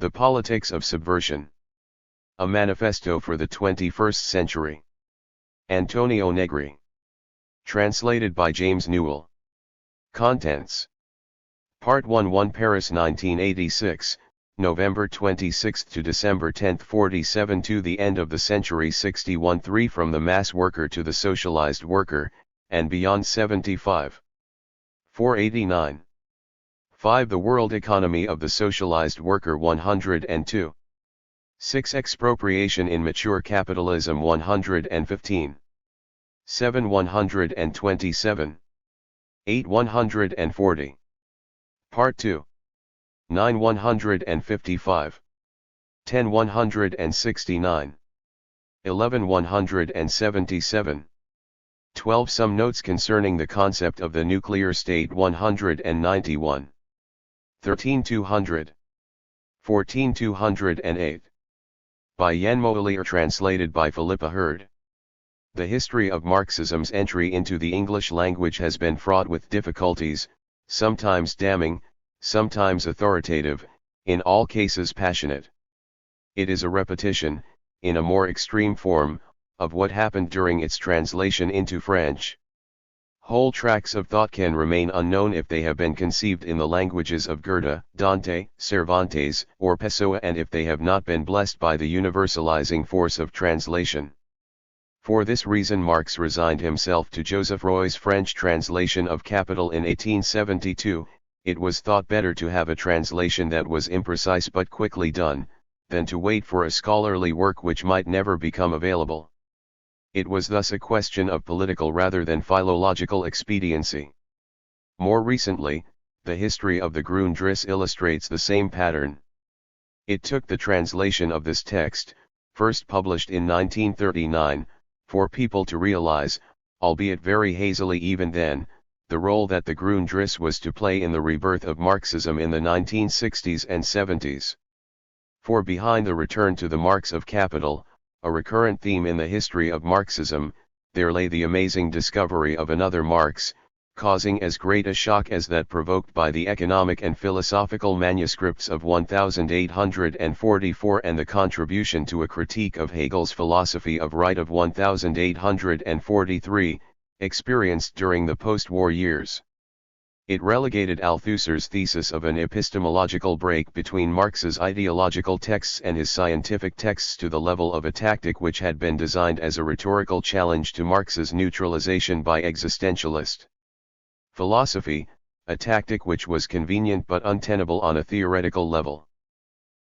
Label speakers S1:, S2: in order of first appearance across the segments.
S1: The Politics of Subversion. A Manifesto for the 21st Century. Antonio Negri. Translated by James Newell. Contents. Part 1 Paris 1986, November 26 to December 10 47 To the end of the century 61 3 From the mass worker to the socialized worker, and beyond 75. 489. 5 The world economy of the socialized worker 102. 6 Expropriation in mature capitalism 115. 7 127. 8 140. Part 2. 9 155. 10 169. 11 177. 12 Some notes concerning the concept of the nuclear state 191. 13 200. 14 208. By Yanmo Alier, translated by Philippa Hurd. The history of Marxism's entry into the English language has been fraught with difficulties, sometimes damning, sometimes authoritative, in all cases passionate. It is a repetition, in a more extreme form, of what happened during its translation into French. Whole tracts of thought can remain unknown if they have been conceived in the languages of Goethe, Dante, Cervantes, or Pessoa, and if they have not been blessed by the universalizing force of translation. For this reason Marx resigned himself to Joseph Roy's French translation of Capital in 1872. It was thought better to have a translation that was imprecise but quickly done, than to wait for a scholarly work which might never become available. It was thus a question of political rather than philological expediency. More recently, the history of the Grundrisse illustrates the same pattern. It took the translation of this text, first published in 1939, for people to realize, albeit very hazily even then, the role that the Grundrisse was to play in the rebirth of Marxism in the 1960s and 70s. For behind the return to the Marx of Capital, a recurrent theme in the history of Marxism, there lay the amazing discovery of another Marx, causing as great a shock as that provoked by the economic and philosophical manuscripts of 1844 and the contribution to a critique of Hegel's philosophy of right of 1843, experienced during the post-war years. It relegated Althusser's thesis of an epistemological break between Marx's ideological texts and his scientific texts to the level of a tactic which had been designed as a rhetorical challenge to Marx's neutralization by existentialist philosophy, a tactic which was convenient but untenable on a theoretical level.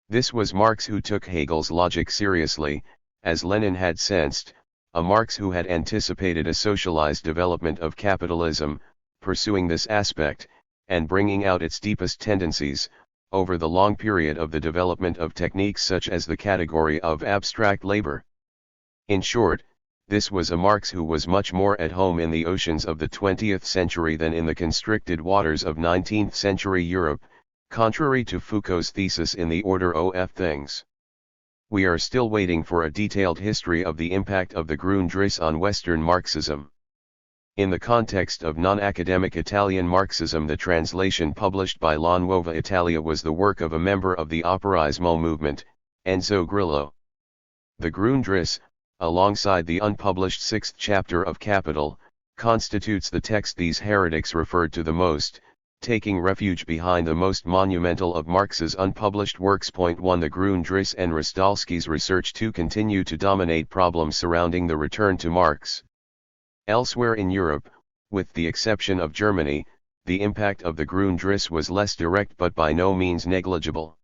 S1: This was Marx who took Hegel's logic seriously, as Lenin had sensed, a Marx who had anticipated a socialized development of capitalism, pursuing this aspect, and bringing out its deepest tendencies, over the long period of the development of techniques such as the category of abstract labor. In short, this was a Marx who was much more at home in the oceans of the 20th century than in the constricted waters of 19th century Europe, contrary to Foucault's thesis in The Order of Things. We are still waiting for a detailed history of the impact of the Grundrisse on Western Marxism. In the context of non-academic Italian Marxism, the translation published by La Nuova Italia was the work of a member of the Operaismo movement, Enzo Grillo. The Grundrisse, alongside the unpublished sixth chapter of Capital, constitutes the text these heretics referred to the most, taking refuge behind the most monumental of Marx's unpublished works. 1 The Grundrisse and Rostalski's research to continue to dominate problems surrounding the return to Marx. Elsewhere in Europe, with the exception of Germany, the impact of the Grundrisse was less direct but by no means negligible.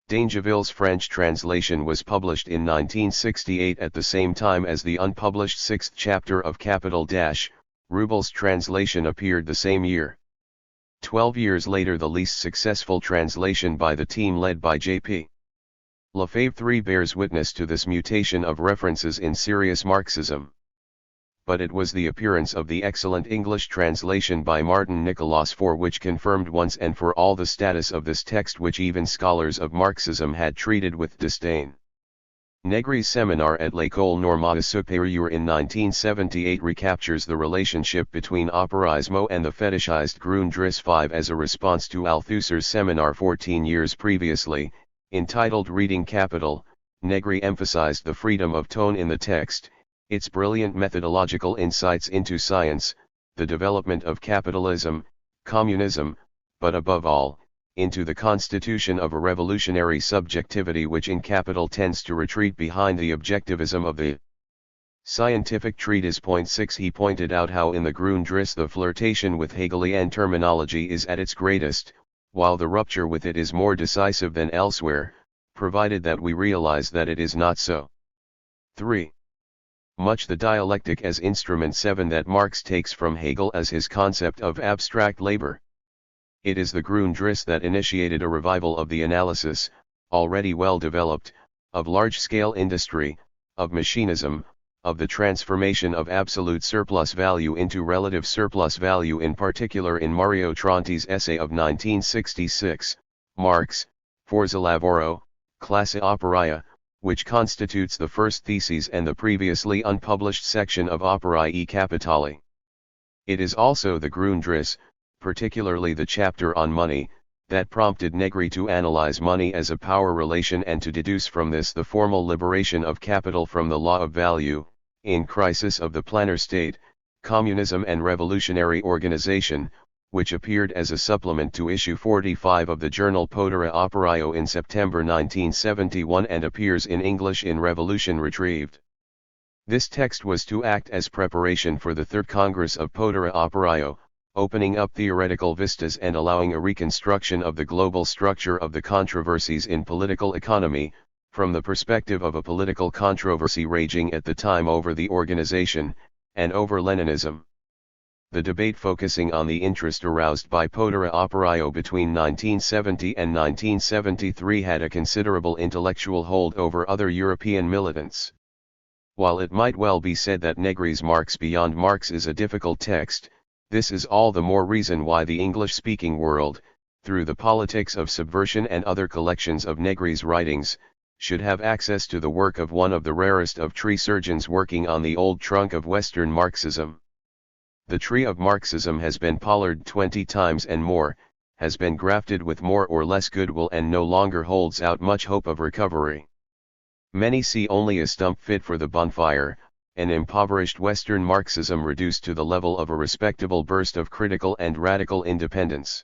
S1: Dangeville's French translation was published in 1968 at the same time as the unpublished sixth chapter of Capital. Rubel's translation appeared the same year. 12 years later, the least successful translation by the team led by J.P. Lefebvre bears witness to this mutation of references in serious Marxism. But it was the appearance of the excellent English translation by Martin Nicholas which confirmed once and for all the status of this text, which even scholars of Marxism had treated with disdain. Negri's seminar at l'École Normale Supérieure in 1978 recaptures the relationship between Operaismo and the fetishized Grundrisse 5 as a response to Althusser's seminar 14 years previously, Entitled Reading Capital, Negri emphasized the freedom of tone in the text, its brilliant methodological insights into science, the development of capitalism, communism, but above all, into the constitution of a revolutionary subjectivity which in capital tends to retreat behind the objectivism of the scientific treatise. 6 He pointed out how in the Grundriss the flirtation with Hegelian terminology is at its greatest, while the rupture with it is more decisive than elsewhere, provided that we realize that it is not so. 3. Much the dialectic as instrument. 7 That Marx takes from Hegel as his concept of abstract labor. It is the Grundriss that initiated a revival of the analysis, already well developed, of large-scale industry, of machinism, of the transformation of absolute surplus value into relative surplus value, in particular in Mario Tronti's essay of 1966, Marx, Forza Lavoro, Classe Operaia, which constitutes the first thesis and the previously unpublished section of Operae Capitali. It is also the Grundriss, particularly the chapter on money, that prompted Negri to analyze money as a power relation and to deduce from this the formal liberation of capital from the law of value, in Crisis of the Planner State, Communism and Revolutionary Organization, which appeared as a supplement to issue 45 of the journal Potere Operaio in September 1971 and appears in English in Revolution Retrieved. This text was to act as preparation for the Third Congress of Potere Operaio, opening up theoretical vistas and allowing a reconstruction of the global structure of the controversies in political economy, from the perspective of a political controversy raging at the time over the organization, and over Leninism. The debate focusing on the interest aroused by Potere Operaio between 1970 and 1973 had a considerable intellectual hold over other European militants. While it might well be said that Negri's Marx Beyond Marx is a difficult text, this is all the more reason why the English-speaking world, through the Politics of Subversion and other collections of Negri's writings, should have access to the work of one of the rarest of tree surgeons working on the old trunk of Western Marxism. The tree of Marxism has been pollard 20 times and more, has been grafted with more or less goodwill and no longer holds out much hope of recovery. Many see only a stump fit for the bonfire, an impoverished Western Marxism reduced to the level of a respectable burst of critical and radical independence.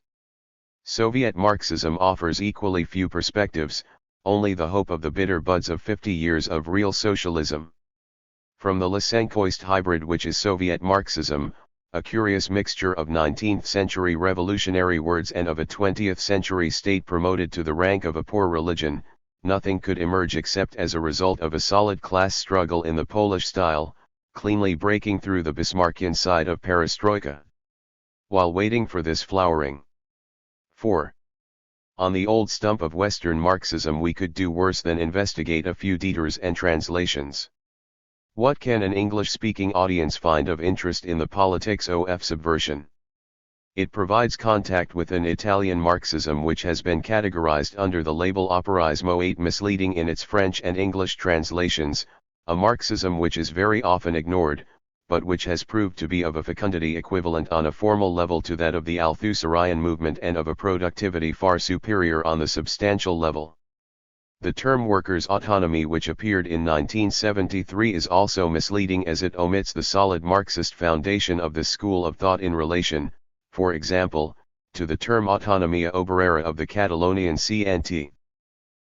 S1: Soviet Marxism offers equally few perspectives, only the hope of the bitter buds of 50 years of real socialism. From the Lysenkoist hybrid which is Soviet Marxism, a curious mixture of 19th-century revolutionary words and of a 20th-century state promoted to the rank of a poor religion, nothing could emerge except as a result of a solid class struggle in the Polish style, cleanly breaking through the Bismarckian side of perestroika. While waiting for this flowering. 4. On the old stump of Western Marxism we could do worse than investigate a few Dieters and translations. What can an English-speaking audience find of interest in the Politics of Subversion? It provides contact with an Italian Marxism which has been categorized under the label Operaismo 8 misleading in its French and English translations, a Marxism which is very often ignored, but which has proved to be of a fecundity equivalent on a formal level to that of the Althusserian movement and of a productivity far superior on the substantial level. The term workers' autonomy which appeared in 1973 is also misleading as it omits the solid Marxist foundation of this school of thought in relation, for example, to the term autonomia obrera of the Catalonian CNT.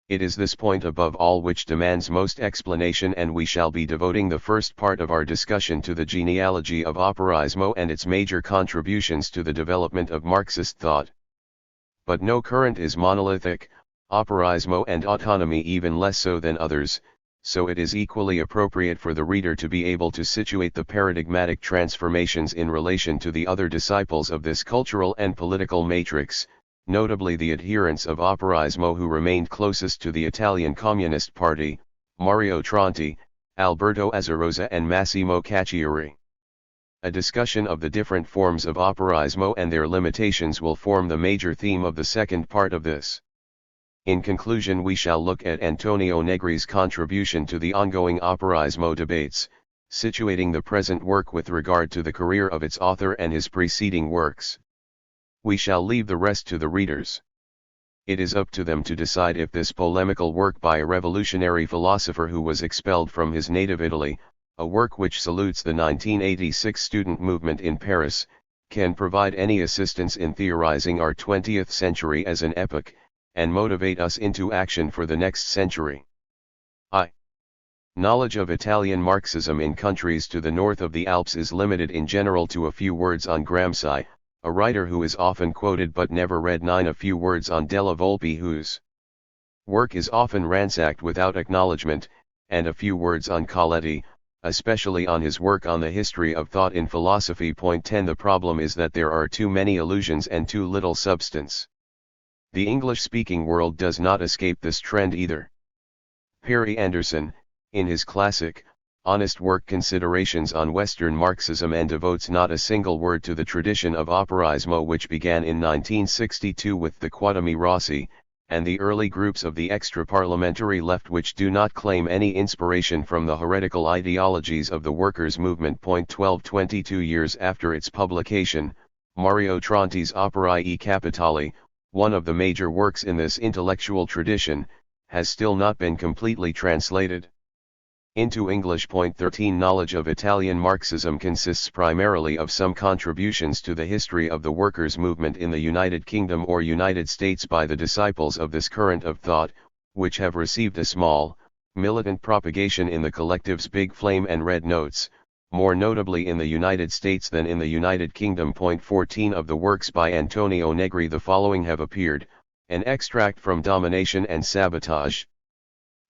S1: It is this point above all which demands most explanation, and we shall be devoting the first part of our discussion to the genealogy of Operaismo and its major contributions to the development of Marxist thought. But no current is monolithic, Operaismo and autonomy even less so than others, so it is equally appropriate for the reader to be able to situate the paradigmatic transformations in relation to the other disciples of this cultural and political matrix, notably the adherents of Operaismo who remained closest to the Italian Communist Party, Mario Tronti, Alberto Azzarosa and Massimo Cacciari. A discussion of the different forms of Operaismo and their limitations will form the major theme of the second part of this. In conclusion, we shall look at Antonio Negri's contribution to the ongoing Operaismo debates, situating the present work with regard to the career of its author and his preceding works. We shall leave the rest to the readers. It is up to them to decide if this polemical work by a revolutionary philosopher who was expelled from his native Italy, a work which salutes the 1986 student movement in Paris, can provide any assistance in theorizing our 20th century as an epoch, and motivate us into action for the next century. Knowledge of Italian Marxism in countries to the north of the Alps is limited in general to a few words on Gramsci, a writer who is often quoted but never read. 9. A few words on Della Volpe, whose work is often ransacked without acknowledgement, and a few words on Coletti, especially on his work on the history of thought in philosophy. 10. The problem is that there are too many illusions and too little substance. The English-speaking world does not escape this trend either. Perry Anderson, in his classic, honest work Considerations on Western Marxism, and devotes not a single word to the tradition of operaismo which began in 1962 with the Quattami Rossi, and the early groups of the extra-parliamentary left which do not claim any inspiration from the heretical ideologies of the workers' movement. 12. 22 years after its publication, Mario Tronti's Operae e Capitali, one of the major works in this intellectual tradition, has still not been completely translated into English. 13. Knowledge of Italian Marxism consists primarily of some contributions to the history of the workers' movement in the United Kingdom or United States by the disciples of this current of thought, which have received a small, militant propagation in the collectives Big Flame and Red Notes, more notably in the United States than in the United Kingdom. 14. Of the works by Antonio Negri the following have appeared: an extract from Domination and Sabotage.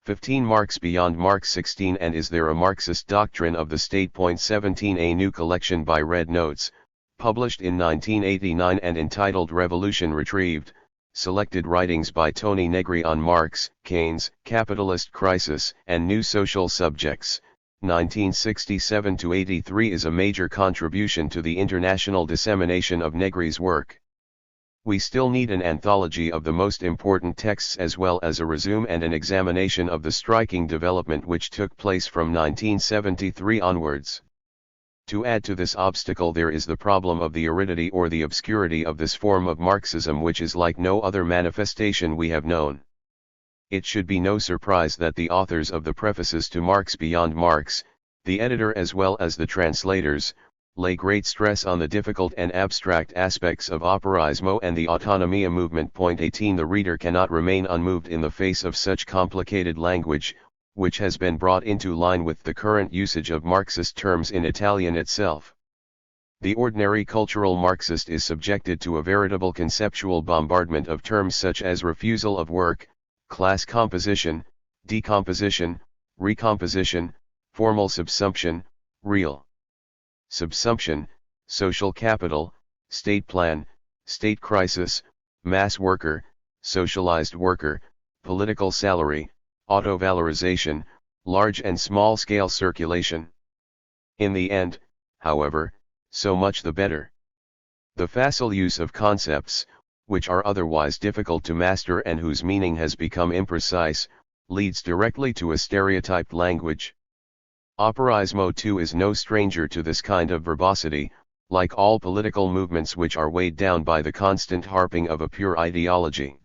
S1: 15. Marx Beyond Marx. 16. And Is There a Marxist Doctrine of the State? 17. A new collection by Red Notes, published in 1989 and entitled Revolution Retrieved, selected writings by Tony Negri on Marx, Keynes, Capitalist Crisis, and New Social Subjects, 1967-83 is a major contribution to the international dissemination of Negri's work. We still need an anthology of the most important texts as well as a resume and an examination of the striking development which took place from 1973 onwards. To add to this obstacle there is the problem of the aridity or the obscurity of this form of Marxism, which is like no other manifestation we have known. It should be no surprise that the authors of the prefaces to Marx Beyond Marx, the editor as well as the translators, lay great stress on the difficult and abstract aspects of operaismo and the autonomia movement. 18. The reader cannot remain unmoved in the face of such complicated language, which has been brought into line with the current usage of Marxist terms in Italian itself. The ordinary cultural Marxist is subjected to a veritable conceptual bombardment of terms such as refusal of work, class composition, decomposition, recomposition, formal subsumption, real subsumption, social capital, state plan, state crisis, mass worker, socialized worker, political salary, auto-valorization, large and small-scale circulation. In the end, however, so much the better. The facile use of concepts, which are otherwise difficult to master and whose meaning has become imprecise, leads directly to a stereotyped language. Operaismo too is no stranger to this kind of verbosity, like all political movements which are weighed down by the constant harping of a pure ideology.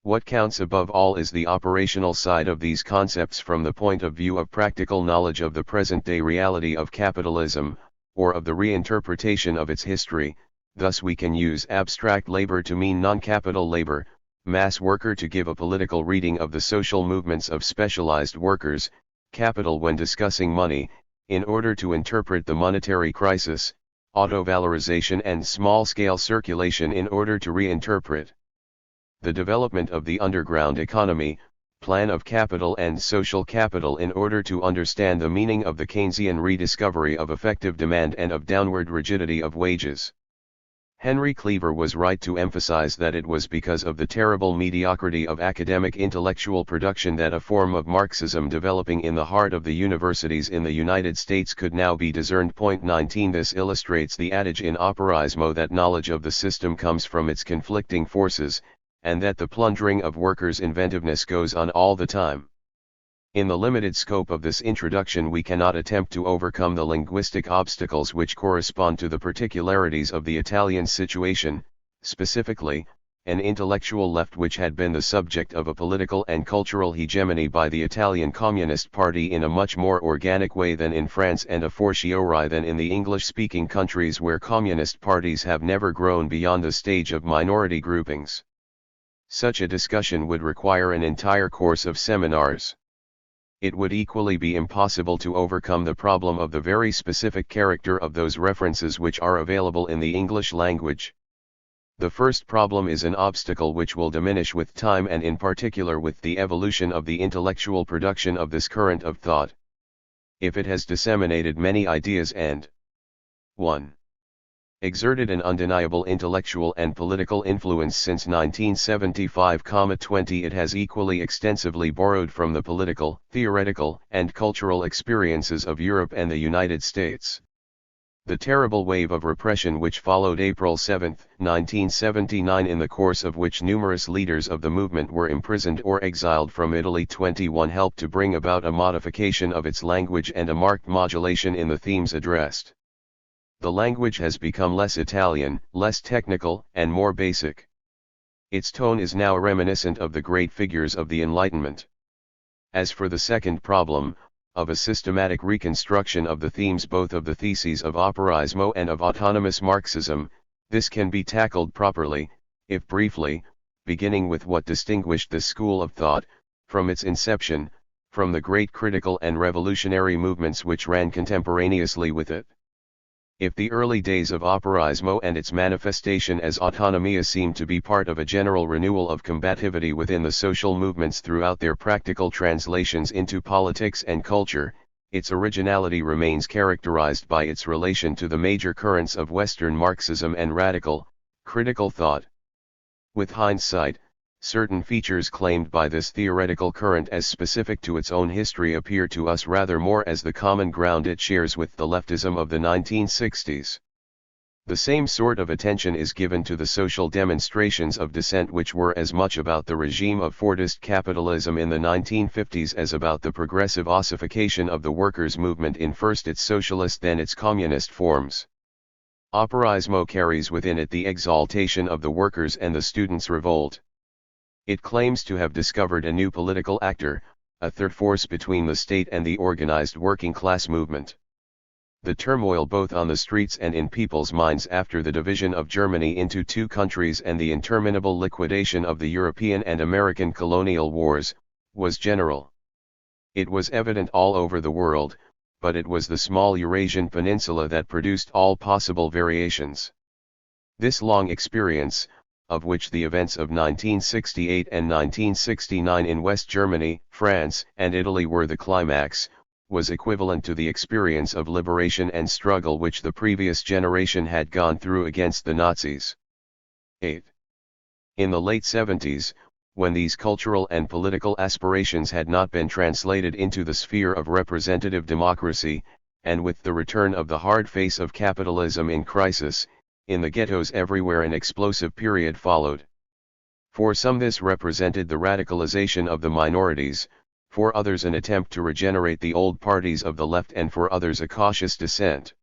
S1: What counts above all is the operational side of these concepts from the point of view of practical knowledge of the present-day reality of capitalism, or of the reinterpretation of its history. Thus we can use abstract labor to mean non-capital labor, mass worker to give a political reading of the social movements of specialized workers, capital when discussing money, in order to interpret the monetary crisis, auto-valorization and small-scale circulation in order to reinterpret the development of the underground economy, plan of capital and social capital in order to understand the meaning of the Keynesian rediscovery of effective demand and of downward rigidity of wages. Henry Cleaver was right to emphasize that it was because of the terrible mediocrity of academic intellectual production that a form of Marxism developing in the heart of the universities in the United States could now be discerned. 19. This illustrates the adage in operaismo that knowledge of the system comes from its conflicting forces, and that the plundering of workers' inventiveness goes on all the time. In the limited scope of this introduction we cannot attempt to overcome the linguistic obstacles which correspond to the particularities of the Italian situation, specifically, an intellectual left which had been the subject of a political and cultural hegemony by the Italian Communist Party in a much more organic way than in France and a fortiori than in the English-speaking countries where communist parties have never grown beyond the stage of minority groupings. Such a discussion would require an entire course of seminars. It would equally be impossible to overcome the problem of the very specific character of those references which are available in the English language. The first problem is an obstacle which will diminish with time and in particular with the evolution of the intellectual production of this current of thought. If it has disseminated many ideas and 1. Exerted an undeniable intellectual and political influence since 1975-20, it has equally extensively borrowed from the political, theoretical, and cultural experiences of Europe and the United States. The terrible wave of repression which followed April 7, 1979, in the course of which numerous leaders of the movement were imprisoned or exiled from Italy, 21 helped to bring about a modification of its language and a marked modulation in the themes addressed. The language has become less Italian, less technical, and more basic. Its tone is now reminiscent of the great figures of the Enlightenment. As for the second problem, of a systematic reconstruction of the themes both of the theses of operaismo and of autonomous Marxism, this can be tackled properly, if briefly, beginning with what distinguished this school of thought, from its inception, from the great critical and revolutionary movements which ran contemporaneously with it. If the early days of operaismo and its manifestation as autonomia seem to be part of a general renewal of combativity within the social movements throughout their practical translations into politics and culture, its originality remains characterized by its relation to the major currents of Western Marxism and radical, critical thought. With hindsight, certain features claimed by this theoretical current as specific to its own history appear to us rather more as the common ground it shares with the leftism of the 1960s. The same sort of attention is given to the social demonstrations of dissent which were as much about the regime of Fordist capitalism in the 1950s as about the progressive ossification of the workers' movement in first its socialist then its communist forms. Operaismo carries within it the exaltation of the workers and the students' revolt. It claims to have discovered a new political actor, a third force between the state and the organized working class movement. The turmoil both on the streets and in people's minds after the division of Germany into two countries and the interminable liquidation of the European and American colonial wars, was general. It was evident all over the world, but it was the small Eurasian peninsula that produced all possible variations. This long experience, of which the events of 1968 and 1969 in West Germany, France, and Italy were the climax, was equivalent to the experience of liberation and struggle which the previous generation had gone through against the Nazis. 8. In the late 70s, when these cultural and political aspirations had not been translated into the sphere of representative democracy, and with the return of the hard face of capitalism in crisis, in the ghettos everywhere an explosive period followed. For some this represented the radicalization of the minorities, for others an attempt to regenerate the old parties of the left and for others a cautious dissent.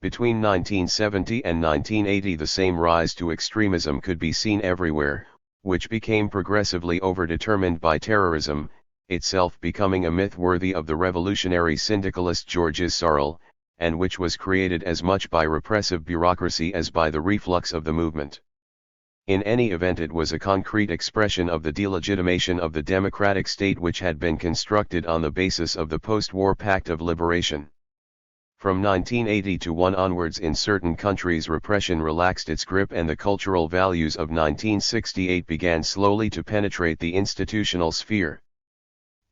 S1: Between 1970 and 1980 the same rise to extremism could be seen everywhere, which became progressively overdetermined by terrorism, itself becoming a myth worthy of the revolutionary syndicalist Georges Sorel, and which was created as much by repressive bureaucracy as by the reflux of the movement. In any event it was a concrete expression of the delegitimation of the democratic state which had been constructed on the basis of the post-war Pact of Liberation. From 1980 onwards in certain countries repression relaxed its grip and the cultural values of 1968 began slowly to penetrate the institutional sphere.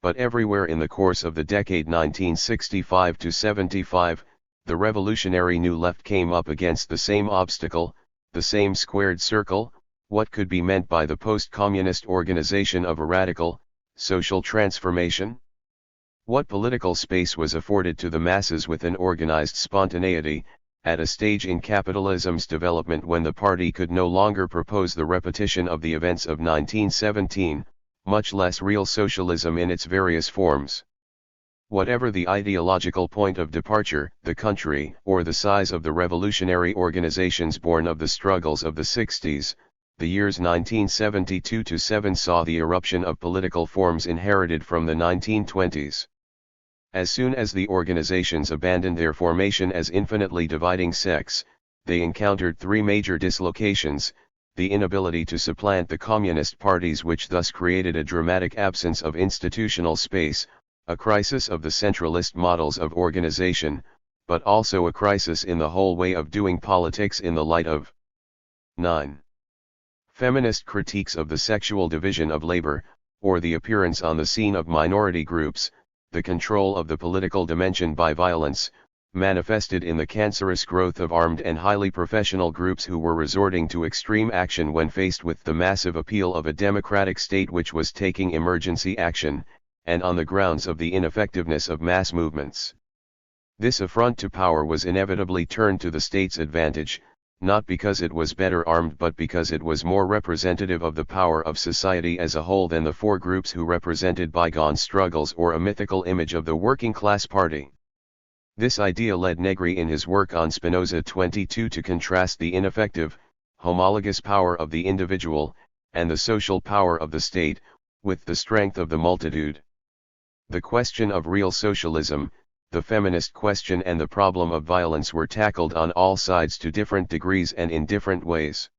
S1: But everywhere in the course of the decade 1965-75, the revolutionary New Left came up against the same obstacle, the same squared circle. What could be meant by the post-communist organization of a radical, social transformation? What political space was afforded to the masses with an organized spontaneity, at a stage in capitalism's development when the party could no longer propose the repetition of the events of 1917, much less real socialism in its various forms? Whatever the ideological point of departure, the country, or the size of the revolutionary organizations born of the struggles of the 60s, the years 1972-7 saw the eruption of political forms inherited from the 1920s. As soon as the organizations abandoned their formation as infinitely dividing sects, they encountered three major dislocations: the inability to supplant the communist parties, which thus created a dramatic absence of institutional space, a crisis of the centralist models of organization, but also a crisis in the whole way of doing politics in the light of 9. Feminist critiques of the sexual division of labor, or the appearance on the scene of minority groups, the control of the political dimension by violence, manifested in the cancerous growth of armed and highly professional groups who were resorting to extreme action when faced with the massive appeal of a democratic state which was taking emergency action, and on the grounds of the ineffectiveness of mass movements. This affront to power was inevitably turned to the state's advantage, not because it was better armed but because it was more representative of the power of society as a whole than the four groups who represented bygone struggles or a mythical image of the working class party. This idea led Negri in his work on Spinoza 22 to contrast the ineffective, homologous power of the individual, and the social power of the state, with the strength of the multitude. The question of real socialism, the feminist question and the problem of violence were tackled on all sides to different degrees and in different ways.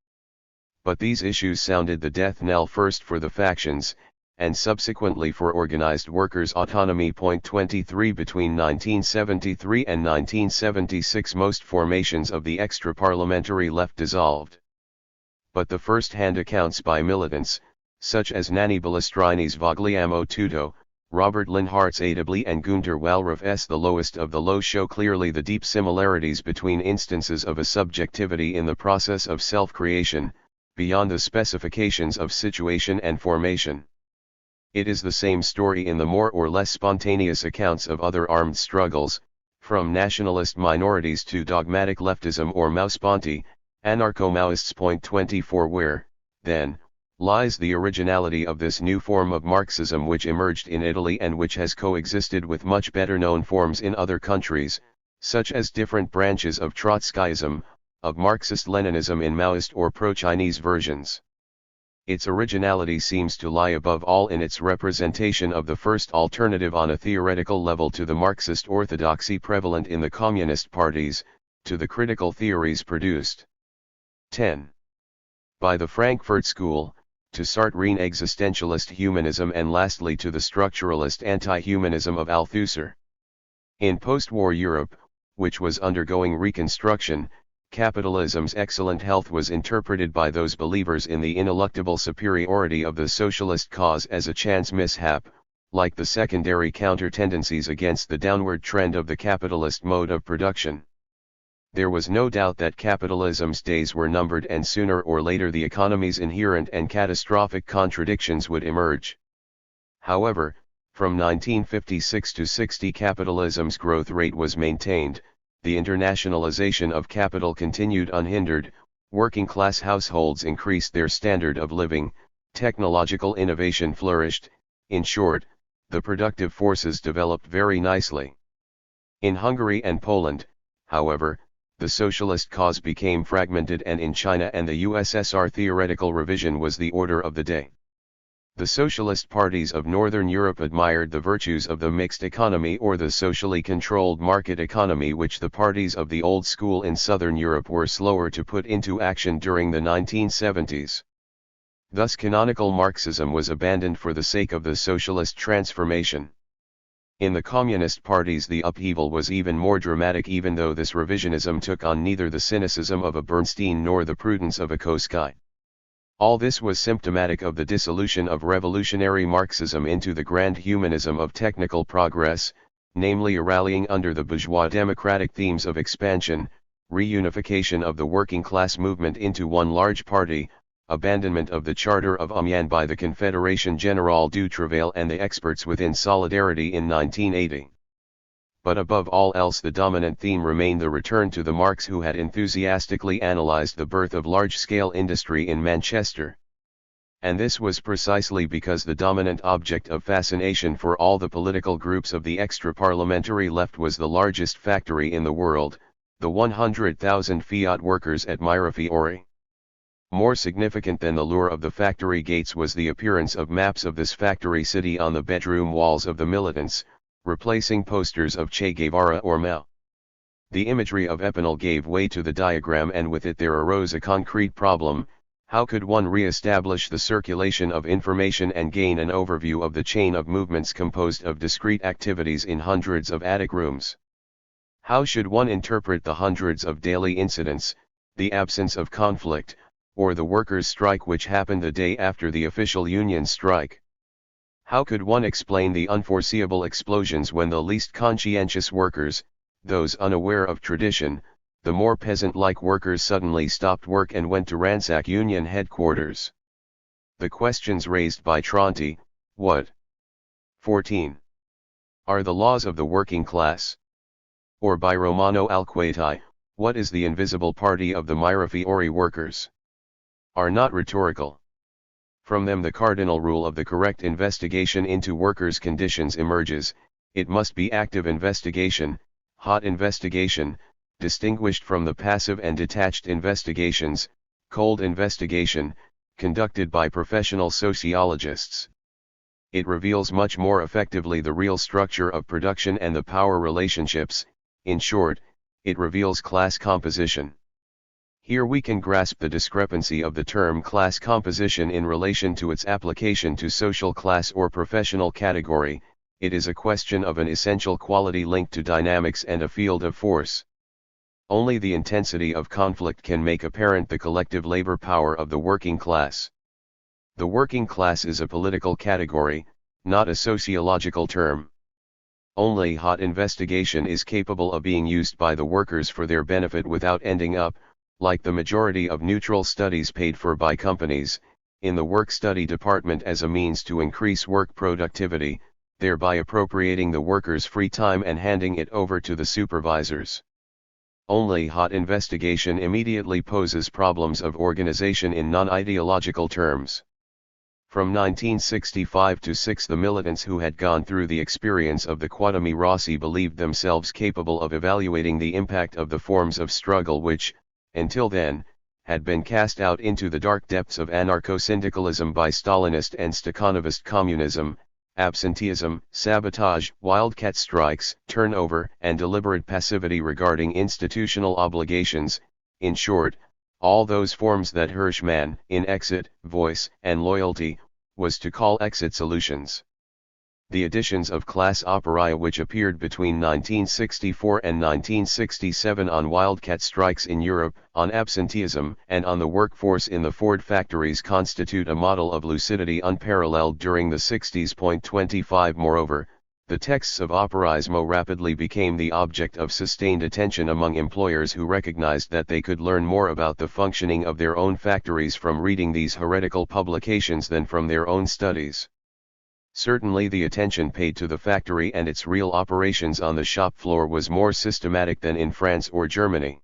S1: But these issues sounded the death knell first for the factions, and subsequently for organized workers' autonomy. 23 Between 1973 and 1976 most formations of the extra-parliamentary left dissolved. But the first-hand accounts by militants, such as Nanni Balestrini's Vogliamo Tutto, Robert Linhart's Adabli and Gunter Wallraff's The Lowest of the Low show clearly the deep similarities between instances of a subjectivity in the process of self-creation, beyond the specifications of situation and formation. It is the same story in the more or less spontaneous accounts of other armed struggles, from nationalist minorities to dogmatic leftism or Mausponti, anarcho-Maoists. 24 Where, then, lies the originality of this new form of Marxism which emerged in Italy and which has coexisted with much better known forms in other countries, such as different branches of Trotskyism, of Marxist-Leninism in Maoist or pro-Chinese versions? Its originality seems to lie above all in its representation of the first alternative on a theoretical level to the Marxist orthodoxy prevalent in the communist parties, to the critical theories produced 10. by the Frankfurt School, to Sartrine existentialist humanism, and lastly to the structuralist anti-humanism of Althusser. In post-war Europe, which was undergoing reconstruction, capitalism's excellent health was interpreted by those believers in the ineluctable superiority of the socialist cause as a chance mishap, like the secondary counter-tendencies against the downward trend of the capitalist mode of production. There was no doubt that capitalism's days were numbered, and sooner or later the economy's inherent and catastrophic contradictions would emerge. However, from 1956 to 60 capitalism's growth rate was maintained, the internationalization of capital continued unhindered, working-class households increased their standard of living, technological innovation flourished, in short, the productive forces developed very nicely. In Hungary and Poland, however, the socialist cause became fragmented, and in China and the USSR theoretical revision was the order of the day. The socialist parties of Northern Europe admired the virtues of the mixed economy or the socially controlled market economy, which the parties of the old school in Southern Europe were slower to put into action during the 1970s. Thus canonical Marxism was abandoned for the sake of the socialist transformation. In the communist parties the upheaval was even more dramatic, even though this revisionism took on neither the cynicism of a Bernstein nor the prudence of a Koskai. All this was symptomatic of the dissolution of revolutionary Marxism into the grand humanism of technical progress, namely a rallying under the bourgeois democratic themes of expansion, reunification of the working class movement into one large party, abandonment of the Charter of Amiens by the Confédération Générale du Travail and the experts within Solidarity in 1980. But above all else the dominant theme remained the return to the Marx who had enthusiastically analyzed the birth of large-scale industry in Manchester. And this was precisely because the dominant object of fascination for all the political groups of the extra-parliamentary left was the largest factory in the world, the 100,000 Fiat workers at Mirafiori. More significant than the lure of the factory gates was the appearance of maps of this factory city on the bedroom walls of the militants, replacing posters of Che Guevara or Mao. The imagery of Epinal gave way to the diagram, and with it there arose a concrete problem: how could one re-establish the circulation of information and gain an overview of the chain of movements composed of discrete activities in hundreds of attic rooms? How should one interpret the hundreds of daily incidents, the absence of conflict, or the workers' strike which happened the day after the official union strike? How could one explain the unforeseeable explosions when the least conscientious workers, those unaware of tradition, the more peasant-like workers, suddenly stopped work and went to ransack union headquarters? The questions raised by Tronti: what 14 are the laws of the working class? Or by Romano Alquati: what is the invisible party of the Mirafiori workers? Are not rhetorical. From them the cardinal rule of the correct investigation into workers' conditions emerges: it must be active investigation, hot investigation, distinguished from the passive and detached investigations, cold investigation, conducted by professional sociologists. It reveals much more effectively the real structure of production and the power relationships. In short, it reveals class composition. Here we can grasp the discrepancy of the term class composition in relation to its application to social class or professional category. It is a question of an essential quality linked to dynamics and a field of force. Only the intensity of conflict can make apparent the collective labor power of the working class. The working class is a political category, not a sociological term. Only hot investigation is capable of being used by the workers for their benefit without ending up, like the majority of neutral studies paid for by companies, in the work study department as a means to increase work productivity, thereby appropriating the workers' free time and handing it over to the supervisors. Only hot investigation immediately poses problems of organization in non-ideological terms. From 1965 to 6 the militants who had gone through the experience of the Quattimi Rossi believed themselves capable of evaluating the impact of the forms of struggle which, until then, had been cast out into the dark depths of anarcho-syndicalism by Stalinist and Stakhanovist communism, absenteeism, sabotage, wildcat strikes, turnover, and deliberate passivity regarding institutional obligations, in short, all those forms that Hirschman, in Exit, Voice, and Loyalty, was to call exit solutions. The editions of Class Operaia which appeared between 1964 and 1967 on wildcat strikes in Europe, on absenteeism, and on the workforce in the Ford factories constitute a model of lucidity unparalleled during the 60s. 25 Moreover, the texts of Operaismo rapidly became the object of sustained attention among employers who recognized that they could learn more about the functioning of their own factories from reading these heretical publications than from their own studies. Certainly the attention paid to the factory and its real operations on the shop floor was more systematic than in France or Germany.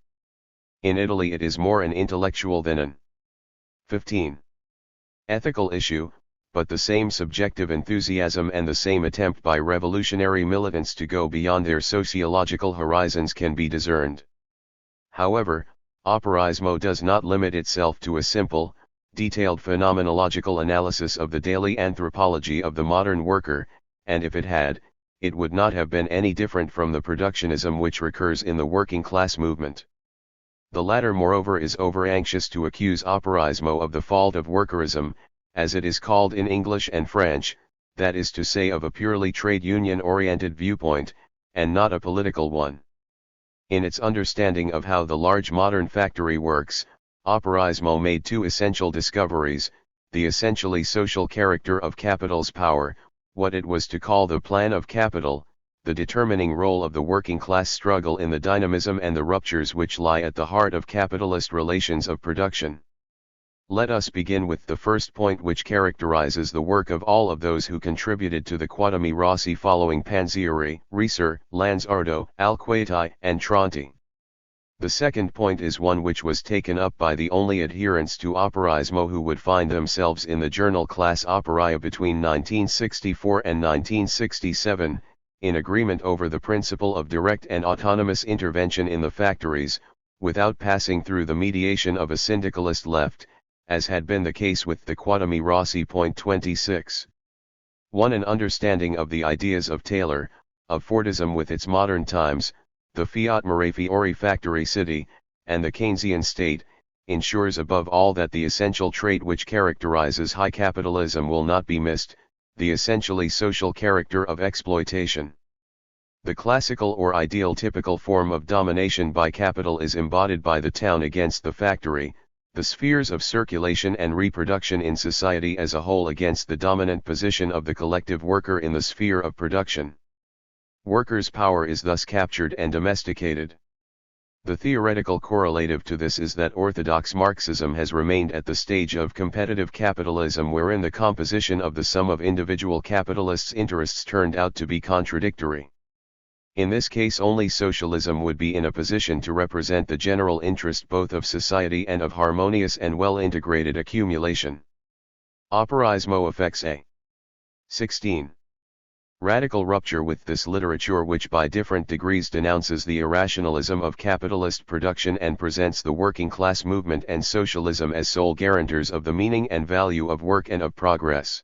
S1: In Italy it is more an intellectual than an 15. ethical issue, but the same subjective enthusiasm and the same attempt by revolutionary militants to go beyond their sociological horizons can be discerned. However, Operaismo does not limit itself to a simple, detailed phenomenological analysis of the daily anthropology of the modern worker, and if it had, it would not have been any different from the productionism which recurs in the working class movement. The latter moreover is over-anxious to accuse Operaismo of the fault of workerism, as it is called in English and French, that is to say of a purely trade union-oriented viewpoint, and not a political one. In its understanding of how the large modern factory works, Operaismo made two essential discoveries: the essentially social character of capital's power, what it was to call the plan of capital, the determining role of the working class struggle in the dynamism and the ruptures which lie at the heart of capitalist relations of production. Let us begin with the first point, which characterizes the work of all of those who contributed to the Quattimi Rossi following Panzieri, Rieser, Lanzardo, Alquati, and Tronti. The second point is one which was taken up by the only adherents to Operaismo who would find themselves in the journal Class Operaia between 1964 and 1967, in agreement over the principle of direct and autonomous intervention in the factories, without passing through the mediation of a syndicalist left, as had been the case with the Quatami Rossi. 26. 1. An understanding of the ideas of Taylor, of Fordism with its modern times, the Fiat Marafiori factory city, and the Keynesian state, ensures above all that the essential trait which characterizes high capitalism will not be missed, the essentially social character of exploitation. The classical or ideal typical form of domination by capital is embodied by the town against the factory, the spheres of circulation and reproduction in society as a whole against the dominant position of the collective worker in the sphere of production. Workers' power is thus captured and domesticated. The theoretical correlative to this is that orthodox Marxism has remained at the stage of competitive capitalism wherein the composition of the sum of individual capitalists' interests turned out to be contradictory. In this case only socialism would be in a position to represent the general interest both of society and of harmonious and well-integrated accumulation. Operaismo affects a 16. Radical rupture with this literature which by different degrees denounces the irrationalism of capitalist production and presents the working class movement and socialism as sole guarantors of the meaning and value of work and of progress.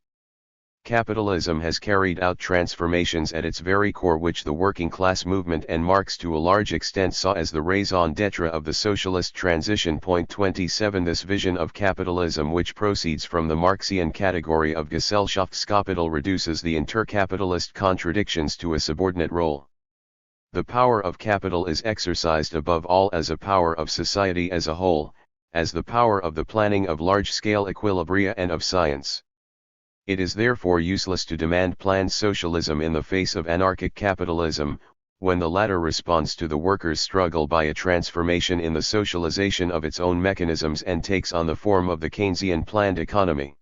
S1: Capitalism has carried out transformations at its very core which the working class movement and Marx to a large extent saw as the raison d'etre of the socialist transition. 27. This vision of capitalism which proceeds from the Marxian category of Gesellschaftskapital reduces the intercapitalist contradictions to a subordinate role. The power of capital is exercised above all as a power of society as a whole, as the power of the planning of large-scale equilibria and of science. It is therefore useless to demand planned socialism in the face of anarchic capitalism, when the latter responds to the workers' struggle by a transformation in the socialization of its own mechanisms and takes on the form of the Keynesian planned economy.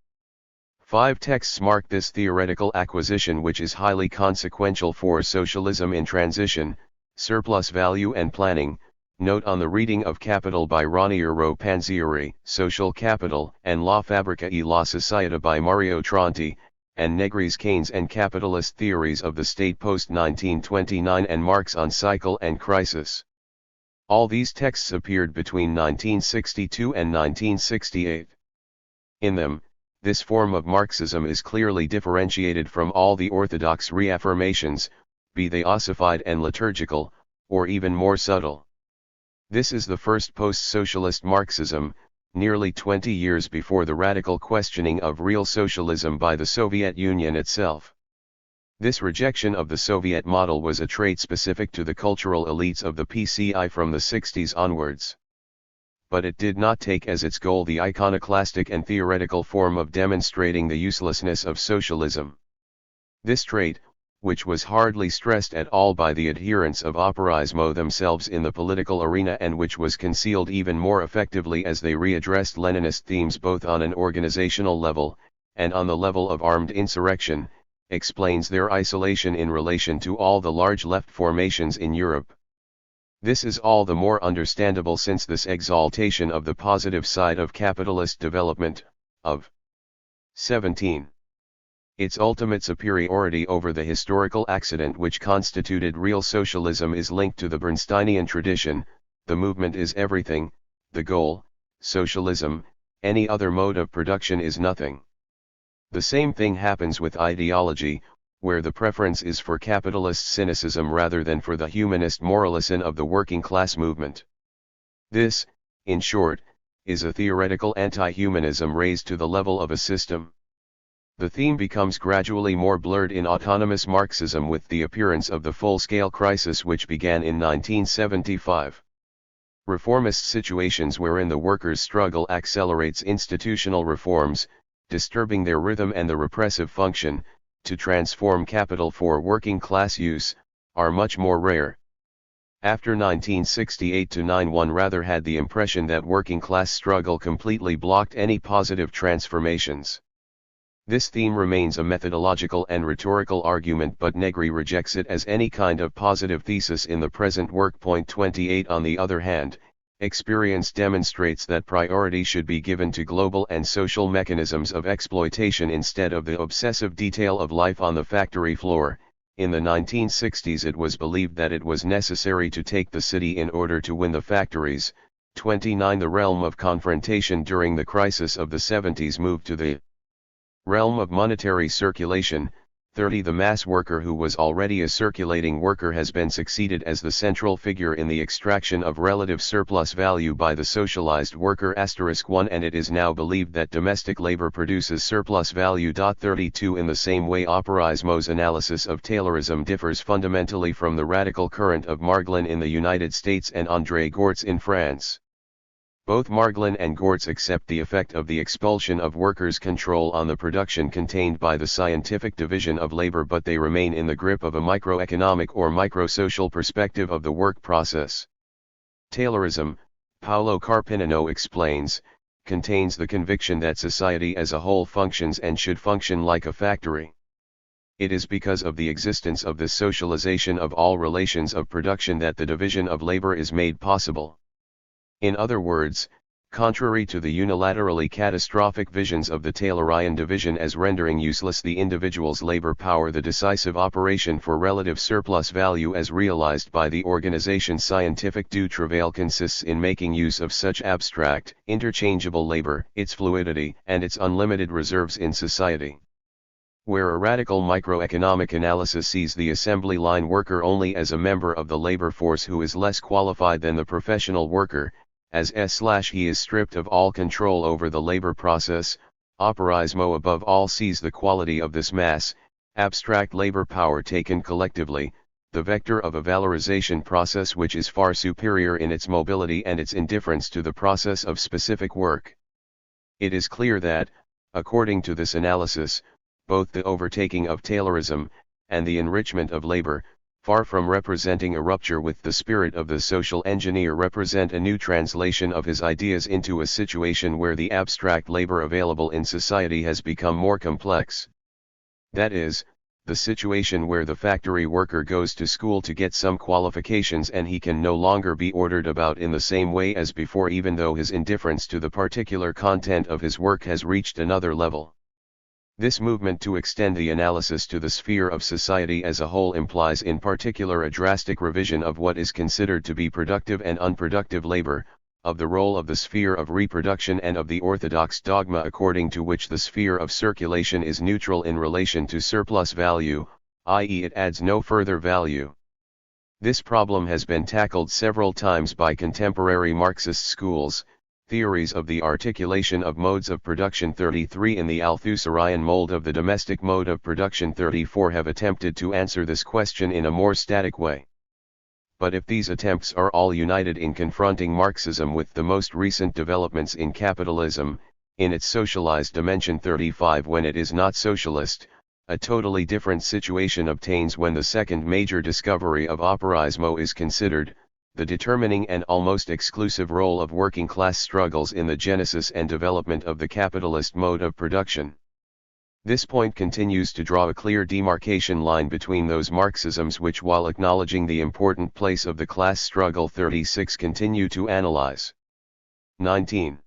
S1: 5 texts mark this theoretical acquisition which is highly consequential for socialism in transition, surplus value and planning. Note on the reading of Capital by Raniero Panzieri, Social Capital, and La Fabbrica e la Società by Mario Tronti, and Negri's Keynes and Capitalist Theories of the State post-1929 and Marx on Cycle and Crisis. All these texts appeared between 1962 and 1968. In them, this form of Marxism is clearly differentiated from all the orthodox reaffirmations, be they ossified and liturgical, or even more subtle. This is the first post-socialist Marxism, nearly 20 years before the radical questioning of real socialism by the Soviet Union itself. This rejection of the Soviet model was a trait specific to the cultural elites of the PCI from the 60s onwards. But it did not take as its goal the iconoclastic and theoretical form of demonstrating the uselessness of socialism. This trait, which was hardly stressed at all by the adherents of Operaismo themselves in the political arena and which was concealed even more effectively as they readdressed Leninist themes both on an organizational level, and on the level of armed insurrection, explains their isolation in relation to all the large left formations in Europe. This is all the more understandable since this exaltation of the positive side of capitalist development, of 17. Its ultimate superiority over the historical accident which constituted real socialism is linked to the Bernsteinian tradition, the movement is everything, the goal, socialism, any other mode of production is nothing. The same thing happens with ideology, where the preference is for capitalist cynicism rather than for the humanist moralism of the working class movement. This, in short, is a theoretical anti-humanism raised to the level of a system. The theme becomes gradually more blurred in autonomous Marxism with the appearance of the full-scale crisis which began in 1975. Reformist situations wherein the workers' struggle accelerates institutional reforms, disturbing their rhythm and the repressive function, to transform capital for working class use, are much more rare. After 1968-9 one rather had the impression that working class struggle completely blocked any positive transformations. This theme remains a methodological and rhetorical argument, but Negri rejects it as any kind of positive thesis in the present work. 28. On the other hand, experience demonstrates that priority should be given to global and social mechanisms of exploitation instead of the obsessive detail of life on the factory floor. In the 1960s it was believed that it was necessary to take the city in order to win the factories, 29. The realm of confrontation during the crisis of the 70s moved to the realm of monetary circulation. 30. The mass worker who was already a circulating worker has been succeeded as the central figure in the extraction of relative surplus value by the socialized worker *1, and it is now believed that domestic labor produces surplus value. 32. In the same way, Operaismo's analysis of Taylorism differs fundamentally from the radical current of Marglin in the United States and André Gortz in France. Both Marglin and Gortz accept the effect of the expulsion of workers' control on the production contained by the scientific division of labor, but they remain in the grip of a microeconomic or microsocial perspective of the work process. Taylorism, Paolo Carpinano explains, contains the conviction that society as a whole functions and should function like a factory. It is because of the existence of this socialization of all relations of production that the division of labor is made possible. In other words, contrary to the unilaterally catastrophic visions of the Taylorian division as rendering useless the individual's labor power, the decisive operation for relative surplus value as realized by the organization scientific du travail consists in making use of such abstract, interchangeable labor, its fluidity, and its unlimited reserves in society. Where a radical microeconomic analysis sees the assembly line worker only as a member of the labor force who is less qualified than the professional worker, as he is stripped of all control over the labor process, Operaismo above all sees the quality of this mass, abstract labor power taken collectively, the vector of a valorization process which is far superior in its mobility and its indifference to the process of specific work. It is clear that, according to this analysis, both the overtaking of Taylorism, and the enrichment of labor, far from representing a rupture with the spirit of the social engineer, represent a new translation of his ideas into a situation where the abstract labor available in society has become more complex. That is, the situation where the factory worker goes to school to get some qualifications and he can no longer be ordered about in the same way as before, even though his indifference to the particular content of his work has reached another level. This movement to extend the analysis to the sphere of society as a whole implies in particular a drastic revision of what is considered to be productive and unproductive labor, of the role of the sphere of reproduction and of the orthodox dogma according to which the sphere of circulation is neutral in relation to surplus value, i.e. it adds no further value. This problem has been tackled several times by contemporary Marxist schools. Theories of the articulation of modes of production 33 in the Althusserian mold of the domestic mode of production 34 have attempted to answer this question in a more static way. But if these attempts are all united in confronting Marxism with the most recent developments in capitalism, in its socialized dimension 35 when it is not socialist, a totally different situation obtains when the second major discovery of Operaismo is considered, the determining and almost exclusive role of working class struggles in the genesis and development of the capitalist mode of production. This point continues to draw a clear demarcation line between those Marxisms which, while acknowledging the important place of the class struggle 36, continue to analyze. 19.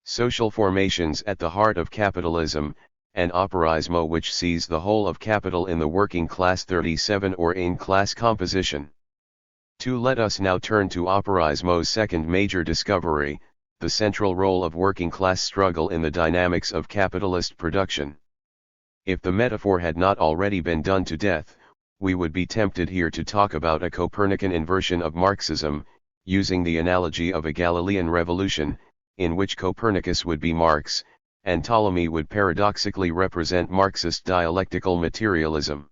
S1: Social formations at the heart of capitalism, and Operaismo which sees the whole of capital in the working class 37 or in class composition. 2. Let us now turn to Operaismo's second major discovery, the central role of working class struggle in the dynamics of capitalist production. If the metaphor had not already been done to death, we would be tempted here to talk about a Copernican inversion of Marxism, using the analogy of a Galilean revolution, in which Copernicus would be Marx, and Ptolemy would paradoxically represent Marxist dialectical materialism.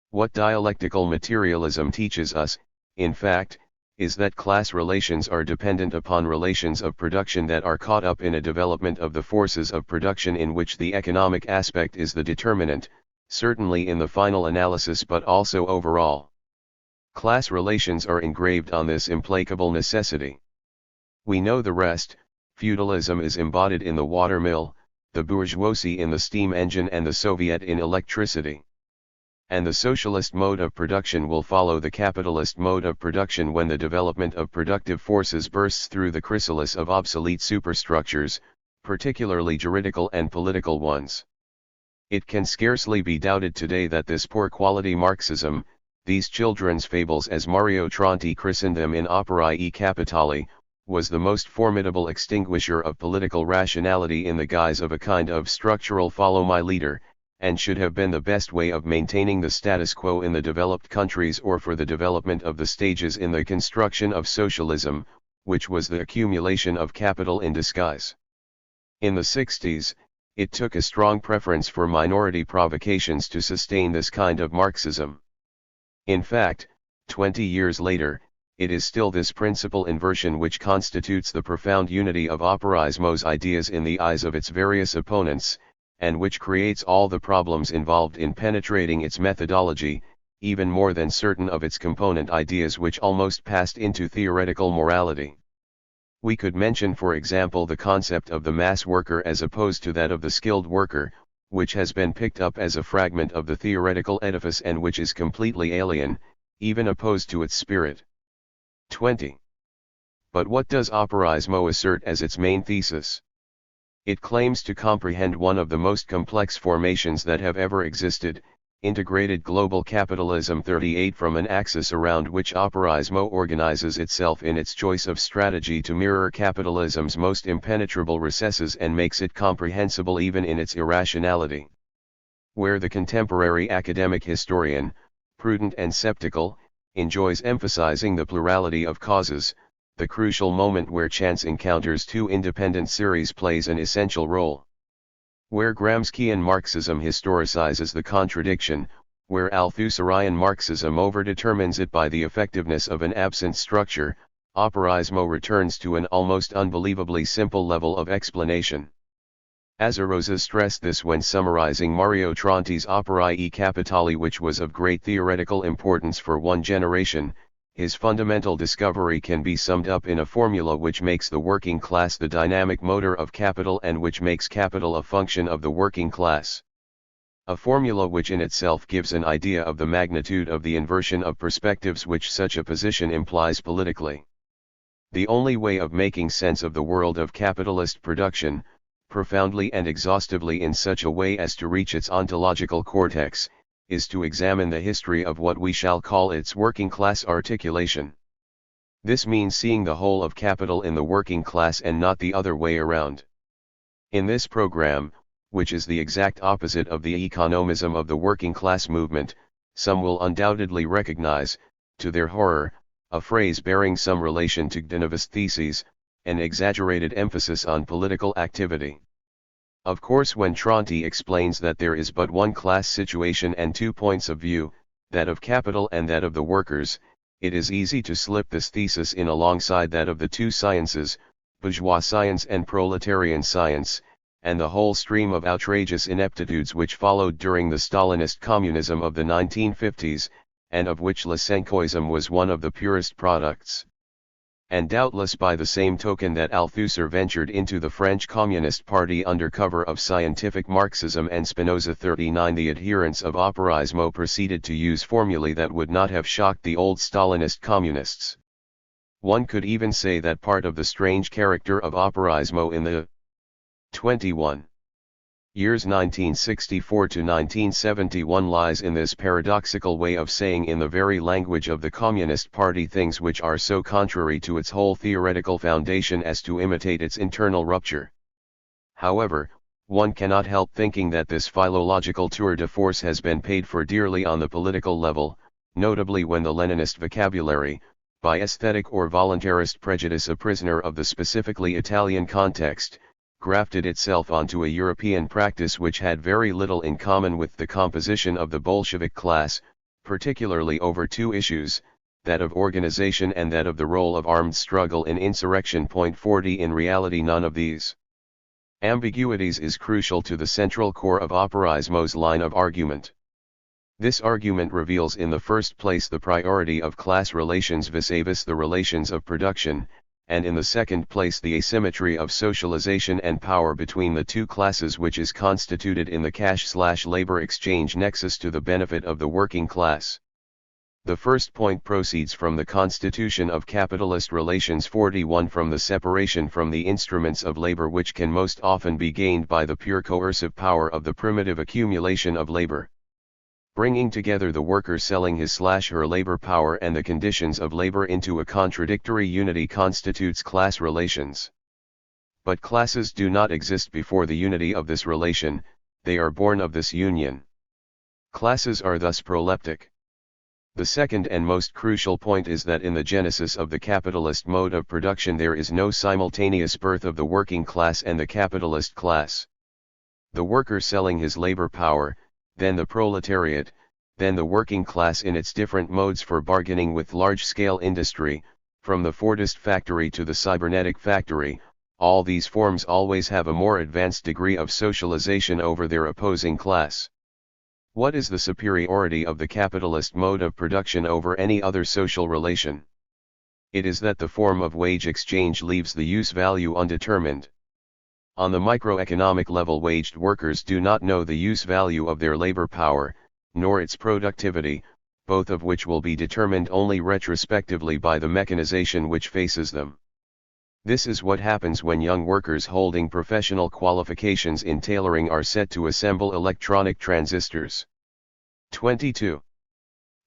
S1: What dialectical materialism teaches us, in fact, is that class relations are dependent upon relations of production that are caught up in a development of the forces of production in which the economic aspect is the determinant, certainly in the final analysis but also overall. Class relations are engraved on this implacable necessity. We know the rest. Feudalism is embodied in the watermill, the bourgeoisie in the steam engine and the Soviet in electricity. And the socialist mode of production will follow the capitalist mode of production when the development of productive forces bursts through the chrysalis of obsolete superstructures, particularly juridical and political ones. It can scarcely be doubted today that this poor quality Marxism, these children's fables as Mario Tronti christened them in Operae Capitali, was the most formidable extinguisher of political rationality in the guise of a kind of structural follow-my-leader, and should have been the best way of maintaining the status quo in the developed countries or for the development of the stages in the construction of socialism, which was the accumulation of capital in disguise. In the 60s, it took a strong preference for minority provocations to sustain this kind of Marxism. In fact, 20 years later, it is still this principal inversion which constitutes the profound unity of operaismo's ideas in the eyes of its various opponents, and which creates all the problems involved in penetrating its methodology, even more than certain of its component ideas which almost passed into theoretical morality. We could mention for example the concept of the mass worker as opposed to that of the skilled worker, which has been picked up as a fragment of the theoretical edifice and which is completely alien, even opposed to its spirit. 20. But what does operaismo assert as its main thesis? It claims to comprehend one of the most complex formations that have ever existed, integrated global capitalism 38 from an axis around which operaismo organizes itself in its choice of strategy to mirror capitalism's most impenetrable recesses and makes it comprehensible even in its irrationality. Where the contemporary academic historian, prudent and skeptical, enjoys emphasizing the plurality of causes, the crucial moment where chance encounters two independent series plays an essential role. Where Gramscian Marxism historicizes the contradiction, where Althusserian Marxism overdetermines it by the effectiveness of an absent structure, operaismo returns to an almost unbelievably simple level of explanation. Azarosa stressed this when summarizing Mario Tronti's Operae Capitali, which was of great theoretical importance for one generation. His fundamental discovery can be summed up in a formula which makes the working class the dynamic motor of capital and which makes capital a function of the working class. A formula which in itself gives an idea of the magnitude of the inversion of perspectives which such a position implies politically. The only way of making sense of the world of capitalist production, profoundly and exhaustively in such a way as to reach its ontological cortex, is to examine the history of what we shall call its working class articulation. This means seeing the whole of capital in the working class and not the other way around. In this program, which is the exact opposite of the economism of the working class movement, some will undoubtedly recognize, to their horror, a phrase bearing some relation to Gdenov's theses, an exaggerated emphasis on political activity. Of course, when Tronti explains that there is but one class situation and two points of view, that of capital and that of the workers, it is easy to slip this thesis in alongside that of the two sciences, bourgeois science and proletarian science, and the whole stream of outrageous ineptitudes which followed during the Stalinist communism of the 1950s, and of which Lysenkoism was one of the purest products. And doubtless by the same token that Althusser ventured into the French Communist Party under cover of scientific Marxism and Spinoza 39, the adherents of operaismo proceeded to use formulae that would not have shocked the old Stalinist communists. One could even say that part of the strange character of operaismo in the 21 years 1964 to 1971 lies in this paradoxical way of saying in the very language of the Communist Party things which are so contrary to its whole theoretical foundation as to imitate its internal rupture. However, one cannot help thinking that this philological tour de force has been paid for dearly on the political level, notably when the Leninist vocabulary, by aesthetic or voluntarist prejudice a prisoner of the specifically Italian context, grafted itself onto a European practice which had very little in common with the composition of the Bolshevik class, particularly over two issues, that of organization and that of the role of armed struggle in insurrection. 40 In reality, none of these ambiguities is crucial to the central core of operaismo's line of argument. This argument reveals in the first place the priority of class relations vis-a-vis the relations of production, and in the second place the asymmetry of socialization and power between the two classes which is constituted in the cash/labor exchange nexus to the benefit of the working class. The first point proceeds from the constitution of capitalist relations 41, from the separation from the instruments of labor which can most often be gained by the pure coercive power of the primitive accumulation of labor. Bringing together the worker selling his/her labor power and the conditions of labor into a contradictory unity constitutes class relations. But classes do not exist before the unity of this relation, they are born of this union. Classes are thus proleptic. The second and most crucial point is that in the genesis of the capitalist mode of production there is no simultaneous birth of the working class and the capitalist class. The worker selling his labor power, then the proletariat, then the working class in its different modes for bargaining with large-scale industry, from the Fordist factory to the cybernetic factory, all these forms always have a more advanced degree of socialization over their opposing class. What is the superiority of the capitalist mode of production over any other social relation? It is that the form of wage exchange leaves the use value undetermined. On the microeconomic level, waged workers do not know the use value of their labor power, nor its productivity, both of which will be determined only retrospectively by the mechanization which faces them. This is what happens when young workers holding professional qualifications in tailoring are set to assemble electronic transistors. 22.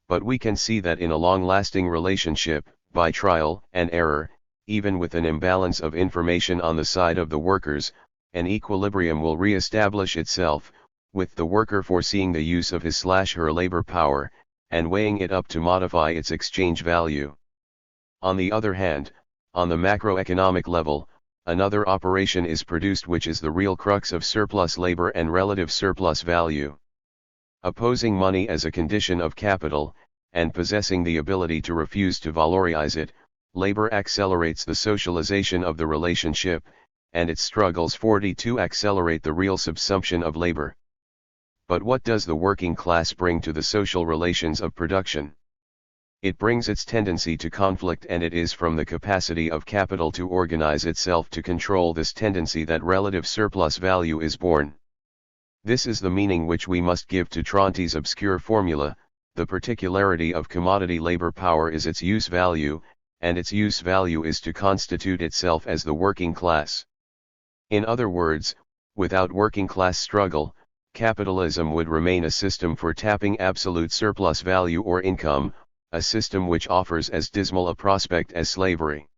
S1: But we can see that in a long-lasting relationship, by trial and error, even with an imbalance of information on the side of the workers, an equilibrium will re-establish itself, with the worker foreseeing the use of his/her labor power, and weighing it up to modify its exchange value. On the other hand, on the macroeconomic level, another operation is produced which is the real crux of surplus labor and relative surplus value. Opposing money as a condition of capital, and possessing the ability to refuse to valorize it, labor accelerates the socialization of the relationship, and its struggles 42 accelerate the real subsumption of labor. But what does the working class bring to the social relations of production? It brings its tendency to conflict, and it is from the capacity of capital to organize itself to control this tendency that relative surplus value is born. This is the meaning which we must give to Tronti's obscure formula: the particularity of commodity labor power is its use value, and its use value is to constitute itself as the working class. In other words, without working class struggle, capitalism would remain a system for tapping absolute surplus value or income, a system which offers as dismal a prospect as slavery.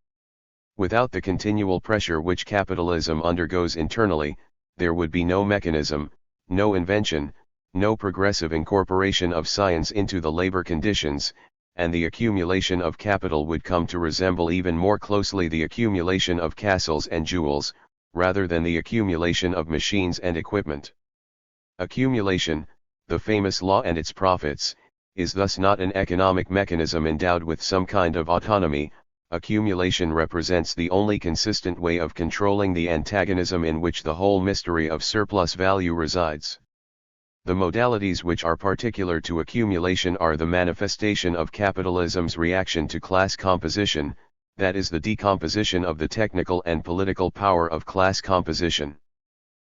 S1: Without the continual pressure which capitalism undergoes internally, there would be no mechanism, no invention, no progressive incorporation of science into the labor conditions, and the accumulation of capital would come to resemble even more closely the accumulation of castles and jewels, rather than the accumulation of machines and equipment. Accumulation, the famous law and its profits, is thus not an economic mechanism endowed with some kind of autonomy. Accumulation represents the only consistent way of controlling the antagonism in which the whole mystery of surplus value resides. The modalities which are particular to accumulation are the manifestation of capitalism's reaction to class composition, that is, the decomposition of the technical and political power of class composition.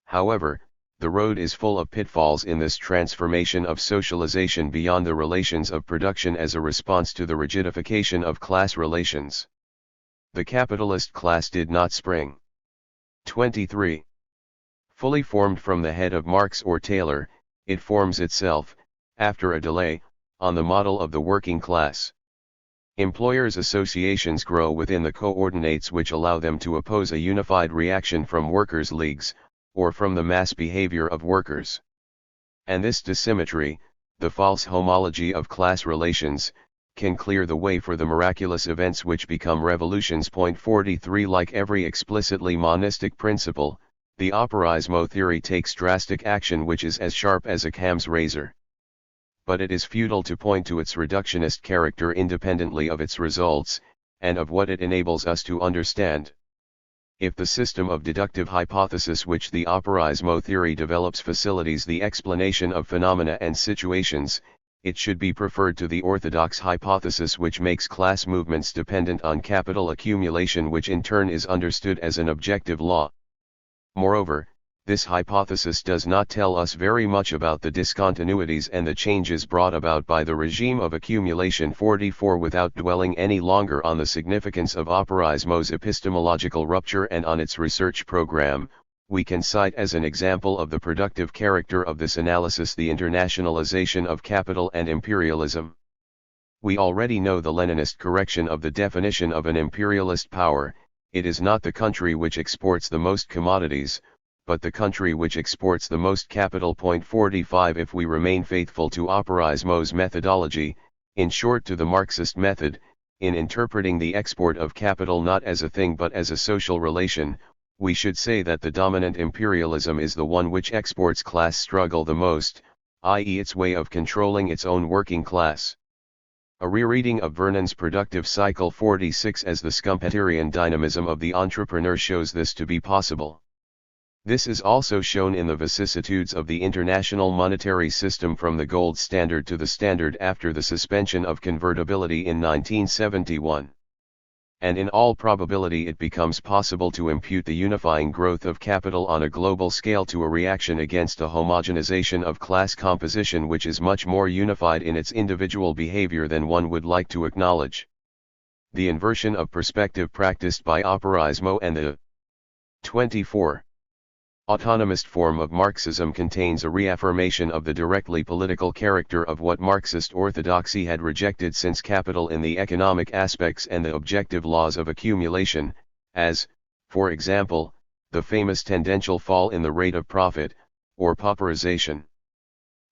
S1: However, the road is full of pitfalls in this transformation of socialization beyond the relations of production as a response to the rigidification of class relations. The capitalist class did not spring. 23. Fully formed from the head of Marx or Taylor, it forms itself, after a delay, on the model of the working class. Employers' associations grow within the coordinates which allow them to oppose a unified reaction from workers' leagues, or from the mass behavior of workers. And this dissymmetry, the false homology of class relations, can clear the way for the miraculous events which become revolutions. 43 Like every explicitly monistic principle, the operaismo theory takes drastic action which is as sharp as a cam's razor. But it is futile to point to its reductionist character independently of its results, and of what it enables us to understand. If the system of deductive hypothesis which the operaismo theory develops facilitates the explanation of phenomena and situations, it should be preferred to the orthodox hypothesis which makes class movements dependent on capital accumulation, which in turn is understood as an objective law. Moreover, this hypothesis does not tell us very much about the discontinuities and the changes brought about by the regime of accumulation. 44 Without dwelling any longer on the significance of operaismo's epistemological rupture and on its research program, We can cite as an example of the productive character of this analysis the internationalization of capital and imperialism. We already know the Leninist correction of the definition of an imperialist power: it is not the country which exports the most commodities, but the country which exports the most capital. 45 If we remain faithful to operaismo's methodology, in short to the Marxist method, in interpreting the export of capital not as a thing but as a social relation, we should say that the dominant imperialism is the one which exports class struggle the most, i.e. its way of controlling its own working class. A rereading of Vernon's Productive Cycle 46 as the Schumpeterian dynamism of the entrepreneur shows this to be possible. This is also shown in the vicissitudes of the international monetary system from the gold standard to the standard after the suspension of convertibility in 1971. And in all probability it becomes possible to impute the unifying growth of capital on a global scale to a reaction against a homogenization of class composition which is much more unified in its individual behavior than one would like to acknowledge. The inversion of perspective practiced by operaismo and the 24. Autonomist form of Marxism contains a reaffirmation of the directly political character of what Marxist orthodoxy had rejected since capital in the economic aspects and the objective laws of accumulation, as, for example, the famous tendential fall in the rate of profit, or pauperization.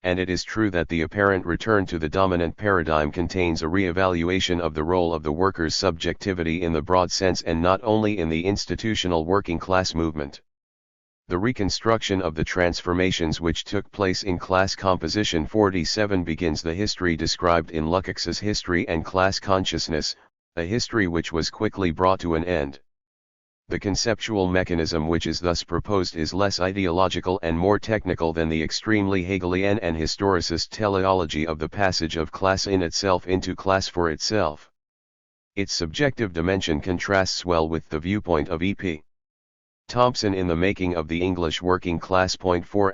S1: And it is true that the apparent return to the dominant paradigm contains a re-evaluation of the role of the worker's subjectivity in the broad sense and not only in the institutional working class movement. The reconstruction of the transformations which took place in class composition 47 begins the history described in Lukács's History and Class Consciousness, a history which was quickly brought to an end. The conceptual mechanism which is thus proposed is less ideological and more technical than the extremely Hegelian and historicist teleology of the passage of class in itself into class for itself. Its subjective dimension contrasts well with the viewpoint of E.P. Thompson in The Making of the English Working Class. 4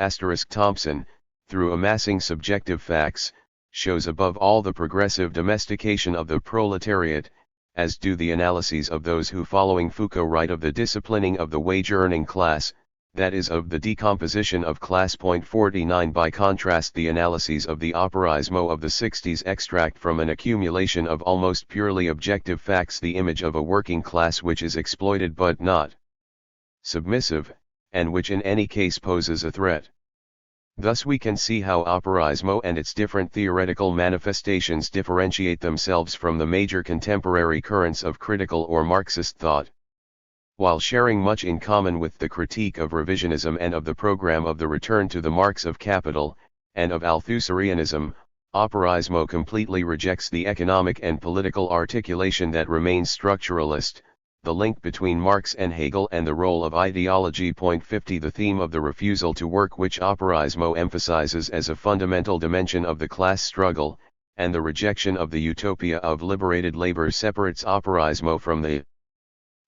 S1: Thompson, through amassing subjective facts, shows above all the progressive domestication of the proletariat, as do the analyses of those who following Foucault write of the disciplining of the wage-earning class, that is of the decomposition of class. 49 By contrast the analyses of the operaismo of the 60s extract from an accumulation of almost purely objective facts the image of a working class which is exploited but not submissive, and which in any case poses a threat. Thus we can see how operaismo and its different theoretical manifestations differentiate themselves from the major contemporary currents of critical or Marxist thought. While sharing much in common with the critique of revisionism and of the program of the return to the Marx of capital, and of Althusserianism, operaismo completely rejects the economic and political articulation that remains structuralist, the link between Marx and Hegel and the role of ideology. 50 The theme of the refusal to work which operaismo emphasizes as a fundamental dimension of the class struggle, and the rejection of the utopia of liberated labor separates operaismo from the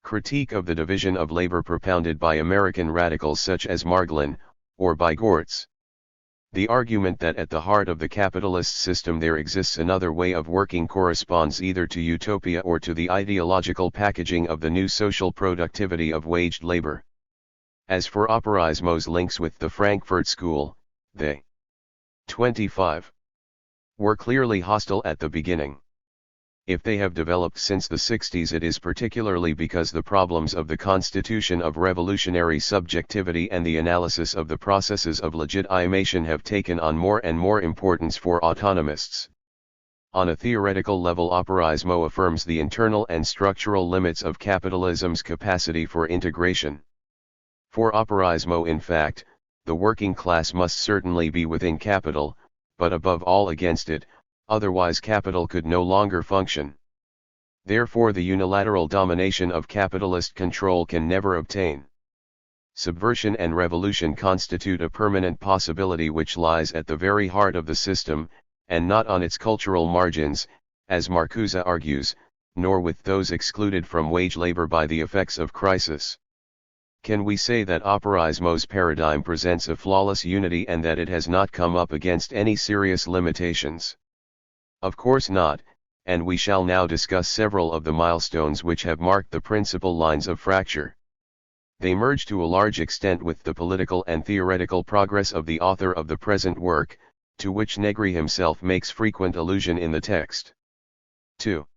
S1: critique of the division of labor propounded by American radicals such as Margolin, or by Gortz. The argument that at the heart of the capitalist system there exists another way of working corresponds either to utopia or to the ideological packaging of the new social productivity of waged labor. As for operaismo's links with the Frankfurt School, they 25 were clearly hostile at the beginning. If they have developed since the 60s it is particularly because the problems of the constitution of revolutionary subjectivity and the analysis of the processes of legitimation have taken on more and more importance for autonomists. On a theoretical level operaismo affirms the internal and structural limits of capitalism's capacity for integration. For operaismo in fact, the working class must certainly be within capital, but above all against it, otherwise capital could no longer function. Therefore the unilateral domination of capitalist control can never obtain. Subversion and revolution constitute a permanent possibility which lies at the very heart of the system, and not on its cultural margins, as Marcuse argues, nor with those excluded from wage labor by the effects of crisis. Can we say that operaismo's paradigm presents a flawless unity and that it has not come up against any serious limitations? Of course not, and we shall now discuss several of the milestones which have marked the principal lines of fracture. They merge to a large extent with the political and theoretical progress of the author of the present work, to which Negri himself makes frequent allusion in the text. 2.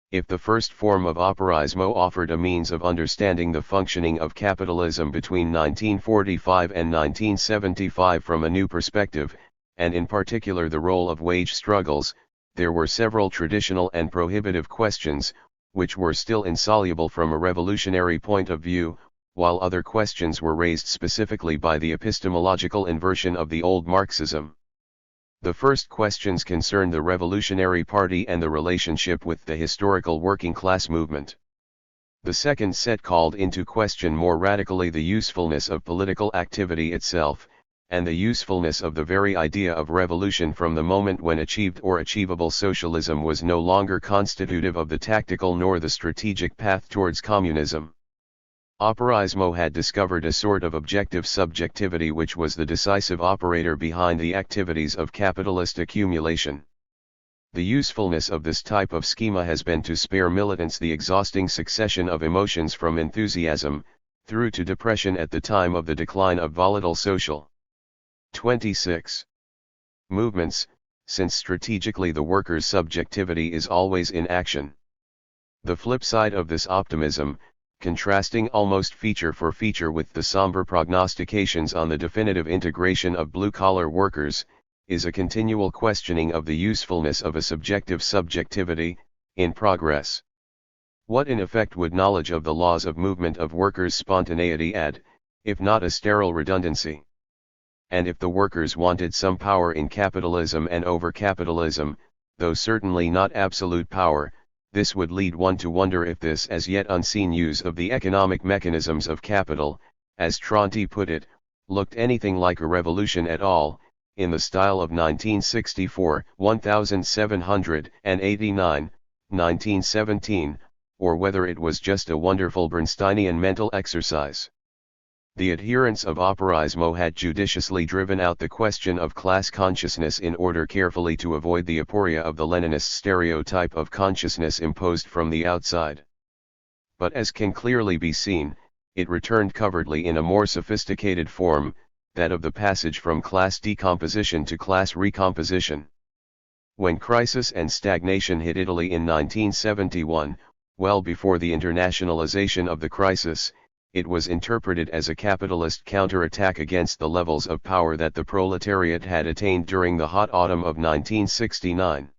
S1: If the first form of operaismo offered a means of understanding the functioning of capitalism between 1945 and 1975 from a new perspective, and in particular the role of wage struggles, there were several traditional and prohibitive questions, which were still insoluble from a revolutionary point of view, while other questions were raised specifically by the epistemological inversion of the old Marxism. The first questions concerned the Revolutionary Party and the relationship with the historical working class movement. The second set called into question more radically the usefulness of political activity itself, and the usefulness of the very idea of revolution from the moment when achieved or achievable socialism was no longer constitutive of the tactical nor the strategic path towards communism. Operaismo had discovered a sort of objective subjectivity which was the decisive operator behind the activities of capitalist accumulation. The usefulness of this type of schema has been to spare militants the exhausting succession of emotions from enthusiasm, through to depression at the time of the decline of volatile social. 26. Movements, since strategically the worker's subjectivity is always in action. The flip side of this optimism, contrasting almost feature for feature with the somber prognostications on the definitive integration of blue-collar workers, is a continual questioning of the usefulness of a subjective subjectivity, in progress. What in effect would knowledge of the laws of movement of workers' spontaneity add, if not a sterile redundancy? And if the workers wanted some power in capitalism and over capitalism, though certainly not absolute power, this would lead one to wonder if this as yet unseen use of the economic mechanisms of capital, as Tronti put it, looked anything like a revolution at all, in the style of 1964, 1789, 1917, or whether it was just a wonderful Bernsteinian mental exercise. The adherents of operaismo had judiciously driven out the question of class consciousness in order carefully to avoid the aporia of the Leninist stereotype of consciousness imposed from the outside. But as can clearly be seen, it returned covertly in a more sophisticated form, that of the passage from class decomposition to class recomposition. When crisis and stagnation hit Italy in 1971, well before the internationalization of the crisis, it was interpreted as a capitalist counterattack against the levels of power that the proletariat had attained during the hot autumn of 1969.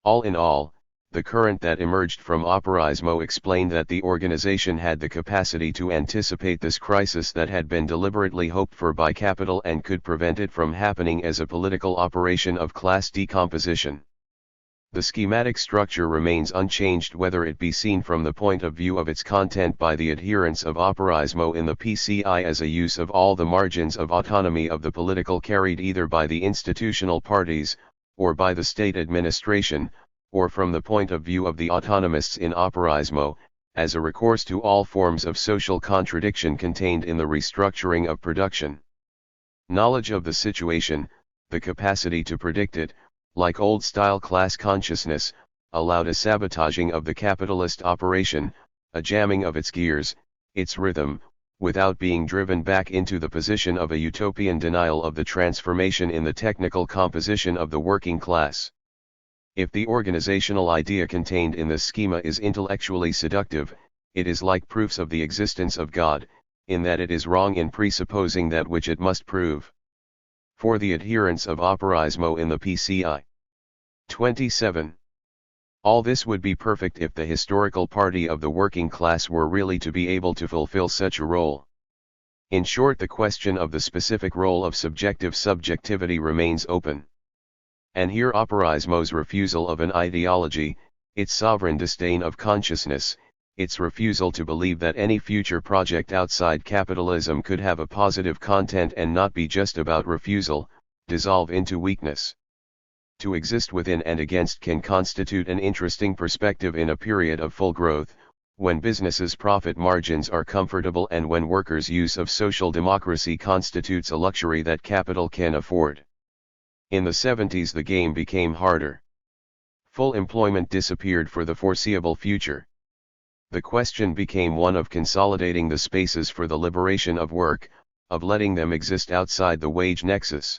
S1: All in all, the current that emerged from operaismo explained that the organization had the capacity to anticipate this crisis that had been deliberately hoped for by capital and could prevent it from happening as a political operation of class decomposition. The schematic structure remains unchanged whether it be seen from the point of view of its content by the adherents of operaismo in the PCI as a use of all the margins of autonomy of the political carried either by the institutional parties, or by the state administration, or from the point of view of the autonomists in operaismo, as a recourse to all forms of social contradiction contained in the restructuring of production. Knowledge of the situation, the capacity to predict it, like old-style class consciousness, allowed a sabotaging of the capitalist operation, a jamming of its gears, its rhythm, without being driven back into the position of a utopian denial of the transformation in the technical composition of the working class. If the organizational idea contained in this schema is intellectually seductive, it is like proofs of the existence of God, in that it is wrong in presupposing that which it must prove. For the adherents of operaismo in the PCI. 27. All this would be perfect if the historical party of the working class were really to be able to fulfill such a role. In short, the question of the specific role of subjective subjectivity remains open. And here operaismo's refusal of an ideology, its sovereign disdain of consciousness, its refusal to believe that any future project outside capitalism could have a positive content and not be just about refusal, dissolve into weakness. To exist within and against can constitute an interesting perspective in a period of full growth, when businesses' profit margins are comfortable and when workers' use of social democracy constitutes a luxury that capital can afford. In the 70s the game became harder. Full employment disappeared for the foreseeable future. The question became one of consolidating the spaces for the liberation of work, of letting them exist outside the wage nexus.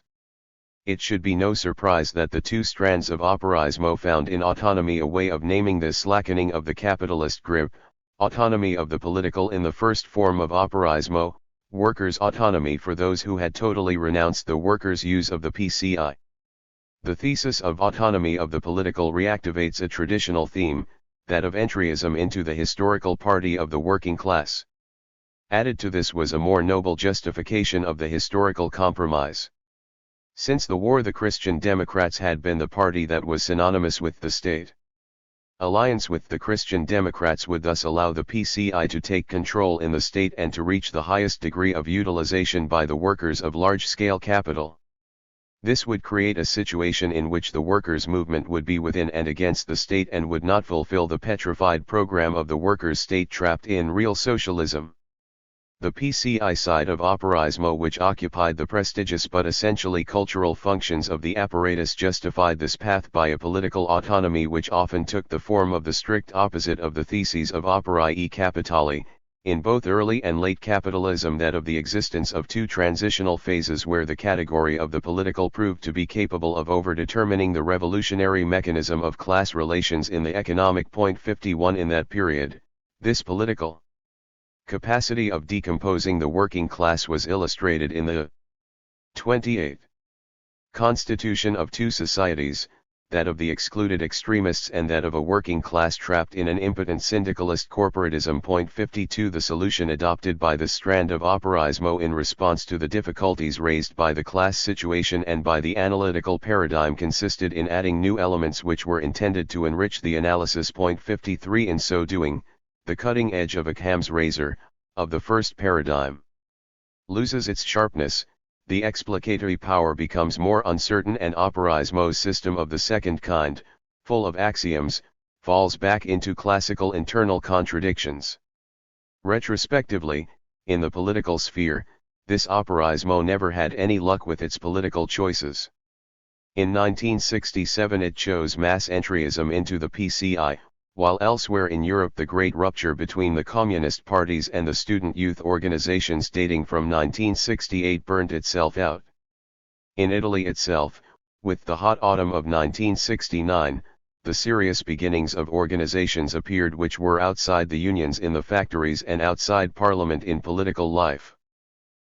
S1: It should be no surprise that the two strands of operaismo found in autonomy a way of naming this slackening of the capitalist grip: autonomy of the political in the first form of operaismo, workers' autonomy for those who had totally renounced the workers' use of the PCI. The thesis of autonomy of the political reactivates a traditional theme, that of entryism into the historical party of the working class. Added to this was a more noble justification of the historical compromise. Since the war, the Christian Democrats had been the party that was synonymous with the state. Alliance with the Christian Democrats would thus allow the PCI to take control in the state and to reach the highest degree of utilization by the workers of large-scale capital. This would create a situation in which the workers' movement would be within and against the state and would not fulfill the petrified program of the workers' state trapped in real socialism. The PCI side of operaismo, which occupied the prestigious but essentially cultural functions of the apparatus, justified this path by a political autonomy which often took the form of the strict opposite of the theses of operae capitali, in both early and late capitalism, that of the existence of two transitional phases where the category of the political proved to be capable of overdetermining the revolutionary mechanism of class relations in the economic. 51 In that period, this political capacity of decomposing the working class was illustrated in the 28th Constitution of two societies, that of the excluded extremists and that of a working class trapped in an impotent syndicalist corporatism. 52 The solution adopted by the strand of operaismo in response to the difficulties raised by the class situation and by the analytical paradigm consisted in adding new elements which were intended to enrich the analysis. 53 In so doing, the cutting edge of Occam's razor, of the first paradigm, loses its sharpness, the explicatory power becomes more uncertain, and operaismo's system of the second kind, full of axioms, falls back into classical internal contradictions. Retrospectively, in the political sphere, this operaismo never had any luck with its political choices. In 1967 it chose mass entryism into the PCI, while elsewhere in Europe the great rupture between the communist parties and the student youth organizations dating from 1968 burnt itself out. In Italy itself, with the hot autumn of 1969, the serious beginnings of organizations appeared which were outside the unions in the factories and outside parliament in political life.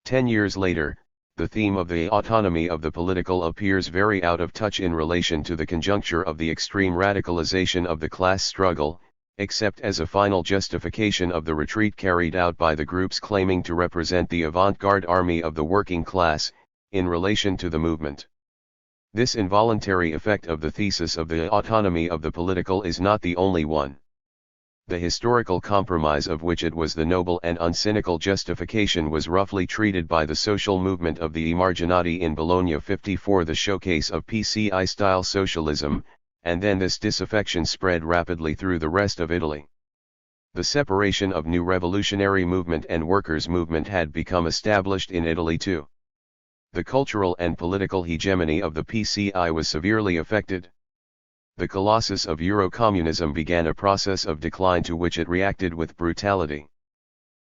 S1: 10 years later, the theme of the autonomy of the political appears very out of touch in relation to the conjuncture of the extreme radicalization of the class struggle, except as a final justification of the retreat carried out by the groups claiming to represent the avant-garde army of the working class, in relation to the movement. This involuntary effect of the thesis of the autonomy of the political is not the only one. The historical compromise of which it was the noble and uncynical justification was roughly treated by the social movement of the Emarginati in Bologna. 54 The showcase of PCI-style socialism, and then this disaffection spread rapidly through the rest of Italy. The separation of new revolutionary movement and workers' movement had become established in Italy too. The cultural and political hegemony of the PCI was severely affected. The colossus of Eurocommunism began a process of decline to which it reacted with brutality.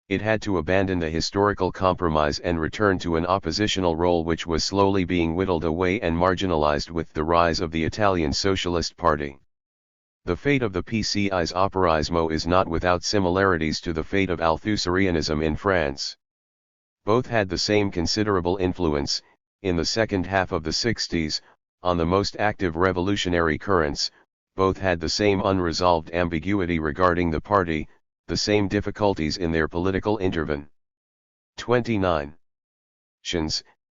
S1: It had to abandon the historical compromise and return to an oppositional role which was slowly being whittled away and marginalized with the rise of the Italian Socialist Party. The fate of the PCI's operaismo is not without similarities to the fate of Althusserianism in France. Both had the same considerable influence, in the second half of the 60s, on the most active revolutionary currents. Both had the same unresolved ambiguity regarding the party, the same difficulties in their political interventions,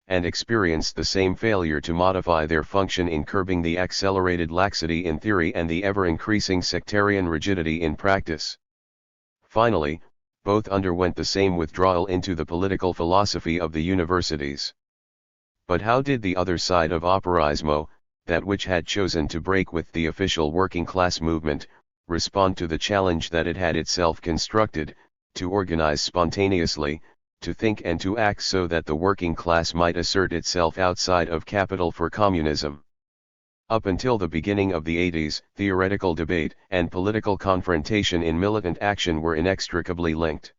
S1: and experienced the same failure to modify their function in curbing the accelerated laxity in theory and the ever-increasing sectarian rigidity in practice. Finally, both underwent the same withdrawal into the political philosophy of the universities. But how did the other side of operaismo, that which had chosen to break with the official working class movement, respond to the challenge that it had itself constructed, to organize spontaneously, to think and to act so that the working class might assert itself outside of capital for communism? Up until the beginning of the 80s, theoretical debate and political confrontation in militant action were inextricably linked.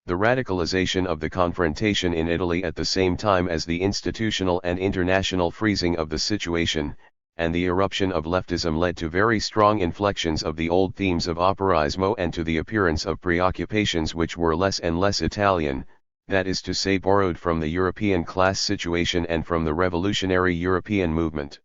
S1: The radicalization of the confrontation in Italy at the same time as the institutional and international freezing of the situation, and the eruption of leftism led to very strong inflections of the old themes of operaismo and to the appearance of preoccupations which were less and less Italian, that is to say borrowed from the European class situation and from the revolutionary European movement.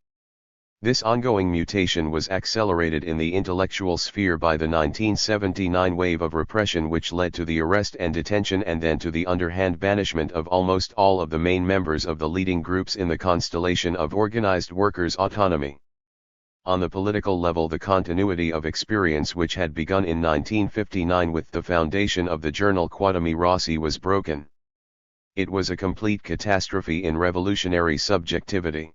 S1: This ongoing mutation was accelerated in the intellectual sphere by the 1979 wave of repression which led to the arrest and detention and then to the underhand banishment of almost all of the main members of the leading groups in the constellation of organized workers' autonomy. On the political level, the continuity of experience which had begun in 1959 with the foundation of the journal Quattami Rossi was broken. It was a complete catastrophe in revolutionary subjectivity.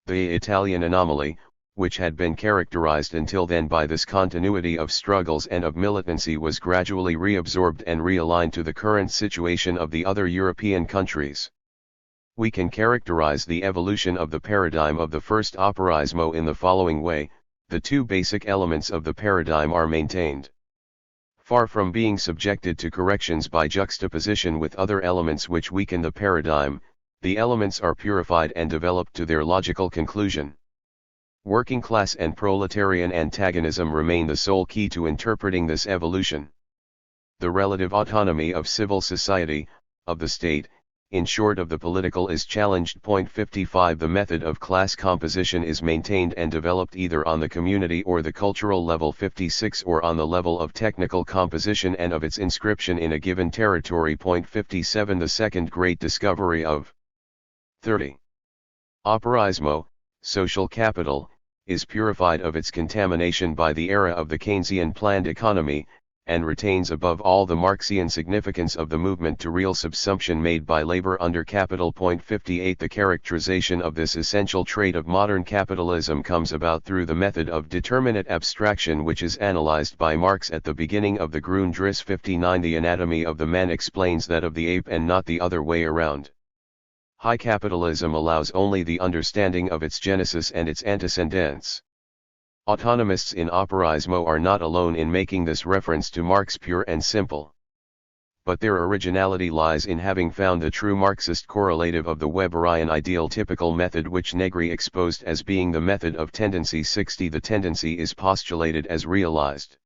S1: The Italian anomaly, which had been characterized until then by this continuity of struggles and of militancy, was gradually reabsorbed and realigned to the current situation of the other European countries. We can characterize the evolution of the paradigm of the first operaismo in the following way: the two basic elements of the paradigm are maintained. Far from being subjected to corrections by juxtaposition with other elements which weaken the paradigm, the elements are purified and developed to their logical conclusion. Working class and proletarian antagonism remain the sole key to interpreting this evolution. The relative autonomy of civil society, of the state, in short of the political, is challenged. 55 The method of class composition is maintained and developed either on the community or the cultural level. 56 Or on the level of technical composition and of its inscription in a given territory. 57 The second great discovery of 30. Operaismo, social capital, is purified of its contamination by the era of the Keynesian planned economy, and retains above all the Marxian significance of the movement to real subsumption made by labor under capital. 58 The characterization of this essential trait of modern capitalism comes about through the method of determinate abstraction which is analyzed by Marx at the beginning of the Grundrisse. 59 The anatomy of the man explains that of the ape and not the other way around. High capitalism allows only the understanding of its genesis and its antecedents. Autonomists in operaismo are not alone in making this reference to Marx pure and simple. But their originality lies in having found the true Marxist correlative of the Weberian ideal typical method which Negri exposed as being the method of tendency. 60 The tendency is postulated as realized.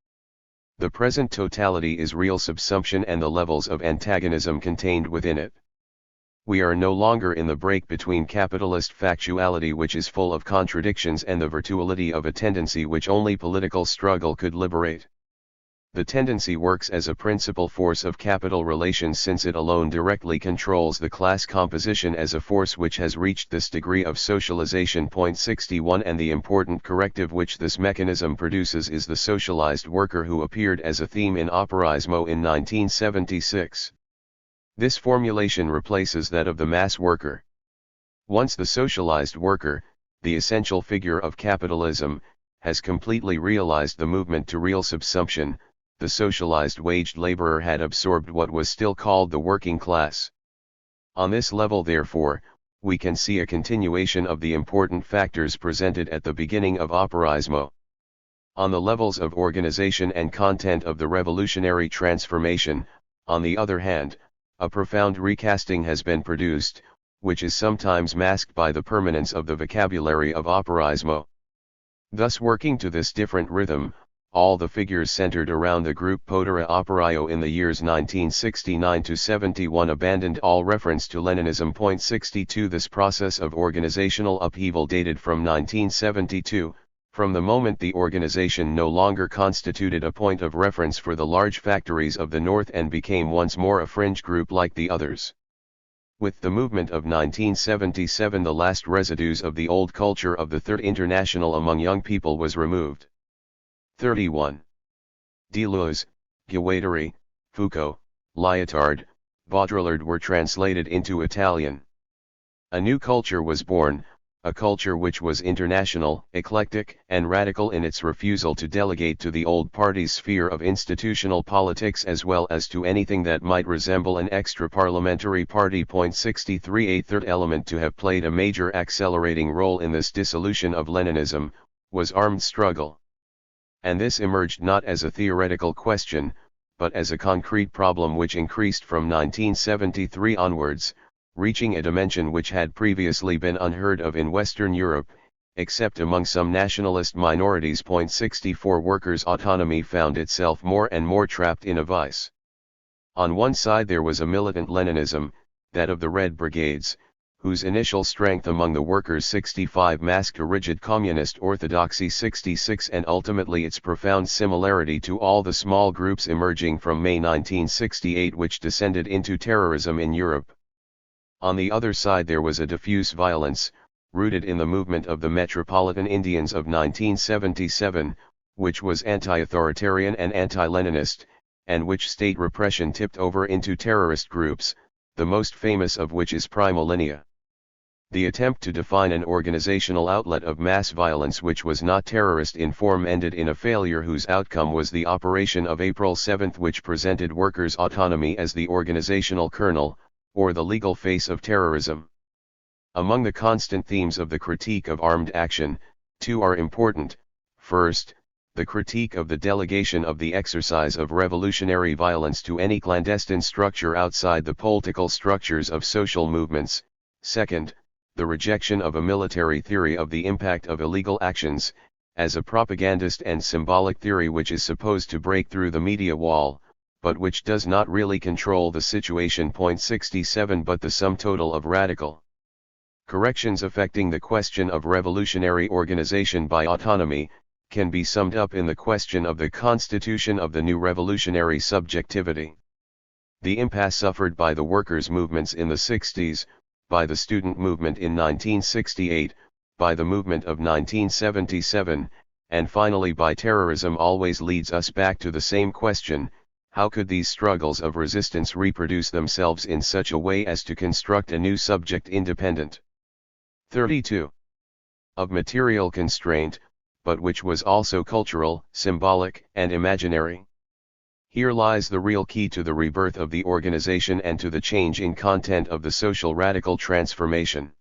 S1: The present totality is real subsumption and the levels of antagonism contained within it. We are no longer in the break between capitalist factuality which is full of contradictions and the virtuality of a tendency which only political struggle could liberate. The tendency works as a principal force of capital relations since it alone directly controls the class composition as a force which has reached this degree of socialization. 61 And the important corrective which this mechanism produces is the socialized worker who appeared as a theme in operaismo in 1976. This formulation replaces that of the mass worker. Once the socialized worker, the essential figure of capitalism, has completely realized the movement to real subsumption, the socialized waged laborer had absorbed what was still called the working class. On this level, therefore, we can see a continuation of the important factors presented at the beginning of operaismo. On the levels of organization and content of the revolutionary transformation, on the other hand, a profound recasting has been produced, which is sometimes masked by the permanence of the vocabulary of operaismo. Thus, working to this different rhythm, all the figures centered around the group Potera Operaio in the years 1969 to 71 abandoned all reference to Leninism. 62 This process of organizational upheaval dated from 1972, from the moment the organization no longer constituted a point of reference for the large factories of the North and became once more a fringe group like the others. With the movement of 1977, the last residues of the old culture of the Third International among young people was removed. 31. Deleuze, Guattari, Foucault, Lyotard, Baudrillard were translated into Italian. A new culture was born, a culture which was international, eclectic, and radical in its refusal to delegate to the old party's sphere of institutional politics as well as to anything that might resemble an extra-parliamentary party. 63 A third element to have played a major accelerating role in this dissolution of Leninism, was armed struggle. And this emerged not as a theoretical question, but as a concrete problem which increased from 1973 onwards, reaching a dimension which had previously been unheard of in Western Europe, except among some nationalist minorities. 64 Workers' autonomy found itself more and more trapped in a vice. On one side there was a militant Leninism, that of the Red Brigades, whose initial strength among the workers 65 masked a rigid communist orthodoxy 66 and ultimately its profound similarity to all the small groups emerging from May 1968 which descended into terrorism in Europe. On the other side there was a diffuse violence, rooted in the movement of the Metropolitan Indians of 1977, which was anti-authoritarian and anti-Leninist, and which state repression tipped over into terrorist groups, the most famous of which is Primolinia. The attempt to define an organizational outlet of mass violence which was not terrorist in form ended in a failure whose outcome was the operation of April 7 which presented workers' autonomy as the organizational kernel, or the legal face of terrorism. Among the constant themes of the critique of armed action, two are important. First, the critique of the delegation of the exercise of revolutionary violence to any clandestine structure outside the political structures of social movements. Second, the rejection of a military theory of the impact of illegal actions, as a propagandist and symbolic theory which is supposed to break through the media wall, but which does not really control the situation. 67 But the sum total of radical corrections affecting the question of revolutionary organization by autonomy, can be summed up in the question of the constitution of the new revolutionary subjectivity. The impasse suffered by the workers' movements in the 60s, by the student movement in 1968, by the movement of 1977, and finally by terrorism always leads us back to the same question: how could these struggles of resistance reproduce themselves in such a way as to construct a new subject independent 32 of material constraint, but which was also cultural, symbolic, and imaginary? Here lies the real key to the rebirth of the organization and to the change in content of the social radical transformation.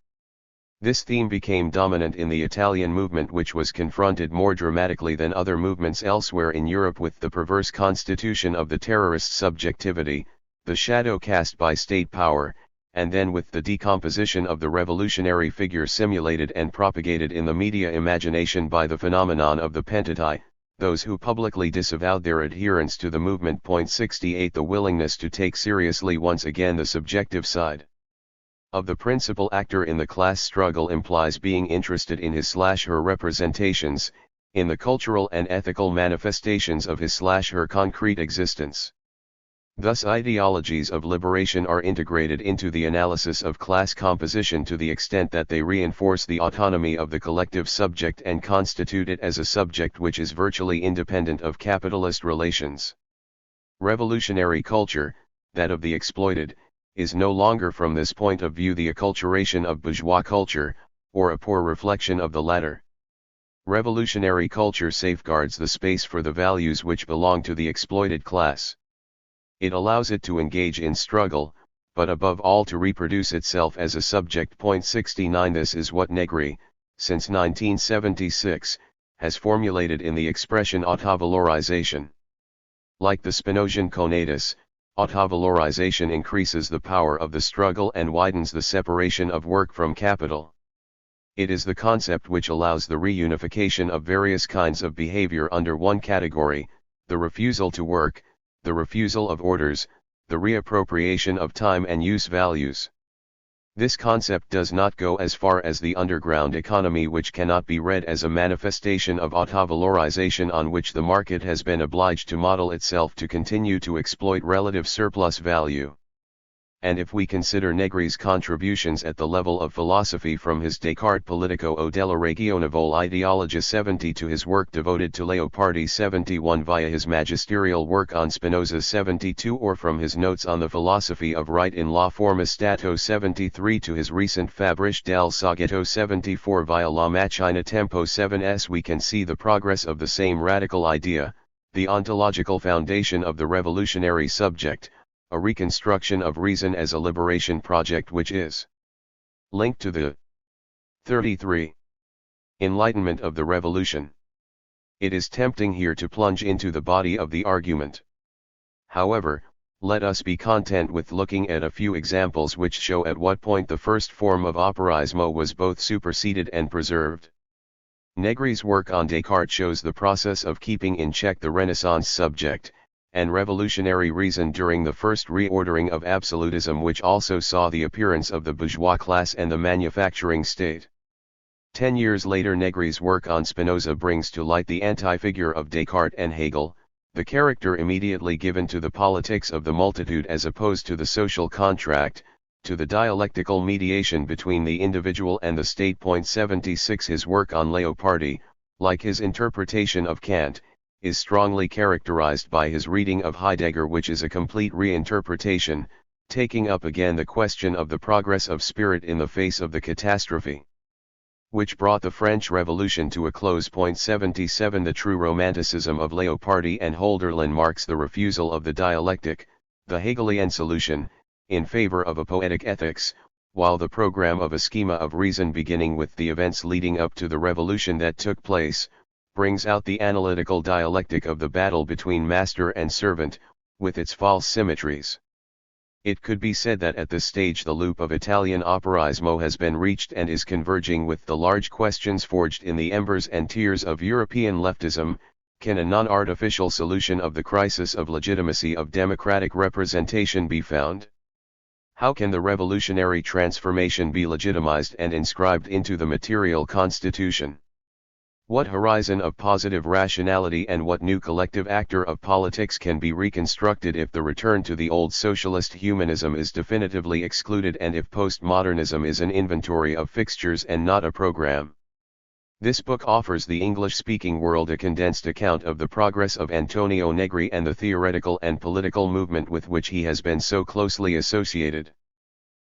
S1: This theme became dominant in the Italian movement, which was confronted more dramatically than other movements elsewhere in Europe with the perverse constitution of the terrorist subjectivity, the shadow cast by state power, and then with the decomposition of the revolutionary figure simulated and propagated in the media imagination by the phenomenon of the pentati, those who publicly disavowed their adherence to the movement. 68 The willingness to take seriously once again the subjective side of the principal actor in the class struggle implies being interested in his/her representations, in the cultural and ethical manifestations of his/her concrete existence. Thus ideologies of liberation are integrated into the analysis of class composition to the extent that they reinforce the autonomy of the collective subject and constitute it as a subject which is virtually independent of capitalist relations. Revolutionary culture, that of the exploited, is no longer from this point of view the acculturation of bourgeois culture, or a poor reflection of the latter. Revolutionary culture safeguards the space for the values which belong to the exploited class. It allows it to engage in struggle, but above all to reproduce itself as a subject. 69 This is what Negri, since 1976, has formulated in the expression autovalorization. Like the Spinozian conatus, autovalorization increases the power of the struggle and widens the separation of work from capital. It is the concept which allows the reunification of various kinds of behavior under one category: the refusal to work, the refusal of orders, the reappropriation of time and use values. This concept does not go as far as the underground economy, which cannot be read as a manifestation of autovalorization on which the market has been obliged to model itself to continue to exploit relative surplus value. and if we consider Negri's contributions at the level of philosophy from his Descartes Politico o della ragionevole ideologia 70 to his work devoted to Leopardi 71 via his magisterial work on Spinoza 72 or from his notes on the philosophy of right in La Forma Stato 73 to his recent Fabbriche del Soggetto 74 via La Macchina Tempo 7s, we can see the progress of the same radical idea, the ontological foundation of the revolutionary subject, a reconstruction of reason as a liberation project which is linked to the 33. Enlightenment of the revolution. It is tempting here to plunge into the body of the argument. However, let us be content with looking at a few examples which show at what point the first form of operaismo was both superseded and preserved. Negri's work on Descartes shows the process of keeping in check the Renaissance subject, and revolutionary reason during the first reordering of absolutism, which also saw the appearance of the bourgeois class and the manufacturing state. 10 years later, Negri's work on Spinoza brings to light the anti-figure of Descartes and Hegel, the character immediately given to the politics of the multitude as opposed to the social contract, to the dialectical mediation between the individual and the state. 76 His work on Leopardi, like his interpretation of Kant, is strongly characterized by his reading of Heidegger, which is a complete reinterpretation, taking up again the question of the progress of spirit in the face of the catastrophe which brought the French Revolution to a close. 77 The true romanticism of Leopardi and Hölderlin marks the refusal of the dialectic, the Hegelian solution, in favor of a poetic ethics, while the program of a schema of reason beginning with the events leading up to the revolution that took place, brings out the analytical dialectic of the battle between master and servant, with its false symmetries. It could be said that at this stage the loop of Italian operaismo has been reached and is converging with the large questions forged in the embers and tears of European leftism. Can a non-artificial solution of the crisis of legitimacy of democratic representation be found? How can the revolutionary transformation be legitimized and inscribed into the material constitution? What horizon of positive rationality and what new collective actor of politics can be reconstructed if the return to the old socialist humanism is definitively excluded and if postmodernism is an inventory of fixtures and not a program? This book offers the English-speaking world a condensed account of the progress of Antonio Negri and the theoretical and political movement with which he has been so closely associated.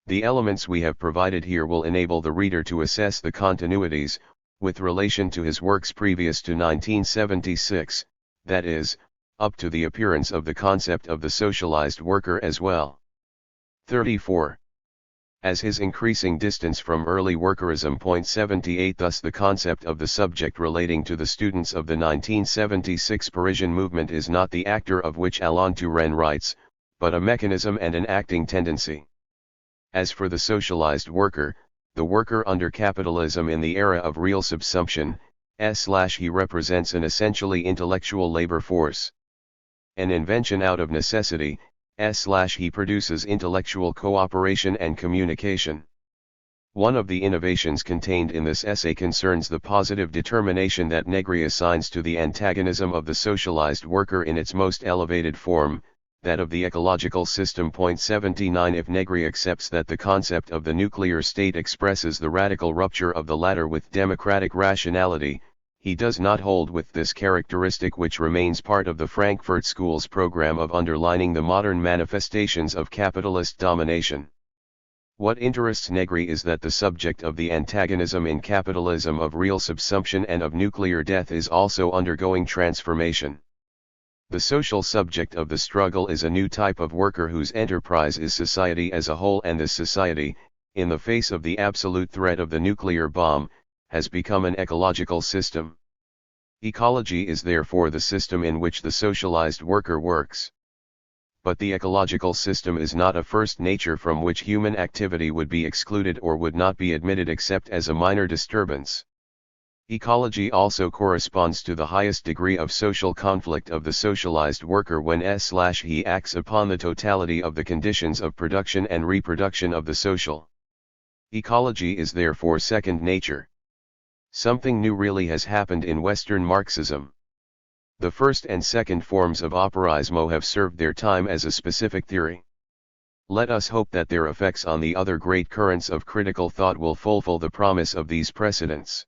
S1: The elements we have provided here will enable the reader to assess the continuities, with relation to his works previous to 1976, that is, up to the appearance of the concept of the socialized worker as well. 34. As his increasing distance from early workerism. 78 Thus the concept of the subject relating to the students of the 1976 Parisian movement is not the actor of which Alain Touraine writes, but a mechanism and an acting tendency. As for the socialized worker, the worker under capitalism in the era of real subsumption, he represents an essentially intellectual labor force. An invention out of necessity, he produces intellectual cooperation and communication. One of the innovations contained in this essay concerns the positive determination that Negri assigns to the antagonism of the socialized worker in its most elevated form, that of the ecological system. 79 If Negri accepts that the concept of the nuclear state expresses the radical rupture of the latter with democratic rationality, he does not hold with this characteristic which remains part of the Frankfurt School's program of underlining the modern manifestations of capitalist domination. What interests Negri is that the subject of the antagonism in capitalism of real subsumption and of nuclear death is also undergoing transformation. The social subject of the struggle is a new type of worker whose enterprise is society as a whole, and this society, in the face of the absolute threat of the nuclear bomb, has become an ecological system. Ecology is therefore the system in which the socialized worker works. But the ecological system is not a first nature from which human activity would be excluded or would not be admitted except as a minor disturbance. Ecology also corresponds to the highest degree of social conflict of the socialized worker when he acts upon the totality of the conditions of production and reproduction of the social. Ecology is therefore second nature. Something new really has happened in Western Marxism. The first and second forms of operaismo have served their time as a specific theory. Let us hope that their effects on the other great currents of critical thought will fulfill the promise of these precedents.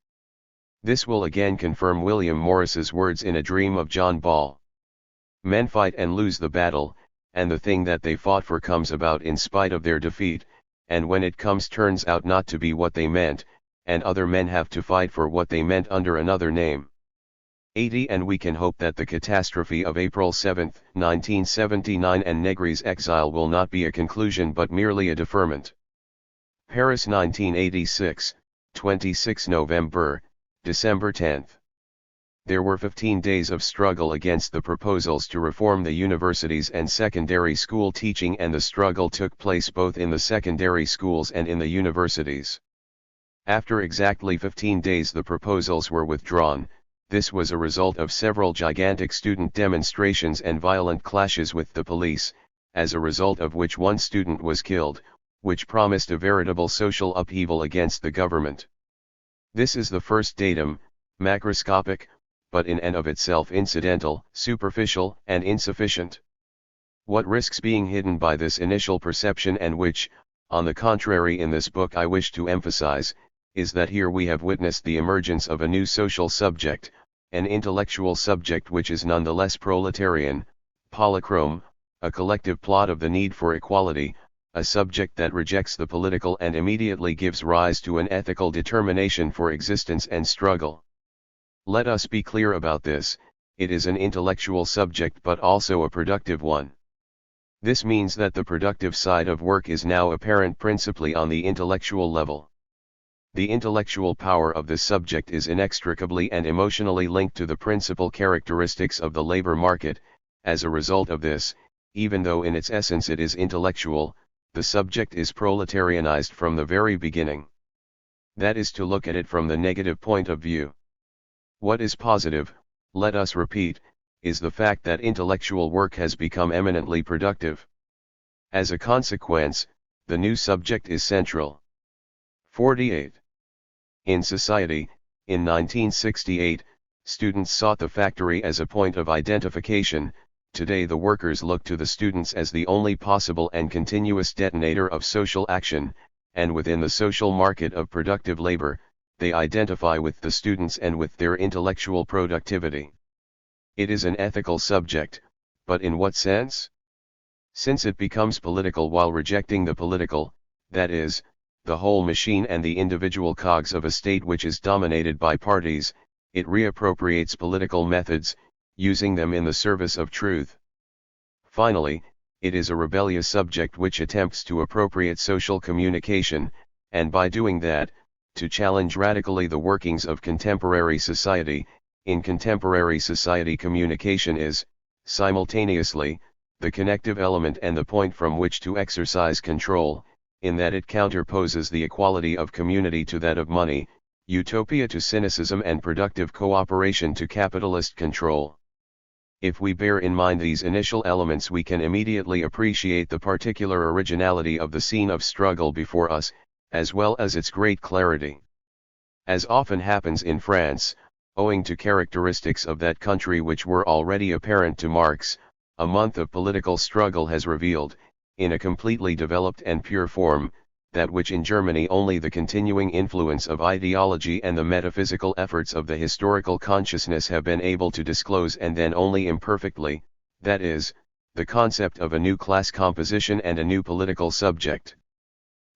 S1: This will again confirm William Morris's words in A Dream of John Ball. Men fight and lose the battle, and the thing that they fought for comes about in spite of their defeat, and when it comes turns out not to be what they meant, and other men have to fight for what they meant under another name. 80 And we can hope that the catastrophe of April 7, 1979 and Negri's exile will not be a conclusion but merely a deferment. Paris 1986, 26 November, December 10. There were 15 days of struggle against the proposals to reform the universities and secondary school teaching, and the struggle took place both in the secondary schools and in the universities. After exactly 15 days the proposals were withdrawn. This was a result of several gigantic student demonstrations and violent clashes with the police, as a result of which one student was killed, which promised a veritable social upheaval against the government. This is the first datum, macroscopic, but in and of itself incidental, superficial, and insufficient. What risks being hidden by this initial perception, and which, on the contrary, in this book I wish to emphasize, is that here we have witnessed the emergence of a new social subject, an intellectual subject which is nonetheless proletarian, polychrome, a collective plot of the need for equality, a subject that rejects the political and immediately gives rise to an ethical determination for existence and struggle. Let us be clear about this, it is an intellectual subject but also a productive one. This means that the productive side of work is now apparent principally on the intellectual level. The intellectual power of this subject is inextricably and emotionally linked to the principal characteristics of the labor market. As a result of this, even though in its essence it is intellectual, the subject is proletarianized from the very beginning. That is to look at it from the negative point of view. What is positive, let us repeat, is the fact that intellectual work has become eminently productive. As a consequence, the new subject is central. 48. In society, in 1968, students sought the factory as a point of identification. Today the workers look to the students as the only possible and continuous detonator of social action, and within the social market of productive labor, they identify with the students and with their intellectual productivity. It is an ethical subject, but in what sense? Since it becomes political while rejecting the political, that is, the whole machine and the individual cogs of a state which is dominated by parties, it reappropriates political methods, using them in the service of truth. Finally, it is a rebellious subject which attempts to appropriate social communication, and by doing that, to challenge radically the workings of contemporary society. In contemporary society, communication is, simultaneously, the connective element and the point from which to exercise control, in that it counterposes the equality of community to that of money, utopia to cynicism, and productive cooperation to capitalist control. If we bear in mind these initial elements, we can immediately appreciate the particular originality of the scene of struggle before us, as well as its great clarity. As often happens in France, owing to characteristics of that country which were already apparent to Marx, a month of political struggle has revealed, in a completely developed and pure form, that which in Germany only the continuing influence of ideology and the metaphysical efforts of the historical consciousness have been able to disclose, and then only imperfectly, that is, the concept of a new class composition and a new political subject.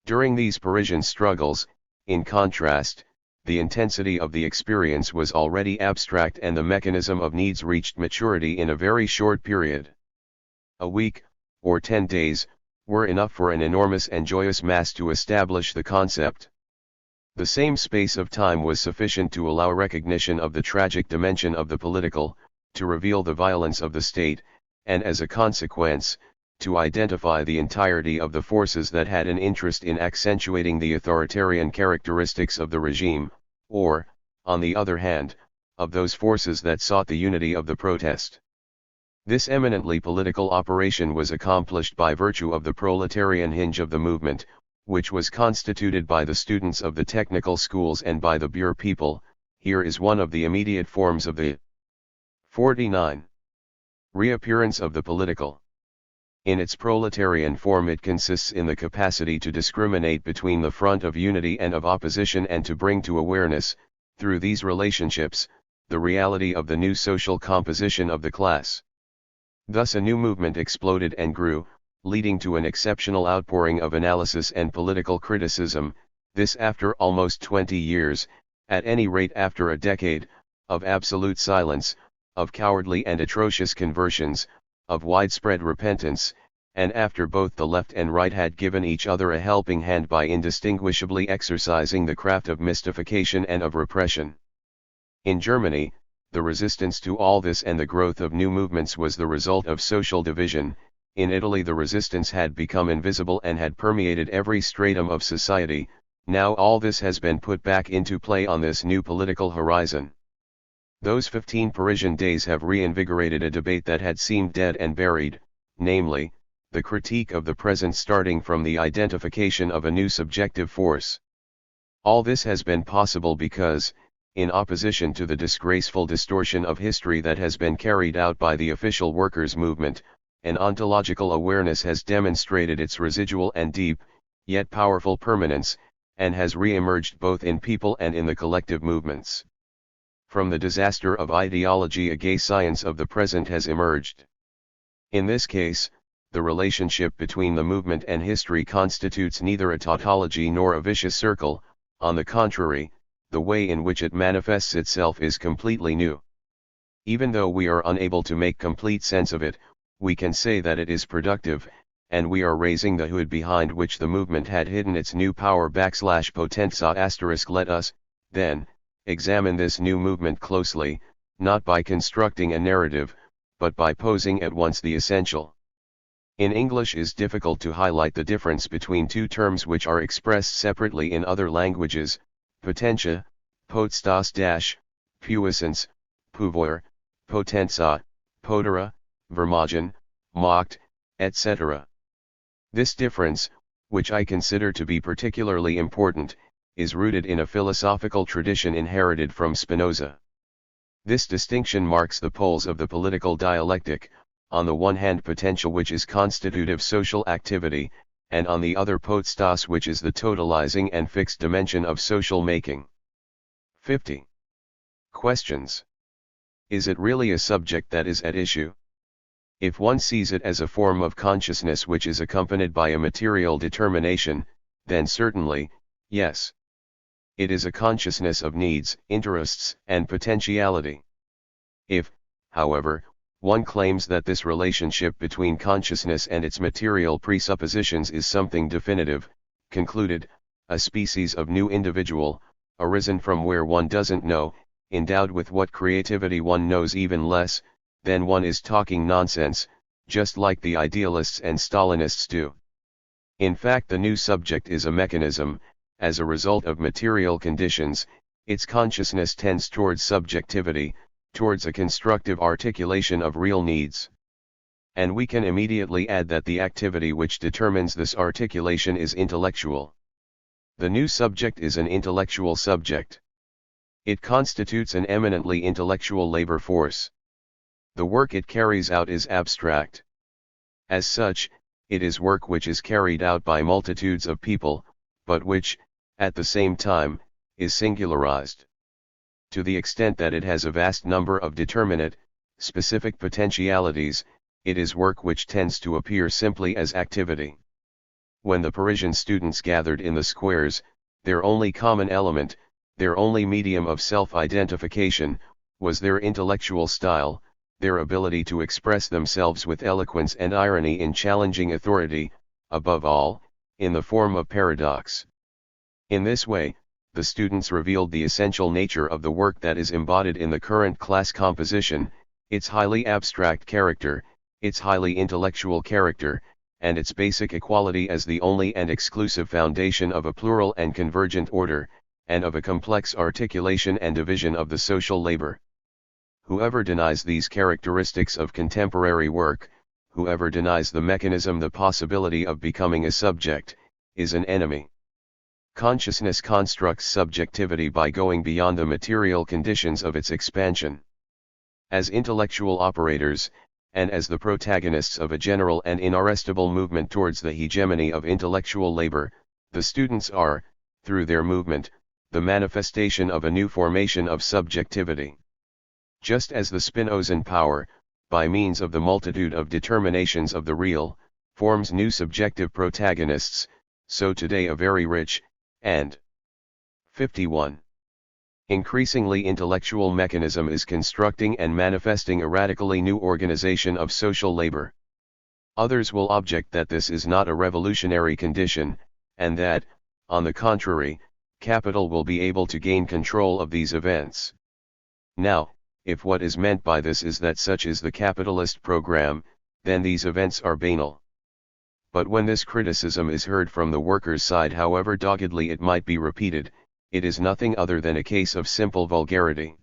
S1: During these Parisian struggles, in contrast, the intensity of the experience was already abstract and the mechanism of needs reached maturity in a very short period. A week, or 10 days, were enough for an enormous and joyous mass to establish the concept. The same space of time was sufficient to allow recognition of the tragic dimension of the political, to reveal the violence of the state, and as a consequence, to identify the entirety of the forces that had an interest in accentuating the authoritarian characteristics of the regime, or, on the other hand, of those forces that sought the unity of the protest. This eminently political operation was accomplished by virtue of the proletarian hinge of the movement, which was constituted by the students of the technical schools and by the Bure people. Here is one of the immediate forms of the 49. Reappearance of the political. In its proletarian form it consists in the capacity to discriminate between the front of unity and of opposition and to bring to awareness, through these relationships, the reality of the new social composition of the class. Thus a new movement exploded and grew, leading to an exceptional outpouring of analysis and political criticism, this after almost 20 years, at any rate after a decade, of absolute silence, of cowardly and atrocious conversions, of widespread repentance, and after both the left and right had given each other a helping hand by indistinguishably exercising the craft of mystification and of repression. In Germany, the resistance to all this and the growth of new movements was the result of social division. In Italy the resistance had become invisible and had permeated every stratum of society. Now all this has been put back into play on this new political horizon. Those 15 Parisian days have reinvigorated a debate that had seemed dead and buried, namely, the critique of the present starting from the identification of a new subjective force. All this has been possible because, in opposition to the disgraceful distortion of history that has been carried out by the official workers' movement, an ontological awareness has demonstrated its residual and deep, yet powerful permanence, and has re-emerged both in people and in the collective movements. From the disaster of ideology a gay science of the present has emerged. In this case, the relationship between the movement and history constitutes neither a tautology nor a vicious circle. On the contrary, the way in which it manifests itself is completely new. Even though we are unable to make complete sense of it, we can say that it is productive, and we are raising the hood behind which the movement had hidden its new power /potenza**. Let us, then, examine this new movement closely, not by constructing a narrative, but by posing at once the essential. In English it is difficult to highlight the difference between two terms which are expressed separately in other languages: potentia, potstas, puissance, pouvoir, potenza, potera, vermogen, macht, etc. This difference, which I consider to be particularly important, is rooted in a philosophical tradition inherited from Spinoza. This distinction marks the poles of the political dialectic: on the one hand potential, which is constitutive social activity, and on the other potstas, which is the totalizing and fixed dimension of social making. 50. Questions. Is it really a subject that is at issue? If one sees it as a form of consciousness which is accompanied by a material determination, then certainly, yes. It is a consciousness of needs, interests, and potentiality. If, however, one claims that this relationship between consciousness and its material presuppositions is something definitive, concluded, a species of new individual, arisen from where one doesn't know, endowed with what creativity one knows even less, then one is talking nonsense, just like the idealists and Stalinists do. In fact, the new subject is a mechanism. As a result of material conditions, its consciousness tends towards subjectivity, towards a constructive articulation of real needs. And we can immediately add that the activity which determines this articulation is intellectual. The new subject is an intellectual subject. It constitutes an eminently intellectual labor force. The work it carries out is abstract. As such, it is work which is carried out by multitudes of people, but which, at the same time, is singularized. To the extent that it has a vast number of determinate, specific potentialities, it is work which tends to appear simply as activity. When the Parisian students gathered in the squares, their only common element, their only medium of self-identification, was their intellectual style, their ability to express themselves with eloquence and irony in challenging authority, above all, in the form of paradox. In this way, the students revealed the essential nature of the work that is embodied in the current class composition, its highly abstract character, its highly intellectual character, and its basic equality as the only and exclusive foundation of a plural and convergent order, and of a complex articulation and division of the social labor. Whoever denies these characteristics of contemporary work, whoever denies the mechanism the possibility of becoming a subject, is an enemy. Consciousness constructs subjectivity by going beyond the material conditions of its expansion. As intellectual operators, and as the protagonists of a general and inarrestable movement towards the hegemony of intellectual labor, the students are, through their movement, the manifestation of a new formation of subjectivity. Just as the Spinozan power, by means of the multitude of determinations of the real, forms new subjective protagonists, so today a very rich, and 51. Increasingly intellectual mechanism is constructing and manifesting a radically new organization of social labor. Others will object that this is not a revolutionary condition, and that, on the contrary, capital will be able to gain control of these events. Now, if what is meant by this is that such is the capitalist program, then these events are banal. But when this criticism is heard from the workers' side, however doggedly it might be repeated, it is nothing other than a case of simple vulgarity.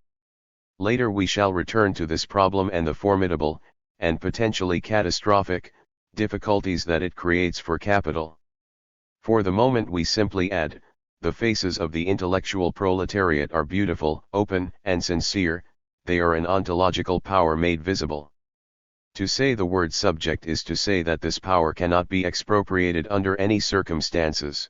S1: Later we shall return to this problem and the formidable, and potentially catastrophic, difficulties that it creates for capital. For the moment we simply add, the faces of the intellectual proletariat are beautiful, open, and sincere, they are an ontological power made visible. To say the word subject is to say that this power cannot be expropriated under any circumstances.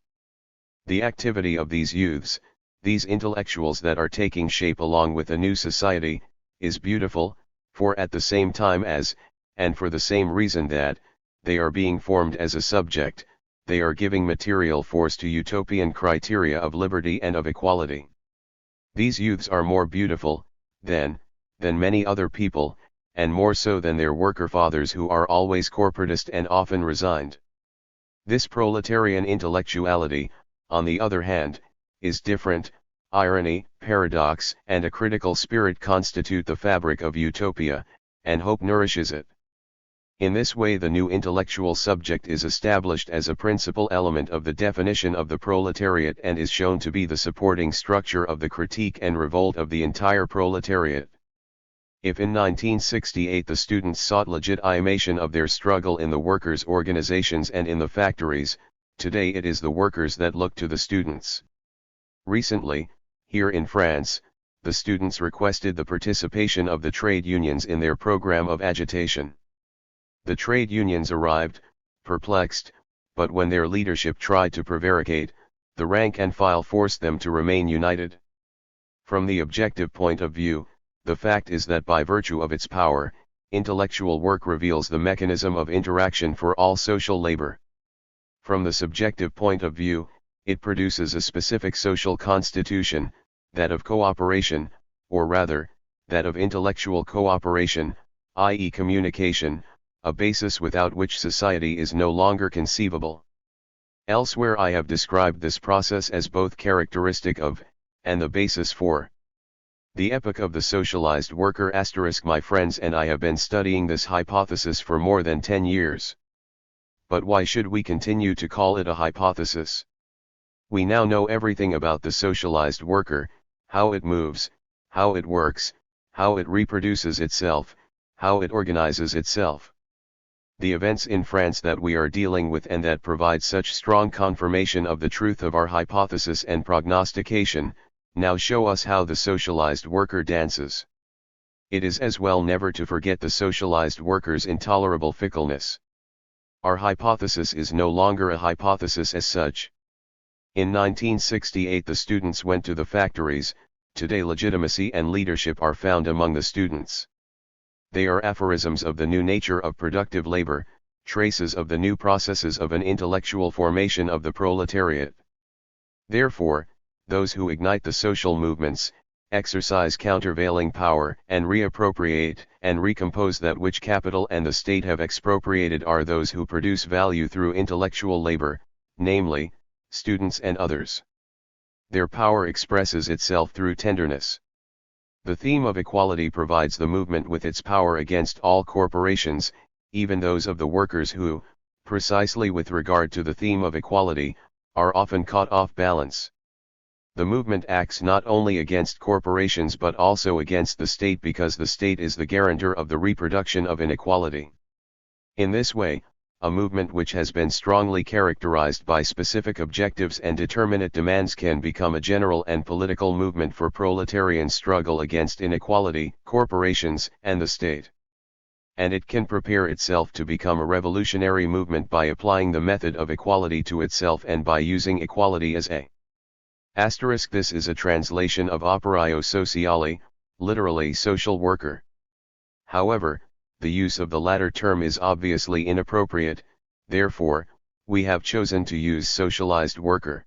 S1: The activity of these youths, these intellectuals that are taking shape along with a new society, is beautiful, for at the same time as, and for the same reason that, they are being formed as a subject, they are giving material force to utopian criteria of liberty and of equality. These youths are more beautiful, than many other people, and more so than their worker fathers who are always corporatist and often resigned. This proletarian intellectuality, on the other hand, is different. Irony, paradox, and a critical spirit constitute the fabric of utopia, and hope nourishes it. In this way the new intellectual subject is established as a principal element of the definition of the proletariat and is shown to be the supporting structure of the critique and revolt of the entire proletariat. If in 1968 the students sought legitimation of their struggle in the workers' organizations and in the factories, today it is the workers that look to the students. Recently, here in France, the students requested the participation of the trade unions in their program of agitation. The trade unions arrived, perplexed, but when their leadership tried to prevaricate, the rank and file forced them to remain united. From the objective point of view, the fact is that by virtue of its power, intellectual work reveals the mechanism of interaction for all social labor. From the subjective point of view, it produces a specific social constitution, that of cooperation, or rather, that of intellectual cooperation, i.e. communication, a basis without which society is no longer conceivable. Elsewhere I have described this process as both characteristic of, and the basis for, the epoch of the socialized worker. My friends and I have been studying this hypothesis for more than 10 years. But why should we continue to call it a hypothesis? We now know everything about the socialized worker, how it moves, how it works, how it reproduces itself, how it organizes itself. The events in France that we are dealing with and that provide such strong confirmation of the truth of our hypothesis and prognostication, now show us how the socialized worker dances. It is as well never to forget the socialized worker's intolerable fickleness. Our hypothesis is no longer a hypothesis as such. In 1968 the students went to the factories, today legitimacy and leadership are found among the students. They are aphorisms of the new nature of productive labor, traces of the new processes of an intellectual formation of the proletariat. Therefore, those who ignite the social movements, exercise countervailing power and reappropriate and recompose that which capital and the state have expropriated are those who produce value through intellectual labor, namely, students and others. Their power expresses itself through tenderness. The theme of equality provides the movement with its power against all corporations, even those of the workers who, precisely with regard to the theme of equality, are often caught off balance. The movement acts not only against corporations but also against the state because the state is the guarantor of the reproduction of inequality. In this way, a movement which has been strongly characterized by specific objectives and determinate demands can become a general and political movement for proletarian struggle against inequality, corporations, and the state. and it can prepare itself to become a revolutionary movement by applying the method of equality to itself and by using equality as a asterisk. This is a translation of operaio sociale, literally social worker. However, the use of the latter term is obviously inappropriate, therefore, we have chosen to use socialized worker.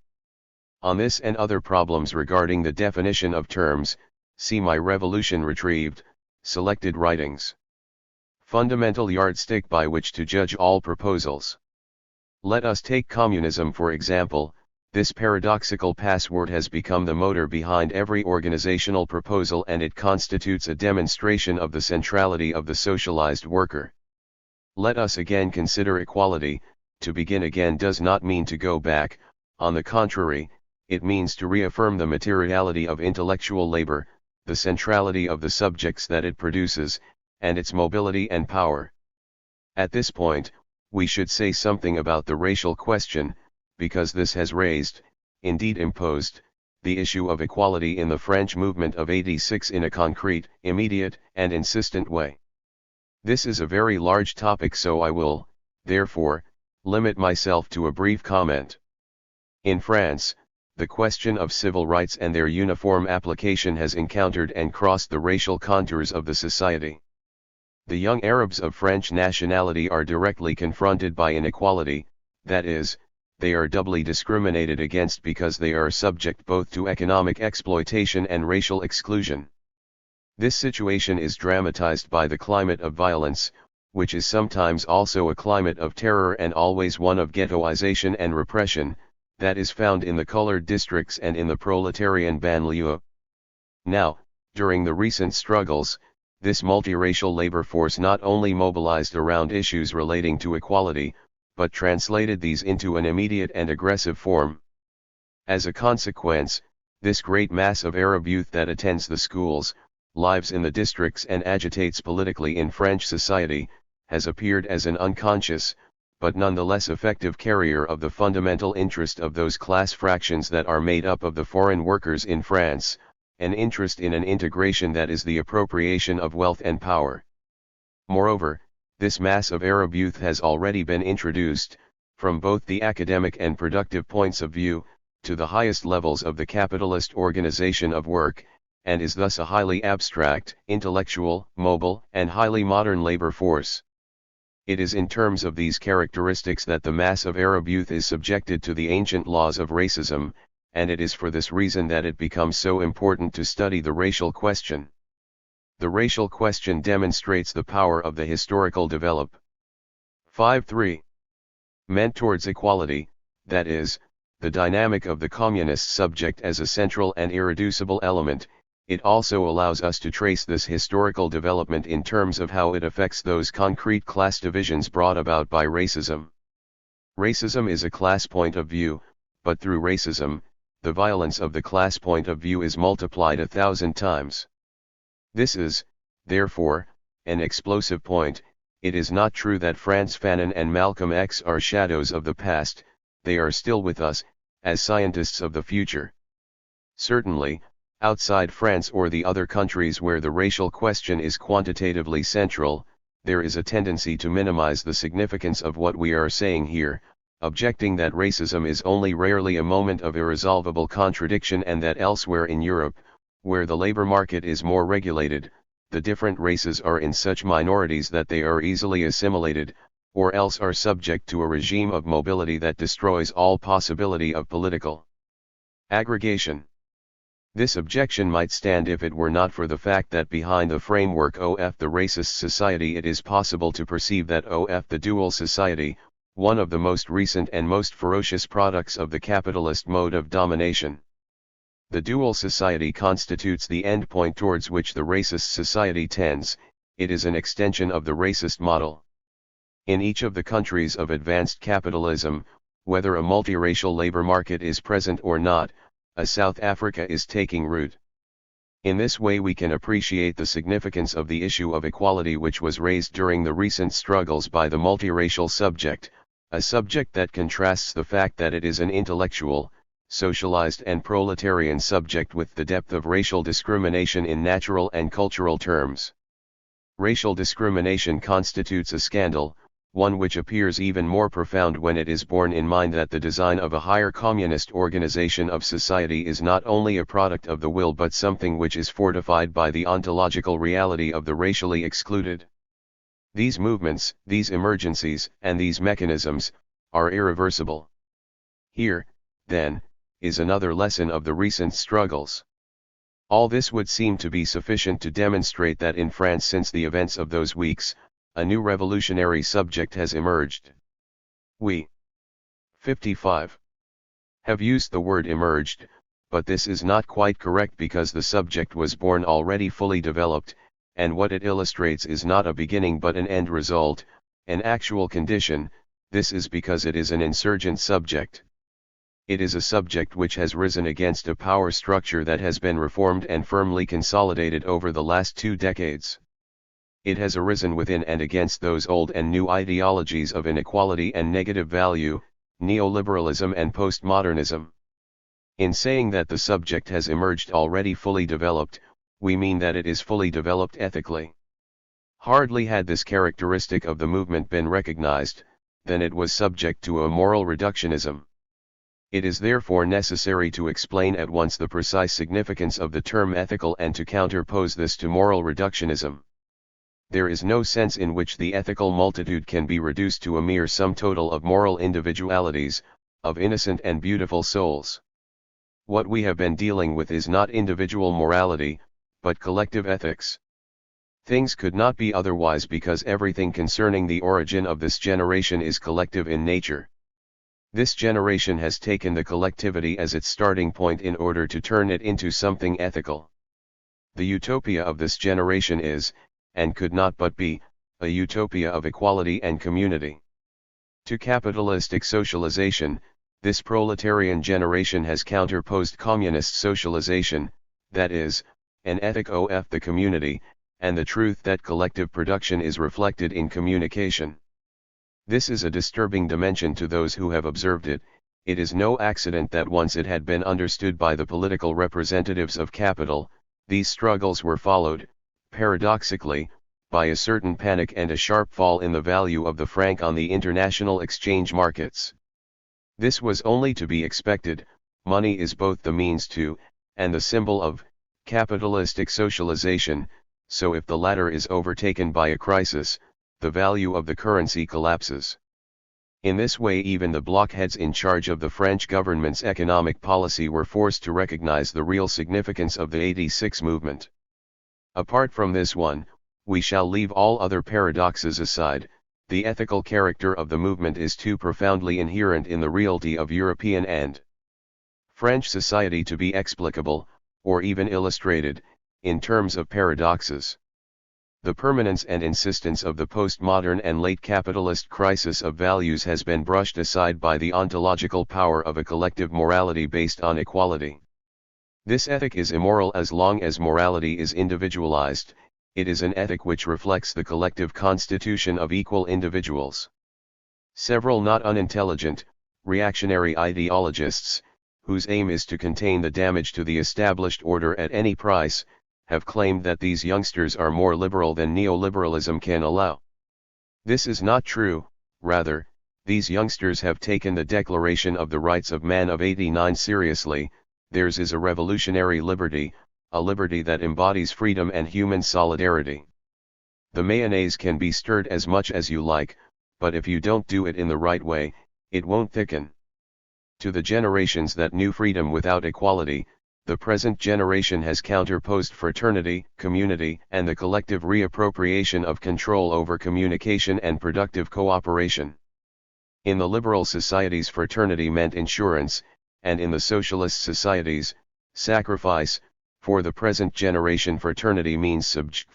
S1: On this and other problems regarding the definition of terms, see my Revolution Retrieved, selected writings. Fundamental yardstick by which to judge all proposals. Let us take communism for example. This paradoxical password has become the motor behind every organizational proposal, and it constitutes a demonstration of the centrality of the socialized worker. Let us again consider equality. To begin again does not mean to go back, on the contrary, it means to reaffirm the materiality of intellectual labor, the centrality of the subjects that it produces, and its mobility and power. At this point, we should say something about the racial question, because this has raised, indeed imposed, the issue of equality in the French movement of '86 in a concrete, immediate, and insistent way. This is a very large topic, so I will, therefore, limit myself to a brief comment. In France, the question of civil rights and their uniform application has encountered and crossed the racial contours of the society. The young Arabs of French nationality are directly confronted by inequality, that is, they are doubly discriminated against because they are subject both to economic exploitation and racial exclusion. This situation is dramatized by the climate of violence, which is sometimes also a climate of terror and always one of ghettoization and repression, that is found in the colored districts and in the proletarian banlieue. Now, during the recent struggles, this multiracial labor force not only mobilized around issues relating to equality, but translated these into an immediate and aggressive form. As a consequence, this great mass of Arab youth that attends the schools, lives in the districts and agitates politically in French society, has appeared as an unconscious, but nonetheless effective carrier of the fundamental interest of those class fractions that are made up of the foreign workers in France, an interest in an integration that is the appropriation of wealth and power. Moreover, this mass of Arab youth has already been introduced, from both the academic and productive points of view, to the highest levels of the capitalist organization of work, and is thus a highly abstract, intellectual, mobile, and highly modern labor force. It is in terms of these characteristics that the mass of Arab youth is subjected to the ancient laws of racism, and it is for this reason that it becomes so important to study the racial question. The racial question demonstrates the power of the historical develop. 5.3. Meant towards equality, that is, the dynamic of the communist subject as a central and irreducible element. It also allows us to trace this historical development in terms of how it affects those concrete class divisions brought about by racism. Racism is a class point of view, but through racism, the violence of the class point of view is multiplied 1,000 times. This is, therefore, an explosive point. It is not true that Frantz Fanon and Malcolm X are shadows of the past, they are still with us, as scientists of the future. Certainly, outside France or the other countries where the racial question is quantitatively central, there is a tendency to minimize the significance of what we are saying here, objecting that racism is only rarely a moment of irresolvable contradiction and that elsewhere in Europe, where the labor market is more regulated, the different races are in such minorities that they are easily assimilated, or else are subject to a regime of mobility that destroys all possibility of political aggregation. This objection might stand if it were not for the fact that behind the framework of the racist society it is possible to perceive that of the dual society, one of the most recent and most ferocious products of the capitalist mode of domination. The dual society constitutes the endpoint towards which the racist society tends. It is an extension of the racist model. In each of the countries of advanced capitalism, whether a multiracial labor market is present or not, a South Africa is taking root. In this way we can appreciate the significance of the issue of equality which was raised during the recent struggles by the multiracial subject, a subject that contrasts the fact that it is an intellectual, socialized and proletarian subject with the depth of racial discrimination in natural and cultural terms. Racial discrimination constitutes a scandal, one which appears even more profound when it is borne in mind that the design of a higher communist organization of society is not only a product of the will but something which is fortified by the ontological reality of the racially excluded. These movements, these emergencies, and these mechanisms, are irreversible. Here, then, is another lesson of the recent struggles. All this would seem to be sufficient to demonstrate that in France since the events of those weeks, a new revolutionary subject has emerged. We 55 have used the word emerged, but this is not quite correct because the subject was born already fully developed, and what it illustrates is not a beginning but an end result, an actual condition. This is because it is an insurgent subject. It is a subject which has risen against a power structure that has been reformed and firmly consolidated over the last 2 decades. It has arisen within and against those old and new ideologies of inequality and negative value, neoliberalism and postmodernism. In saying that the subject has emerged already fully developed, we mean that it is fully developed ethically. Hardly had this characteristic of the movement been recognized, than it was subject to a moral reductionism. It is therefore necessary to explain at once the precise significance of the term ethical and to counterpose this to moral reductionism. There is no sense in which the ethical multitude can be reduced to a mere sum total of moral individualities, of innocent and beautiful souls. What we have been dealing with is not individual morality, but collective ethics. Things could not be otherwise because everything concerning the origin of this generation is collective in nature. This generation has taken the collectivity as its starting point in order to turn it into something ethical. The utopia of this generation is, and could not but be, a utopia of equality and community. To capitalistic socialization, this proletarian generation has counterposed communist socialization, that is, an ethic of the community, and the truth that collective production is reflected in communication. This is a disturbing dimension to those who have observed it. It is no accident that once it had been understood by the political representatives of capital, these struggles were followed, paradoxically, by a certain panic and a sharp fall in the value of the franc on the international exchange markets. This was only to be expected. Money is both the means to, and the symbol of, capitalistic socialization, so if the latter is overtaken by a crisis, the value of the currency collapses. In this way even the blockheads in charge of the French government's economic policy were forced to recognize the real significance of the '86 movement. Apart from this one, we shall leave all other paradoxes aside. The ethical character of the movement is too profoundly inherent in the reality of European and French society to be explicable, or even illustrated, in terms of paradoxes. The permanence and insistence of the postmodern and late capitalist crisis of values has been brushed aside by the ontological power of a collective morality based on equality. This ethic is immoral as long as morality is individualized. It is an ethic which reflects the collective constitution of equal individuals. Several not unintelligent, reactionary ideologists, whose aim is to contain the damage to the established order at any price, have claimed that these youngsters are more liberal than neoliberalism can allow. This is not true. Rather, these youngsters have taken the Declaration of the Rights of Man of '89 seriously. Theirs is a revolutionary liberty, a liberty that embodies freedom and human solidarity. The mayonnaise can be stirred as much as you like, but if you don't do it in the right way, it won't thicken. To the generations that knew freedom without equality, the present generation has counterposed fraternity, community, and the collective reappropriation of control over communication and productive cooperation. In the liberal societies, fraternity meant insurance, and in the socialist societies, sacrifice. For the present generation, fraternity means subversion.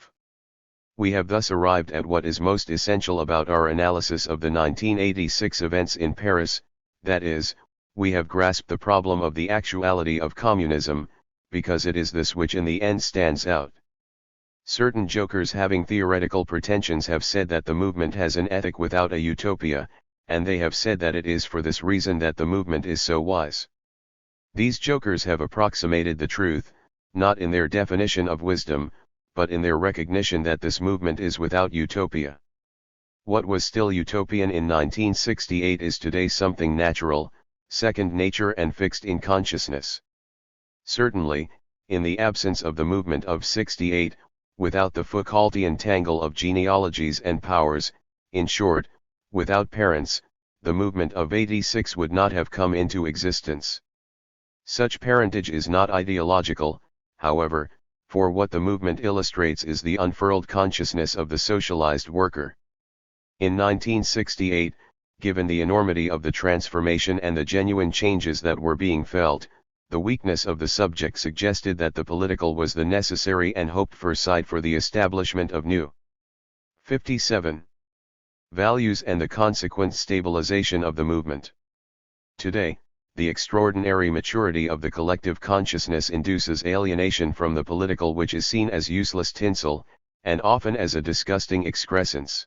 S1: We have thus arrived at what is most essential about our analysis of the 1986 events in Paris, that is, we have grasped the problem of the actuality of communism, because it is this which in the end stands out. Certain jokers having theoretical pretensions have said that the movement has an ethic without a utopia, and they have said that it is for this reason that the movement is so wise. These jokers have approximated the truth, not in their definition of wisdom, but in their recognition that this movement is without utopia. What was still utopian in 1968 is today something natural, second nature and fixed in consciousness. Certainly, in the absence of the movement of 68, without the Foucaultian tangle of genealogies and powers, in short, without parents, the movement of 86 would not have come into existence. Such parentage is not ideological, however, for what the movement illustrates is the unfurled consciousness of the socialized worker. In 1968, given the enormity of the transformation and the genuine changes that were being felt, the weakness of the subject suggested that the political was the necessary and hoped-for side for the establishment of new 57 values and the consequent stabilization of the movement. Today, the extraordinary maturity of the collective consciousness induces alienation from the political, which is seen as useless tinsel, and often as a disgusting excrescence.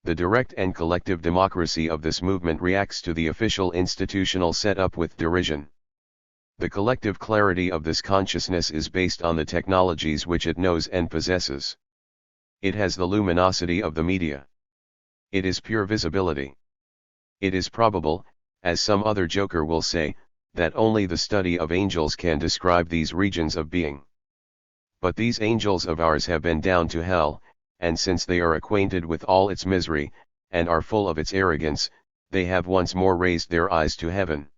S1: The direct and collective democracy of this movement reacts to the official institutional setup with derision. The collective clarity of this consciousness is based on the technologies which it knows and possesses. It has the luminosity of the media. It is pure visibility. It is probable, as some other joker will say, that only the study of angels can describe these regions of being. But these angels of ours have been down to hell, and since they are acquainted with all its misery, and are full of its arrogance, they have once more raised their eyes to heaven.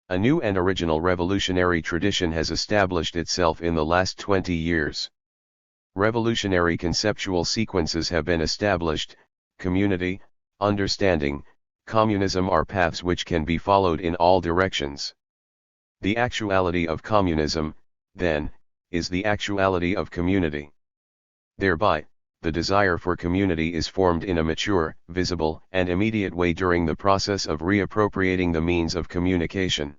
S1: A new and original revolutionary tradition has established itself in the last 20 years. Revolutionary conceptual sequences have been established: community, understanding, communism are paths which can be followed in all directions. The actuality of communism, then, is the actuality of community. Thereby, the desire for community is formed in a mature, visible, and immediate way during the process of reappropriating the means of communication.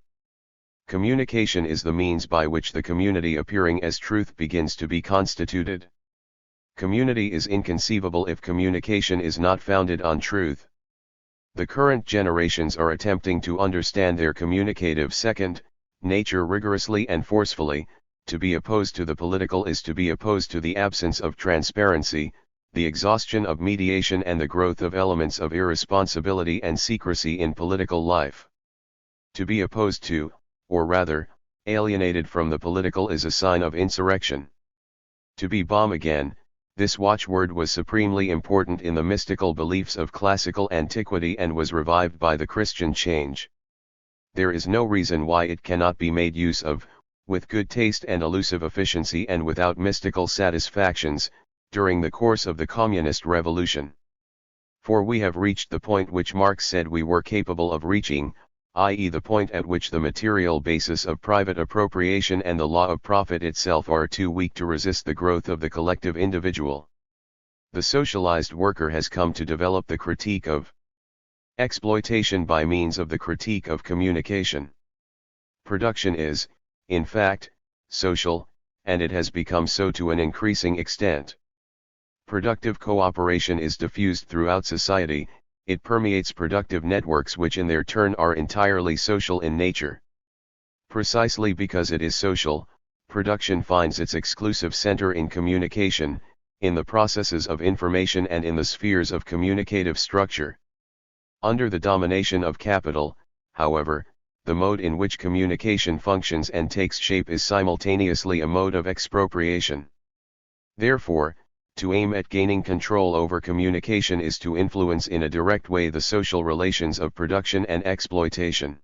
S1: Communication is the means by which the community appearing as truth begins to be constituted. Community is inconceivable if communication is not founded on truth. The current generations are attempting to understand their communicative second nature rigorously and forcefully. To be opposed to the political is to be opposed to the absence of transparency, the exhaustion of mediation, and the growth of elements of irresponsibility and secrecy in political life. To be opposed to, or rather, alienated from the political is a sign of insurrection. To be bomb again, this watchword was supremely important in the mystical beliefs of classical antiquity and was revived by the Christian change. There is no reason why it cannot be made use of, with good taste and elusive efficiency and without mystical satisfactions, during the course of the communist revolution. For we have reached the point which Marx said we were capable of reaching, i.e. the point at which the material basis of private appropriation and the law of profit itself are too weak to resist the growth of the collective individual. The socialized worker has come to develop the critique of exploitation by means of the critique of communication. Production is, in fact, social, and it has become so to an increasing extent. Productive cooperation is diffused throughout society, it permeates productive networks which in their turn are entirely social in nature. Precisely because it is social, production finds its exclusive center in communication, in the processes of information and in the spheres of communicative structure. Under the domination of capital, however, the mode in which communication functions and takes shape is simultaneously a mode of expropriation. Therefore, to aim at gaining control over communication is to influence in a direct way the social relations of production and exploitation.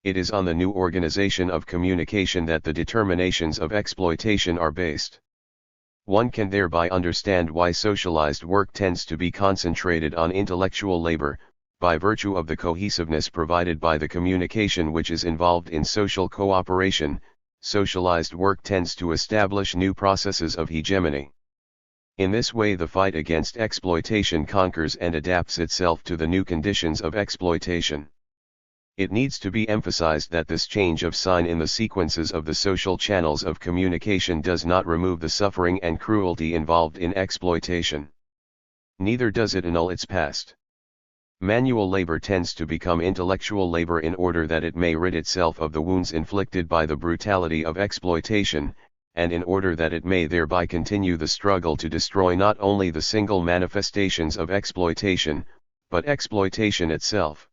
S1: It is on the new organization of communication that the determinations of exploitation are based. One can thereby understand why socialized work tends to be concentrated on intellectual labor, by virtue of the cohesiveness provided by the communication which is involved in social cooperation. Socialized work tends to establish new processes of hegemony. In this way the fight against exploitation conquers and adapts itself to the new conditions of exploitation. It needs to be emphasized that this change of sign in the sequences of the social channels of communication does not remove the suffering and cruelty involved in exploitation. Neither does it annul its past. Manual labor tends to become intellectual labor in order that it may rid itself of the wounds inflicted by the brutality of exploitation, and in order that it may thereby continue the struggle to destroy not only the single manifestations of exploitation, but exploitation itself.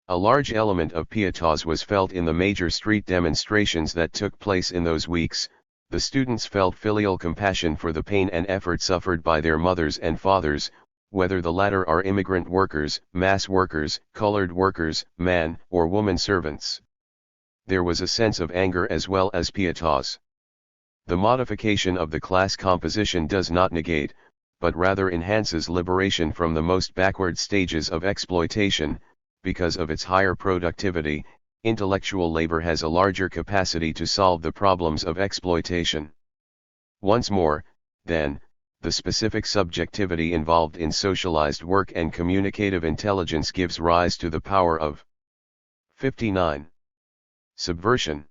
S1: A large element of pietas was felt in the major street demonstrations that took place in those weeks. The students felt filial compassion for the pain and effort suffered by their mothers and fathers, whether the latter are immigrant workers, mass workers, colored workers, man or woman servants. There was a sense of anger as well as pietas. The modification of the class composition does not negate, but rather enhances liberation from the most backward stages of exploitation. Because of its higher productivity, intellectual labor has a larger capacity to solve the problems of exploitation. Once more, then, the specific subjectivity involved in socialized work and communicative intelligence gives rise to the power of 59. Subversion.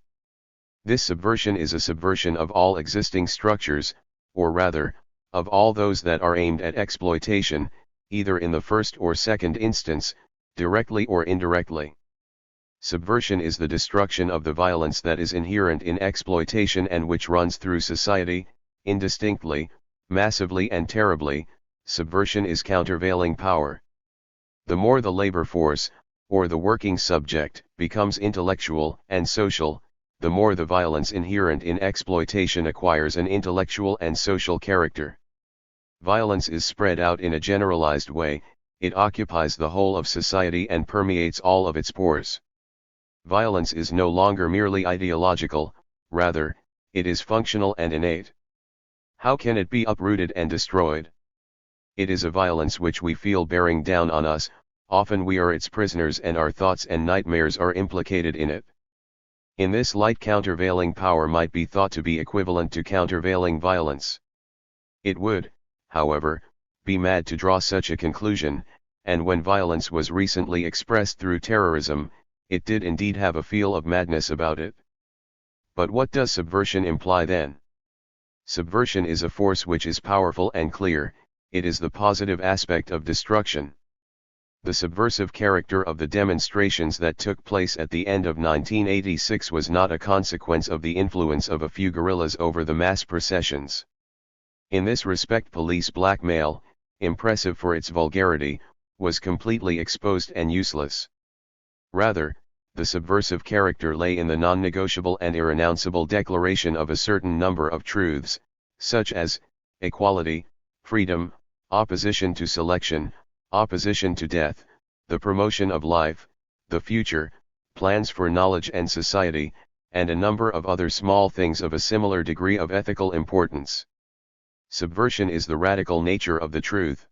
S1: This subversion is a subversion of all existing structures, or rather, of all those that are aimed at exploitation, either in the first or second instance, directly or indirectly. Subversion is the destruction of the violence that is inherent in exploitation and which runs through society, indistinctly, massively and terribly. Subversion is countervailing power. The more the labor force, or the working subject, becomes intellectual and social, the more the violence inherent in exploitation acquires an intellectual and social character. Violence is spread out in a generalized way. It occupies the whole of society and permeates all of its pores. Violence is no longer merely ideological, rather, it is functional and innate. How can it be uprooted and destroyed? It is a violence which we feel bearing down on us, often we are its prisoners and our thoughts and nightmares are implicated in it. In this light, countervailing power might be thought to be equivalent to countervailing violence. It would, however, be mad to draw such a conclusion, and when violence was recently expressed through terrorism, it did indeed have a feel of madness about it. But what does subversion imply then? Subversion is a force which is powerful and clear, it is the positive aspect of destruction. The subversive character of the demonstrations that took place at the end of 1986 was not a consequence of the influence of a few guerrillas over the mass processions. In this respect, police blackmail, impressive for its vulgarity, was completely exposed and useless. Rather, the subversive character lay in the non-negotiable and irrenounceable declaration of a certain number of truths, such as equality, freedom, opposition to selection, opposition to death, the promotion of life, the future, plans for knowledge and society, and a number of other small things of a similar degree of ethical importance. Subversion is the radical nature of the truth.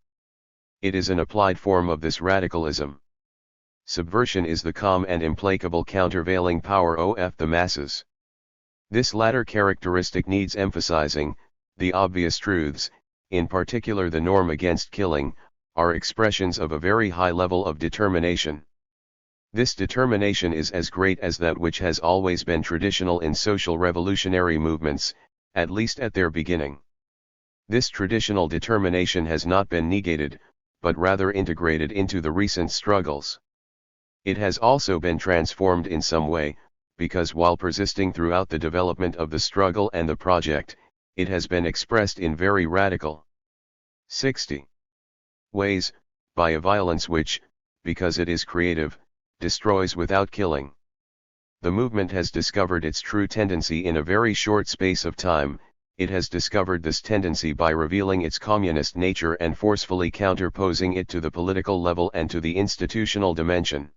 S1: It is an applied form of this radicalism. Subversion is the calm and implacable countervailing power of the masses. This latter characteristic needs emphasizing. The obvious truths, in particular the norm against killing, are expressions of a very high level of determination. This determination is as great as that which has always been traditional in social revolutionary movements, at least at their beginning. This traditional determination has not been negated, but rather integrated into the recent struggles. It has also been transformed in some way, because while persisting throughout the development of the struggle and the project, it has been expressed in very radical 60 ways, by a violence which, because it is creative, destroys without killing. The movement has discovered its true tendency in a very short space of time. It has discovered this tendency by revealing its communist nature and forcefully counterposing it to the political level and to the institutional dimension.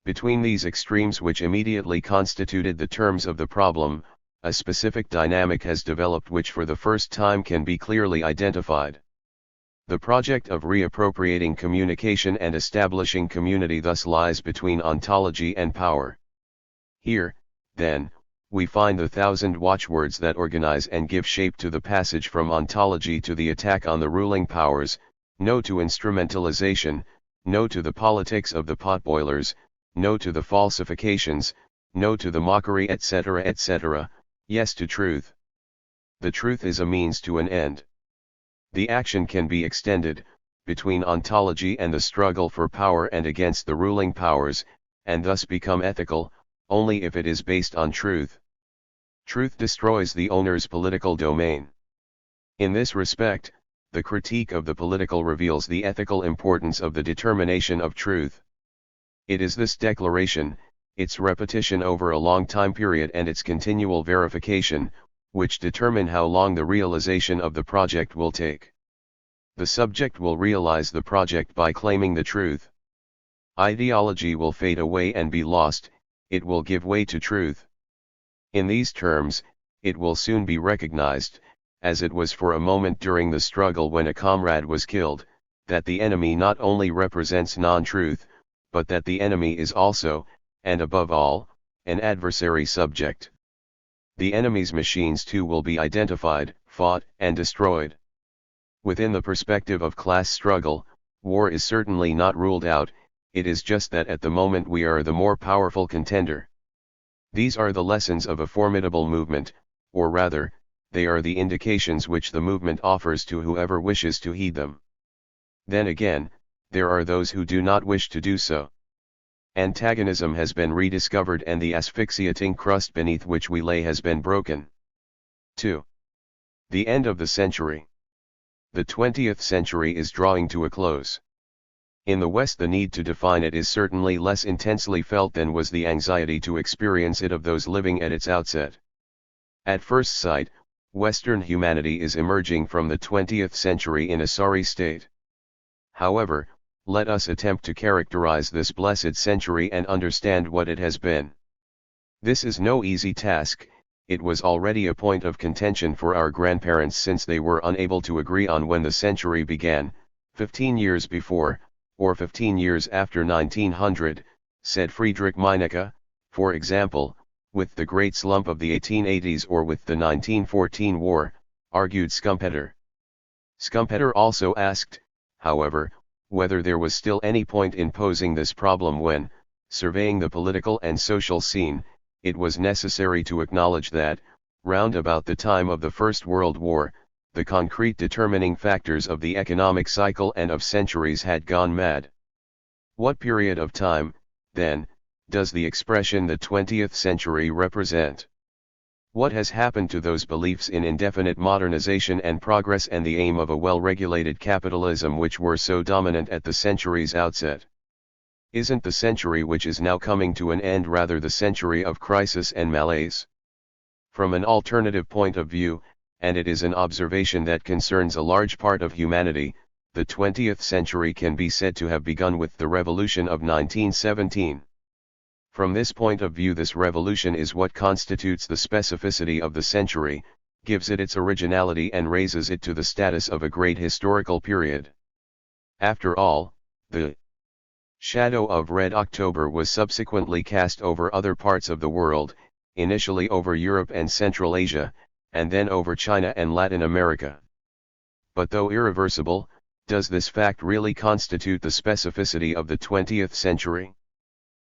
S1: Between these extremes, which immediately constituted the terms of the problem, a specific dynamic has developed which for the first time can be clearly identified. The project of reappropriating communication and establishing community thus lies between ontology and power. Here, then, we find the thousand watchwords that organize and give shape to the passage from ontology to the attack on the ruling powers: no to instrumentalization, no to the politics of the potboilers, no to the falsifications, no to the mockery, etc., etc., yes to truth. The truth is a means to an end. The action can be extended, between ontology and the struggle for power and against the ruling powers, and thus become ethical, only if it is based on truth. Truth destroys the owner's political domain. In this respect, the critique of the political reveals the ethical importance of the determination of truth. It is this declaration, its repetition over a long time period and its continual verification, which determine how long the realization of the project will take. The subject will realize the project by claiming the truth. Ideology will fade away and be lost, it will give way to truth. In these terms, it will soon be recognized, as it was for a moment during the struggle when a comrade was killed, that the enemy not only represents non-truth, but that the enemy is also, and above all, an adversary subject. The enemy's machines too will be identified, fought, and destroyed. Within the perspective of class struggle, war is certainly not ruled out, it is just that at the moment we are the more powerful contender. These are the lessons of a formidable movement, or rather, they are the indications which the movement offers to whoever wishes to heed them. Then again, there are those who do not wish to do so. Antagonism has been rediscovered and the asphyxiating crust beneath which we lay has been broken. 2. The end of the century. The 20th century is drawing to a close. In the West the need to define it is certainly less intensely felt than was the anxiety to experience it of those living at its outset. At first sight, Western humanity is emerging from the 20th century in a sorry state. However, let us attempt to characterize this blessed century and understand what it has been. This is no easy task, it was already a point of contention for our grandparents since they were unable to agree on when the century began, 15 years before, or 15 years after 1900, said Friedrich Meinecke, for example, with the great slump of the 1880s or with the 1914 war, argued Schumpeter. Schumpeter also asked, however, whether there was still any point in posing this problem when, surveying the political and social scene, it was necessary to acknowledge that, round about the time of the First World War, the concrete determining factors of the economic cycle and of centuries had gone mad. What period of time, then, does the expression the 20th century represent? What has happened to those beliefs in indefinite modernization and progress and the aim of a well-regulated capitalism which were so dominant at the century's outset? Isn't the century which is now coming to an end rather the century of crisis and malaise? From an alternative point of view, and it is an observation that concerns a large part of humanity, the 20th century can be said to have begun with the revolution of 1917. From this point of view, this revolution is what constitutes the specificity of the century, gives it its originality and raises it to the status of a great historical period. After all, the shadow of Red October was subsequently cast over other parts of the world, initially over Europe and Central Asia, and then over China and Latin America. But though irreversible, does this fact really constitute the specificity of the 20th century?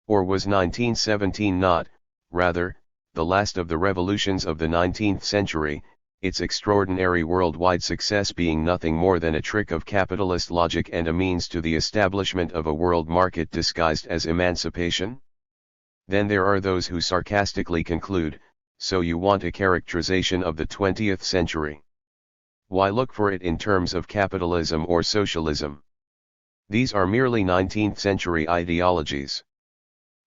S1: Or was 1917 not, rather, the last of the revolutions of the 19th century, its extraordinary worldwide success being nothing more than a trick of capitalist logic and a means to the establishment of a world market disguised as emancipation? Then there are those who sarcastically conclude, so you want a characterization of the 20th century? Why look for it in terms of capitalism or socialism? These are merely 19th century ideologies.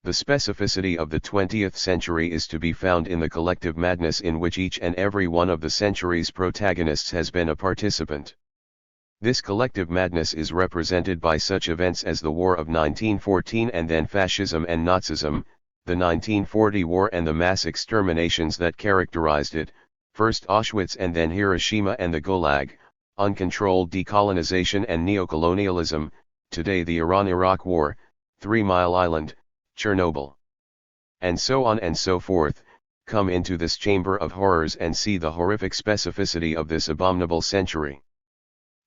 S1: The specificity of the 20th century is to be found in the collective madness in which each and every one of the century's protagonists has been a participant. This collective madness is represented by such events as the War of 1914 and then fascism and Nazism, the 1940 war and the mass exterminations that characterized it, first Auschwitz and then Hiroshima and the Gulag, uncontrolled decolonization and neocolonialism, today the Iran-Iraq War, 3 Mile Island, Chernobyl. And so on and so forth. Come into this chamber of horrors and see the horrific specificity of this abominable century.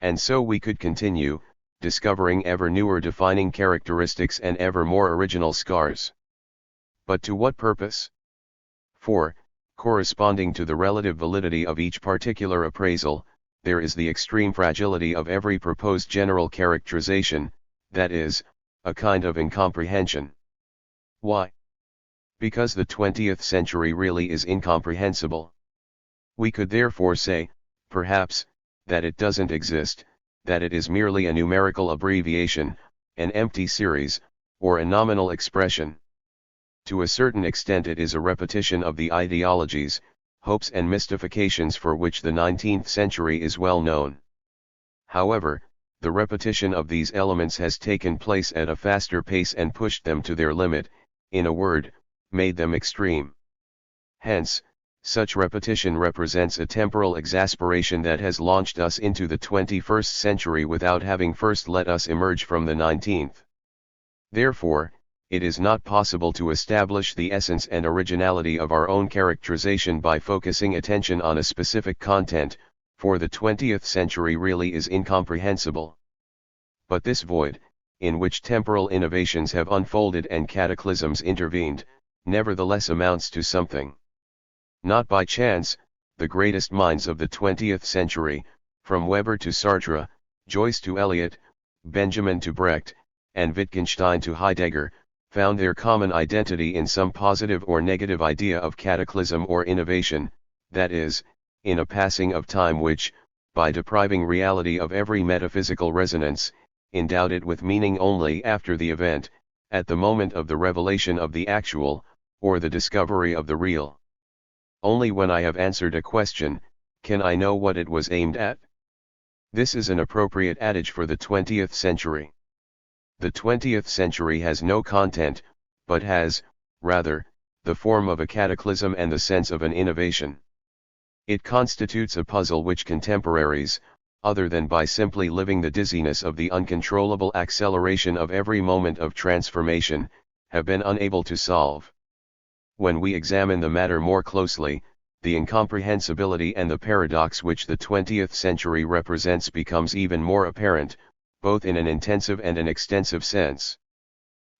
S1: And so we could continue, discovering ever newer defining characteristics and ever more original scars. But to what purpose? For, corresponding to the relative validity of each particular appraisal, there is the extreme fragility of every proposed general characterization, that is, a kind of incomprehension. Why? because the 20th century really is incomprehensible. We could therefore say, perhaps, that it doesn't exist, that it is merely a numerical abbreviation, an empty series, or a nominal expression. To a certain extent it is a repetition of the ideologies, hopes and mystifications for which the 19th century is well known. However, the repetition of these elements has taken place at a faster pace and pushed them to their limit, in a word, made them extreme. Hence, such repetition represents a temporal exasperation that has launched us into the 21st century without having first let us emerge from the 19th. Therefore, it is not possible to establish the essence and originality of our own characterization by focusing attention on a specific content, for the 20th century really is incomprehensible. But this void, in which temporal innovations have unfolded and cataclysms intervened, nevertheless amounts to something. Not by chance, the greatest minds of the 20th century, from Weber to Sartre, Joyce to Eliot, Benjamin to Brecht, and Wittgenstein to Heidegger, found their common identity in some positive or negative idea of cataclysm or innovation, that is, in a passing of time which, by depriving reality of every metaphysical resonance, endowed it with meaning only after the event, at the moment of the revelation of the actual, or the discovery of the real. Only when I have answered a question, can I know what it was aimed at. This is an appropriate adage for the 20th century. The 20th century has no content, but has, rather, the form of a cataclysm and the sense of an innovation. It constitutes a puzzle which contemporaries, other than by simply living the dizziness of the uncontrollable acceleration of every moment of transformation, have been unable to solve. When we examine the matter more closely, the incomprehensibility and the paradox which the 20th century represents becomes even more apparent, both in an intensive and an extensive sense.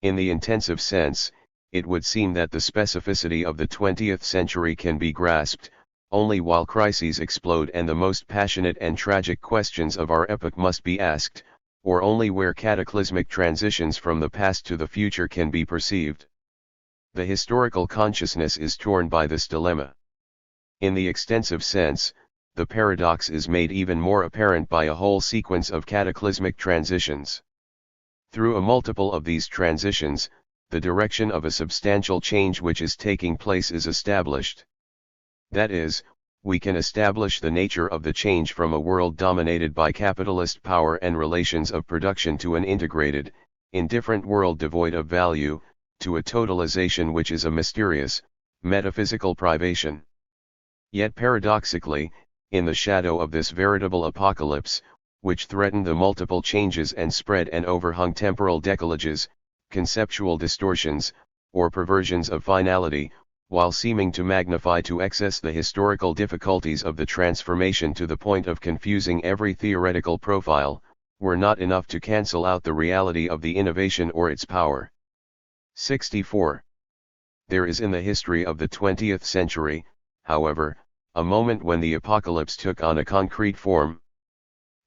S1: In the intensive sense, it would seem that the specificity of the 20th century can be grasped, only while crises explode and the most passionate and tragic questions of our epoch must be asked, or only where cataclysmic transitions from the past to the future can be perceived. The historical consciousness is torn by this dilemma. In the extensive sense, the paradox is made even more apparent by a whole sequence of cataclysmic transitions. Through a multiple of these transitions, the direction of a substantial change which is taking place is established. That is, we can establish the nature of the change from a world dominated by capitalist power and relations of production to an integrated, indifferent world devoid of value, to a totalization which is a mysterious, metaphysical privation. Yet paradoxically, in the shadow of this veritable apocalypse, which threatened the multiple changes and spread and overhung temporal decalages, conceptual distortions, or perversions of finality, while seeming to magnify to excess the historical difficulties of the transformation to the point of confusing every theoretical profile, were not enough to cancel out the reality of the innovation or its power. 64. There is in the history of the 20th century, however, a moment when the apocalypse took on a concrete form.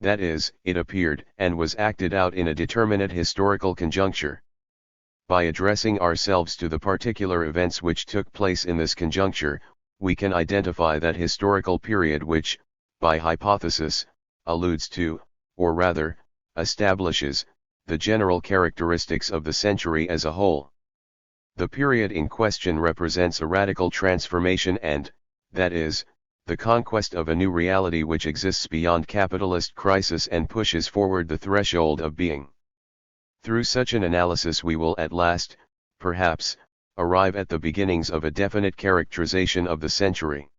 S1: That is, it appeared and was acted out in a determinate historical conjuncture. By addressing ourselves to the particular events which took place in this conjuncture, we can identify that historical period which, by hypothesis, alludes to, or rather, establishes, the general characteristics of the century as a whole. The period in question represents a radical transformation and, that is, the conquest of a new reality which exists beyond capitalist crisis and pushes forward the threshold of being. Through such an analysis we will at last, perhaps, arrive at the beginnings of a definite characterization of the century.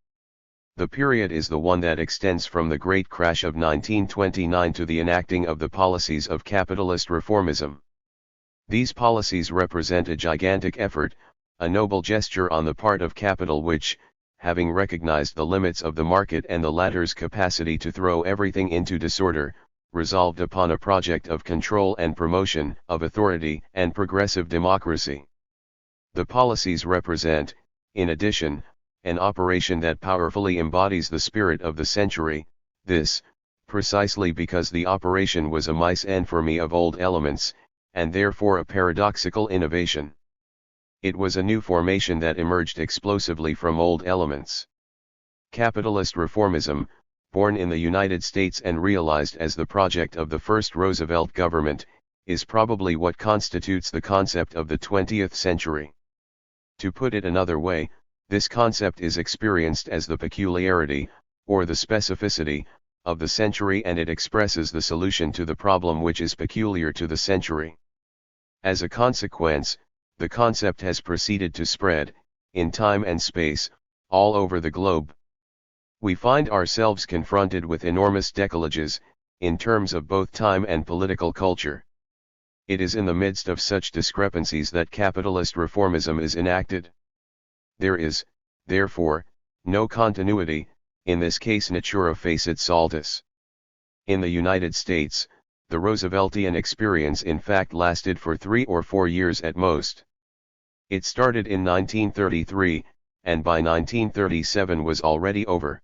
S1: The period is the one that extends from the great crash of 1929 to the enacting of the policies of capitalist reformism. These policies represent a gigantic effort, a noble gesture on the part of capital which, having recognized the limits of the market and the latter's capacity to throw everything into disorder, resolved upon a project of control and promotion of authority and progressive democracy. The policies represent, in addition, an operation that powerfully embodies the spirit of the century, this, precisely because the operation was a mise en forme of old elements, and therefore a paradoxical innovation. It was a new formation that emerged explosively from old elements. Capitalist reformism, born in the United States and realized as the project of the first Roosevelt government, is probably what constitutes the concept of the 20th century. To put it another way, this concept is experienced as the peculiarity, or the specificity, of the century, and it expresses the solution to the problem which is peculiar to the century. As a consequence, the concept has proceeded to spread, in time and space, all over the globe. We find ourselves confronted with enormous decalages, in terms of both time and political culture. It is in the midst of such discrepancies that capitalist reformism is enacted. There is, therefore, no continuity, in this case natura facit saltus. In the United States, the Rooseveltian experience in fact lasted for 3 or 4 years at most. It started in 1933, and by 1937 was already over.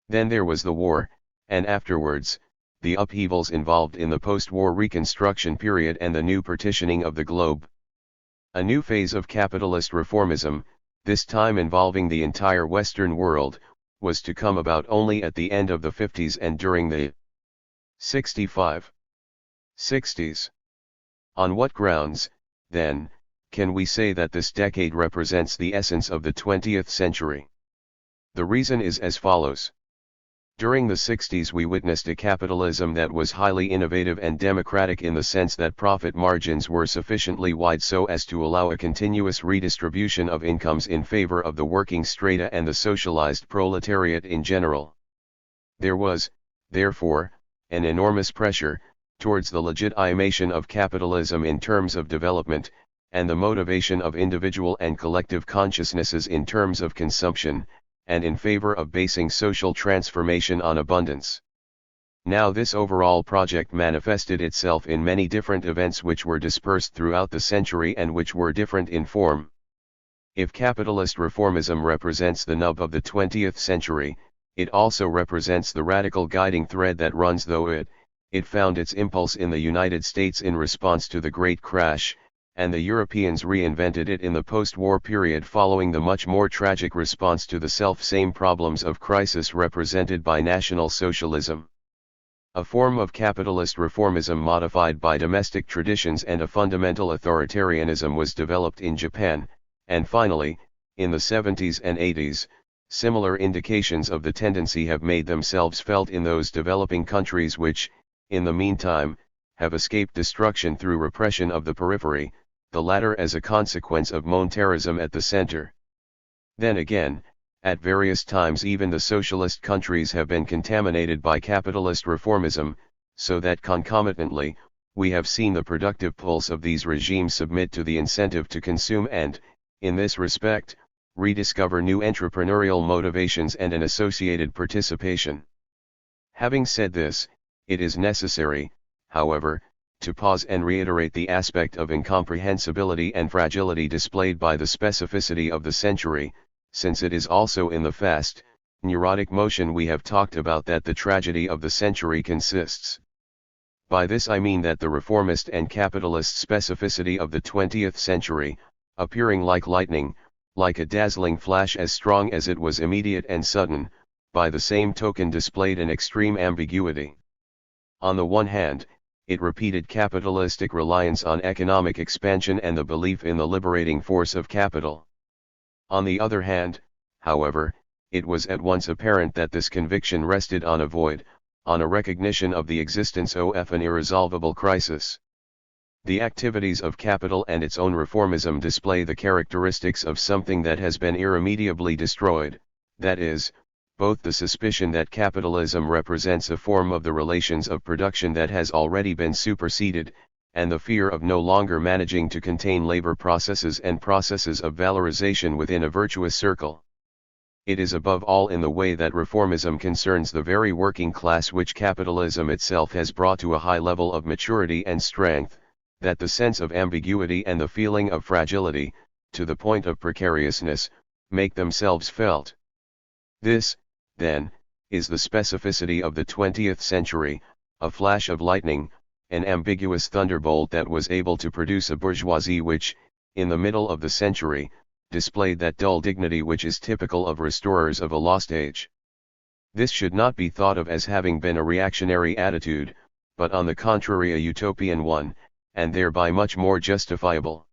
S1: Then there was the war, and afterwards, the upheavals involved in the post-war reconstruction period and the new partitioning of the globe. A new phase of capitalist reformism, this time involving the entire Western world, was to come about only at the end of the 50s and during the 60s. On what grounds, then, can we say that this decade represents the essence of the 20th century? The reason is as follows. During the 60s we witnessed a capitalism that was highly innovative and democratic in the sense that profit margins were sufficiently wide so as to allow a continuous redistribution of incomes in favor of the working strata and the socialized proletariat in general. There was, therefore, an enormous pressure towards the legitimation of capitalism in terms of development, and the motivation of individual and collective consciousnesses in terms of consumption, and in favor of basing social transformation on abundance. Now this overall project manifested itself in many different events which were dispersed throughout the century and which were different in form. If capitalist reformism represents the nub of the 20th century, it also represents the radical guiding thread that runs though it found its impulse in the United States in response to the Great Crash, and the Europeans reinvented it in the post-war period following the much more tragic response to the self-same problems of crisis represented by National Socialism. A form of capitalist reformism modified by domestic traditions and a fundamental authoritarianism was developed in Japan, and finally, in the 70s and 80s, similar indications of the tendency have made themselves felt in those developing countries which, in the meantime, have escaped destruction through repression of the periphery, the latter as a consequence of monetarism at the center. Then again, at various times even the socialist countries have been contaminated by capitalist reformism, so that concomitantly, we have seen the productive pulse of these regimes submit to the incentive to consume and, in this respect, rediscover new entrepreneurial motivations and an associated participation. Having said this, it is necessary, however, to pause and reiterate the aspect of incomprehensibility and fragility displayed by the specificity of the century, since it is also in the fast, neurotic motion we have talked about that the tragedy of the century consists. By this I mean that the reformist and capitalist specificity of the 20th century, appearing like lightning, like a dazzling flash as strong as it was immediate and sudden, by the same token displayed an extreme ambiguity. On the one hand, it repeated capitalistic reliance on economic expansion and the belief in the liberating force of capital. On the other hand, however, it was at once apparent that this conviction rested on a void, on a recognition of the existence of an irresolvable crisis. The activities of capital and its own reformism display the characteristics of something that has been irremediably destroyed, that is, both the suspicion that capitalism represents a form of the relations of production that has already been superseded, and the fear of no longer managing to contain labor processes and processes of valorization within a virtuous circle. It is above all in the way that reformism concerns the very working class which capitalism itself has brought to a high level of maturity and strength, that the sense of ambiguity and the feeling of fragility, to the point of precariousness, make themselves felt. This, then, is the specificity of the 20th century, a flash of lightning, an ambiguous thunderbolt that was able to produce a bourgeoisie which, in the middle of the century, displayed that dull dignity which is typical of restorers of a lost age. This should not be thought of as having been a reactionary attitude, but on the contrary a utopian one, and thereby much more justifiable.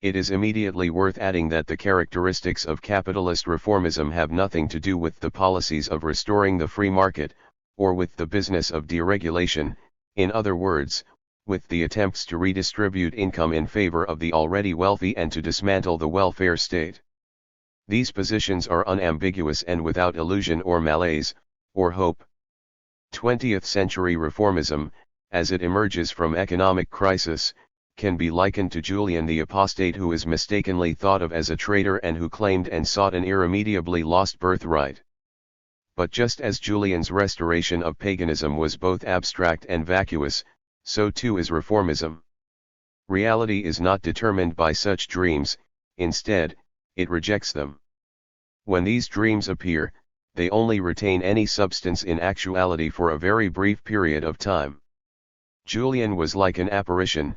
S1: It is immediately worth adding that the characteristics of capitalist reformism have nothing to do with the policies of restoring the free market, or with the business of deregulation, in other words, with the attempts to redistribute income in favor of the already wealthy and to dismantle the welfare state. These positions are unambiguous and without illusion or malaise, or hope. 20th century reformism, as it emerges from economic crisis, can be likened to Julian the Apostate, who is mistakenly thought of as a traitor and who claimed and sought an irremediably lost birthright. But just as Julian's restoration of paganism was both abstract and vacuous, so too is reformism. Reality is not determined by such dreams, instead, it rejects them. When these dreams appear, they only retain any substance in actuality for a very brief period of time. Julian was like an apparition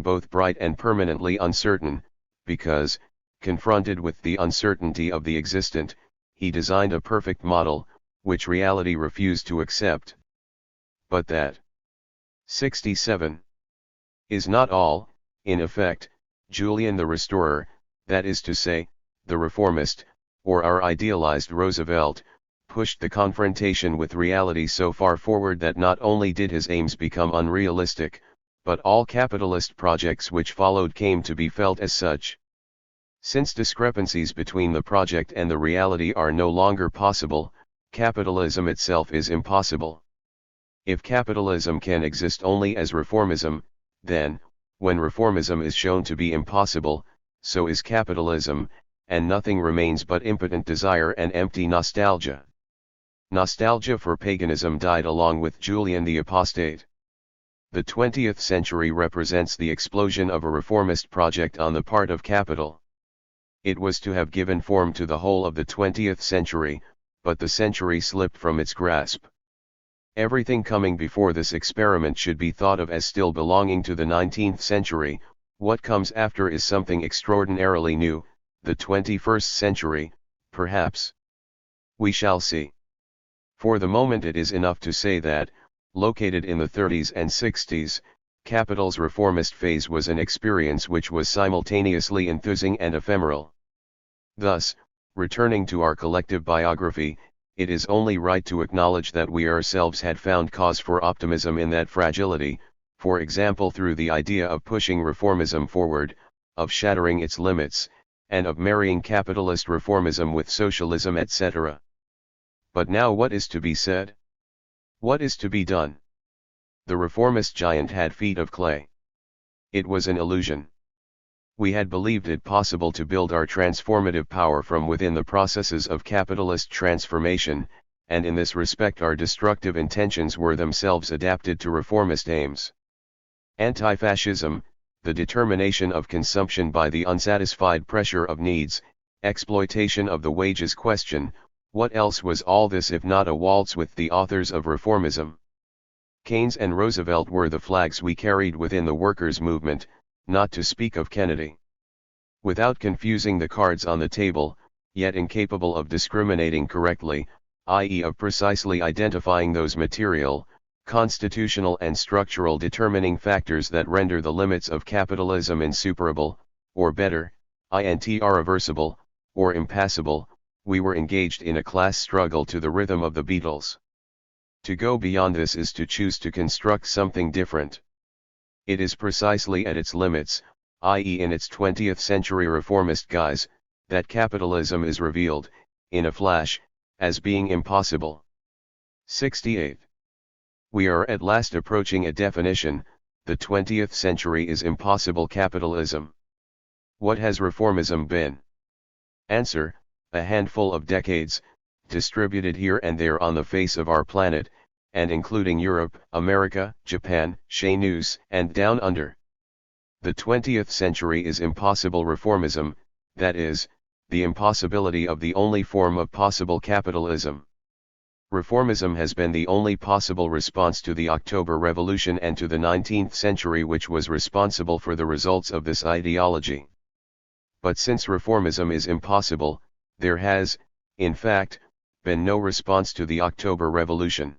S1: both bright and permanently uncertain, because, confronted with the uncertainty of the existent, he designed a perfect model, which reality refused to accept. But that 67 is not all. In effect, Julian the Restorer, that is to say, the reformist, or our idealized Roosevelt, pushed the confrontation with reality so far forward that not only did his aims become unrealistic, but all capitalist projects which followed came to be felt as such. Since discrepancies between the project and the reality are no longer possible, capitalism itself is impossible. If capitalism can exist only as reformism, then, when reformism is shown to be impossible, so is capitalism, and nothing remains but impotent desire and empty nostalgia. Nostalgia for paganism died along with Julian the Apostate. The 20th century represents the explosion of a reformist project on the part of capital. It was to have given form to the whole of the 20th century, but the century slipped from its grasp. Everything coming before this experiment should be thought of as still belonging to the 19th century. What comes after is something extraordinarily new, the 21st century, perhaps. We shall see. For the moment it is enough to say that, located in the 30s and 60s, capital's reformist phase was an experience which was simultaneously enthusing and ephemeral. Thus, returning to our collective biography, it is only right to acknowledge that we ourselves had found cause for optimism in that fragility, for example through the idea of pushing reformism forward, of shattering its limits, and of marrying capitalist reformism with socialism, etc. But now what is to be said? What is to be done? The reformist giant had feet of clay. It was an illusion. We had believed it possible to build our transformative power from within the processes of capitalist transformation, and in this respect our destructive intentions were themselves adapted to reformist aims. Anti-fascism, the determination of consumption by the unsatisfied pressure of needs, exploitation of the wages question, what else was all this if not a waltz with the authors of reformism? Keynes and Roosevelt were the flags we carried within the workers' movement, not to speak of Kennedy. Without confusing the cards on the table, yet incapable of discriminating correctly, i.e. of precisely identifying those material, constitutional and structural determining factors that render the limits of capitalism insuperable, or better, irreversible, or impassable, we were engaged in a class struggle to the rhythm of the Beatles. To go beyond this is to choose to construct something different. It is precisely at its limits, i.e. in its 20th century reformist guise, that capitalism is revealed, in a flash, as being impossible. 68. We are at last approaching a definition: the 20th century is impossible capitalism. What has reformism been? Answer: a handful of decades, distributed here and there on the face of our planet, and including Europe, America, Japan, Chinese, and down under. The 20th century is impossible reformism, that is, the impossibility of the only form of possible capitalism. Reformism has been the only possible response to the October Revolution and to the 19th century which was responsible for the results of this ideology. But since reformism is impossible, there has, in fact, been no response to the October Revolution.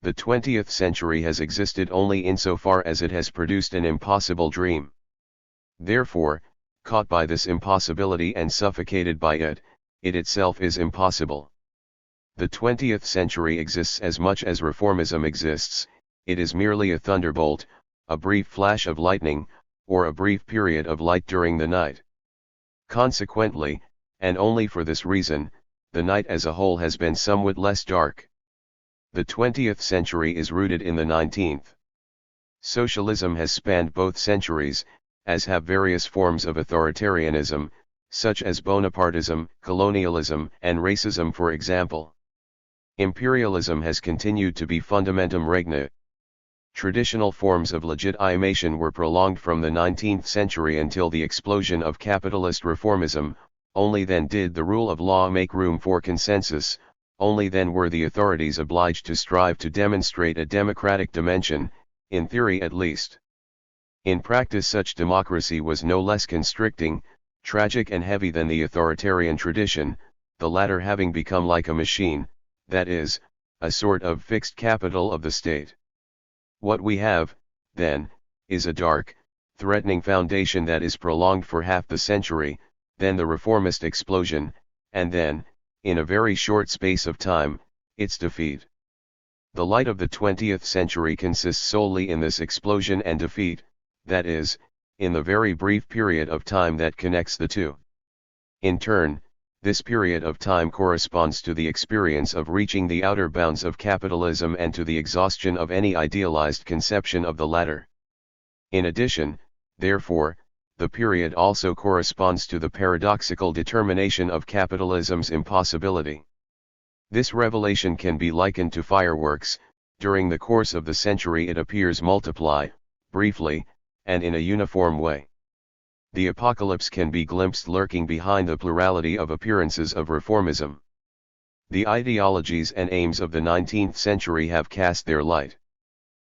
S1: The 20th century has existed only insofar as it has produced an impossible dream. Therefore, caught by this impossibility and suffocated by it, it itself is impossible. The 20th century exists as much as reformism exists, it is merely a thunderbolt, a brief flash of lightning, or a brief period of light during the night. Consequently, and only for this reason, the night as a whole has been somewhat less dark. The 20th century is rooted in the 19th. Socialism has spanned both centuries, as have various forms of authoritarianism, such as Bonapartism, colonialism, and racism for example. Imperialism has continued to be fundamentum regni. Traditional forms of legitimation were prolonged from the 19th century until the explosion of capitalist reformism. Only then did the rule of law make room for consensus, only then were the authorities obliged to strive to demonstrate a democratic dimension, in theory at least. In practice such democracy was no less constricting, tragic and heavy than the authoritarian tradition, the latter having become like a machine, that is, a sort of fixed capital of the state. What we have, then, is a dark, threatening foundation that is prolonged for half the century, then the reformist explosion, and then, in a very short space of time, its defeat. The light of the 20th century consists solely in this explosion and defeat, that is, in the very brief period of time that connects the two. In turn, this period of time corresponds to the experience of reaching the outer bounds of capitalism and to the exhaustion of any idealized conception of the latter. In addition, therefore, the period also corresponds to the paradoxical determination of capitalism's impossibility. This revelation can be likened to fireworks. During the course of the century it appears multiply, briefly, and in a uniform way. The apocalypse can be glimpsed lurking behind the plurality of appearances of reformism. The ideologies and aims of the 19th century have cast their light.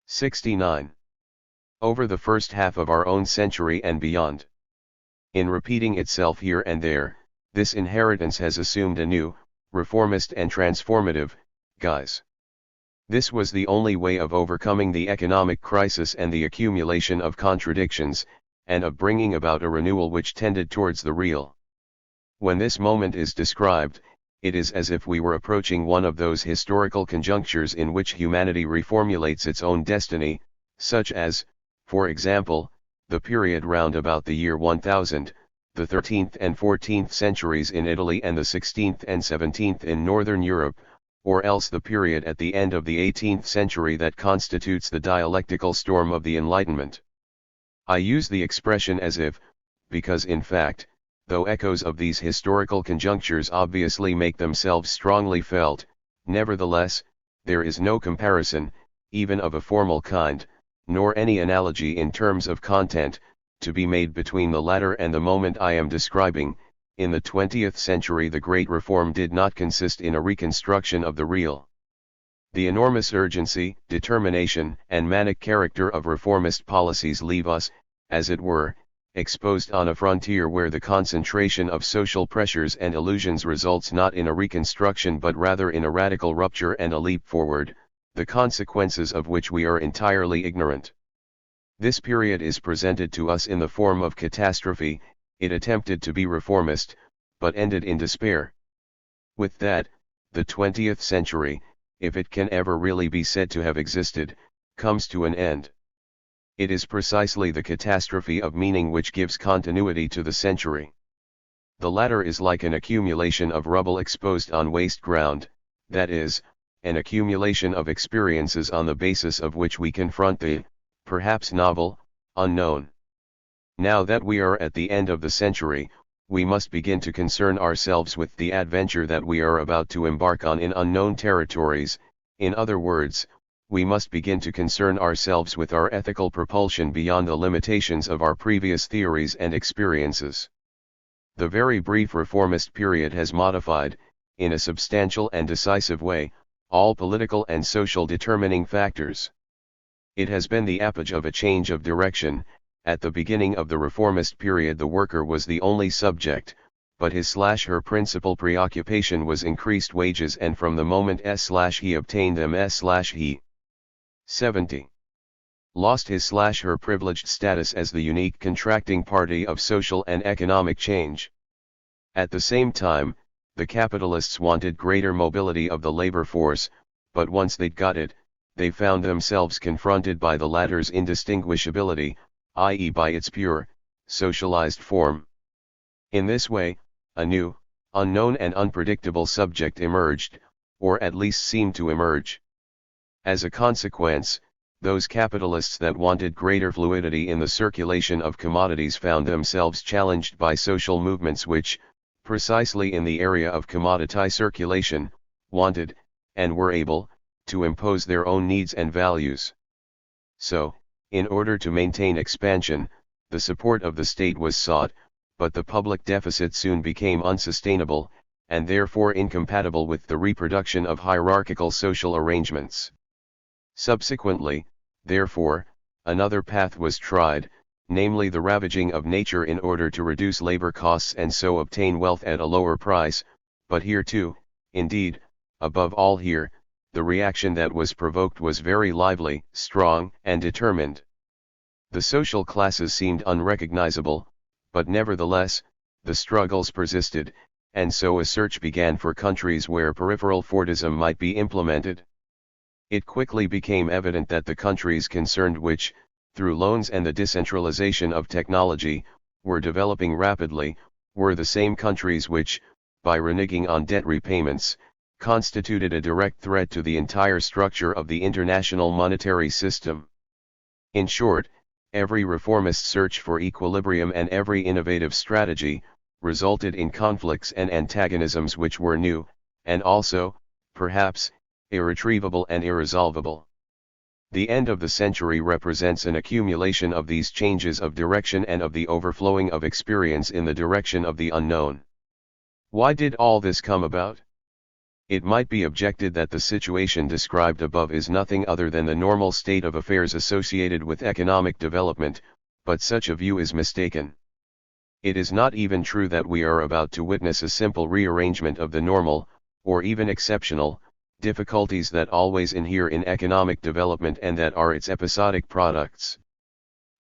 S1: 69. Over the first half of our own century and beyond. In repeating itself here and there, this inheritance has assumed a new, reformist and transformative, guise. This was the only way of overcoming the economic crisis and the accumulation of contradictions, and of bringing about a renewal which tended towards the real. When this moment is described, it is as if we were approaching one of those historical conjunctures in which humanity reformulates its own destiny, such as, for example, the period round about the year 1000, the 13th and 14th centuries in Italy and the 16th and 17th in Northern Europe, or else the period at the end of the 18th century that constitutes the dialectical storm of the Enlightenment. I use the expression as if, because in fact, though echoes of these historical conjunctures obviously make themselves strongly felt, nevertheless, there is no comparison, even of a formal kind, nor any analogy in terms of content, to be made between the latter and the moment I am describing. In the 20th century the great reform did not consist in a reconstruction of the real. The enormous urgency, determination, and manic character of reformist policies leave us, as it were, exposed on a frontier where the concentration of social pressures and illusions results not in a reconstruction but rather in a radical rupture and a leap forward, the consequences of which we are entirely ignorant. This period is presented to us in the form of catastrophe. It attempted to be reformist, but ended in despair. With that, the 20th century, if it can ever really be said to have existed, comes to an end. It is precisely the catastrophe of meaning which gives continuity to the century. The latter is like an accumulation of rubble exposed on waste ground, that is, an accumulation of experiences on the basis of which we confront the, perhaps novel, unknown. Now that we are at the end of the century, we must begin to concern ourselves with the adventure that we are about to embark on in unknown territories. In other words, we must begin to concern ourselves with our ethical propulsion beyond the limitations of our previous theories and experiences. The very brief reformist period has modified, in a substantial and decisive way, all political and social determining factors. It has been the apogee of a change of direction. At the beginning of the reformist period the worker was the only subject, but his/her principal preoccupation was increased wages, and from the moment he obtained them he 70. Lost his/her privileged status as the unique contracting party of social and economic change. At the same time, the capitalists wanted greater mobility of the labor force, but once they'd got it, they found themselves confronted by the latter's indistinguishability, i.e. by its pure, socialized form. In this way, a new, unknown and unpredictable subject emerged, or at least seemed to emerge. As a consequence, those capitalists that wanted greater fluidity in the circulation of commodities found themselves challenged by social movements which, precisely in the area of commodity circulation, wanted, and were able, to impose their own needs and values. So, in order to maintain expansion, the support of the state was sought, but the public deficit soon became unsustainable, and therefore incompatible with the reproduction of hierarchical social arrangements. Subsequently, therefore, another path was tried, namely the ravaging of nature in order to reduce labor costs and so obtain wealth at a lower price, but here too, indeed, above all here, the reaction that was provoked was very lively, strong, and determined. The social classes seemed unrecognizable, but nevertheless, the struggles persisted, and so a search began for countries where peripheral Fordism might be implemented. It quickly became evident that the countries concerned which, through loans and the decentralization of technology, were developing rapidly, were the same countries which, by reneging on debt repayments, constituted a direct threat to the entire structure of the international monetary system. In short, every reformist search for equilibrium and every innovative strategy, resulted in conflicts and antagonisms which were new, and also, perhaps, irretrievable and irresolvable. The end of the century represents an accumulation of these changes of direction and of the overflowing of experience in the direction of the unknown. Why did all this come about? It might be objected that the situation described above is nothing other than the normal state of affairs associated with economic development, but such a view is mistaken. It is not even true that we are about to witness a simple rearrangement of the normal, or even exceptional, difficulties that always inhere in economic development and that are its episodic products.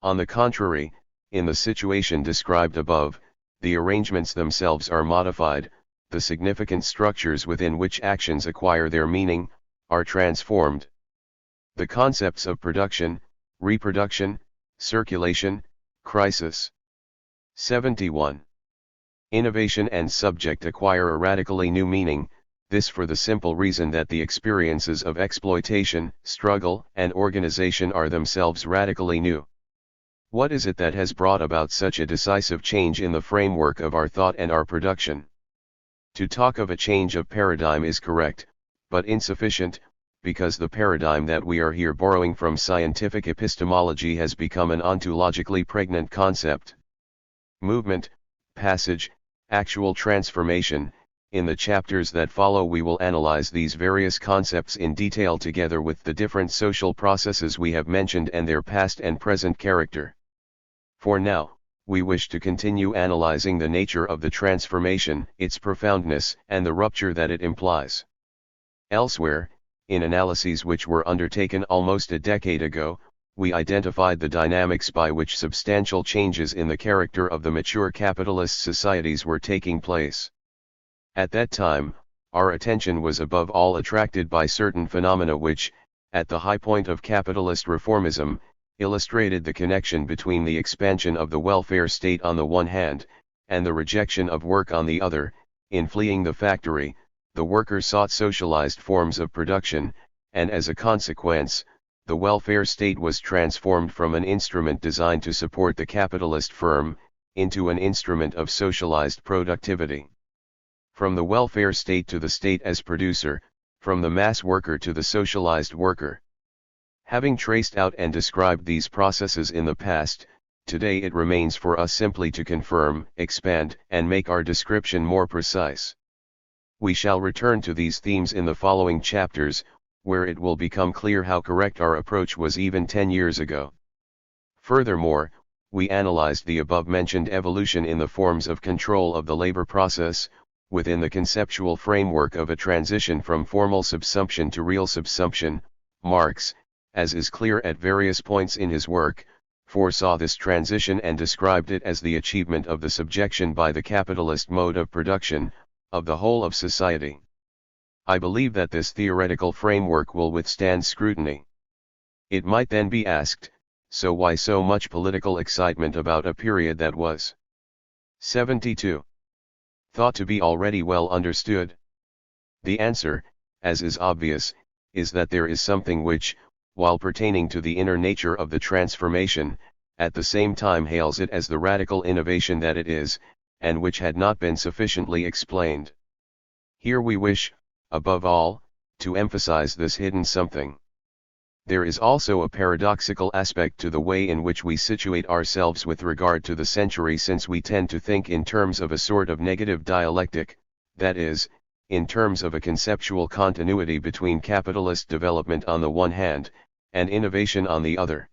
S1: On the contrary, in the situation described above, the arrangements themselves are modified, the significant structures within which actions acquire their meaning, are transformed. The concepts of production, reproduction, circulation, crisis. 71. Innovation and subject acquire a radically new meaning, this for the simple reason that the experiences of exploitation, struggle, and organization are themselves radically new. What is it that has brought about such a decisive change in the framework of our thought and our production? To talk of a change of paradigm is correct, but insufficient, because the paradigm that we are here borrowing from scientific epistemology has become an ontologically pregnant concept. Movement, passage, actual transformation. In the chapters that follow we will analyze these various concepts in detail together with the different social processes we have mentioned and their past and present character. For now, we wish to continue analyzing the nature of the transformation, its profoundness, and the rupture that it implies. Elsewhere, in analyses which were undertaken almost a decade ago, we identified the dynamics by which substantial changes in the character of the mature capitalist societies were taking place. At that time, our attention was above all attracted by certain phenomena which, at the high point of capitalist reformism, illustrated the connection between the expansion of the welfare state on the one hand, and the rejection of work on the other. In fleeing the factory, the worker sought socialized forms of production, and as a consequence, the welfare state was transformed from an instrument designed to support the capitalist firm, into an instrument of socialized productivity. From the welfare state to the state as producer, from the mass worker to the socialized worker. Having traced out and described these processes in the past, today it remains for us simply to confirm, expand, and make our description more precise. We shall return to these themes in the following chapters, where it will become clear how correct our approach was even 10 years ago. Furthermore, we analyzed the above-mentioned evolution in the forms of control of the labor process, within the conceptual framework of a transition from formal subsumption to real subsumption. Marx, as is clear at various points in his work, foresaw this transition and described it as the achievement of the subjection by the capitalist mode of production, of the whole of society. I believe that this theoretical framework will withstand scrutiny. It might then be asked, so why so much political excitement about a period that was 72 thought to be already well understood? The answer, as is obvious, is that there is something which, while pertaining to the inner nature of the transformation, at the same time hails it as the radical innovation that it is, and which had not been sufficiently explained. Here we wish, above all, to emphasize this hidden something. There is also a paradoxical aspect to the way in which we situate ourselves with regard to the century, since we tend to think in terms of a sort of negative dialectic, that is, in terms of a conceptual continuity between capitalist development on the one hand, and innovation on the other.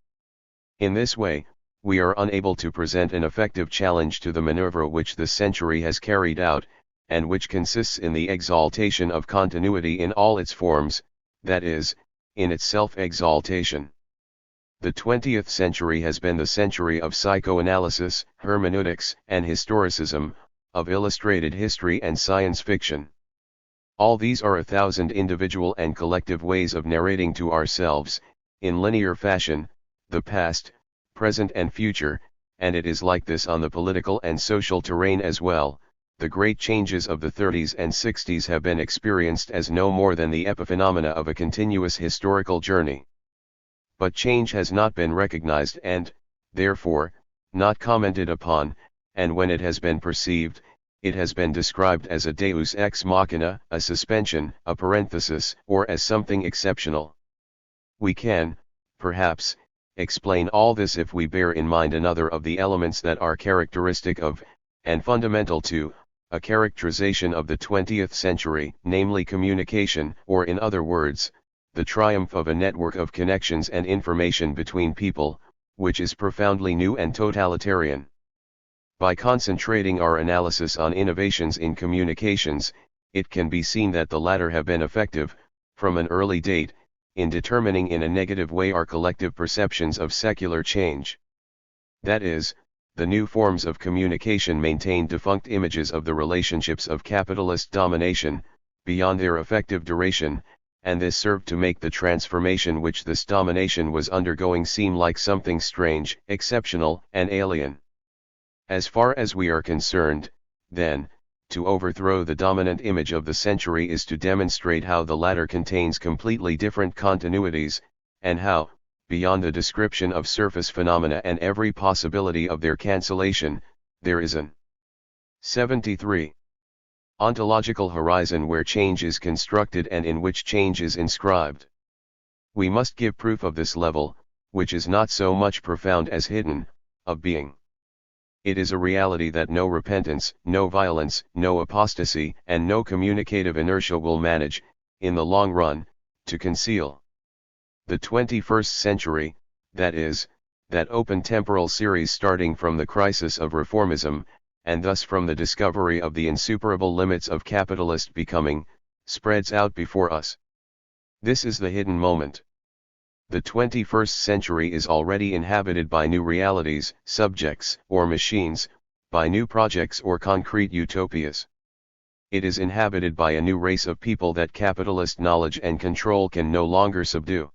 S1: In this way, we are unable to present an effective challenge to the maneuver which the century has carried out, and which consists in the exaltation of continuity in all its forms, that is, in its self-exaltation. The 20th century has been the century of psychoanalysis, hermeneutics, and historicism, of illustrated history and science fiction. All these are 1,000 individual and collective ways of narrating to ourselves, in linear fashion, the past, present and future, and it is like this on the political and social terrain as well. The great changes of the 30s and 60s have been experienced as no more than the epiphenomena of a continuous historical journey. But change has not been recognized and, therefore, not commented upon, and when it has been perceived, it has been described as a deus ex machina, a suspension, a parenthesis, or as something exceptional. We can, perhaps, explain all this if we bear in mind another of the elements that are characteristic of, and fundamental to, a characterization of the 20th century, namely communication, or in other words, the triumph of a network of connections and information between people, which is profoundly new and totalitarian. By concentrating our analysis on innovations in communications, it can be seen that the latter have been effective, from an early date, in determining in a negative way our collective perceptions of secular change. That is, the new forms of communication maintain defunct images of the relationships of capitalist domination, beyond their effective duration, and this served to make the transformation which this domination was undergoing seem like something strange, exceptional, and alien. As far as we are concerned, then, to overthrow the dominant image of the century is to demonstrate how the latter contains completely different continuities, and how, beyond the description of surface phenomena and every possibility of their cancellation, there is an 73 ontological horizon where change is constructed and in which change is inscribed. We must give proof of this level, which is not so much profound as hidden, of being. It is a reality that no repentance, no violence, no apostasy, and no communicative inertia will manage, in the long run, to conceal. The 21st century, that is, that open temporal series starting from the crisis of reformism, and thus from the discovery of the insuperable limits of capitalist becoming, spreads out before us. This is the hidden moment. The 21st century is already inhabited by new realities, subjects, or machines, by new projects or concrete utopias. It is inhabited by a new race of people that capitalist knowledge and control can no longer subdue.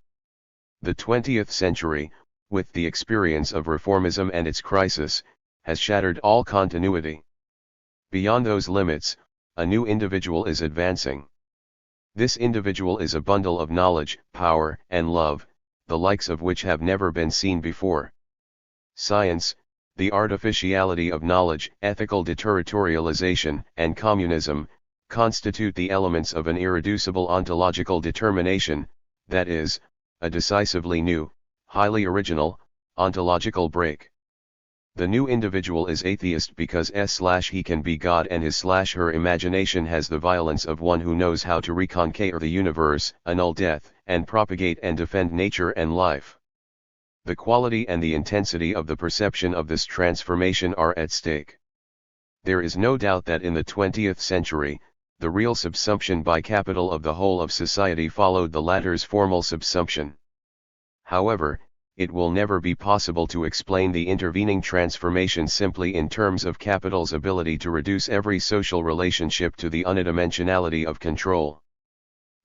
S1: The 20th century, with the experience of reformism and its crisis, has shattered all continuity. Beyond those limits, a new individual is advancing. This individual is a bundle of knowledge, power, and love, the likes of which have never been seen before. Science, the artificiality of knowledge, ethical deterritorialization, and communism, constitute the elements of an irreducible ontological determination, that is, a decisively new, highly original, ontological break. The new individual is atheist because he can be God and his/her imagination has the violence of one who knows how to reconquer the universe, annul death, and propagate and defend nature and life. The quality and the intensity of the perception of this transformation are at stake. There is no doubt that in the 20th century, the real subsumption by capital of the whole of society followed the latter's formal subsumption. However, it will never be possible to explain the intervening transformation simply in terms of capital's ability to reduce every social relationship to the unidimensionality of control.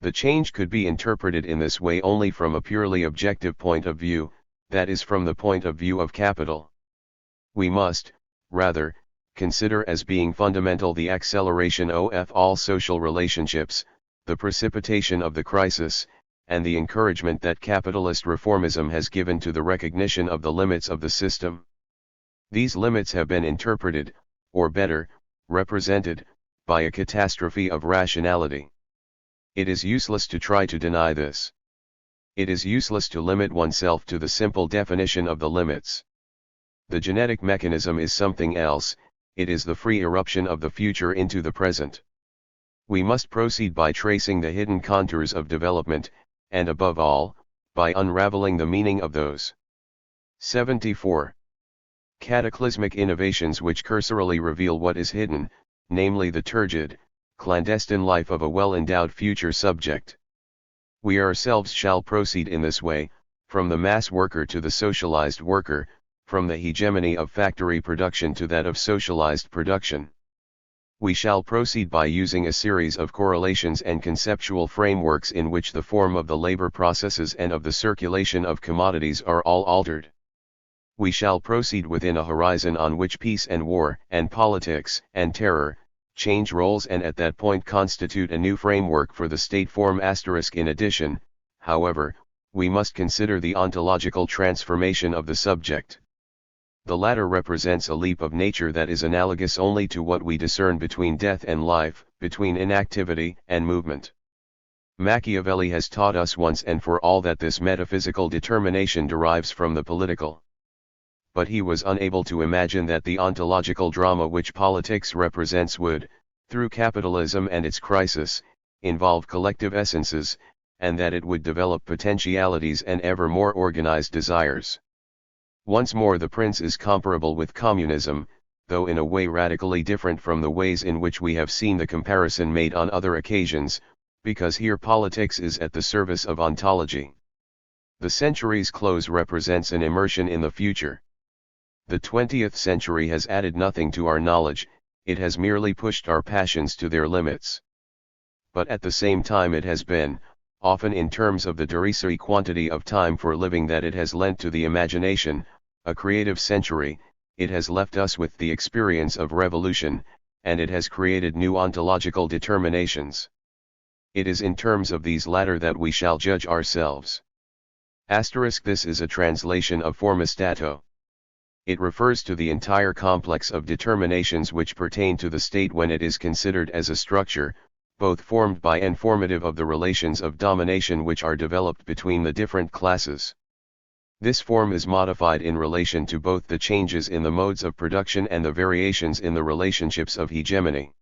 S1: The change could be interpreted in this way only from a purely objective point of view, that is from the point of view of capital. We must, rather, consider as being fundamental the acceleration of all social relationships, the precipitation of the crisis, and the encouragement that capitalist reformism has given to the recognition of the limits of the system. These limits have been interpreted, or better, represented, by a catastrophe of rationality. It is useless to try to deny this. It is useless to limit oneself to the simple definition of the limits. The genetic mechanism is something else, it is the free eruption of the future into the present. We must proceed by tracing the hidden contours of development, and above all, by unraveling the meaning of those 74 cataclysmic innovations which cursorily reveal what is hidden, namely the turgid, clandestine life of a well-endowed future subject. We ourselves shall proceed in this way, from the mass worker to the socialized worker, from the hegemony of factory production to that of socialized production. We shall proceed by using a series of correlations and conceptual frameworks in which the form of the labor processes and of the circulation of commodities are all altered. We shall proceed within a horizon on which peace and war, and politics, and terror, change roles and at that point constitute a new framework for the state form*. In addition, however, we must consider the ontological transformation of the subject. The latter represents a leap of nature that is analogous only to what we discern between death and life, between inactivity and movement. Machiavelli has taught us once and for all that this metaphysical determination derives from the political. But he was unable to imagine that the ontological drama which politics represents would, through capitalism and its crisis, involve collective essences, and that it would develop potentialities and ever more organized desires. Once more the prince is comparable with communism, though in a way radically different from the ways in which we have seen the comparison made on other occasions, because here politics is at the service of ontology. The century's close represents an immersion in the future. The 20th century has added nothing to our knowledge, it has merely pushed our passions to their limits. But at the same time it has been, often in terms of the derisory quantity of time for living that it has lent to the imagination, a creative century. It has left us with the experience of revolution, and it has created new ontological determinations. It is in terms of these latter that we shall judge ourselves. This is a translation of formistato. It refers to the entire complex of determinations which pertain to the state when it is considered as a structure, both formed by and formative of the relations of domination which are developed between the different classes. This form is modified in relation to both the changes in the modes of production and the variations in the relationships of hegemony.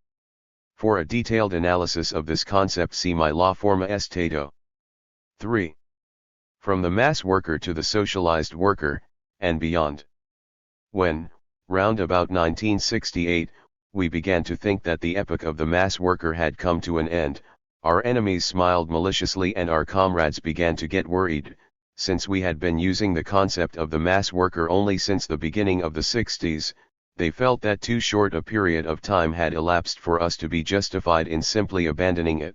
S1: For a detailed analysis of this concept see my La Forma Estato. 3. From the mass worker to the socialized worker, and beyond. When, round about 1968, we began to think that the epoch of the mass worker had come to an end, our enemies smiled maliciously and our comrades began to get worried. Since we had been using the concept of the mass worker only since the beginning of the 60s, they felt that too short a period of time had elapsed for us to be justified in simply abandoning it.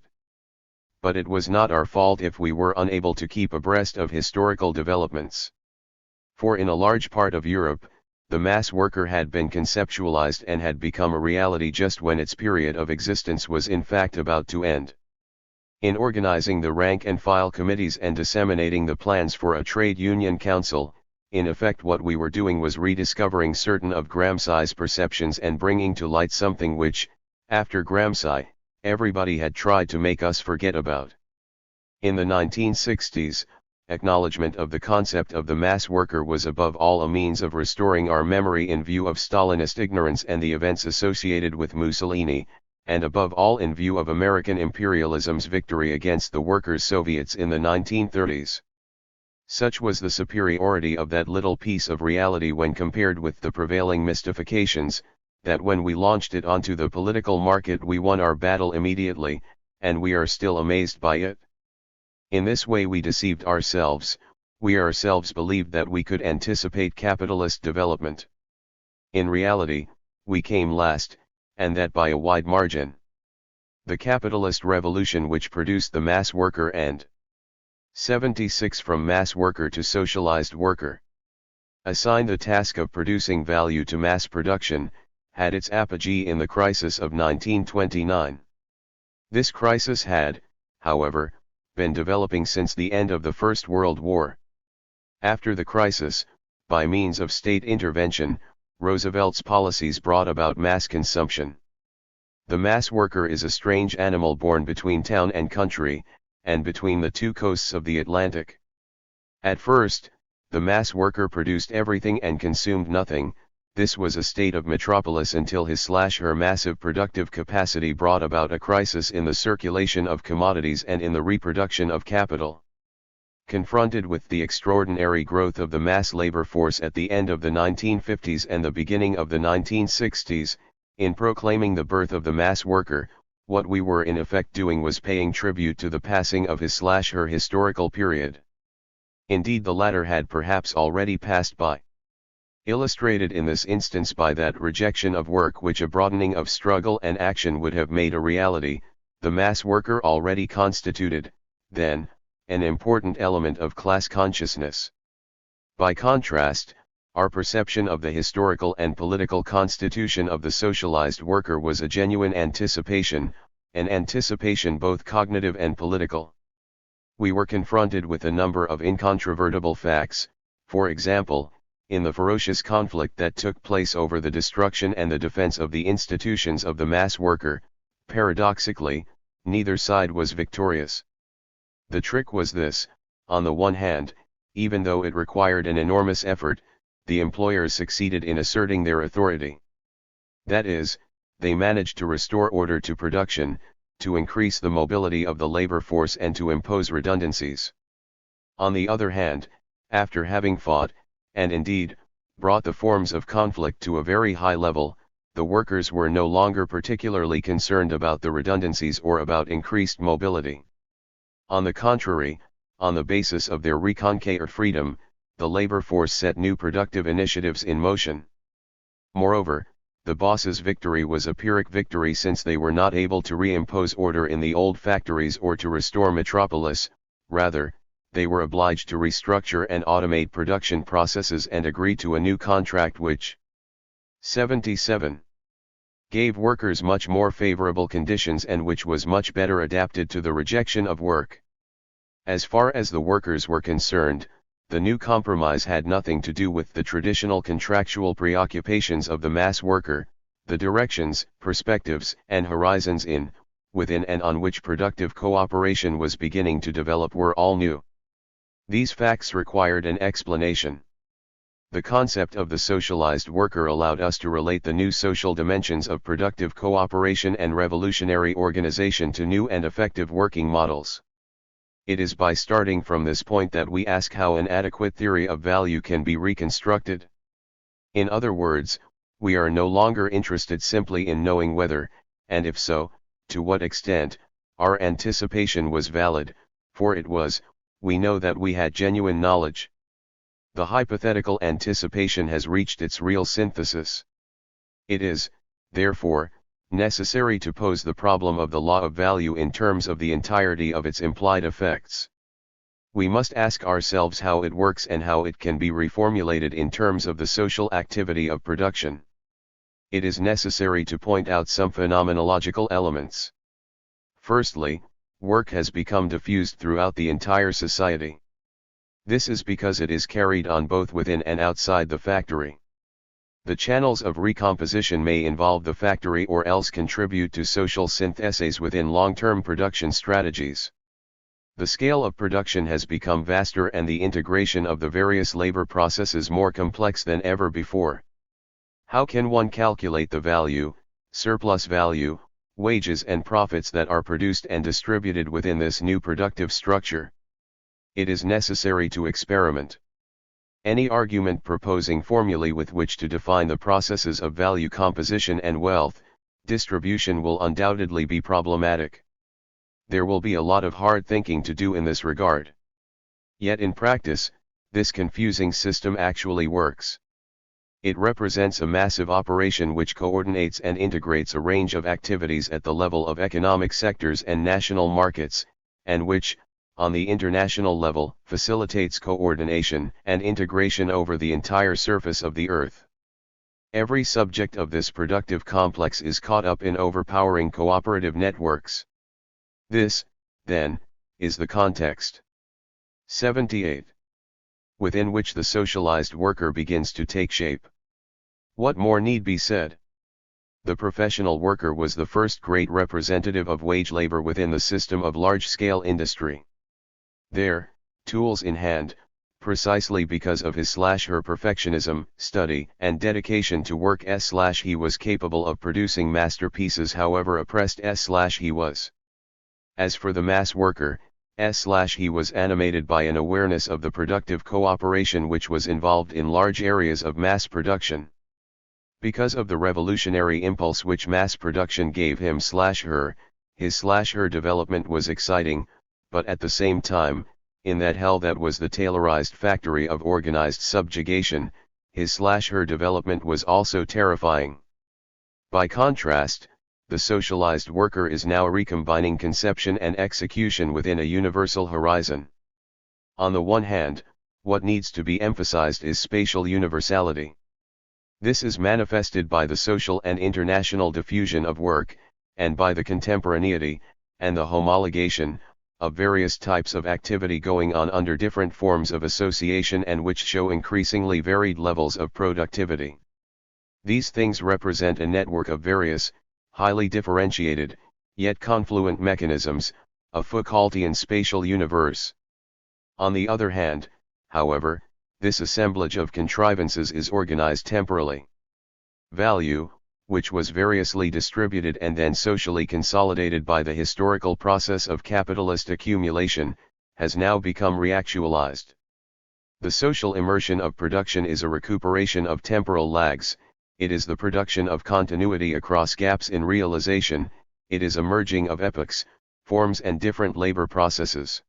S1: But it was not our fault if we were unable to keep abreast of historical developments. For in a large part of Europe, the mass worker had been conceptualized and had become a reality just when its period of existence was in fact about to end. In organizing the rank and file committees and disseminating the plans for a trade union council, in effect what we were doing was rediscovering certain of Gramsci's perceptions and bringing to light something which, after Gramsci, everybody had tried to make us forget about. In the 1960s, acknowledgement of the concept of the mass worker was above all a means of restoring our memory in view of Stalinist ignorance and the events associated with Mussolini, and above all in view of American imperialism's victory against the workers' Soviets in the 1930s. Such was the superiority of that little piece of reality when compared with the prevailing mystifications, that when we launched it onto the political market we won our battle immediately, and we are still amazed by it. In this way we deceived ourselves, we ourselves believed that we could anticipate capitalist development. In reality, we came last, and that by a wide margin. The capitalist revolution which produced the mass worker and 76 from mass worker to socialized worker, assigned the task of producing value to mass production, had its apogee in the crisis of 1929. This crisis had, however, been developing since the end of the First World War. After the crisis, by means of state intervention, Roosevelt's policies brought about mass consumption. The mass worker is a strange animal born between town and country, and between the two coasts of the Atlantic. At first, the mass worker produced everything and consumed nothing. This was a state of metropolis until his/her massive productive capacity brought about a crisis in the circulation of commodities and in the reproduction of capital. Confronted with the extraordinary growth of the mass labor force at the end of the 1950s and the beginning of the 1960s, in proclaiming the birth of the mass worker, what we were in effect doing was paying tribute to the passing of his/her historical period. Indeed, the latter had perhaps already passed by. Illustrated in this instance by that rejection of work which a broadening of struggle and action would have made a reality, the mass worker already constituted, then, an important element of class consciousness. By contrast, our perception of the historical and political constitution of the socialized worker was a genuine anticipation, an anticipation both cognitive and political. We were confronted with a number of incontrovertible facts, for example, in the ferocious conflict that took place over the destruction and the defense of the institutions of the mass worker, paradoxically, neither side was victorious. The trick was this: on the one hand, even though it required an enormous effort, the employers succeeded in asserting their authority. That is, they managed to restore order to production, to increase the mobility of the labor force and to impose redundancies. On the other hand, after having fought, and indeed, brought the forms of conflict to a very high level, the workers were no longer particularly concerned about the redundancies or about increased mobility. On the contrary, on the basis of their reconquered freedom, the labor force set new productive initiatives in motion. Moreover, the bosses' victory was a Pyrrhic victory, since they were not able to reimpose order in the old factories or to restore metropolis. Rather, they were obliged to restructure and automate production processes and agree to a new contract which 77 gave workers much more favorable conditions and which was much better adapted to the rejection of work. As far as the workers were concerned, the new compromise had nothing to do with the traditional contractual preoccupations of the mass worker. The directions, perspectives, and horizons in, within and on which productive cooperation was beginning to develop were all new. These facts required an explanation. The concept of the socialized worker allowed us to relate the new social dimensions of productive cooperation and revolutionary organization to new and effective working models. It is by starting from this point that we ask how an adequate theory of value can be reconstructed. In other words, we are no longer interested simply in knowing whether, and if so, to what extent, our anticipation was valid, for it was. We know that we had genuine knowledge. The hypothetical anticipation has reached its real synthesis. It is, therefore, necessary to pose the problem of the law of value in terms of the entirety of its implied effects. We must ask ourselves how it works and how it can be reformulated in terms of the social activity of production. It is necessary to point out some phenomenological elements. Firstly, work has become diffused throughout the entire society. This is because it is carried on both within and outside the factory. The channels of recomposition may involve the factory or else contribute to social syntheses within long-term production strategies. The scale of production has become vaster and the integration of the various labor processes more complex than ever before. How can one calculate the value, surplus value, wages and profits that are produced and distributed within this new productive structure? It is necessary to experiment. Any argument proposing formulae with which to define the processes of value composition and wealth distribution will undoubtedly be problematic. There will be a lot of hard thinking to do in this regard. Yet in practice, this confusing system actually works. It represents a massive operation which coordinates and integrates a range of activities at the level of economic sectors and national markets, and which, on the international level, facilitates coordination and integration over the entire surface of the earth. Every subject of this productive complex is caught up in overpowering cooperative networks. This, then, is the context. 78. Within which the socialized worker begins to take shape. What more need be said? The professional worker was the first great representative of wage labor within the system of large-scale industry. There, tools in hand, precisely because of his/her perfectionism, study, and dedication to work he was capable of producing masterpieces however oppressed he was. As for the mass worker, he was animated by an awareness of the productive cooperation which was involved in large areas of mass production. Because of the revolutionary impulse which mass production gave him/her, his/her development was exciting, but at the same time, in that hell that was the tailorized factory of organized subjugation, his/her development was also terrifying. By contrast, the socialized worker is now recombining conception and execution within a universal horizon. On the one hand, what needs to be emphasized is spatial universality. This is manifested by the social and international diffusion of work, and by the contemporaneity, and the homologation, of various types of activity going on under different forms of association and which show increasingly varied levels of productivity. These things represent a network of various, highly differentiated, yet confluent mechanisms, a Foucaultian spatial universe. On the other hand, however, this assemblage of contrivances is organized temporally. Value, which was variously distributed and then socially consolidated by the historical process of capitalist accumulation, has now become reactualized. The social immersion of production is a recuperation of temporal lags, it is the production of continuity across gaps in realization, it is a merging of epochs, forms and different labor processes.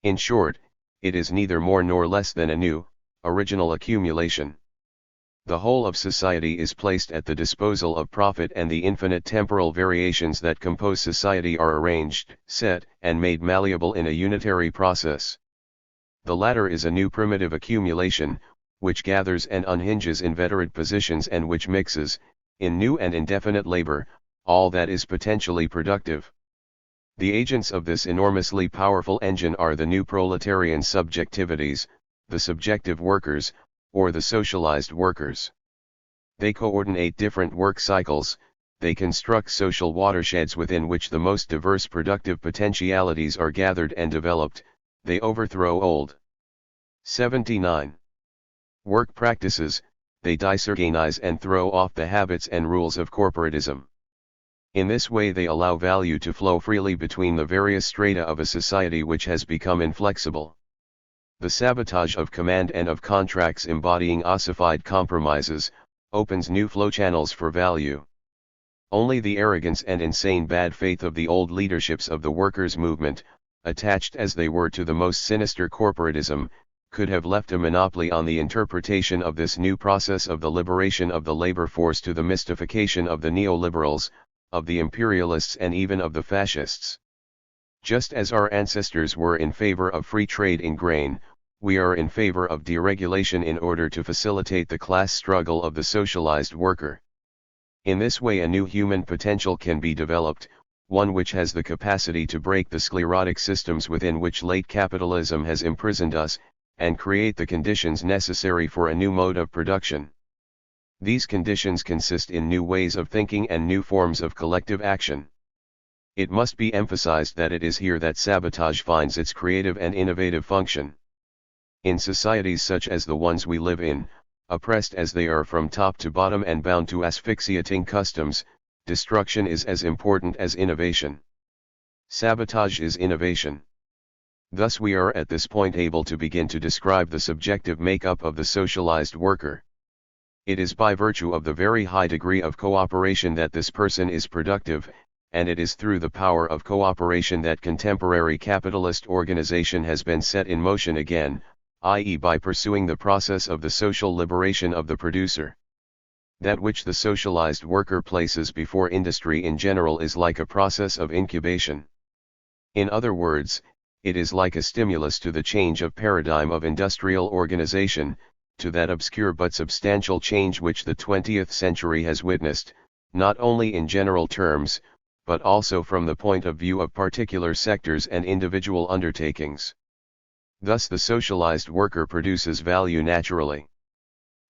S1: In short, it is neither more nor less than a new, original accumulation. The whole of society is placed at the disposal of profit, and the infinite temporal variations that compose society are arranged, set, and made malleable in a unitary process. The latter is a new primitive accumulation, which gathers and unhinges inveterate positions and which mixes, in new and indefinite labor, all that is potentially productive. The agents of this enormously powerful engine are the new proletarian subjectivities, the subjective workers, or the socialized workers. They coordinate different work cycles, they construct social watersheds within which the most diverse productive potentialities are gathered and developed, they overthrow old. 79. Work practices, they disorganize and throw off the habits and rules of corporatism. In this way they allow value to flow freely between the various strata of a society which has become inflexible. The sabotage of command and of contracts embodying ossified compromises, opens new flow channels for value. Only the arrogance and insane bad faith of the old leaderships of the workers' movement, attached as they were to the most sinister corporatism, could have left a monopoly on the interpretation of this new process of the liberation of the labor force to the mystification of the neoliberals, of the imperialists and even of the fascists. Just as our ancestors were in favor of free trade in grain, we are in favor of deregulation in order to facilitate the class struggle of the socialized worker. In this way a new human potential can be developed, one which has the capacity to break the sclerotic systems within which late capitalism has imprisoned us, and create the conditions necessary for a new mode of production. These conditions consist in new ways of thinking and new forms of collective action. It must be emphasized that it is here that sabotage finds its creative and innovative function. In societies such as the ones we live in, oppressed as they are from top to bottom and bound to asphyxiating customs, destruction is as important as innovation. Sabotage is innovation. Thus we are at this point able to begin to describe the subjective makeup of the socialized worker. It is by virtue of the very high degree of cooperation that this person is productive, and it is through the power of cooperation that contemporary capitalist organization has been set in motion again, i.e. by pursuing the process of the social liberation of the producer. That which the socialized worker places before industry in general is like a process of incubation. In other words, it is like a stimulus to the change of paradigm of industrial organization, to that obscure but substantial change which the 20th century has witnessed, not only in general terms, but also from the point of view of particular sectors and individual undertakings. Thus the socialized worker produces value naturally.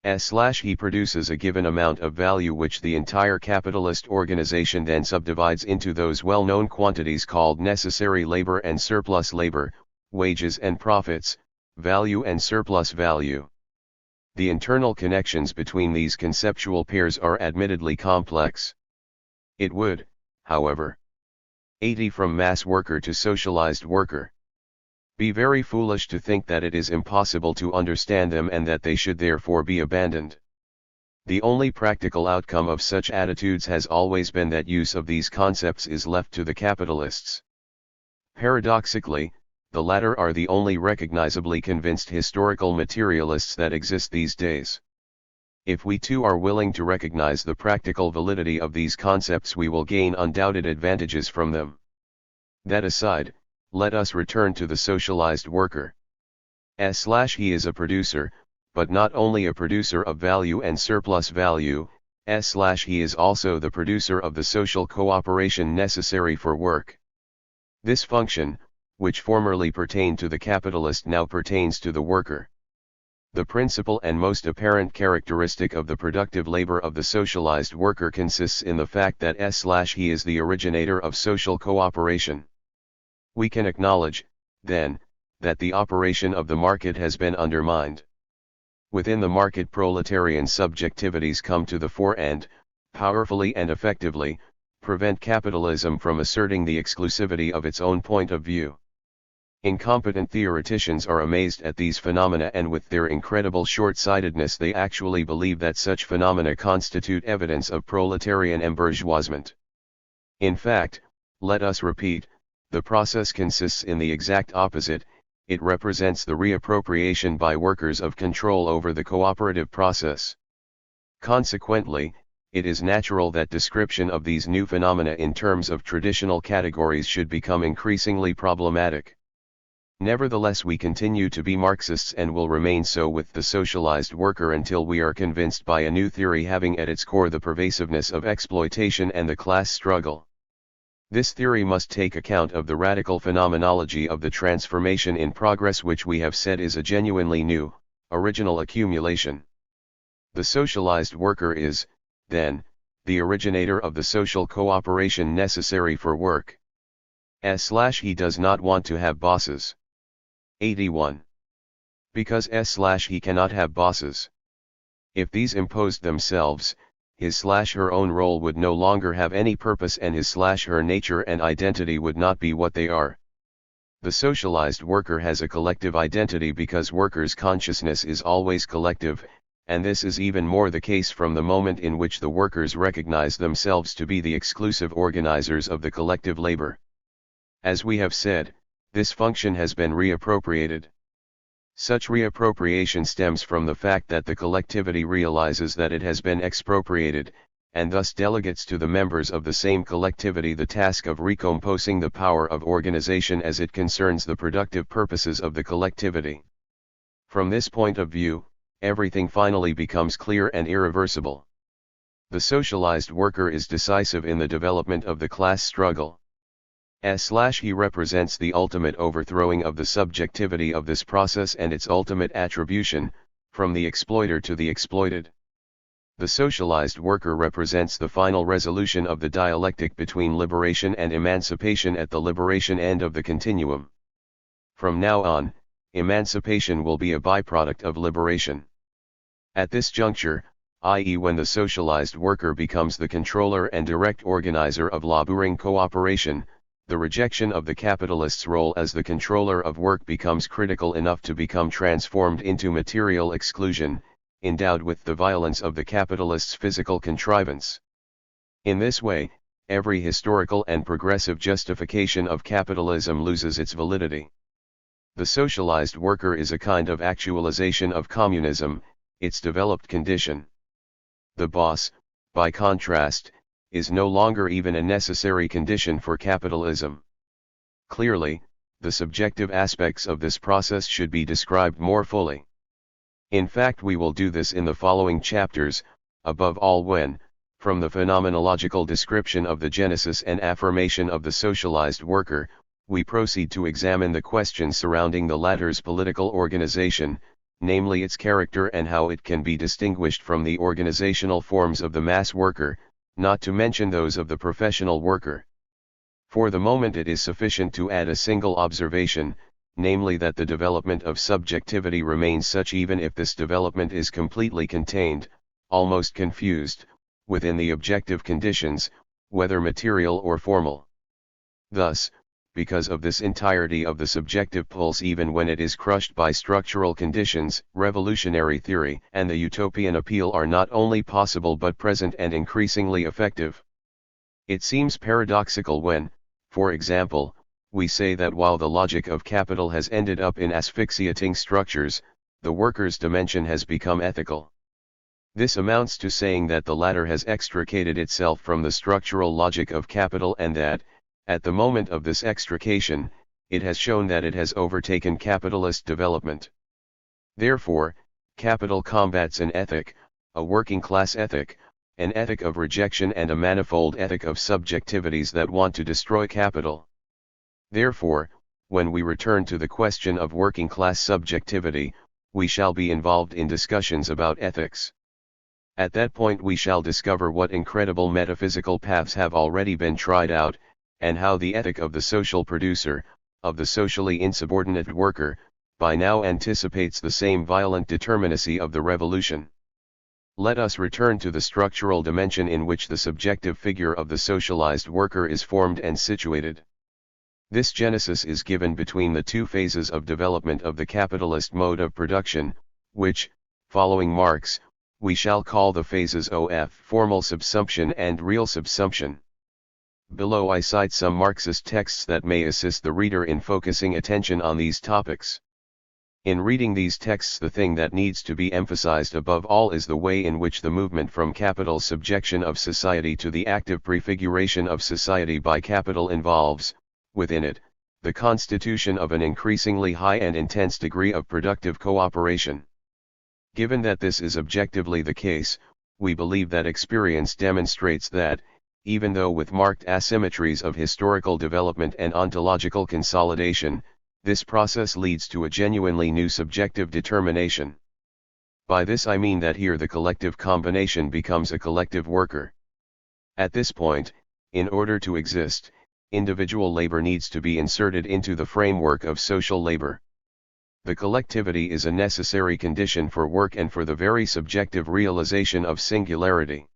S1: He produces a given amount of value which the entire capitalist organization then subdivides into those well-known quantities called necessary labor and surplus labor, wages and profits, value and surplus value. The internal connections between these conceptual pairs are admittedly complex. It would, however, from mass worker to socialized worker, be very foolish to think that it is impossible to understand them and that they should therefore be abandoned. The only practical outcome of such attitudes has always been that use of these concepts is left to the capitalists. Paradoxically, the latter are the only recognizably convinced historical materialists that exist these days. If we too are willing to recognize the practical validity of these concepts, we will gain undoubted advantages from them. That aside, let us return to the socialized worker. He is a producer, but not only a producer of value and surplus value, he is also the producer of the social cooperation necessary for work. This function, which formerly pertained to the capitalist, now pertains to the worker. The principal and most apparent characteristic of the productive labor of the socialized worker consists in the fact that he is the originator of social cooperation. We can acknowledge, then, that the operation of the market has been undermined. Within the market, proletarian subjectivities come to the fore and, powerfully and effectively, prevent capitalism from asserting the exclusivity of its own point of view. Incompetent theoreticians are amazed at these phenomena, and with their incredible short-sightedness they actually believe that such phenomena constitute evidence of proletarian embourgeoisement. In fact, let us repeat, the process consists in the exact opposite. It represents the reappropriation by workers of control over the cooperative process. Consequently, it is natural that description of these new phenomena in terms of traditional categories should become increasingly problematic. Nevertheless, we continue to be Marxists and will remain so with the socialized worker until we are convinced by a new theory having at its core the pervasiveness of exploitation and the class struggle. This theory must take account of the radical phenomenology of the transformation in progress, which we have said is a genuinely new, original accumulation. The socialized worker is, then, the originator of the social cooperation necessary for work. He does not want to have bosses. 81. Because he cannot have bosses. If these imposed themselves, his/her own role would no longer have any purpose, and his/her nature and identity would not be what they are. The socialized worker has a collective identity because workers' consciousness is always collective, and this is even more the case from the moment in which the workers recognize themselves to be the exclusive organizers of the collective labor. As we have said, this function has been reappropriated. Such reappropriation stems from the fact that the collectivity realizes that it has been expropriated, and thus delegates to the members of the same collectivity the task of recomposing the power of organization as it concerns the productive purposes of the collectivity. From this point of view, everything finally becomes clear and irreversible. The socialized worker is decisive in the development of the class struggle. He represents the ultimate overthrowing of the subjectivity of this process and its ultimate attribution, from the exploiter to the exploited. The socialized worker represents the final resolution of the dialectic between liberation and emancipation at the liberation end of the continuum. From now on, emancipation will be a byproduct of liberation. At this juncture, i.e. when the socialized worker becomes the controller and direct organizer of laboring cooperation, the rejection of the capitalist's role as the controller of work becomes critical enough to become transformed into material exclusion, endowed with the violence of the capitalist's physical contrivance. In this way, every historical and progressive justification of capitalism loses its validity. The socialized worker is a kind of actualization of communism, its developed condition. The boss, by contrast, is no longer even a necessary condition for capitalism. Clearly, the subjective aspects of this process should be described more fully. In fact, we will do this in the following chapters, above all when, from the phenomenological description of the genesis and affirmation of the socialized worker, we proceed to examine the questions surrounding the latter's political organization, namely its character and how it can be distinguished from the organizational forms of the mass worker, not to mention those of the professional worker. For the moment it is sufficient to add a single observation, namely that the development of subjectivity remains such even if this development is completely contained, almost confused, within the objective conditions, whether material or formal. Thus, because of this entirety of the subjective pulse even when it is crushed by structural conditions, revolutionary theory and the utopian appeal are not only possible but present and increasingly effective. It seems paradoxical when, for example, we say that while the logic of capital has ended up in asphyxiating structures, the worker's dimension has become ethical. This amounts to saying that the latter has extricated itself from the structural logic of capital and that, at the moment of this extrication, it has shown that it has overtaken capitalist development. Therefore, capital combats an ethic, a working-class ethic, an ethic of rejection and a manifold ethic of subjectivities that want to destroy capital. Therefore, when we return to the question of working-class subjectivity, we shall be involved in discussions about ethics. At that point we shall discover what incredible metaphysical paths have already been tried out, and how the ethic of the social producer, of the socially insubordinate worker, by now anticipates the same violent determinacy of the revolution. Let us return to the structural dimension in which the subjective figure of the socialized worker is formed and situated. This genesis is given between the two phases of development of the capitalist mode of production, which, following Marx, we shall call the phases of formal subsumption and real subsumption. Below I cite some Marxist texts that may assist the reader in focusing attention on these topics. In reading these texts, the thing that needs to be emphasized above all is the way in which the movement from capital's subjection of society to the active prefiguration of society by capital involves, within it, the constitution of an increasingly high and intense degree of productive cooperation. Given that this is objectively the case, we believe that experience demonstrates that, even though with marked asymmetries of historical development and ontological consolidation, this process leads to a genuinely new subjective determination. By this I mean that here the collective combination becomes a collective worker. At this point, in order to exist, individual labor needs to be inserted into the framework of social labor. The collectivity is a necessary condition for work and for the very subjective realization of singularity.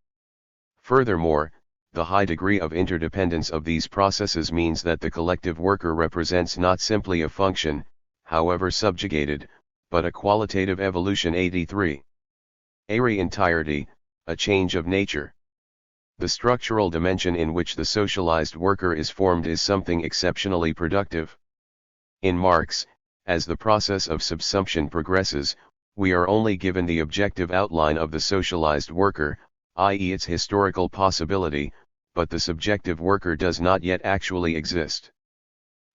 S1: Furthermore, the high degree of interdependence of these processes means that the collective worker represents not simply a function, however subjugated, but a qualitative evolution. 83. Entirety, a change of nature. The structural dimension in which the socialized worker is formed is something exceptionally productive. In Marx, as the process of subsumption progresses, we are only given the objective outline of the socialized worker, i.e. its historical possibility, but the subjective worker does not yet actually exist.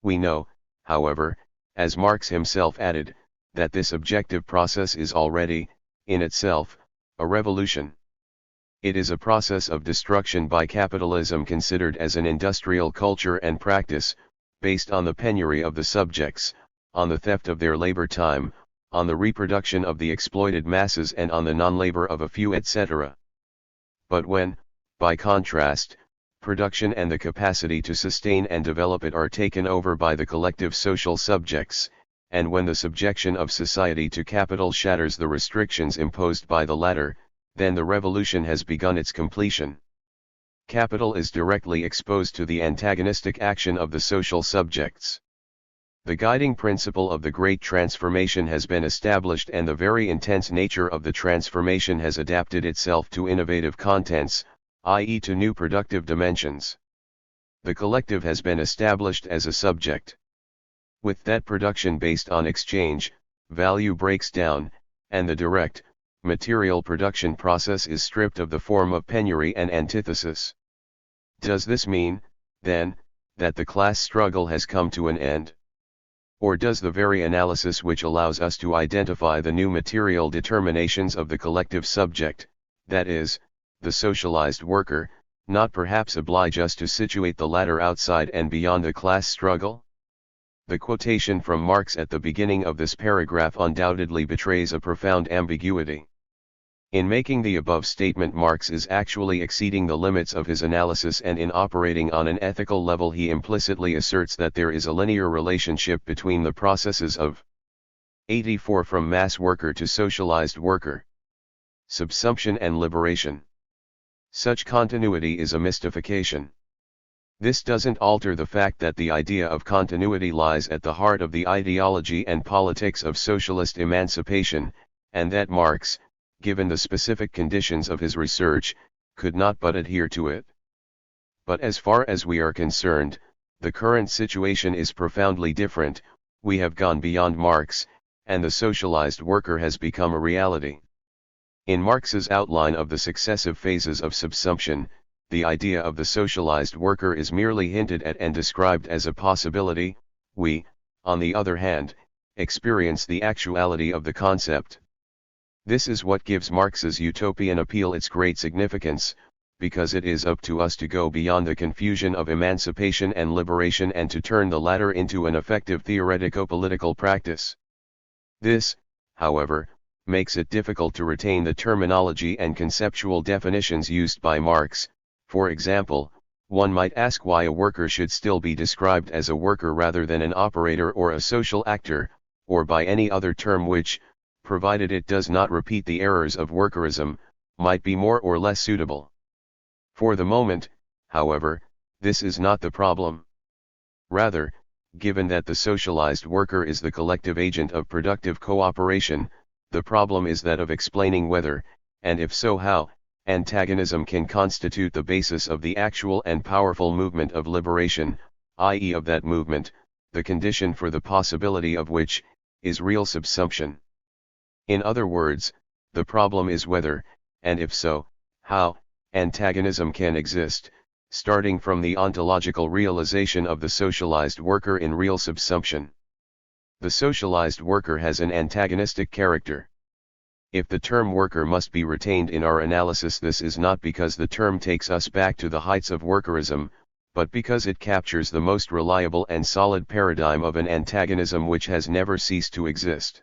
S1: We know, however, as Marx himself added, that this objective process is already, in itself, a revolution. It is a process of destruction by capitalism considered as an industrial culture and practice, based on the penury of the subjects, on the theft of their labor time, on the reproduction of the exploited masses and on the non-labor of a few, etc. But when, by contrast, production and the capacity to sustain and develop it are taken over by the collective social subjects, and when the subjection of society to capital shatters the restrictions imposed by the latter, then the revolution has begun its completion. Capital is directly exposed to the antagonistic action of the social subjects. The guiding principle of the Great Transformation has been established, and the very intense nature of the transformation has adapted itself to innovative contents, i.e. to new productive dimensions. The collective has been established as a subject. With that production based on exchange, value breaks down, and the direct, material production process is stripped of the form of penury and antithesis. Does this mean, then, that the class struggle has come to an end? Or does the very analysis which allows us to identify the new material determinations of the collective subject, that is, the socialized worker, not perhaps oblige us to situate the latter outside and beyond the class struggle? The quotation from Marx at the beginning of this paragraph undoubtedly betrays a profound ambiguity. In making the above statement, Marx is actually exceeding the limits of his analysis, and in operating on an ethical level he implicitly asserts that there is a linear relationship between the processes of 84 from mass worker to socialized worker, subsumption and liberation. Such continuity is a mystification. This doesn't alter the fact that the idea of continuity lies at the heart of the ideology and politics of socialist emancipation, and that Marx, given the specific conditions of his research, could not but adhere to it. But as far as we are concerned, the current situation is profoundly different. We have gone beyond Marx, and the socialized worker has become a reality. In Marx's outline of the successive phases of subsumption, the idea of the socialized worker is merely hinted at and described as a possibility. We, on the other hand, experience the actuality of the concept. This is what gives Marx's utopian appeal its great significance, because it is up to us to go beyond the confusion of emancipation and liberation and to turn the latter into an effective theoretico-political practice. This, however, makes it difficult to retain the terminology and conceptual definitions used by Marx. For example, one might ask why a worker should still be described as a worker rather than an operator or a social actor, or by any other term which, provided it does not repeat the errors of workerism, might be more or less suitable. For the moment, however, this is not the problem. Rather, given that the socialized worker is the collective agent of productive cooperation, the problem is that of explaining whether, and if so how, antagonism can constitute the basis of the actual and powerful movement of liberation, i.e. of that movement, the condition for the possibility of which, is real subsumption. In other words, the problem is whether, and if so, how, antagonism can exist, starting from the ontological realization of the socialized worker in real subsumption. The socialized worker has an antagonistic character. If the term worker must be retained in our analysis, this is not because the term takes us back to the heights of workerism, but because it captures the most reliable and solid paradigm of an antagonism which has never ceased to exist.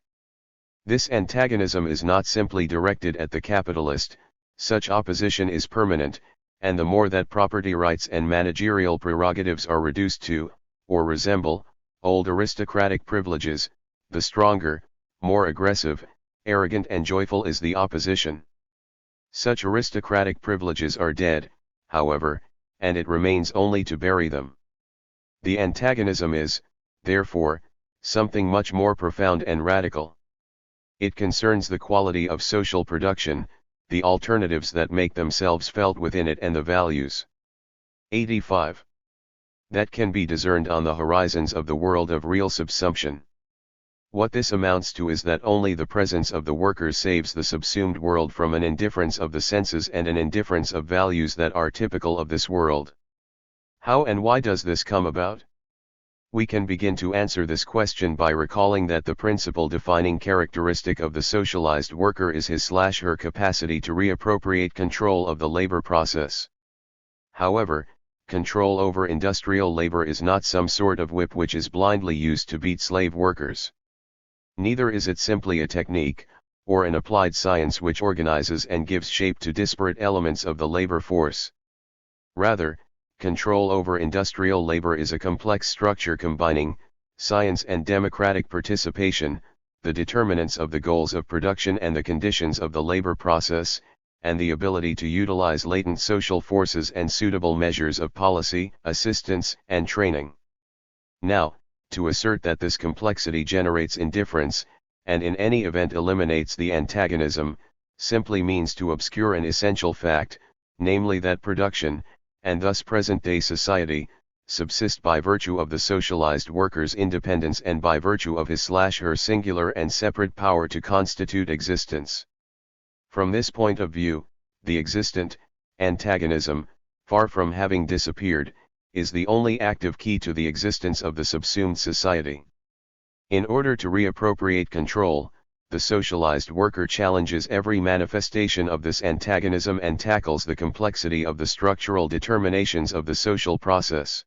S1: This antagonism is not simply directed at the capitalist. Such opposition is permanent, and the more that property rights and managerial prerogatives are reduced to, or resemble, old aristocratic privileges, the stronger, more aggressive, arrogant and joyful is the opposition. Such aristocratic privileges are dead, however, and it remains only to bury them. The antagonism is, therefore, something much more profound and radical. It concerns the quality of social production, the alternatives that make themselves felt within it, and the values 85 that can be discerned on the horizons of the world of real subsumption. What this amounts to is that only the presence of the workers saves the subsumed world from an indifference of the senses and an indifference of values that are typical of this world. How and why does this come about? We can begin to answer this question by recalling that the principal defining characteristic of the socialized worker is his/her capacity to reappropriate control of the labor process. However, control over industrial labor is not some sort of whip which is blindly used to beat slave workers. Neither is it simply a technique, or an applied science which organizes and gives shape to disparate elements of the labor force. Rather, control over industrial labor is a complex structure combining science and democratic participation, the determinants of the goals of production and the conditions of the labor process, and the ability to utilize latent social forces and suitable measures of policy, assistance, and training. Now, to assert that this complexity generates indifference, and in any event eliminates the antagonism, simply means to obscure an essential fact, namely that production, and thus present-day society, subsist by virtue of the socialized worker's independence and by virtue of his/her singular and separate power to constitute existence. From this point of view, the existent antagonism, far from having disappeared, is the only active key to the existence of the subsumed society. In order to reappropriate control, the socialized worker challenges every manifestation of this antagonism and tackles the complexity of the structural determinations of the social process.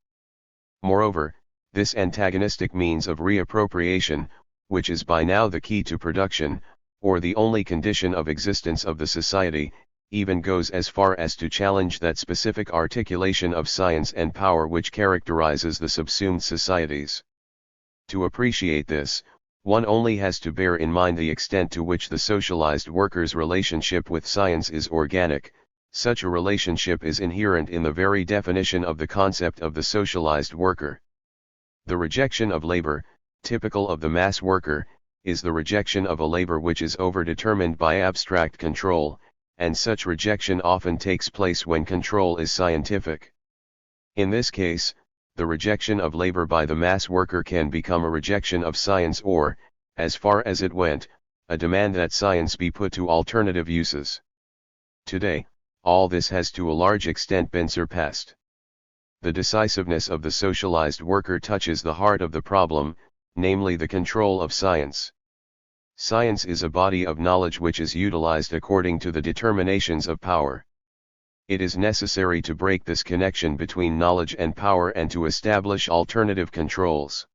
S1: Moreover, this antagonistic means of reappropriation, which is by now the key to production, or the only condition of existence of the society, even goes as far as to challenge that specific articulation of science and power which characterizes the subsumed societies. To appreciate this, one only has to bear in mind the extent to which the socialized worker's relationship with science is organic. Such a relationship is inherent in the very definition of the concept of the socialized worker. The rejection of labor, typical of the mass worker, is the rejection of a labor which is overdetermined by abstract control, and such rejection often takes place when control is scientific. In this case, the rejection of labor by the mass worker can become a rejection of science or, as far as it went, a demand that science be put to alternative uses. Today, all this has to a large extent been surpassed. The decisiveness of the socialized worker touches the heart of the problem, namely the control of science. Science is a body of knowledge which is utilized according to the determinations of power. It is necessary to break this connection between knowledge and power and to establish alternative controls.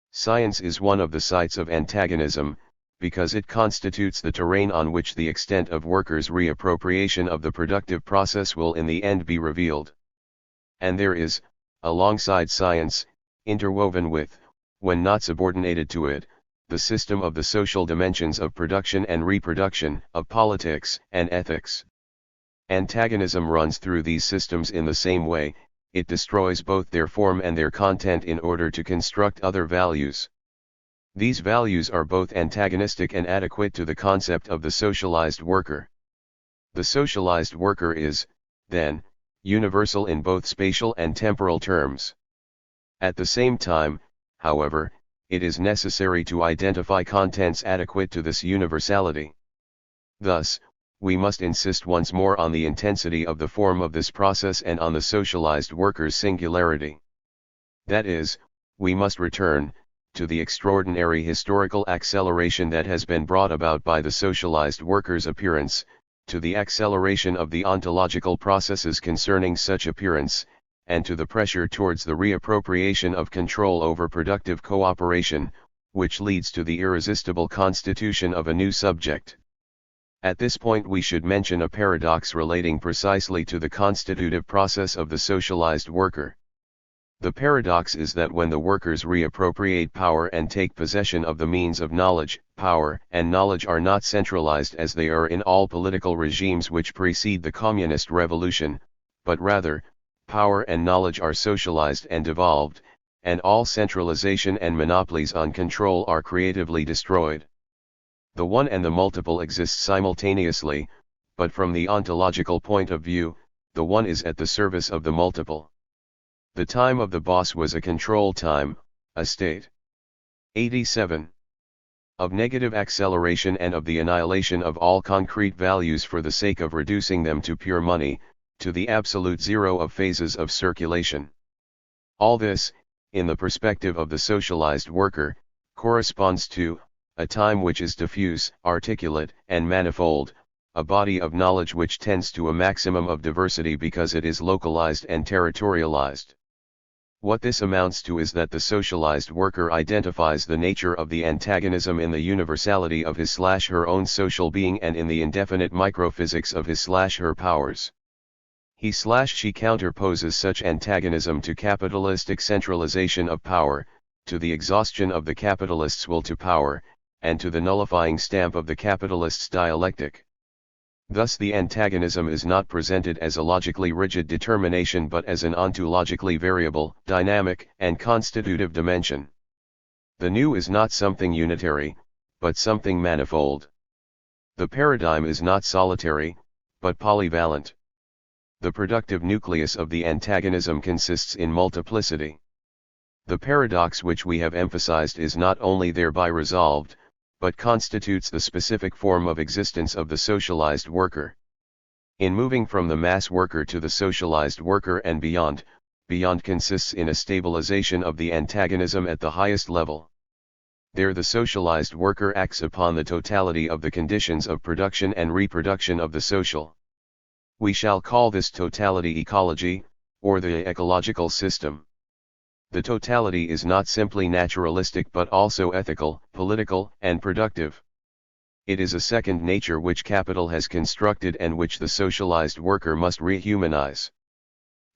S1: Science is one of the sites of antagonism, because it constitutes the terrain on which the extent of workers' reappropriation of the productive process will in the end be revealed. And there is, alongside science, interwoven with, when not subordinated to it, the system of the social dimensions of production and reproduction, of politics and ethics. Antagonism runs through these systems in the same way, it destroys both their form and their content in order to construct other values. These values are both antagonistic and adequate to the concept of the socialized worker. The socialized worker is, then, universal in both spatial and temporal terms. At the same time, however, it is necessary to identify contents adequate to this universality. Thus, we must insist once more on the intensity of the form of this process and on the socialized worker's singularity. That is, we must return to the extraordinary historical acceleration that has been brought about by the socialized worker's appearance, to the acceleration of the ontological processes concerning such appearance, and to the pressure towards the reappropriation of control over productive cooperation, which leads to the irresistible constitution of a new subject. At this point we should mention a paradox relating precisely to the constitutive process of the socialized worker. The paradox is that when the workers reappropriate power and take possession of the means of knowledge, power and knowledge are not centralized as they are in all political regimes which precede the communist revolution, but rather, power and knowledge are socialized and devolved, and all centralization and monopolies on control are creatively destroyed. The one and the multiple exist simultaneously, but from the ontological point of view, the one is at the service of the multiple. The time of the boss was a control time, a state. 87. Of negative acceleration and of the annihilation of all concrete values for the sake of reducing them to pure money, to the absolute zero of phases of circulation. All this, in the perspective of the socialized worker, corresponds to a time which is diffuse, articulate, and manifold, a body of knowledge which tends to a maximum of diversity because it is localized and territorialized. What this amounts to is that the socialized worker identifies the nature of the antagonism in the universality of his/her own social being and in the indefinite microphysics of his/her powers. He/she counterposes such antagonism to capitalistic centralization of power, to the exhaustion of the capitalist's will to power, and to the nullifying stamp of the capitalist's dialectic. Thus the antagonism is not presented as a logically rigid determination but as an ontologically variable, dynamic, and constitutive dimension. The new is not something unitary, but something manifold. The paradigm is not solitary, but polyvalent. The productive nucleus of the antagonism consists in multiplicity. The paradox which we have emphasized is not only thereby resolved, but constitutes the specific form of existence of the socialized worker. In moving from the mass worker to the socialized worker and beyond consists in a stabilization of the antagonism at the highest level. There the socialized worker acts upon the totality of the conditions of production and reproduction of the social. We shall call this totality ecology, or the ecological system. The totality is not simply naturalistic but also ethical, political, and productive. It is a second nature which capital has constructed and which the socialized worker must rehumanize.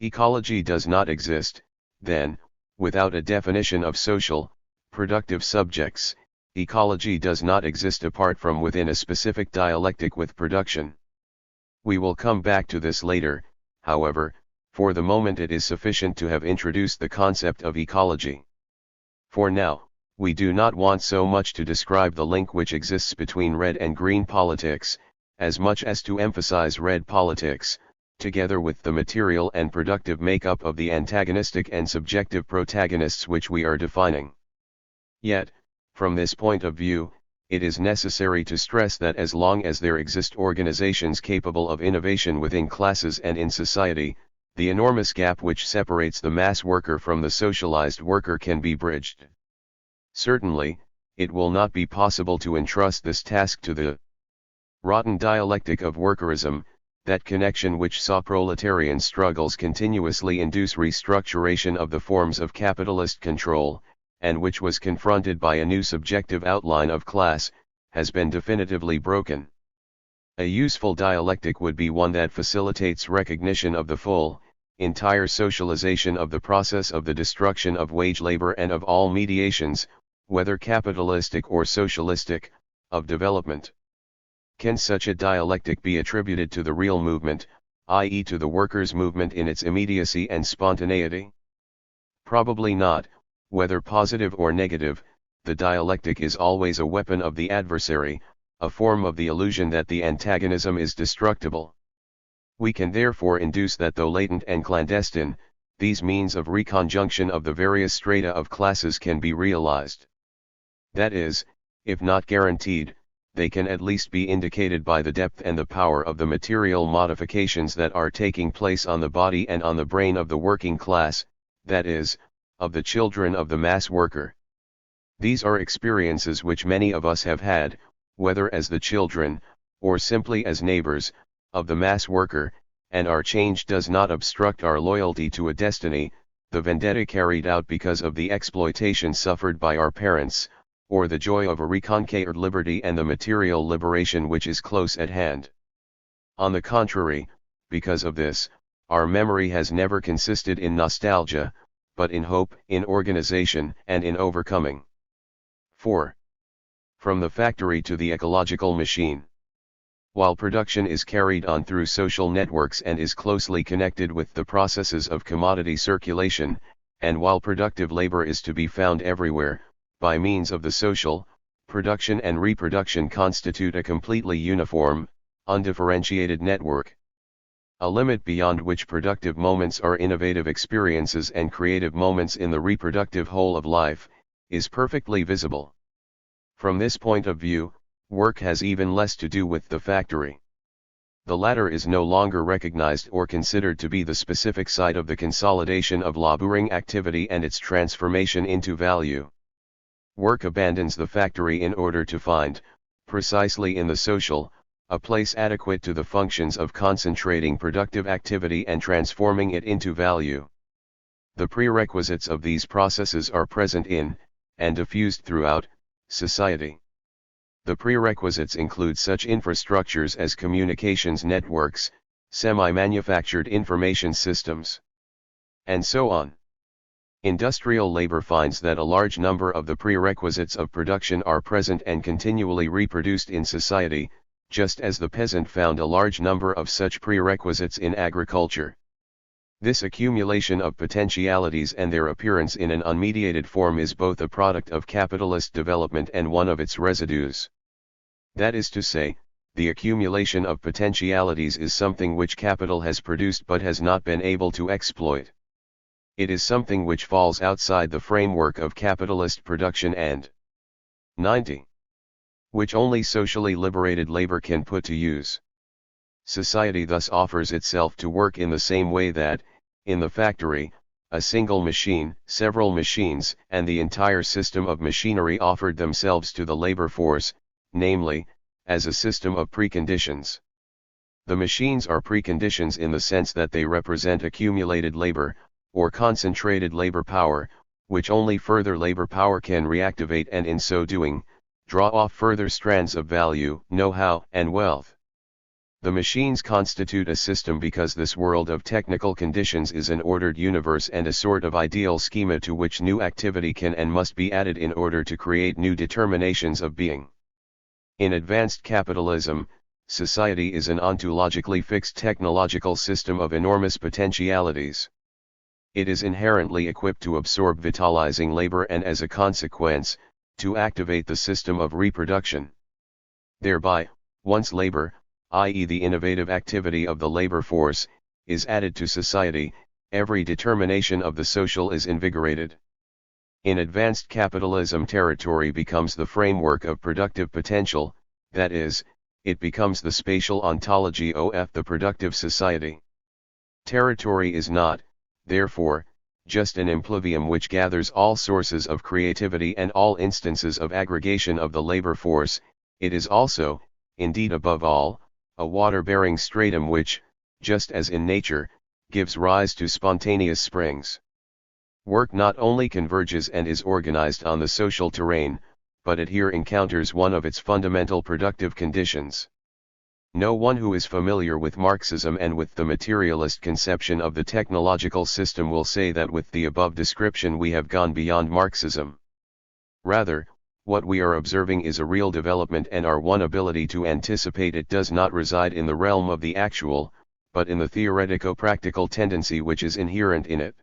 S1: Ecology does not exist, then, without a definition of social, productive subjects. Ecology does not exist apart from within a specific dialectic with production. We will come back to this later, however. For the moment it is sufficient to have introduced the concept of ecology. For now, we do not want so much to describe the link which exists between red and green politics, as much as to emphasize red politics, together with the material and productive makeup of the antagonistic and subjective protagonists which we are defining. Yet, from this point of view, it is necessary to stress that as long as there exist organizations capable of innovation within classes and in society, the enormous gap which separates the mass worker from the socialized worker can be bridged. Certainly, it will not be possible to entrust this task to the rotten dialectic of workerism, that connection which saw proletarian struggles continuously induce restructuration of the forms of capitalist control, and which was confronted by a new subjective outline of class, has been definitively broken. A useful dialectic would be one that facilitates recognition of the full, entire socialization of the process of the destruction of wage labor and of all mediations, whether capitalistic or socialistic, of development. Can such a dialectic be attributed to the real movement, i.e. to the workers' movement in its immediacy and spontaneity? Probably not. Whether positive or negative, the dialectic is always a weapon of the adversary, a form of the illusion that the antagonism is destructible. We can therefore induce that though latent and clandestine, these means of reconjunction of the various strata of classes can be realized. That is, if not guaranteed, they can at least be indicated by the depth and the power of the material modifications that are taking place on the body and on the brain of the working class, that is, of the children of the mass worker. These are experiences which many of us have had, whether as the children, or simply as neighbors, of the mass worker, and our change does not obstruct our loyalty to a destiny, the vendetta carried out because of the exploitation suffered by our parents, or the joy of a reconquered liberty and the material liberation which is close at hand. On the contrary, because of this, our memory has never consisted in nostalgia, but in hope, in organization, and in overcoming. 4. From the factory to the ecological machine. While production is carried on through social networks and is closely connected with the processes of commodity circulation, and while productive labor is to be found everywhere, by means of the social, production and reproduction constitute a completely uniform, undifferentiated network. A limit beyond which productive moments are innovative experiences and creative moments in the reproductive whole of life, is perfectly visible. From this point of view, work has even less to do with the factory. The latter is no longer recognized or considered to be the specific site of the consolidation of laboring activity and its transformation into value. Work abandons the factory in order to find, precisely in the social, a place adequate to the functions of concentrating productive activity and transforming it into value. The prerequisites of these processes are present in, and diffused throughout, society. The prerequisites include such infrastructures as communications networks, semi-manufactured information systems, and so on. Industrial labor finds that a large number of the prerequisites of production are present and continually reproduced in society, just as the peasant found a large number of such prerequisites in agriculture. This accumulation of potentialities and their appearance in an unmediated form is both a product of capitalist development and one of its residues. That is to say, the accumulation of potentialities is something which capital has produced but has not been able to exploit. It is something which falls outside the framework of capitalist production and 90. Which only socially liberated labor can put to use. Society thus offers itself to work in the same way that, in the factory, a single machine, several machines, and the entire system of machinery offered themselves to the labor force, namely, as a system of preconditions. The machines are preconditions in the sense that they represent accumulated labor, or concentrated labor power, which only further labor power can reactivate and in so doing, draw off further strands of value, know-how, and wealth. The machines constitute a system because this world of technical conditions is an ordered universe and a sort of ideal schema to which new activity can and must be added in order to create new determinations of being. In advanced capitalism, society is an ontologically fixed technological system of enormous potentialities. It is inherently equipped to absorb vitalizing labor and as a consequence, to activate the system of reproduction. Thereby, once labor, i.e. the innovative activity of the labor force, is added to society, every determination of the social is invigorated. In advanced capitalism, territory becomes the framework of productive potential, that is, it becomes the spatial ontology of the productive society. Territory is not, therefore, just an impluvium which gathers all sources of creativity and all instances of aggregation of the labor force, it is also, indeed above all, a water-bearing stratum which, just as in nature, gives rise to spontaneous springs. Work not only converges and is organized on the social terrain, but it here encounters one of its fundamental productive conditions. No one who is familiar with Marxism and with the materialist conception of the technological system will say that with the above description we have gone beyond Marxism. Rather, what we are observing is a real development, and our one ability to anticipate it does not reside in the realm of the actual, but in the theoretico-practical tendency which is inherent in it.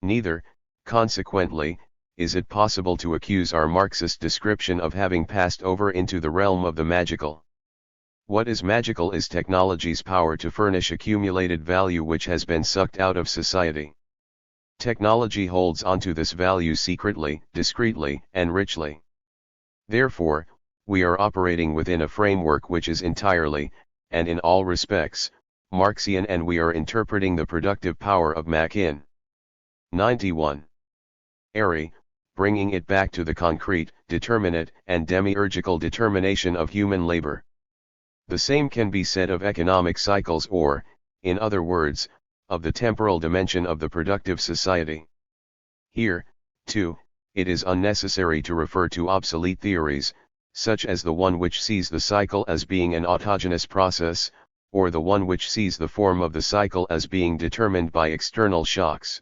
S1: Neither, consequently, is it possible to accuse our Marxist description of having passed over into the realm of the magical. What is magical is technology's power to furnish accumulated value which has been sucked out of society. Technology holds onto this value secretly, discreetly, and richly. Therefore, we are operating within a framework which is entirely, and in all respects, Marxian, and we are interpreting the productive power of Mach in 91. Airy, bringing it back to the concrete, determinate, and demiurgical determination of human labor. The same can be said of economic cycles, or, in other words, of the temporal dimension of the productive society. Here, too, it is unnecessary to refer to obsolete theories, such as the one which sees the cycle as being an autogenous process, or the one which sees the form of the cycle as being determined by external shocks.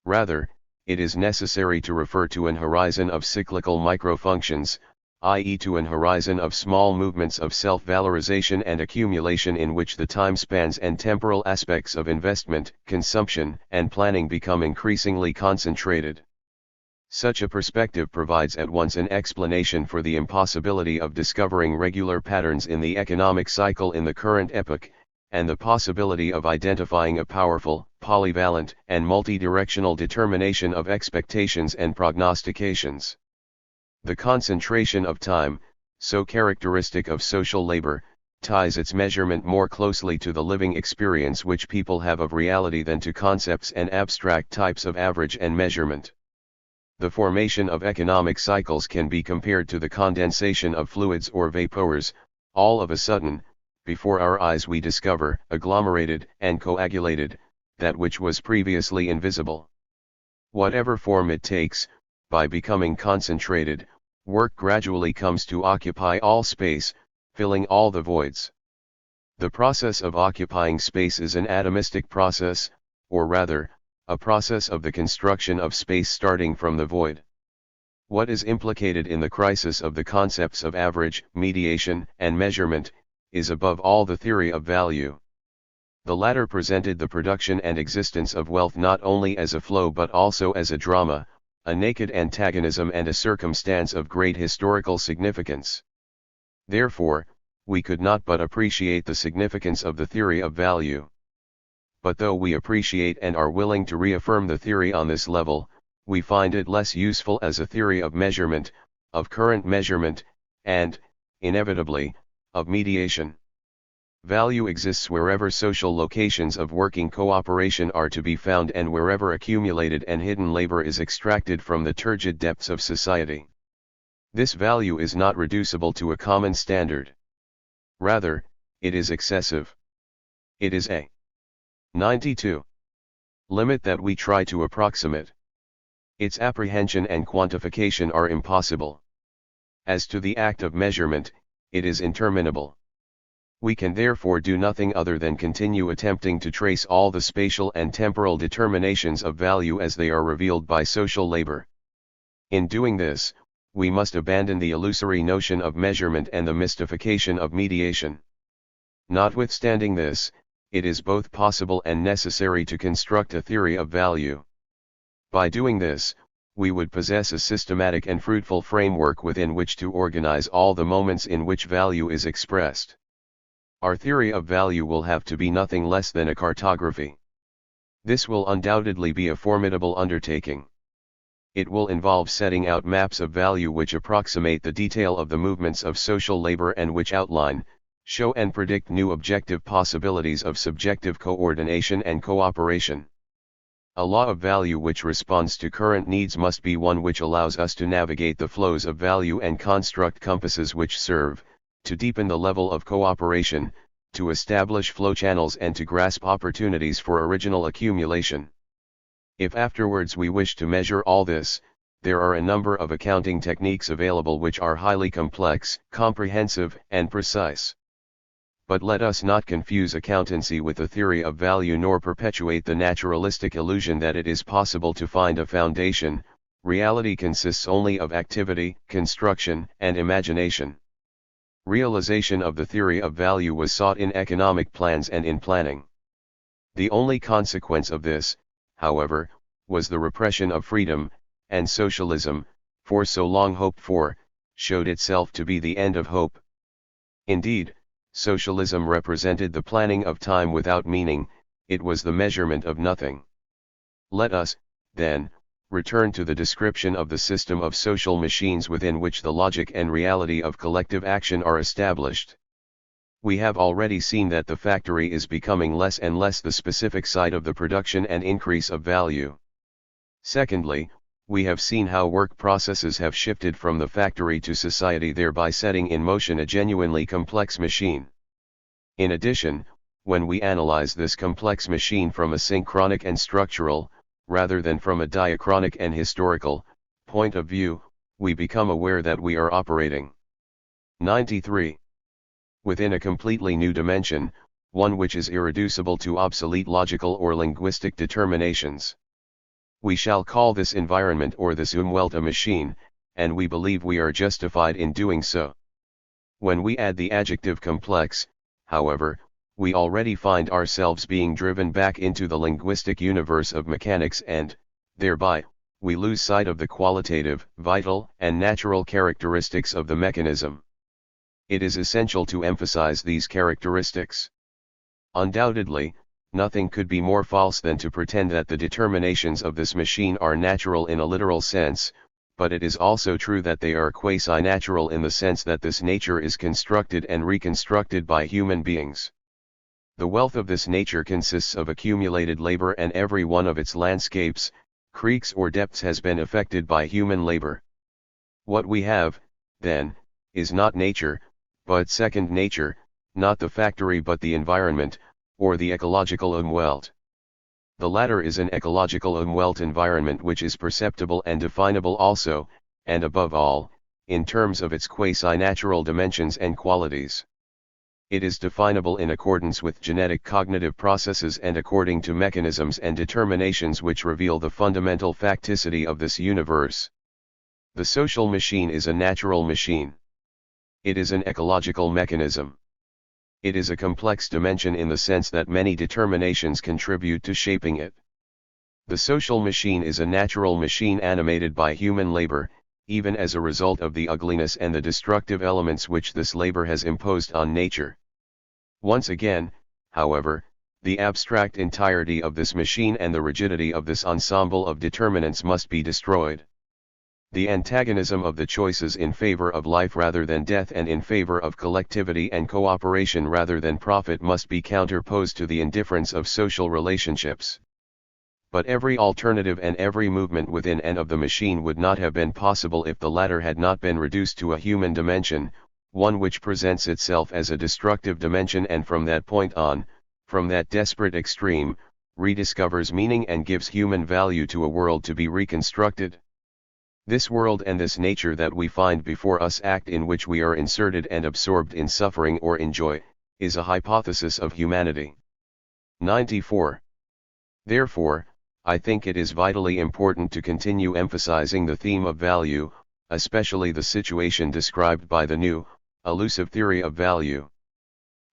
S1: Rather, it is necessary to refer to an horizon of cyclical microfunctions, i.e. to an horizon of small movements of self-valorization and accumulation in which the time spans and temporal aspects of investment, consumption, and planning become increasingly concentrated. Such a perspective provides at once an explanation for the impossibility of discovering regular patterns in the economic cycle in the current epoch, and the possibility of identifying a powerful, polyvalent, and multidirectional determination of expectations and prognostications. The concentration of time, so characteristic of social labor, ties its measurement more closely to the living experience which people have of reality than to concepts and abstract types of average and measurement. The formation of economic cycles can be compared to the condensation of fluids or vapors. All of a sudden, before our eyes we discover, agglomerated and coagulated, that which was previously invisible. Whatever form it takes, by becoming concentrated, work gradually comes to occupy all space, filling all the voids. The process of occupying space is an atomistic process, or rather, a process of the construction of space starting from the void. What is implicated in the crisis of the concepts of average, mediation, and measurement, is above all the theory of value. The latter presented the production and existence of wealth not only as a flow but also as a drama, a naked antagonism and a circumstance of great historical significance. Therefore, we could not but appreciate the significance of the theory of value. But though we appreciate and are willing to reaffirm the theory on this level, we find it less useful as a theory of measurement, of current measurement, and, inevitably, of mediation. Value exists wherever social locations of working cooperation are to be found and wherever accumulated and hidden labor is extracted from the turgid depths of society. This value is not reducible to a common standard. Rather, it is excessive. It is a 92 limit that we try to approximate. Its apprehension and quantification are impossible. As to the act of measurement, it is interminable. We can therefore do nothing other than continue attempting to trace all the spatial and temporal determinations of value as they are revealed by social labor. In doing this, we must abandon the illusory notion of measurement and the mystification of mediation. Notwithstanding this, it is both possible and necessary to construct a theory of value. By doing this, we would possess a systematic and fruitful framework within which to organize all the moments in which value is expressed. Our theory of value will have to be nothing less than a cartography. This will undoubtedly be a formidable undertaking. It will involve setting out maps of value which approximate the detail of the movements of social labor and which outline, show and predict new objective possibilities of subjective coordination and cooperation. A law of value which responds to current needs must be one which allows us to navigate the flows of value and construct compasses which serve, to deepen the level of cooperation, to establish flow channels and to grasp opportunities for original accumulation. If afterwards we wish to measure all this, there are a number of accounting techniques available which are highly complex, comprehensive, and precise. But let us not confuse accountancy with the theory of value nor perpetuate the naturalistic illusion that it is possible to find a foundation. Reality consists only of activity, construction, and imagination. Realization of the theory of value was sought in economic plans and in planning. The only consequence of this, however, was the repression of freedom, and socialism, for so long hoped for, showed itself to be the end of hope. Indeed, socialism represented the planning of time without meaning, it was the measurement of nothing. Let us, then, return to the description of the system of social machines within which the logic and reality of collective action are established. We have already seen that the factory is becoming less and less the specific site of the production and increase of value. Secondly, we have seen how work processes have shifted from the factory to society, thereby setting in motion a genuinely complex machine. In addition, when we analyze this complex machine from a synchronic and structural, rather than from a diachronic and historical, point of view, we become aware that we are operating 93. Within a completely new dimension, one which is irreducible to obsolete logical or linguistic determinations. We shall call this environment or this Umwelt a machine, and we believe we are justified in doing so. When we add the adjective complex, however, we already find ourselves being driven back into the linguistic universe of mechanics and, thereby, we lose sight of the qualitative, vital, and natural characteristics of the mechanism. It is essential to emphasize these characteristics. Undoubtedly, nothing could be more false than to pretend that the determinations of this machine are natural in a literal sense, but it is also true that they are quasi-natural in the sense that this nature is constructed and reconstructed by human beings. The wealth of this nature consists of accumulated labor, and every one of its landscapes, creeks or depths has been affected by human labor. What we have, then, is not nature, but second nature, not the factory but the environment, or the ecological Umwelt. The latter is an ecological umwelt environment which is perceptible and definable also, and above all, in terms of its quasi-natural dimensions and qualities. It is definable in accordance with genetic cognitive processes and according to mechanisms and determinations which reveal the fundamental facticity of this universe. The social machine is a natural machine. It is an ecological mechanism. It is a complex dimension in the sense that many determinations contribute to shaping it. The social machine is a natural machine animated by human labor, even as a result of the ugliness and the destructive elements which this labor has imposed on nature. Once again, however, the abstract entirety of this machine and the rigidity of this ensemble of determinants must be destroyed. The antagonism of the choices in favor of life rather than death and in favor of collectivity and cooperation rather than profit must be counterposed to the indifference of social relationships. But every alternative and every movement within and of the machine would not have been possible if the latter had not been reduced to a human dimension, one which presents itself as a destructive dimension and from that point on, from that desperate extreme, rediscovers meaning and gives human value to a world to be reconstructed. This world and this nature that we find before us act in which we are inserted and absorbed in suffering or in joy, is a hypothesis of humanity. 94. Therefore, I think it is vitally important to continue emphasizing the theme of value, especially the situation described by the new, elusive theory of value.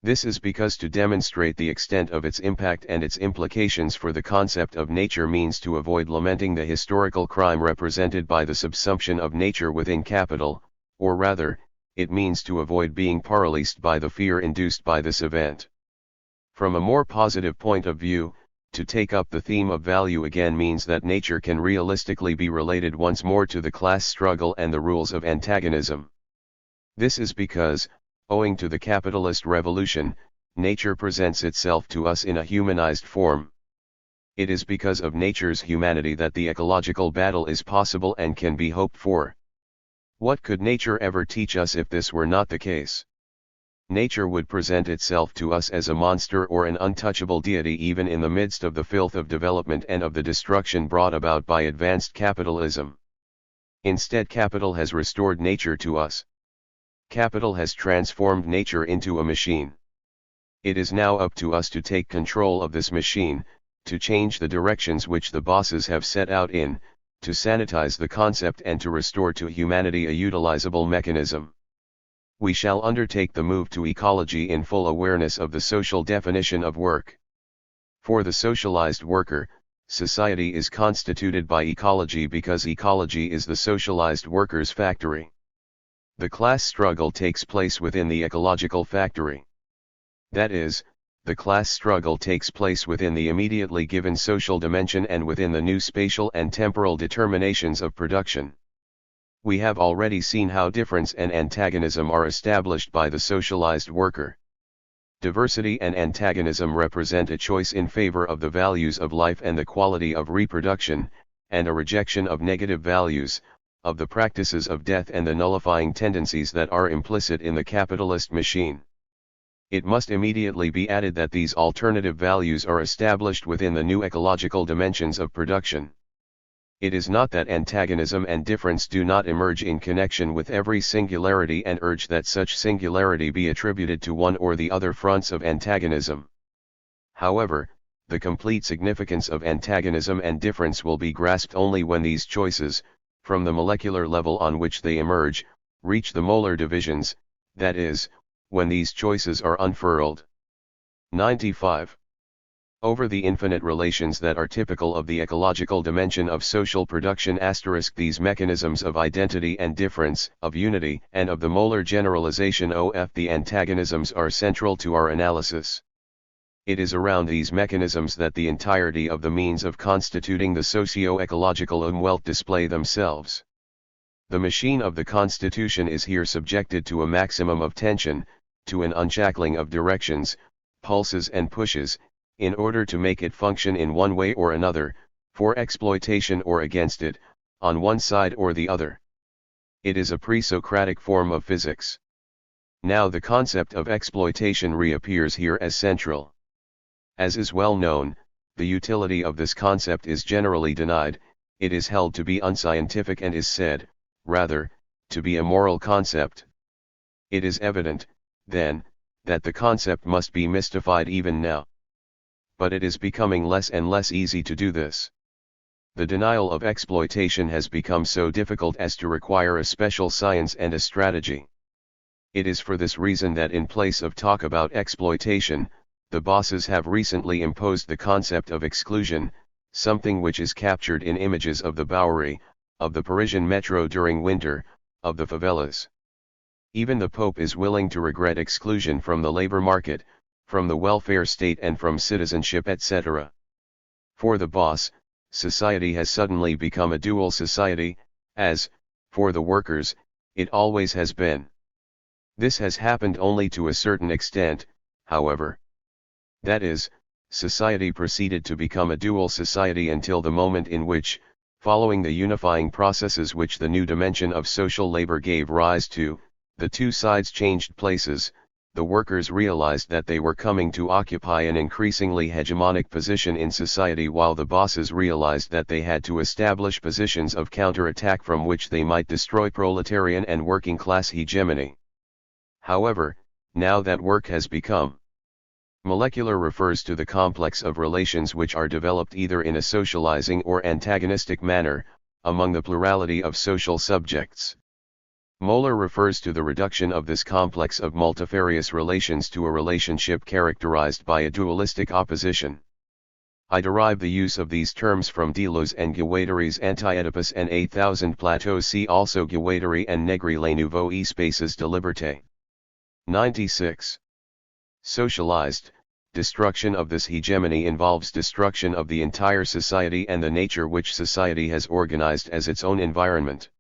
S1: This is because to demonstrate the extent of its impact and its implications for the concept of nature means to avoid lamenting the historical crime represented by the subsumption of nature within capital, or rather, it means to avoid being paralyzed by the fear induced by this event. From a more positive point of view, to take up the theme of value again means that nature can realistically be related once more to the class struggle and the rules of antagonism. This is because, owing to the capitalist revolution, nature presents itself to us in a humanized form. It is because of nature's humanity that the ecological battle is possible and can be hoped for. What could nature ever teach us if this were not the case? Nature would present itself to us as a monster or an untouchable deity even in the midst of the filth of development and of the destruction brought about by advanced capitalism. Instead, capital has restored nature to us. Capital has transformed nature into a machine. It is now up to us to take control of this machine, to change the directions which the bosses have set out in, to sanitize the concept and to restore to humanity a utilizable mechanism. We shall undertake the move to ecology in full awareness of the social definition of work. For the socialized worker, society is constituted by ecology because ecology is the socialized worker's factory. The class struggle takes place within the ecological factory. That is, the class struggle takes place within the immediately given social dimension and within the new spatial and temporal determinations of production. We have already seen how difference and antagonism are established by the socialized worker. Diversity and antagonism represent a choice in favor of the values of life and the quality of reproduction, and a rejection of negative values, of the practices of death and the nullifying tendencies that are implicit in the capitalist machine. It must immediately be added that these alternative values are established within the new ecological dimensions of production. It is not that antagonism and difference do not emerge in connection with every singularity and urge that such singularity be attributed to one or the other fronts of antagonism. However, the complete significance of antagonism and difference will be grasped only when these choices, from the molecular level on which they emerge, reach the molar divisions, that is, when these choices are unfurled. 95. Over the infinite relations that are typical of the ecological dimension of social production * these mechanisms of identity and difference, of unity and of the molar generalization the antagonisms are central to our analysis. It is around these mechanisms that the entirety of the means of constituting the socio-ecological umwelt display themselves. The machine of the constitution is here subjected to a maximum of tension, to an unshackling of directions, pulses and pushes, in order to make it function in one way or another, for exploitation or against it, on one side or the other. It is a pre-Socratic form of physics. Now the concept of exploitation reappears here as central. As is well known, the utility of this concept is generally denied, it is held to be unscientific and is said, rather, to be a moral concept. It is evident, then, that the concept must be mystified even now. But it is becoming less and less easy to do this. The denial of exploitation has become so difficult as to require a special science and a strategy. It is for this reason that in place of talk about exploitation, the bosses have recently imposed the concept of exclusion, something which is captured in images of the Bowery, of the Parisian metro during winter, of the favelas. Even the Pope is willing to regret exclusion from the labor market, from the welfare state and from citizenship, etc. For the boss, society has suddenly become a dual society, as, for the workers, it always has been. This has happened only to a certain extent, however. That is, society proceeded to become a dual society until the moment in which, following the unifying processes which the new dimension of social labor gave rise to, the two sides changed places. The workers realized that they were coming to occupy an increasingly hegemonic position in society, while the bosses realized that they had to establish positions of counterattack from which they might destroy proletarian and working class hegemony. However, now that work has become molecular refers to the complex of relations which are developed either in a socializing or antagonistic manner, among the plurality of social subjects. Molar refers to the reduction of this complex of multifarious relations to a relationship characterized by a dualistic opposition. I derive the use of these terms from Deleuze and Guattari's Anti-Oedipus and 8000 Plateau. See also Guattari and Negri Les Nouveaux Espaces de Liberté. 96. Socialized, destruction of this hegemony involves destruction of the entire society and the nature which society has organized as its own environment.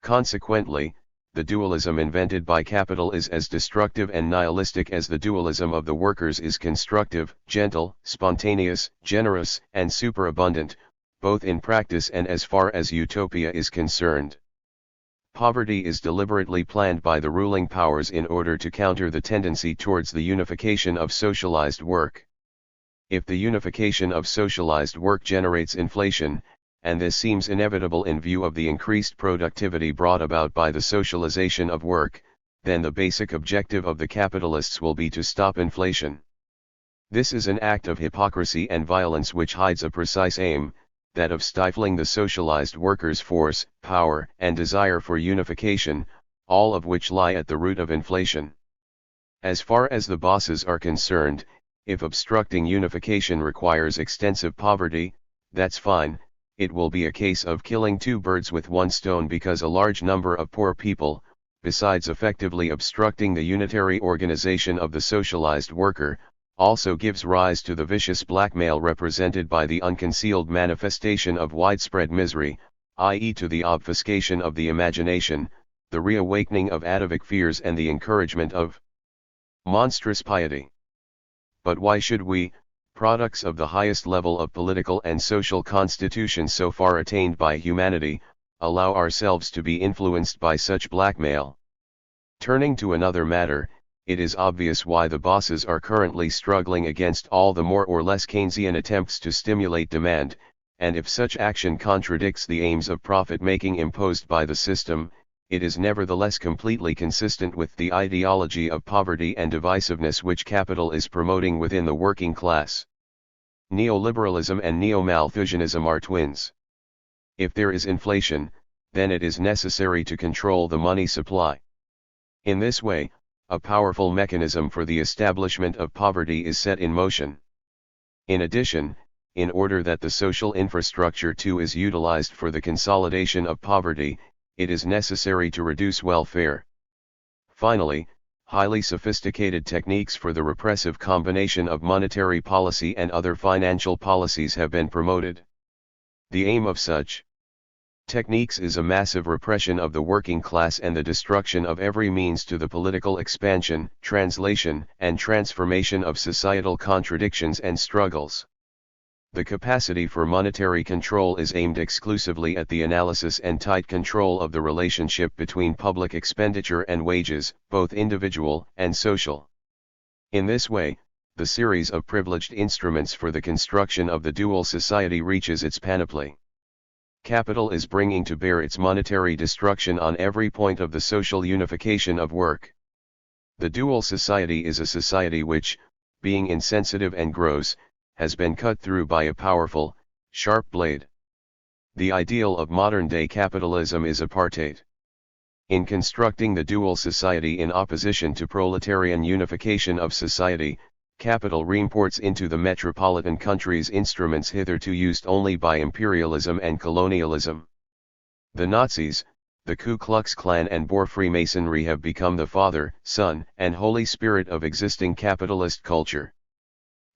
S1: Consequently, the dualism invented by capital is as destructive and nihilistic as the dualism of the workers is constructive, gentle, spontaneous, generous, and superabundant, both in practice and as far as utopia is concerned. Poverty is deliberately planned by the ruling powers in order to counter the tendency towards the unification of socialized work. If the unification of socialized work generates inflation, and this seems inevitable in view of the increased productivity brought about by the socialization of work, then the basic objective of the capitalists will be to stop inflation. This is an act of hypocrisy and violence which hides a precise aim, that of stifling the socialized workers' force, power, and desire for unification, all of which lie at the root of inflation. As far as the bosses are concerned, if obstructing unification requires extensive poverty, that's fine. It will be a case of killing two birds with one stone, because a large number of poor people, besides effectively obstructing the unitary organization of the socialized worker, also gives rise to the vicious blackmail represented by the unconcealed manifestation of widespread misery, i.e. to the obfuscation of the imagination, the reawakening of atavic fears and the encouragement of monstrous piety. But why should we, products of the highest level of political and social constitution so far attained by humanity, allow ourselves to be influenced by such blackmail? Turning to another matter, it is obvious why the bosses are currently struggling against all the more or less Keynesian attempts to stimulate demand, and if such action contradicts the aims of profit-making imposed by the system, it is nevertheless completely consistent with the ideology of poverty and divisiveness which capital is promoting within the working class. Neoliberalism and neo-Malthusianism are twins. If there is inflation, then it is necessary to control the money supply. In this way, a powerful mechanism for the establishment of poverty is set in motion. In addition, in order that the social infrastructure too is utilized for the consolidation of poverty, it is necessary to reduce welfare. Finally, highly sophisticated techniques for the repressive combination of monetary policy and other financial policies have been promoted. The aim of such techniques is a massive repression of the working class and the destruction of every means to the political expansion, translation, and transformation of societal contradictions and struggles. The capacity for monetary control is aimed exclusively at the analysis and tight control of the relationship between public expenditure and wages, both individual and social. In this way, the series of privileged instruments for the construction of the dual society reaches its panoply. Capital is bringing to bear its monetary destruction on every point of the social unification of work. The dual society is a society which, being insensitive and gross, has been cut through by a powerful, sharp blade. The ideal of modern-day capitalism is apartheid. In constructing the dual society in opposition to proletarian unification of society, capital reimports into the metropolitan countries instruments hitherto used only by imperialism and colonialism. The Nazis, the Ku Klux Klan and Boer Freemasonry have become the Father, Son, and Holy Spirit of existing capitalist culture.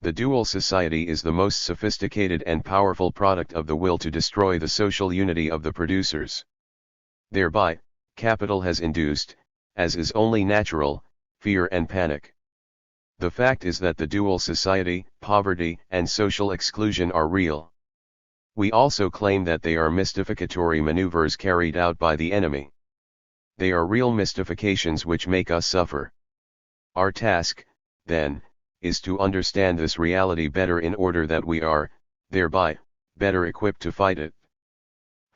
S1: The dual society is the most sophisticated and powerful product of the will to destroy the social unity of the producers. Thereby, capital has induced, as is only natural, fear and panic. The fact is that the dual society, poverty, and social exclusion are real. We also claim that they are mystificatory maneuvers carried out by the enemy. They are real mystifications which make us suffer. Our task, then, is to understand this reality better in order that we are, thereby, better equipped to fight it.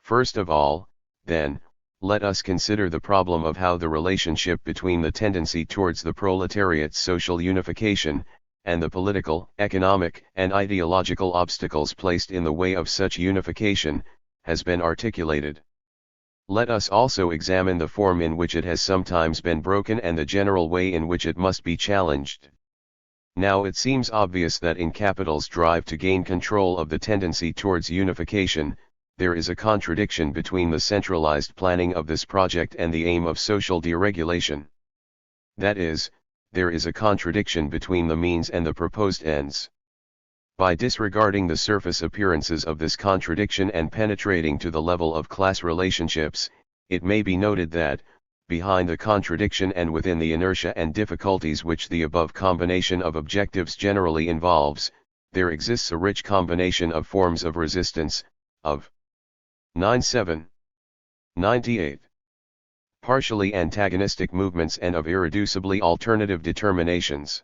S1: First of all, then, let us consider the problem of how the relationship between the tendency towards the proletariat's social unification, and the political, economic, and ideological obstacles placed in the way of such unification, has been articulated. Let us also examine the form in which it has sometimes been broken and the general way in which it must be challenged. Now it seems obvious that in capital's drive to gain control of the tendency towards unification, there is a contradiction between the centralized planning of this project and the aim of social deregulation. That is, there is a contradiction between the means and the proposed ends. By disregarding the surface appearances of this contradiction and penetrating to the level of class relationships, it may be noted that, behind the contradiction and within the inertia and difficulties which the above combination of objectives generally involves, there exists a rich combination of forms of resistance, of 97. 98. Partially antagonistic movements and of irreducibly alternative determinations.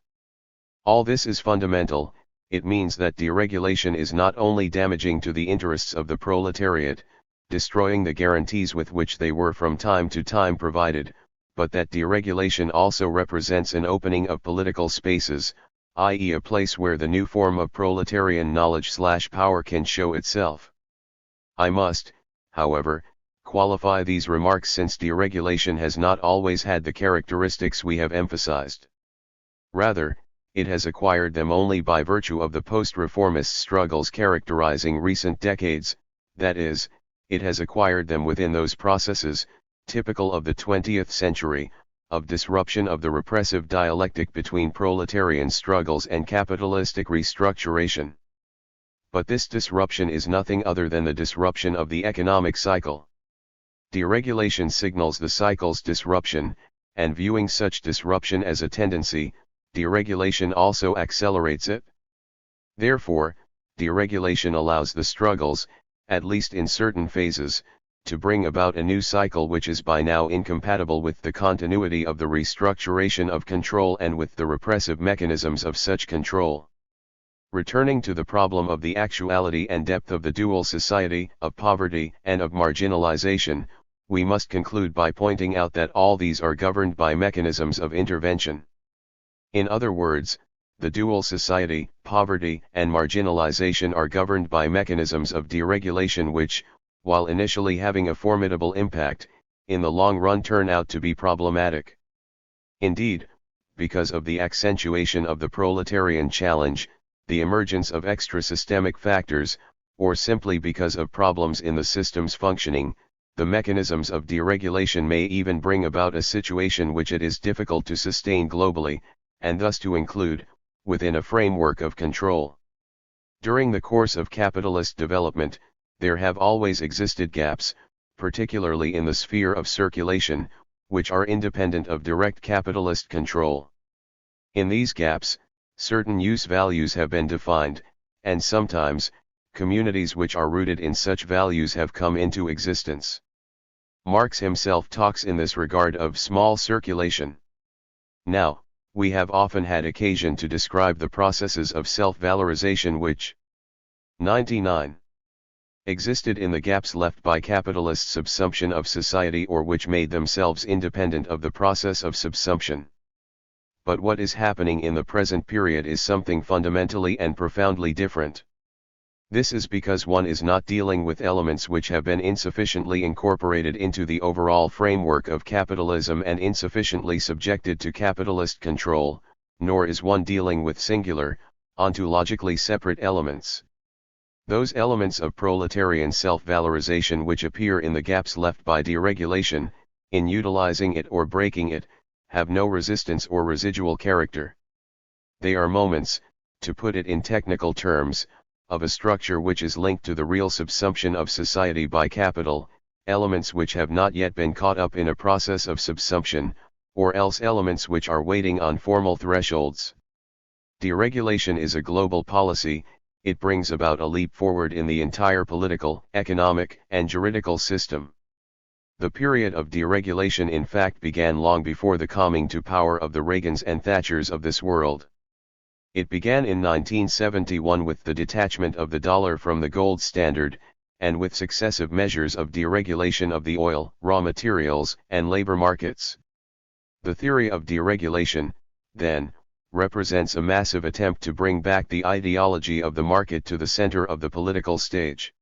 S1: All this is fundamental. It means that deregulation is not only damaging to the interests of the proletariat, destroying the guarantees with which they were from time to time provided, but that deregulation also represents an opening of political spaces, i.e. a place where the new form of proletarian knowledge/power can show itself. I must, however, qualify these remarks since deregulation has not always had the characteristics we have emphasized. Rather, it has acquired them only by virtue of the post-reformist struggles characterizing recent decades, that is, it has acquired them within those processes, typical of the 20th century, of disruption of the repressive dialectic between proletarian struggles and capitalistic restructuration. But this disruption is nothing other than the disruption of the economic cycle. Deregulation signals the cycle's disruption, and viewing such disruption as a tendency, deregulation also accelerates it. Therefore, deregulation allows the struggles, at least in certain phases, to bring about a new cycle which is by now incompatible with the continuity of the restructuration of control and with the repressive mechanisms of such control. Returning to the problem of the actuality and depth of the dual society, of poverty and of marginalization, we must conclude by pointing out that all these are governed by mechanisms of intervention. In other words, the dual society, poverty and marginalization are governed by mechanisms of deregulation which, while initially having a formidable impact, in the long run turn out to be problematic. Indeed, because of the accentuation of the proletarian challenge, the emergence of extra-systemic factors, or simply because of problems in the system's functioning, the mechanisms of deregulation may even bring about a situation which it is difficult to sustain globally, and thus to include, within a framework of control. During the course of capitalist development, there have always existed gaps, particularly in the sphere of circulation, which are independent of direct capitalist control. In these gaps, certain use values have been defined, and sometimes, communities which are rooted in such values have come into existence. Marx himself talks in this regard of small circulation. Now, we have often had occasion to describe the processes of self-valorization which 99 existed in the gaps left by capitalist subsumption of society, or which made themselves independent of the process of subsumption. But what is happening in the present period is something fundamentally and profoundly different. This is because one is not dealing with elements which have been insufficiently incorporated into the overall framework of capitalism and insufficiently subjected to capitalist control, nor is one dealing with singular, ontologically separate elements. Those elements of proletarian self-valorization which appear in the gaps left by deregulation, in utilizing it or breaking it, have no resistance or residual character. They are moments, to put it in technical terms, of a structure which is linked to the real subsumption of society by capital, elements which have not yet been caught up in a process of subsumption, or else elements which are waiting on formal thresholds. Deregulation is a global policy. It brings about a leap forward in the entire political, economic, and juridical system. The period of deregulation in fact began long before the coming to power of the Reagans and Thatchers of this world. It began in 1971 with the detachment of the dollar from the gold standard, and with successive measures of deregulation of the oil, raw materials, and labor markets. The theory of deregulation, then, represents a massive attempt to bring back the ideology of the market to the center of the political stage.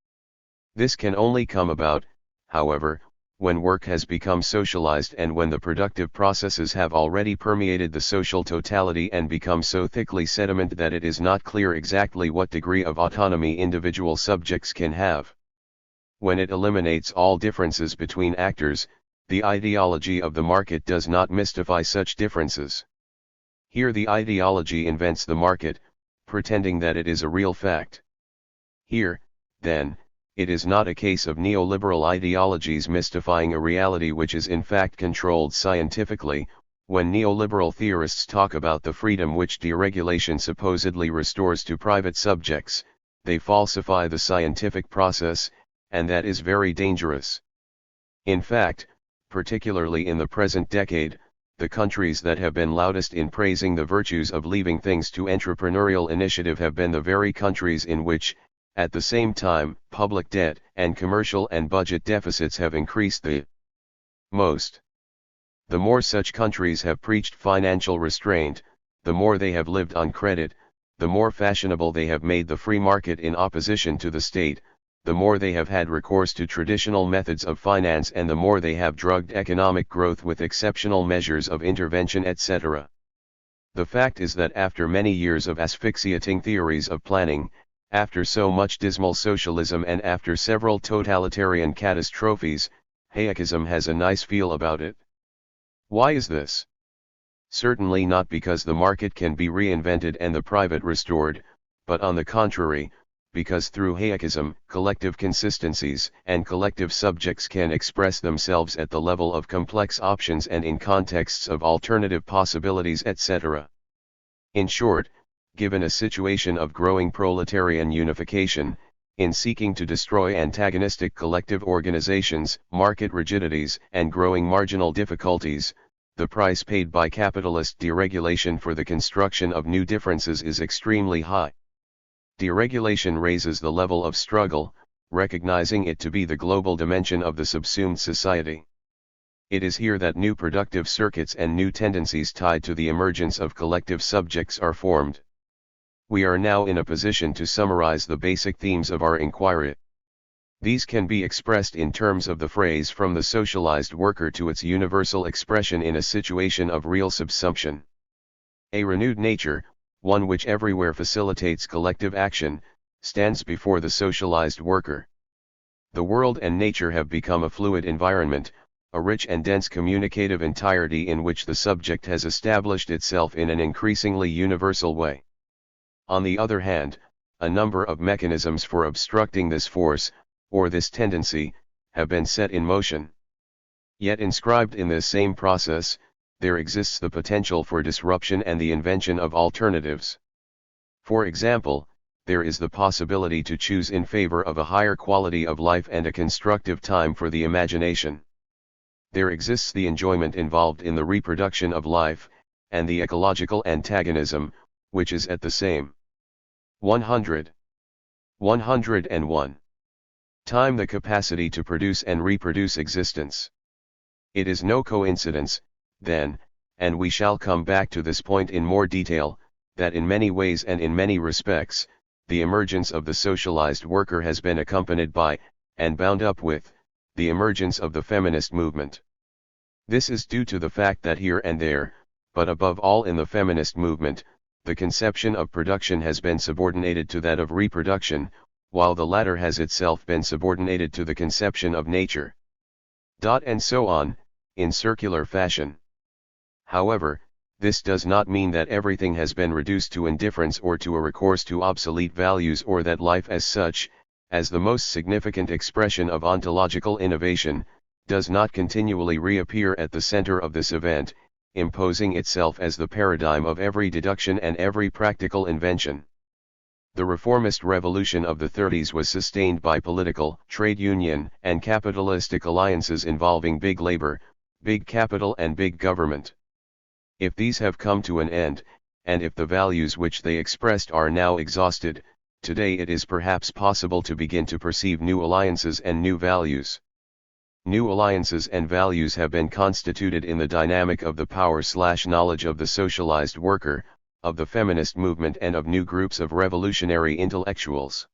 S1: This can only come about, however, when work has become socialized and when the productive processes have already permeated the social totality and become so thickly sedimented that it is not clear exactly what degree of autonomy individual subjects can have. When it eliminates all differences between actors, the ideology of the market does not mystify such differences. Here the ideology invents the market, pretending that it is a real fact. Here, then, it is not a case of neoliberal ideologies mystifying a reality which is in fact controlled scientifically. When neoliberal theorists talk about the freedom which deregulation supposedly restores to private subjects, they falsify the scientific process, and that is very dangerous. In fact, particularly in the present decade, the countries that have been loudest in praising the virtues of leaving things to entrepreneurial initiative have been the very countries in which, at the same time, public debt and commercial and budget deficits have increased the most. The more such countries have preached financial restraint, the more they have lived on credit, the more fashionable they have made the free market in opposition to the state, the more they have had recourse to traditional methods of finance, and the more they have drugged economic growth with exceptional measures of intervention, etc. The fact is that after many years of asphyxiating theories of planning, after so much dismal socialism, and after several totalitarian catastrophes, Hayekism has a nice feel about it. Why is this? Certainly not because the market can be reinvented and the private restored, but on the contrary, because through Hayekism, collective consistencies and collective subjects can express themselves at the level of complex options and in contexts of alternative possibilities, etc. In short, given a situation of growing proletarian unification, in seeking to destroy antagonistic collective organizations, market rigidities, and growing marginal difficulties, the price paid by capitalist deregulation for the construction of new differences is extremely high. Deregulation raises the level of struggle, recognizing it to be the global dimension of the subsumed society. It is here that new productive circuits and new tendencies tied to the emergence of collective subjects are formed. We are now in a position to summarize the basic themes of our inquiry. These can be expressed in terms of the phrase from the socialized worker to its universal expression in a situation of real subsumption. A renewed nature, one which everywhere facilitates collective action, stands before the socialized worker. The world and nature have become a fluid environment, a rich and dense communicative entirety in which the subject has established itself in an increasingly universal way. On the other hand, a number of mechanisms for obstructing this force, or this tendency, have been set in motion. Yet inscribed in this same process, there exists the potential for disruption and the invention of alternatives. For example, there is the possibility to choose in favor of a higher quality of life and a constructive time for the imagination. There exists the enjoyment involved in the reproduction of life, and the ecological antagonism, which is at the same 101 time the capacity to produce and reproduce existence. It is no coincidence, then, and we shall come back to this point in more detail, that in many ways and in many respects, the emergence of the socialized worker has been accompanied by, and bound up with, the emergence of the feminist movement. This is due to the fact that here and there, but above all in the feminist movement, the conception of production has been subordinated to that of reproduction, while the latter has itself been subordinated to the conception of nature. And so on, in circular fashion. However, this does not mean that everything has been reduced to indifference or to a recourse to obsolete values, or that life as such, as the most significant expression of ontological innovation, does not continually reappear at the center of this event, imposing itself as the paradigm of every deduction and every practical invention. The reformist revolution of the 30s was sustained by political, trade union, and capitalistic alliances involving big labor, big capital and big government. If these have come to an end, and if the values which they expressed are now exhausted, today it is perhaps possible to begin to perceive new alliances and new values. New alliances and values have been constituted in the dynamic of the power/knowledge of the socialized worker, of the feminist movement, and of new groups of revolutionary intellectuals.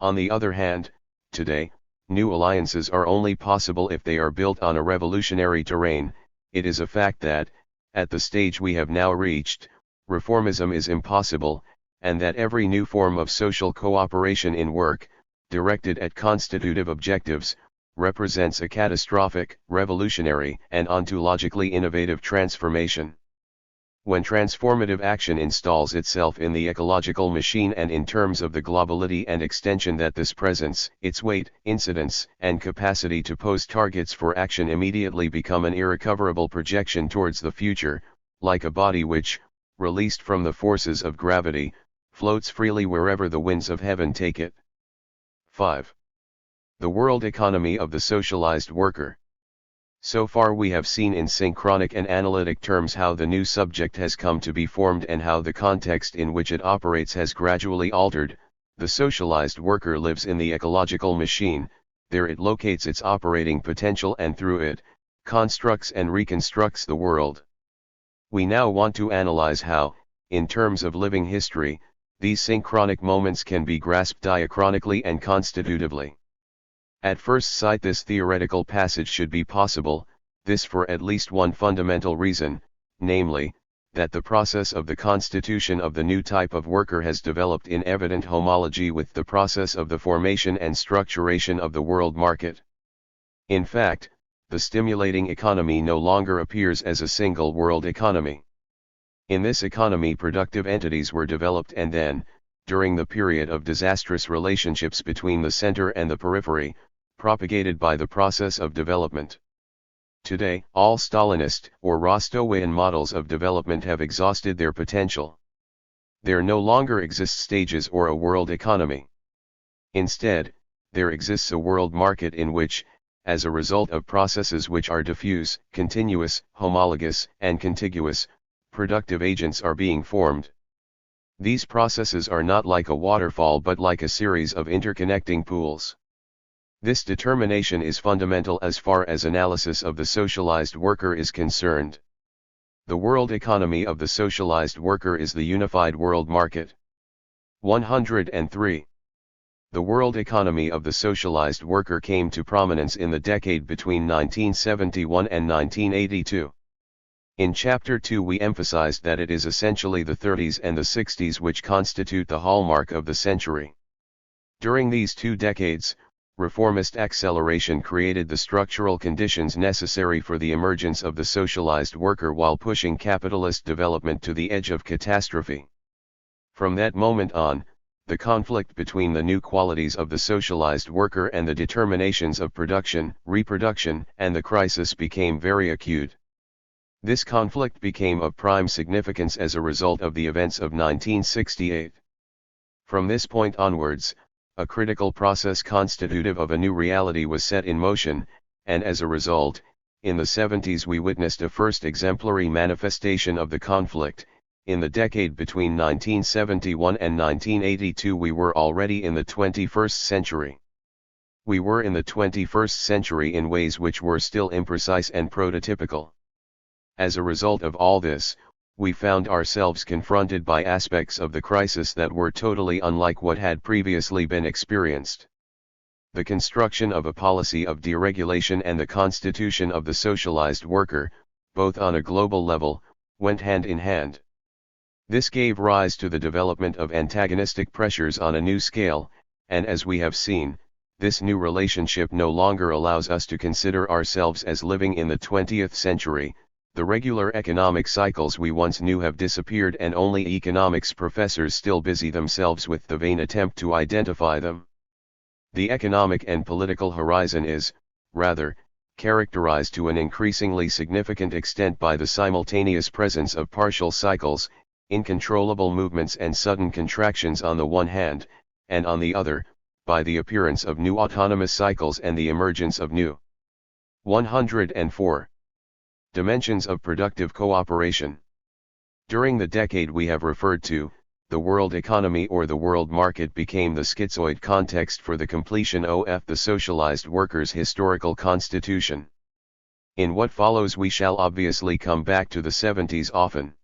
S1: On the other hand, today, new alliances are only possible if they are built on a revolutionary terrain. It is a fact that, at the stage we have now reached, reformism is impossible, and that every new form of social cooperation in work, directed at constitutive objectives, represents a catastrophic, revolutionary, and ontologically innovative transformation. When transformative action installs itself in the ecological machine and in terms of the globality and extension that this presents, its weight, incidence, and capacity to pose targets for action immediately become an irrecoverable projection towards the future, like a body which, released from the forces of gravity, floats freely wherever the winds of heaven take it. 5. The world economy of the socialized worker. So far we have seen in synchronic and analytic terms how the new subject has come to be formed and how the context in which it operates has gradually altered. The socialized worker lives in the ecological machine, there it locates its operating potential and through it, constructs and reconstructs the world. We now want to analyze how, in terms of living history, these synchronic moments can be grasped diachronically and constitutively. At first sight this theoretical passage should be possible, this for at least one fundamental reason, namely, that the process of the constitution of the new type of worker has developed in evident homology with the process of the formation and structuration of the world market. In fact, the stimulating economy no longer appears as a single world economy. In this economy productive entities were developed and then, during the period of disastrous relationships between the center and the periphery, propagated by the process of development. Today, all Stalinist or Rostowian models of development have exhausted their potential. There no longer exist stages or a world economy. Instead, there exists a world market in which, as a result of processes which are diffuse, continuous, homologous, and contiguous, productive agents are being formed. These processes are not like a waterfall but like a series of interconnecting pools. This determination is fundamental as far as analysis of the socialized worker is concerned. The world economy of the socialized worker is the unified world market. 103. The world economy of the socialized worker came to prominence in the decade between 1971 and 1982. In Chapter 2 we emphasized that it is essentially the 30s and the 60s which constitute the hallmark of the century. During these 2 decades, reformist acceleration created the structural conditions necessary for the emergence of the socialized worker while pushing capitalist development to the edge of catastrophe. From that moment on, the conflict between the new qualities of the socialized worker and the determinations of production, reproduction, and the crisis became very acute. This conflict became of prime significance as a result of the events of 1968. From this point onwards, a critical process constitutive of a new reality was set in motion, and as a result, in the 70s we witnessed a first exemplary manifestation of the conflict. In the decade between 1971 and 1982 we were already in the 21st century. We were in the 21st century in ways which were still imprecise and prototypical. As a result of all this, we found ourselves confronted by aspects of the crisis that were totally unlike what had previously been experienced. The construction of a policy of deregulation and the constitution of the socialized worker, both on a global level, went hand in hand. This gave rise to the development of antagonistic pressures on a new scale, and as we have seen, this new relationship no longer allows us to consider ourselves as living in the 20th century. The regular economic cycles we once knew have disappeared and only economics professors still busy themselves with the vain attempt to identify them. The economic and political horizon is, rather, characterized to an increasingly significant extent by the simultaneous presence of partial cycles, uncontrollable movements and sudden contractions on the one hand, and on the other, by the appearance of new autonomous cycles and the emergence of new 104 dimensions of productive cooperation. During the decade we have referred to, the world economy or the world market became the schizoid context for the completion of the socialized workers' historical constitution. In what follows we shall obviously come back to the 70s often.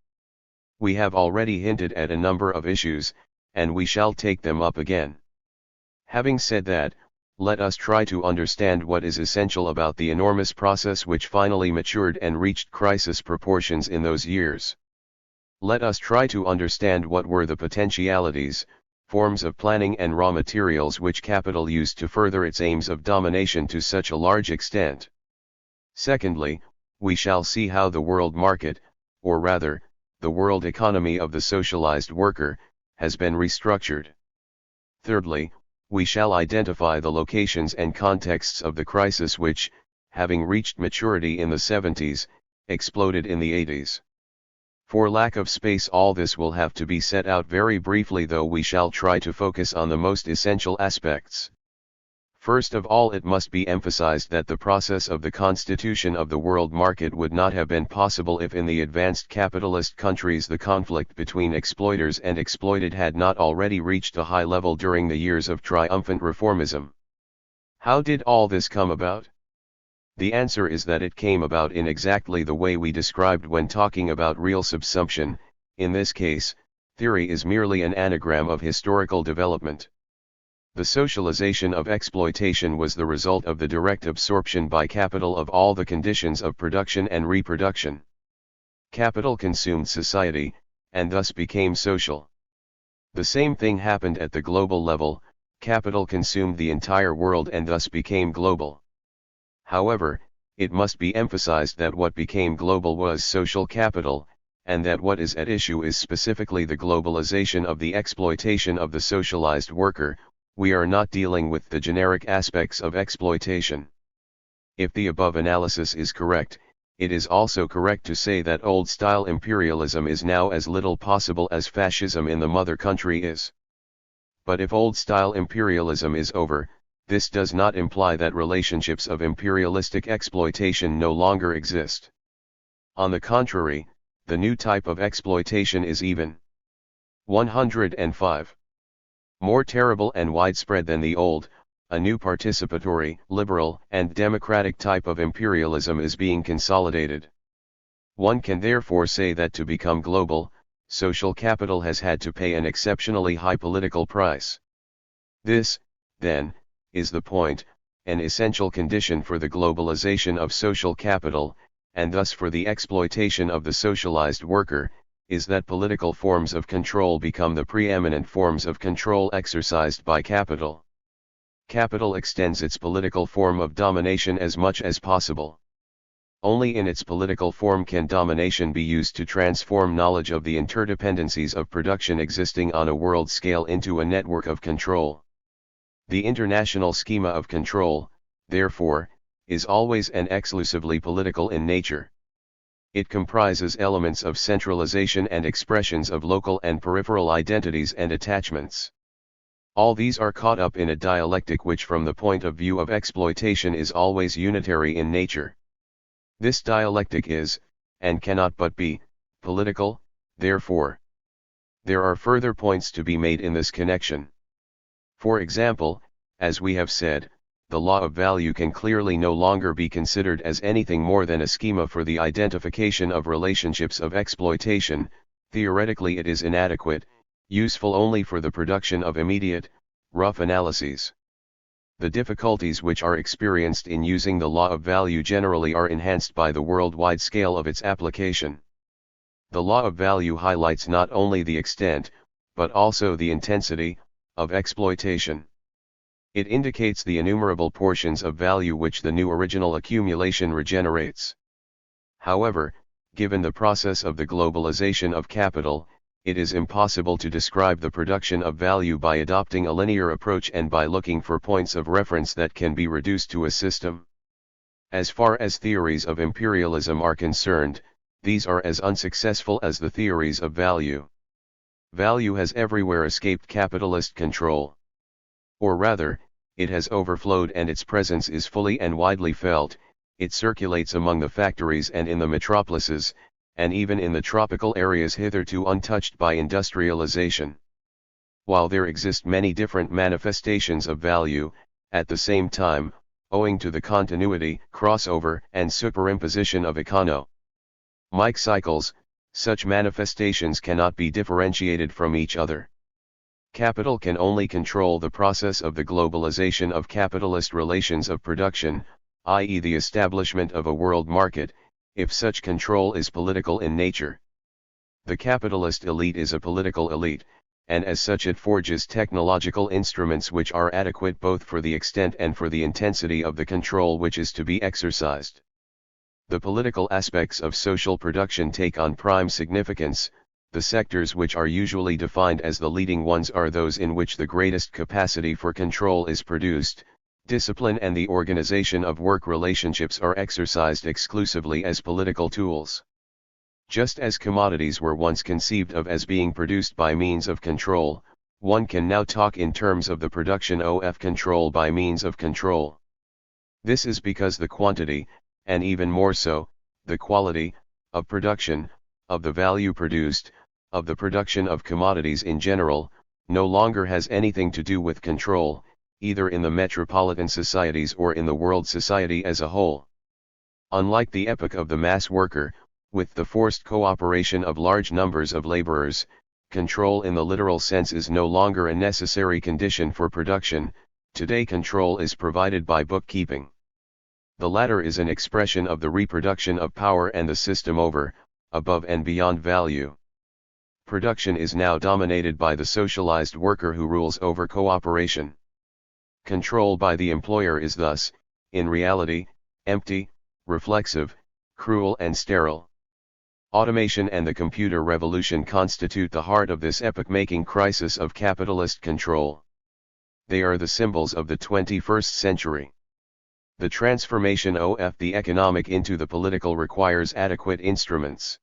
S1: We have already hinted at a number of issues, and we shall take them up again. Having said that, let us try to understand what is essential about the enormous process which finally matured and reached crisis proportions in those years. Let us try to understand what were the potentialities, forms of planning and raw materials which capital used to further its aims of domination to such a large extent. Secondly, we shall see how the world market, or rather, the world economy of the socialized worker, has been restructured. Thirdly, we shall identify the locations and contexts of the crisis which, having reached maturity in the 70s, exploded in the 80s. For lack of space all this will have to be set out very briefly, though we shall try to focus on the most essential aspects. First of all, it must be emphasized that the process of the constitution of the world market would not have been possible if in the advanced capitalist countries the conflict between exploiters and exploited had not already reached a high level during the years of triumphant reformism. How did all this come about? The answer is that it came about in exactly the way we described when talking about real subsumption. In this case, theory is merely an anagram of historical development. The socialization of exploitation was the result of the direct absorption by capital of all the conditions of production and reproduction. Capital consumed society, and thus became social. The same thing happened at the global level, capital consumed the entire world and thus became global. However, it must be emphasized that what became global was social capital, and that what is at issue is specifically the globalization of the exploitation of the socialized worker. We are not dealing with the generic aspects of exploitation. If the above analysis is correct, it is also correct to say that old-style imperialism is now as little possible as fascism in the mother country is. But if old-style imperialism is over, this does not imply that relationships of imperialistic exploitation no longer exist. On the contrary, the new type of exploitation is even 105. More terrible and widespread than the old. A new participatory, liberal, and democratic type of imperialism is being consolidated. One can therefore say that to become global, social capital has had to pay an exceptionally high political price. This, then, is the point, an essential condition for the globalization of social capital, and thus for the exploitation of the socialized worker, is that political forms of control become the preeminent forms of control exercised by capital. Capital extends its political form of domination as much as possible. Only in its political form can domination be used to transform knowledge of the interdependencies of production existing on a world scale into a network of control. The international schema of control, therefore, is always and exclusively political in nature. It comprises elements of centralization and expressions of local and peripheral identities and attachments. All these are caught up in a dialectic which from the point of view of exploitation is always unitary in nature. This dialectic is, and cannot but be, political, therefore. There are further points to be made in this connection. For example, as we have said, the law of value can clearly no longer be considered as anything more than a schema for the identification of relationships of exploitation. Theoretically it is inadequate, useful only for the production of immediate, rough analyses. The difficulties which are experienced in using the law of value generally are enhanced by the worldwide scale of its application. The law of value highlights not only the extent, but also the intensity, of exploitation. It indicates the innumerable portions of value which the new original accumulation regenerates. However, given the process of the globalization of capital, it is impossible to describe the production of value by adopting a linear approach and by looking for points of reference that can be reduced to a system. As far as theories of imperialism are concerned, these are as unsuccessful as the theories of value. Value has everywhere escaped capitalist control. Or rather, it has overflowed and its presence is fully and widely felt. It circulates among the factories and in the metropolises, and even in the tropical areas hitherto untouched by industrialization. While there exist many different manifestations of value, at the same time, owing to the continuity, crossover, and superimposition of economic cycles, such manifestations cannot be differentiated from each other. Capital can only control the process of the globalization of capitalist relations of production, i.e. the establishment of a world market, if such control is political in nature. The capitalist elite is a political elite, and as such it forges technological instruments which are adequate both for the extent and for the intensity of the control which is to be exercised. The political aspects of social production take on prime significance. The sectors which are usually defined as the leading ones are those in which the greatest capacity for control is produced. Discipline and the organization of work relationships are exercised exclusively as political tools. Just as commodities were once conceived of as being produced by means of control, one can now talk in terms of the production of control by means of control. This is because the quantity, and even more so, the quality, of production, of the value produced, of the production of commodities in general, no longer has anything to do with control, either in the metropolitan societies or in the world society as a whole. Unlike the epoch of the mass worker, with the forced cooperation of large numbers of laborers, control in the literal sense is no longer a necessary condition for production. Today control is provided by bookkeeping. The latter is an expression of the reproduction of power and the system over, above and beyond value. Production is now dominated by the socialized worker who rules over cooperation. Control by the employer is thus, in reality, empty, reflexive, cruel and sterile. Automation and the computer revolution constitute the heart of this epoch-making crisis of capitalist control. They are the symbols of the 21st century. The transformation of the economic into the political requires adequate instruments.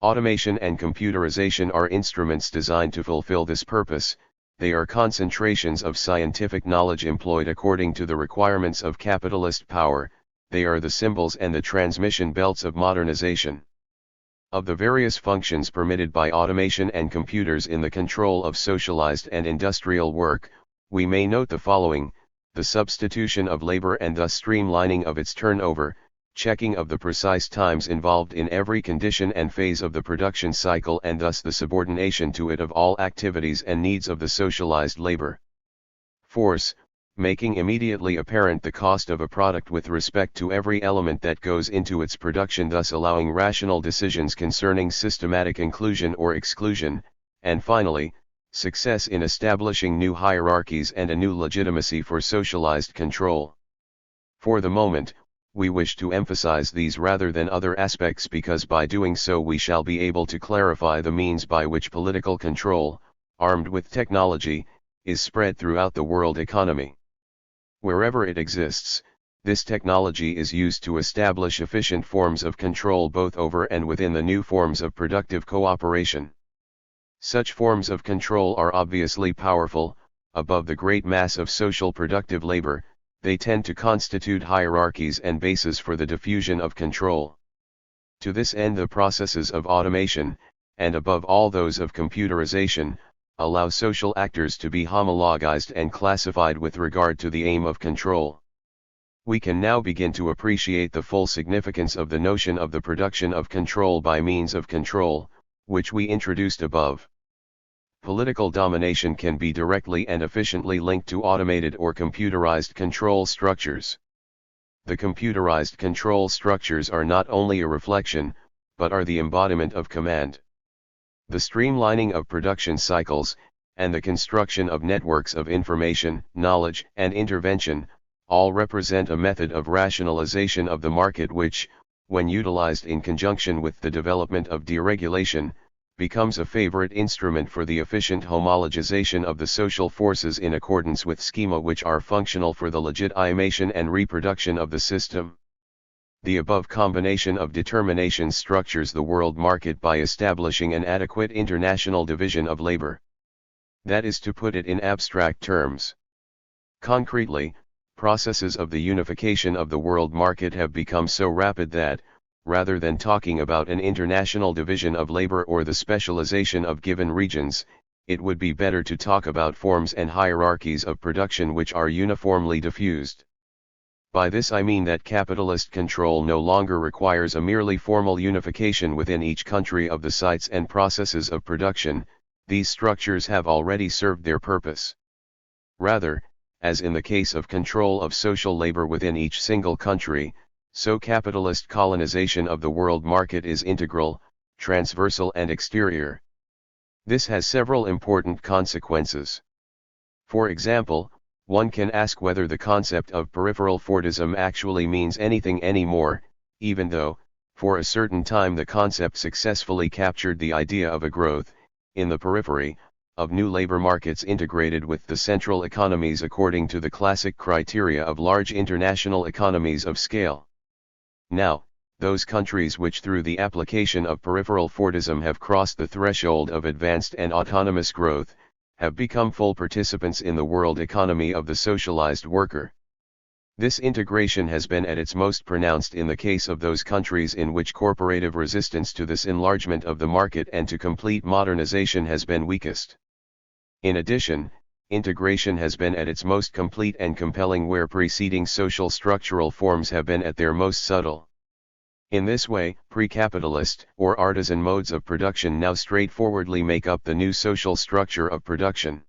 S1: Automation and computerization are instruments designed to fulfill this purpose. They are concentrations of scientific knowledge employed according to the requirements of capitalist power. They are the symbols and the transmission belts of modernization. Of the various functions permitted by automation and computers in the control of socialized and industrial work, we may note the following: the substitution of labor and thus streamlining of its turnover, checking of the precise times involved in every condition and phase of the production cycle and thus the subordination to it of all activities and needs of the socialized labor force, making immediately apparent the cost of a product with respect to every element that goes into its production, thus allowing rational decisions concerning systematic inclusion or exclusion, and finally, success in establishing new hierarchies and a new legitimacy for socialized control. For the moment, we wish to emphasize these rather than other aspects because by doing so we shall be able to clarify the means by which political control, armed with technology, is spread throughout the world economy. Wherever it exists, this technology is used to establish efficient forms of control both over and within the new forms of productive cooperation. Such forms of control are obviously powerful, above the great mass of social productive labor. they tend to constitute hierarchies and bases for the diffusion of control. To this end, the processes of automation, and above all those of computerization, allow social actors to be homologized and classified with regard to the aim of control. We can now begin to appreciate the full significance of the notion of the production of control by means of control, which we introduced above. Political domination can be directly and efficiently linked to automated or computerized control structures. The computerized control structures are not only a reflection, but are the embodiment of command. The streamlining of production cycles, and the construction of networks of information, knowledge, and intervention, all represent a method of rationalization of the market which, when utilized in conjunction with the development of deregulation, becomes a favorite instrument for the efficient homologization of the social forces in accordance with schema which are functional for the legitimation and reproduction of the system. The above combination of determination structures the world market by establishing an adequate international division of labor. That is to put it in abstract terms. Concretely, processes of the unification of the world market have become so rapid that, rather than talking about an international division of labor or the specialization of given regions, it would be better to talk about forms and hierarchies of production which are uniformly diffused. By this I mean that capitalist control no longer requires a merely formal unification within each country of the sites and processes of production. These structures have already served their purpose. Rather, as in the case of control of social labor within each single country, so capitalist colonization of the world market is integral, transversal and exterior. This has several important consequences. For example, one can ask whether the concept of peripheral Fordism actually means anything anymore, even though, for a certain time the concept successfully captured the idea of a growth, in the periphery, of new labor markets integrated with the central economies according to the classic criteria of large international economies of scale. Now, those countries which through the application of peripheral Fordism have crossed the threshold of advanced and autonomous growth, have become full participants in the world economy of the socialized worker. This integration has been at its most pronounced in the case of those countries in which corporative resistance to this enlargement of the market and to complete modernization has been weakest. In addition, integration has been at its most complete and compelling where preceding social structural forms have been at their most subtle. In this way, pre-capitalist or artisan modes of production now straightforwardly make up the new social structure of production.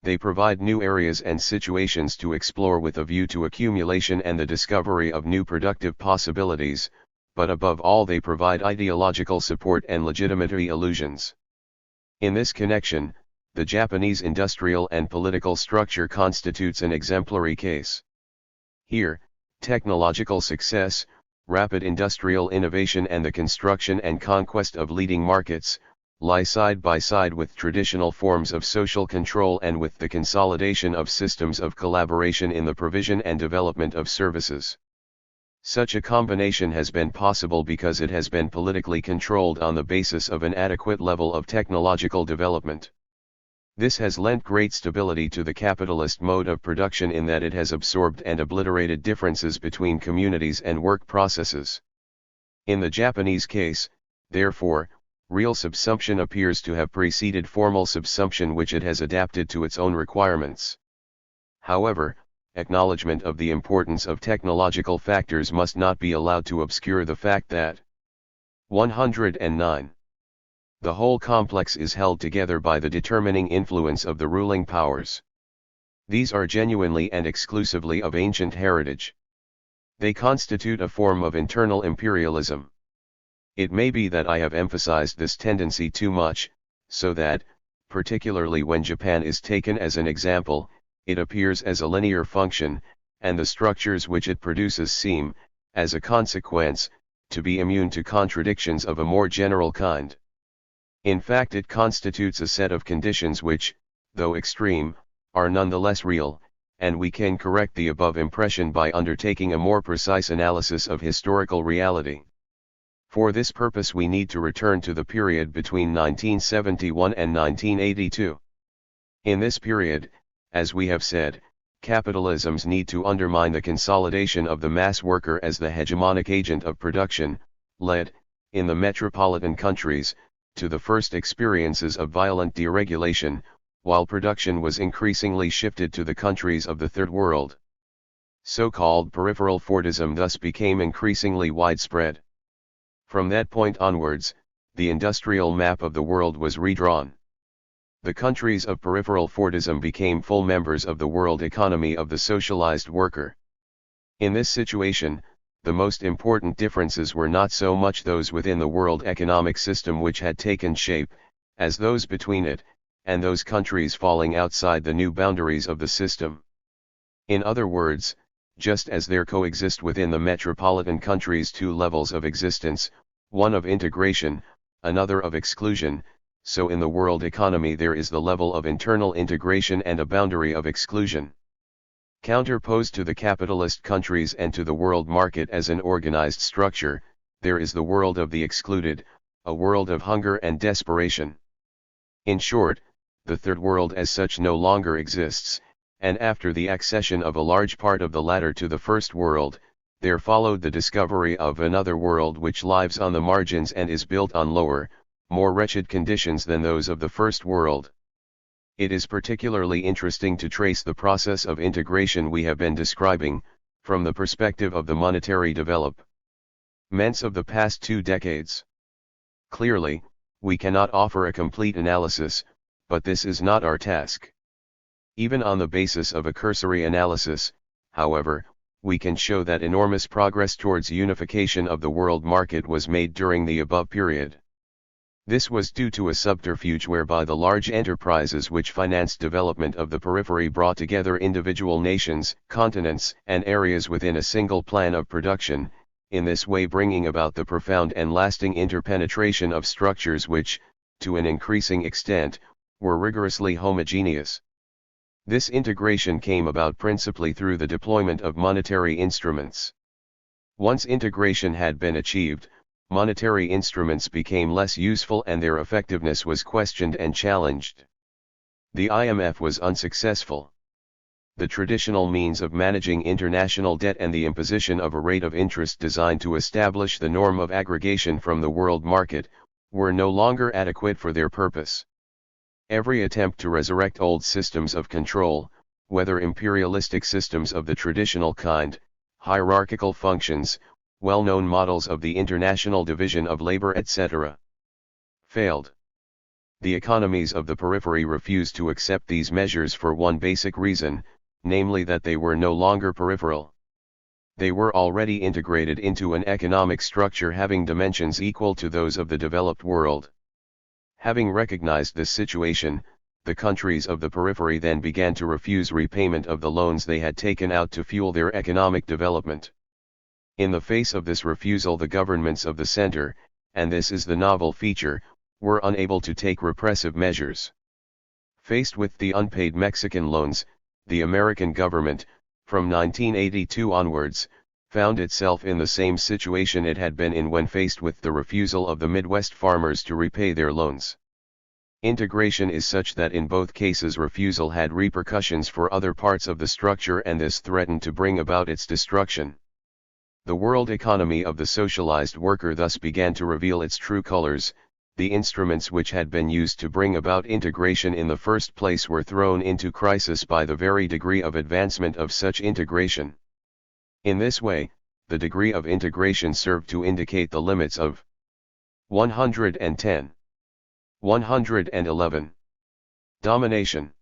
S1: They provide new areas and situations to explore with a view to accumulation and the discovery of new productive possibilities, but above all they provide ideological support and legitimacy illusions. In this connection, the Japanese industrial and political structure constitutes an exemplary case. Here, technological success, rapid industrial innovation and the construction and conquest of leading markets, lie side by side with traditional forms of social control and with the consolidation of systems of collaboration in the provision and development of services. Such a combination has been possible because it has been politically controlled on the basis of an adequate level of technological development. This has lent great stability to the capitalist mode of production in that it has absorbed and obliterated differences between communities and work processes. In the Japanese case, therefore, real subsumption appears to have preceded formal subsumption which it has adapted to its own requirements. However, acknowledgement of the importance of technological factors must not be allowed to obscure the fact that 109. The whole complex is held together by the determining influence of the ruling powers. These are genuinely and exclusively of ancient heritage. They constitute a form of internal imperialism. It may be that I have emphasized this tendency too much, so that, particularly when Japan is taken as an example, it appears as a linear function, and the structures which it produces seem, as a consequence, to be immune to contradictions of a more general kind. In fact, it constitutes a set of conditions which, though extreme, are nonetheless real, and we can correct the above impression by undertaking a more precise analysis of historical reality. For this purpose we need to return to the period between 1971 and 1982. In this period, as we have said, capitalism's need to undermine the consolidation of the mass worker as the hegemonic agent of production, led, in the metropolitan countries, to the first experiences of violent deregulation, while production was increasingly shifted to the countries of the Third World. So-called peripheral Fordism thus became increasingly widespread. From that point onwards, the industrial map of the world was redrawn. The countries of peripheral Fordism became full members of the world economy of the socialized worker. In this situation, the most important differences were not so much those within the world economic system which had taken shape, as those between it, and those countries falling outside the new boundaries of the system. In other words, just as there coexist within the metropolitan countries two levels of existence, one of integration, another of exclusion, so in the world economy there is the level of internal integration and a boundary of exclusion. Counterposed to the capitalist countries and to the world market as an organized structure, there is the world of the excluded, a world of hunger and desperation. In short, the Third World as such no longer exists, and after the accession of a large part of the latter to the First World, there followed the discovery of another world which lives on the margins and is built on lower, more wretched conditions than those of the First World. It is particularly interesting to trace the process of integration we have been describing, from the perspective of the monetary developments of the past 2 decades. Clearly, we cannot offer a complete analysis, but this is not our task. Even on the basis of a cursory analysis, however, we can show that enormous progress towards unification of the world market was made during the above period. This was due to a subterfuge whereby the large enterprises which financed development of the periphery brought together individual nations, continents, and areas within a single plan of production, in this way bringing about the profound and lasting interpenetration of structures which, to an increasing extent, were rigorously homogeneous. This integration came about principally through the deployment of monetary instruments. Once integration had been achieved, monetary instruments became less useful and their effectiveness was questioned and challenged. The IMF was unsuccessful. The traditional means of managing international debt and the imposition of a rate of interest designed to establish the norm of aggregation from the world market, were no longer adequate for their purpose. Every attempt to resurrect old systems of control, whether imperialistic systems of the traditional kind, hierarchical functions, well-known models of the international division of labor etc., failed. The economies of the periphery refused to accept these measures for one basic reason, namely that they were no longer peripheral. They were already integrated into an economic structure having dimensions equal to those of the developed world. Having recognized this situation, the countries of the periphery then began to refuse repayment of the loans they had taken out to fuel their economic development. In the face of this refusal, the governments of the center, and this is the novel feature, were unable to take repressive measures. Faced with the unpaid Mexican loans, the American government, from 1982 onwards, found itself in the same situation it had been in when faced with the refusal of the Midwest farmers to repay their loans. Integration is such that in both cases refusal had repercussions for other parts of the structure and this threatened to bring about its destruction. The world economy of the socialized worker thus began to reveal its true colors. The instruments which had been used to bring about integration in the first place were thrown into crisis by the very degree of advancement of such integration. In this way, the degree of integration served to indicate the limits of 110. 111. Domination.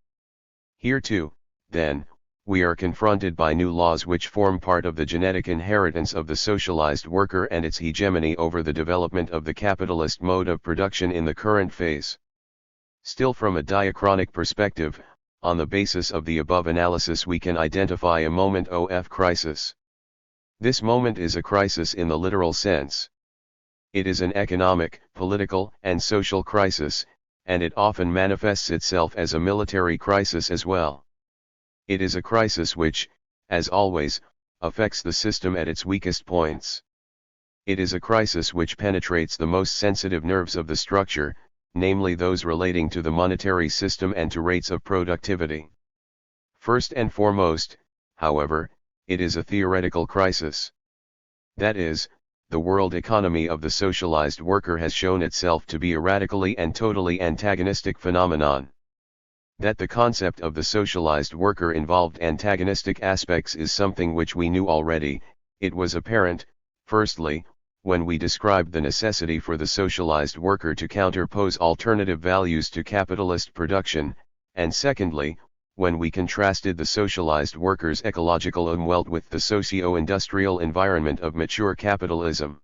S1: Here too, then, we are confronted by new laws which form part of the genetic inheritance of the socialized worker and its hegemony over the development of the capitalist mode of production in the current phase. Still from a diachronic perspective, on the basis of the above analysis we can identify a moment of crisis. This moment is a crisis in the literal sense. It is an economic, political, and social crisis, and it often manifests itself as a military crisis as well. It is a crisis which, as always, affects the system at its weakest points. It is a crisis which penetrates the most sensitive nerves of the structure, namely those relating to the monetary system and to rates of productivity. First and foremost, however, it is a theoretical crisis. That is, the world economy of the socialized worker has shown itself to be a radically and totally antagonistic phenomenon. That the concept of the socialized worker involved antagonistic aspects is something which we knew already. It was apparent, firstly, when we described the necessity for the socialized worker to counterpose alternative values to capitalist production, and secondly, when we contrasted the socialized worker's ecological umwelt with the socio-industrial environment of mature capitalism.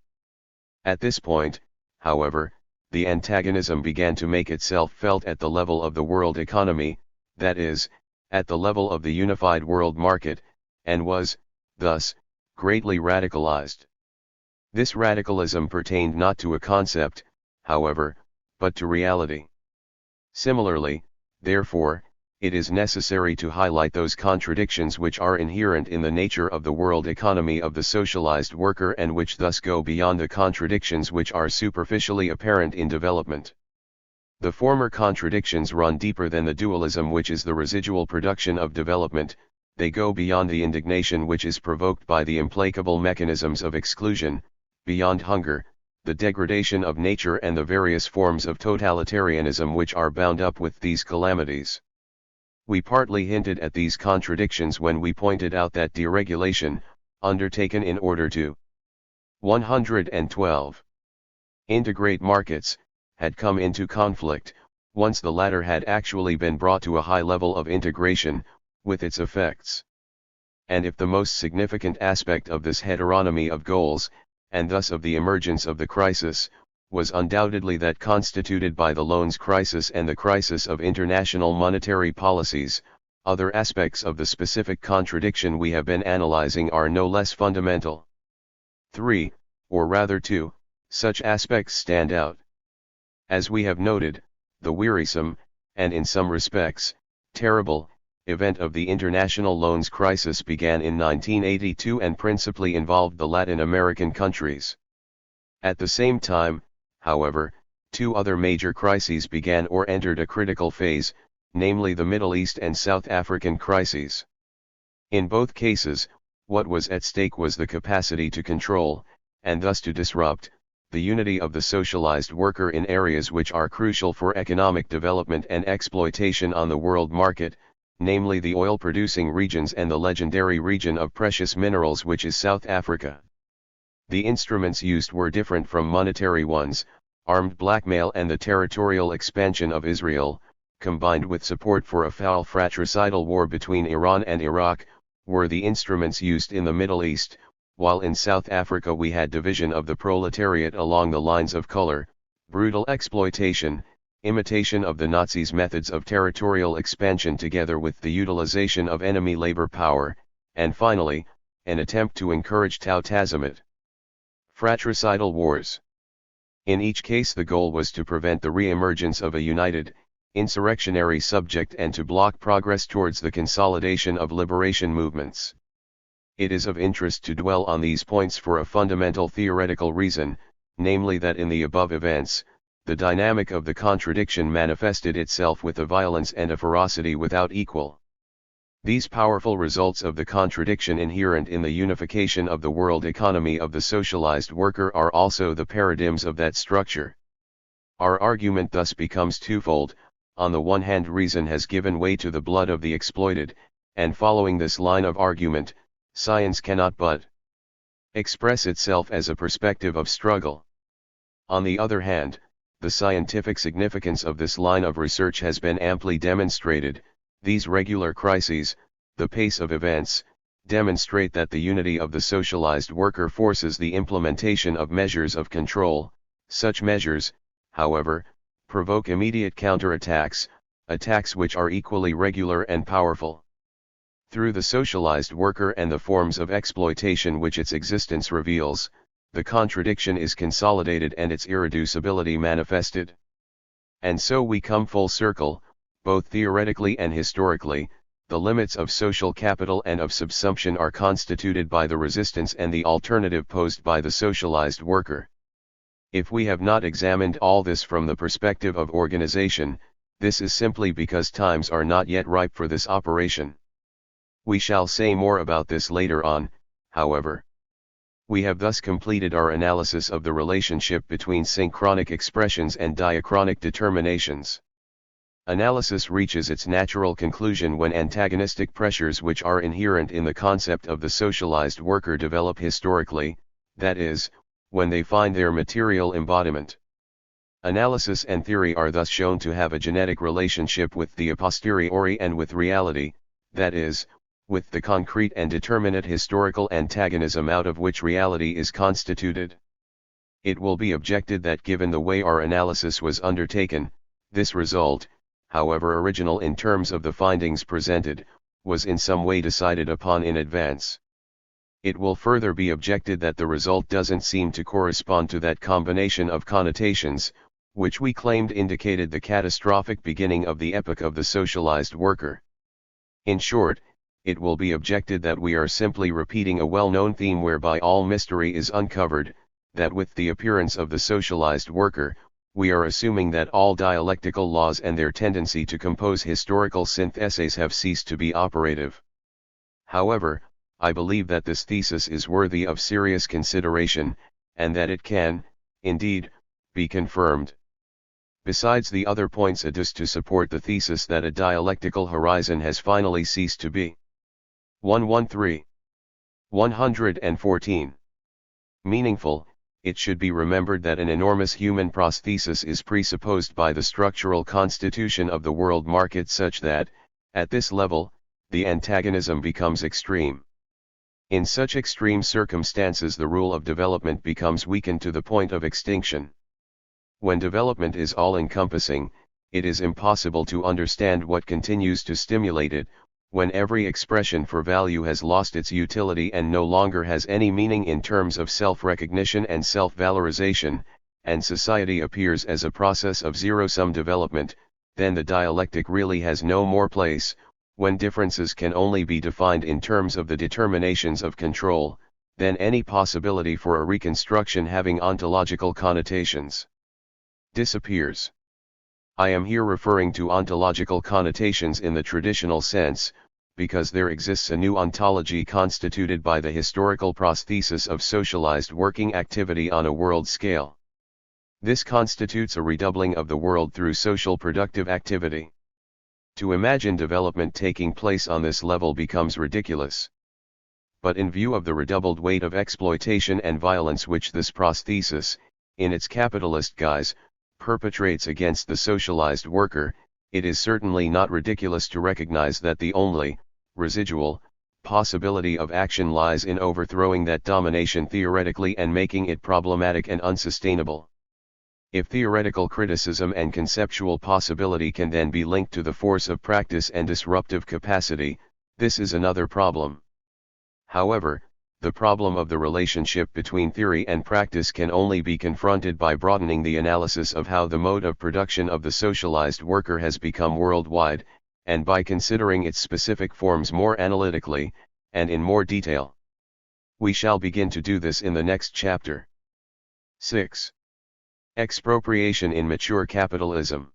S1: At this point, however, the antagonism began to make itself felt at the level of the world economy, that is, at the level of the unified world market, and was, thus, greatly radicalized. This radicalism pertained not to a concept, however, but to reality. Similarly, therefore, it is necessary to highlight those contradictions which are inherent in the nature of the world economy of the socialized worker and which thus go beyond the contradictions which are superficially apparent in development. The former contradictions run deeper than the dualism which is the residual production of development. They go beyond the indignation which is provoked by the implacable mechanisms of exclusion, beyond hunger, the degradation of nature and the various forms of totalitarianism which are bound up with these calamities. We partly hinted at these contradictions when we pointed out that deregulation, undertaken in order to 112. Integrate markets, had come into conflict, once the latter had actually been brought to a high level of integration, with its effects. And if the most significant aspect of this heteronomy of goals, and thus of the emergence of the crisis, was undoubtedly that constituted by the loans crisis and the crisis of international monetary policies, other aspects of the specific contradiction we have been analyzing are no less fundamental. 3, or rather 2, such aspects stand out. As we have noted, the wearisome, and in some respects, terrible, event of the international loans crisis began in 1982 and principally involved the Latin American countries. At the same time, however, two other major crises began or entered a critical phase, namely the Middle East and South African crises. In both cases, what was at stake was the capacity to control, and thus to disrupt, the unity of the socialized worker in areas which are crucial for economic development and exploitation on the world market, namely the oil-producing regions and the legendary region of precious minerals which is South Africa. The instruments used were different from monetary ones. Armed blackmail and the territorial expansion of Israel, combined with support for a foul fratricidal war between Iran and Iraq, were the instruments used in the Middle East, while in South Africa we had division of the proletariat along the lines of color, brutal exploitation, imitation of the Nazis' methods of territorial expansion together with the utilization of enemy labor power, and finally, an attempt to encourage Tautassimate. Fratricidal wars. In each case the goal was to prevent the re-emergence of a united, insurrectionary subject and to block progress towards the consolidation of liberation movements. It is of interest to dwell on these points for a fundamental theoretical reason, namely that in the above events, the dynamic of the contradiction manifested itself with a violence and a ferocity without equal. These powerful results of the contradiction inherent in the unification of the world economy of the socialized worker are also the paradigms of that structure. Our argument thus becomes twofold. On the one hand, reason has given way to the blood of the exploited, and following this line of argument, science cannot but express itself as a perspective of struggle. On the other hand, the scientific significance of this line of research has been amply demonstrated. These regular crises, the pace of events, demonstrate that the unity of the socialized worker forces the implementation of measures of control. Such measures, however, provoke immediate counterattacks, attacks which are equally regular and powerful. Through the socialized worker and the forms of exploitation which its existence reveals, the contradiction is consolidated and its irreducibility manifested. And so we come full circle. Both theoretically and historically, the limits of social capital and of subsumption are constituted by the resistance and the alternative posed by the socialized worker. If we have not examined all this from the perspective of organization, this is simply because times are not yet ripe for this operation. We shall say more about this later on, however. We have thus completed our analysis of the relationship between synchronic expressions and diachronic determinations. Analysis reaches its natural conclusion when antagonistic pressures which are inherent in the concept of the socialized worker develop historically, that is, when they find their material embodiment. Analysis and theory are thus shown to have a genetic relationship with the a posteriori and with reality, that is, with the concrete and determinate historical antagonism out of which reality is constituted. It will be objected that given the way our analysis was undertaken, this result, however original in terms of the findings presented, was in some way decided upon in advance. It will further be objected that the result doesn't seem to correspond to that combination of connotations, which we claimed indicated the catastrophic beginning of the epoch of the socialized worker. In short, it will be objected that we are simply repeating a well-known theme whereby all mystery is uncovered, that with the appearance of the socialized worker, we are assuming that all dialectical laws and their tendency to compose historical syntheses have ceased to be operative. However, I believe that this thesis is worthy of serious consideration, and that it can, indeed, be confirmed. Besides the other points adduced to support the thesis that a dialectical horizon has finally ceased to be. 113. 114. Meaningful, it should be remembered that an enormous human prosthesis is presupposed by the structural constitution of the world market such that, at this level, the antagonism becomes extreme. In such extreme circumstances the rule of development becomes weakened to the point of extinction. When development is all-encompassing, it is impossible to understand what continues to stimulate it, when every expression for value has lost its utility and no longer has any meaning in terms of self-recognition and self-valorization, and society appears as a process of zero-sum development, then the dialectic really has no more place, when differences can only be defined in terms of the determinations of control, then any possibility for a reconstruction having ontological connotations disappears. I am here referring to ontological connotations in the traditional sense, because there exists a new ontology constituted by the historical prosthesis of socialized working activity on a world scale. This constitutes a redoubling of the world through social productive activity. To imagine development taking place on this level becomes ridiculous. But in view of the redoubled weight of exploitation and violence which this prosthesis, in its capitalist guise, perpetrates against the socialized worker, it is certainly not ridiculous to recognize that the only, residual, possibility of action lies in overthrowing that domination theoretically and making it problematic and unsustainable. If theoretical criticism and conceptual possibility can then be linked to the force of practice and disruptive capacity, this is another problem. However, the problem of the relationship between theory and practice can only be confronted by broadening the analysis of how the mode of production of the socialized worker has become worldwide, and by considering its specific forms more analytically, and in more detail. We shall begin to do this in the next chapter. 6. Expropriation in mature capitalism.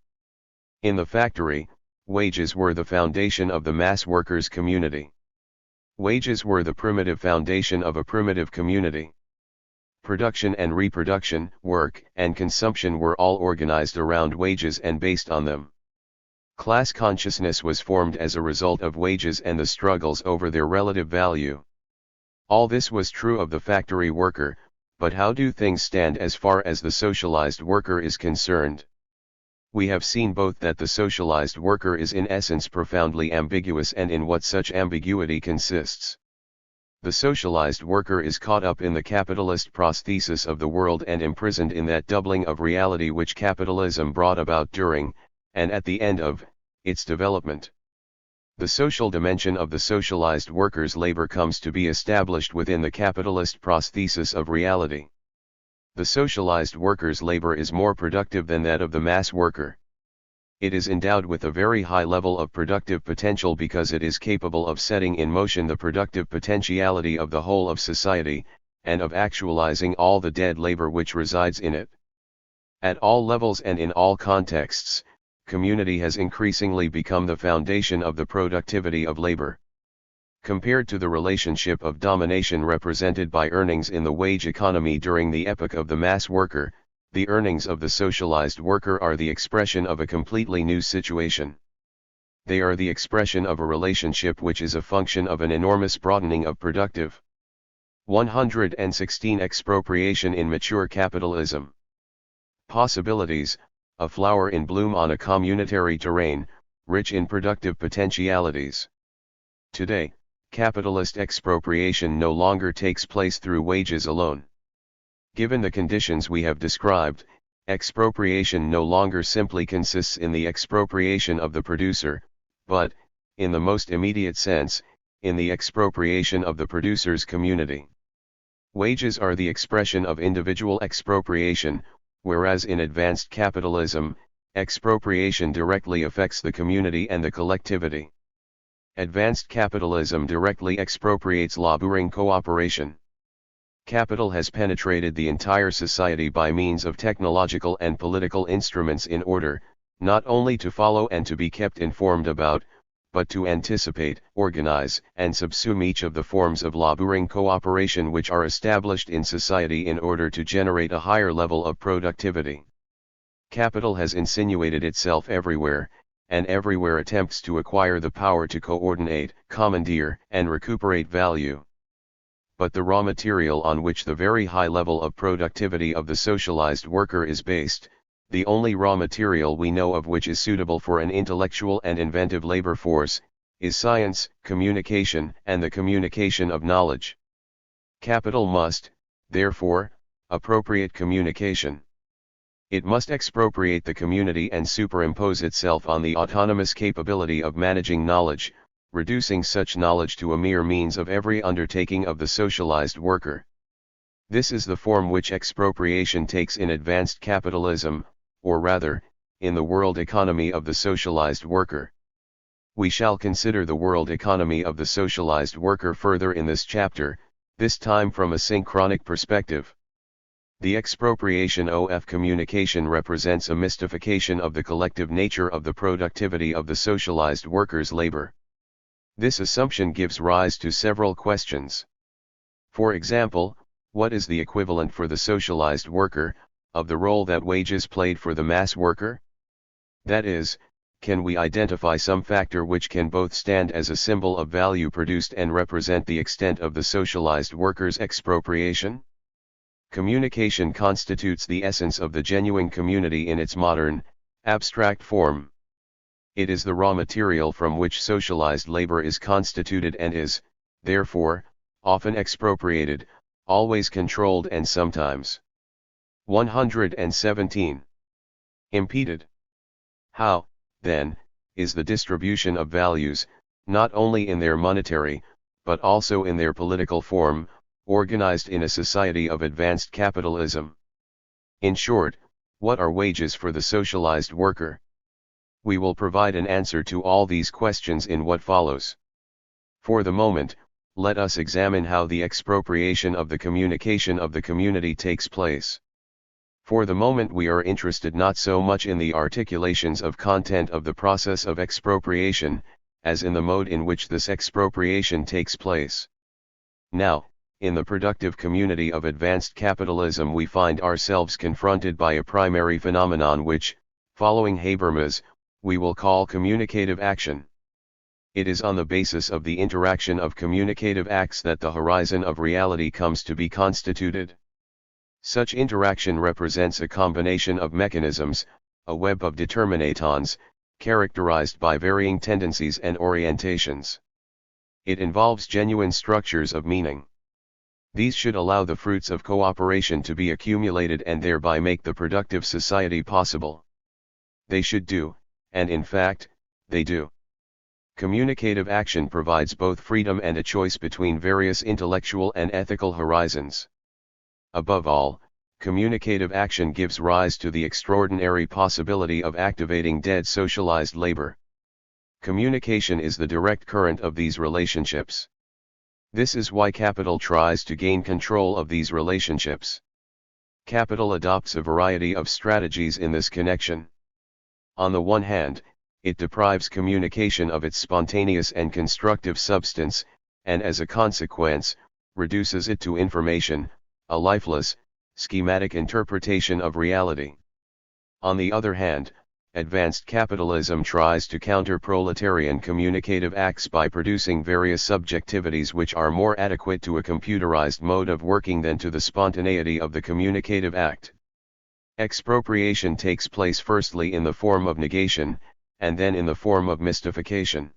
S1: In the factory, wages were the foundation of the mass workers' community. Wages were the primitive foundation of a primitive community. Production and reproduction, work and consumption were all organized around wages and based on them. Class consciousness was formed as a result of wages and the struggles over their relative value. All this was true of the factory worker, but how do things stand as far as the socialized worker is concerned? We have seen both that the socialized worker is in essence profoundly ambiguous and in what such ambiguity consists. The socialized worker is caught up in the capitalist prosthesis of the world and imprisoned in that doubling of reality which capitalism brought about during, and at the end of, its development. The social dimension of the socialized worker's labor comes to be established within the capitalist prosthesis of reality. The socialized worker's labor is more productive than that of the mass worker. It is endowed with a very high level of productive potential because it is capable of setting in motion the productive potentiality of the whole of society, and of actualizing all the dead labor which resides in it. At all levels and in all contexts, community has increasingly become the foundation of the productivity of labor. Compared to the relationship of domination represented by earnings in the wage economy during the epoch of the mass worker, the earnings of the socialized worker are the expression of a completely new situation. They are the expression of a relationship which is a function of an enormous broadening of productive. 116 Expropriation in mature capitalism. Possibilities, a flower in bloom on a communitary terrain, rich in productive potentialities. Today, capitalist expropriation no longer takes place through wages alone. Given the conditions we have described, expropriation no longer simply consists in the expropriation of the producer, but, in the most immediate sense, in the expropriation of the producer's community. Wages are the expression of individual expropriation, whereas in advanced capitalism, expropriation directly affects the community and the collectivity. Advanced capitalism directly expropriates laboring cooperation. Capital has penetrated the entire society by means of technological and political instruments in order, not only to follow and to be kept informed about, but to anticipate, organize, and subsume each of the forms of laboring cooperation which are established in society in order to generate a higher level of productivity. Capital has insinuated itself everywhere, and everywhere attempts to acquire the power to coordinate, commandeer, and recuperate value. But the raw material on which the very high level of productivity of the socialized worker is based, the only raw material we know of which is suitable for an intellectual and inventive labor force, is science, communication, and the communication of knowledge. Capital must, therefore, appropriate communication. It must expropriate the community and superimpose itself on the autonomous capability of managing knowledge, reducing such knowledge to a mere means of every undertaking of the socialized worker. This is the form which expropriation takes in advanced capitalism, or rather, in the world economy of the socialized worker. We shall consider the world economy of the socialized worker further in this chapter, this time from a synchronic perspective. The expropriation of communication represents a mystification of the collective nature of the productivity of the socialized worker's labor. This assumption gives rise to several questions. For example, what is the equivalent for the socialized worker, of the role that wages played for the mass worker? That is, can we identify some factor which can both stand as a symbol of value produced and represent the extent of the socialized worker's expropriation? Communication constitutes the essence of the genuine community in its modern, abstract form. It is the raw material from which socialized labor is constituted and is, therefore, often expropriated, always controlled and sometimes 117. Impeded. How, then, is the distribution of values, not only in their monetary, but also in their political form, organized in a society of advanced capitalism? In short, what are wages for the socialized worker? We will provide an answer to all these questions in what follows. For the moment, let us examine how the expropriation of the communication of the community takes place. For the moment we are interested not so much in the articulations of content of the process of expropriation, as in the mode in which this expropriation takes place. Now, in the productive community of advanced capitalism we find ourselves confronted by a primary phenomenon which, following Habermas, we will call communicative action. It is on the basis of the interaction of communicative acts that the horizon of reality comes to be constituted. Such interaction represents a combination of mechanisms, a web of determinatons, characterized by varying tendencies and orientations. It involves genuine structures of meaning. These should allow the fruits of cooperation to be accumulated and thereby make the productive society possible. They should do, and in fact, they do. Communicative action provides both freedom and a choice between various intellectual and ethical horizons. Above all, communicative action gives rise to the extraordinary possibility of activating dead socialized labor. Communication is the direct current of these relationships. This is why capital tries to gain control of these relationships. Capital adopts a variety of strategies in this connection. On the one hand, it deprives communication of its spontaneous and constructive substance, and as a consequence, reduces it to information, a lifeless, schematic interpretation of reality. On the other hand, advanced capitalism tries to counter proletarian communicative acts by producing various subjectivities which are more adequate to a computerized mode of working than to the spontaneity of the communicative act. Expropriation takes place firstly in the form of negation, and then in the form of mystification.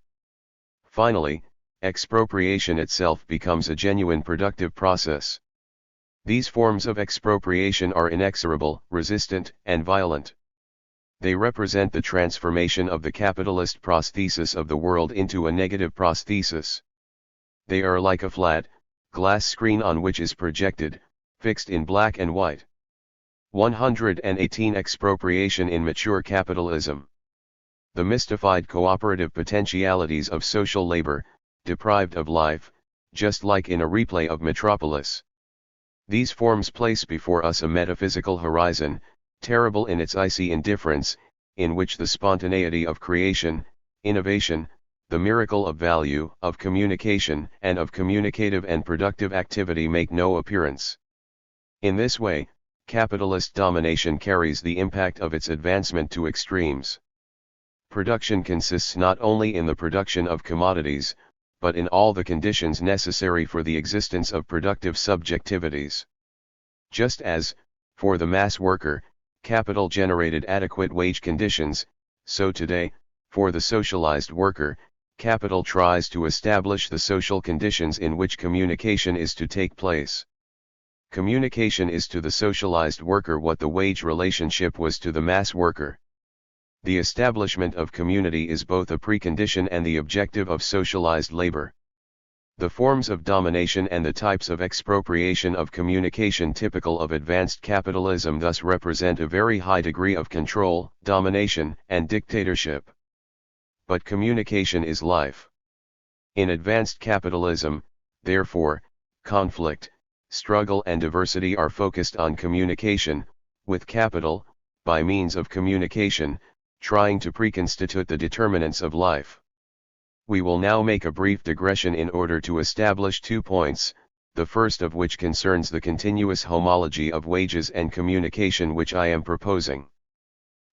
S1: Finally, expropriation itself becomes a genuine productive process. These forms of expropriation are inexorable, resistant, and violent. They represent the transformation of the capitalist prosthesis of the world into a negative prosthesis. They are like a flat, glass screen on which is projected, fixed in black and white. 118 Expropriation in mature capitalism. The mystified cooperative potentialities of social labor, deprived of life, just like in a replay of Metropolis. These forms place before us a metaphysical horizon, terrible in its icy indifference, in which the spontaneity of creation, innovation, the miracle of value, of communication, and of communicative and productive activity make no appearance. In this way, capitalist domination carries the impact of its advancement to extremes. Production consists not only in the production of commodities, but in all the conditions necessary for the existence of productive subjectivities. Just as, for the mass worker, capital generated adequate wage conditions, so today, for the socialized worker, capital tries to establish the social conditions in which communication is to take place. Communication is to the socialized worker what the wage relationship was to the mass worker. The establishment of community is both a precondition and the objective of socialized labor. The forms of domination and the types of expropriation of communication typical of advanced capitalism thus represent a very high degree of control, domination, and dictatorship. But communication is life. In advanced capitalism, therefore, conflict, struggle and diversity are focused on communication, with capital, by means of communication, trying to preconstitute the determinants of life. We will now make a brief digression in order to establish 2 points, the first of which concerns the continuous homology of wages and communication which I am proposing.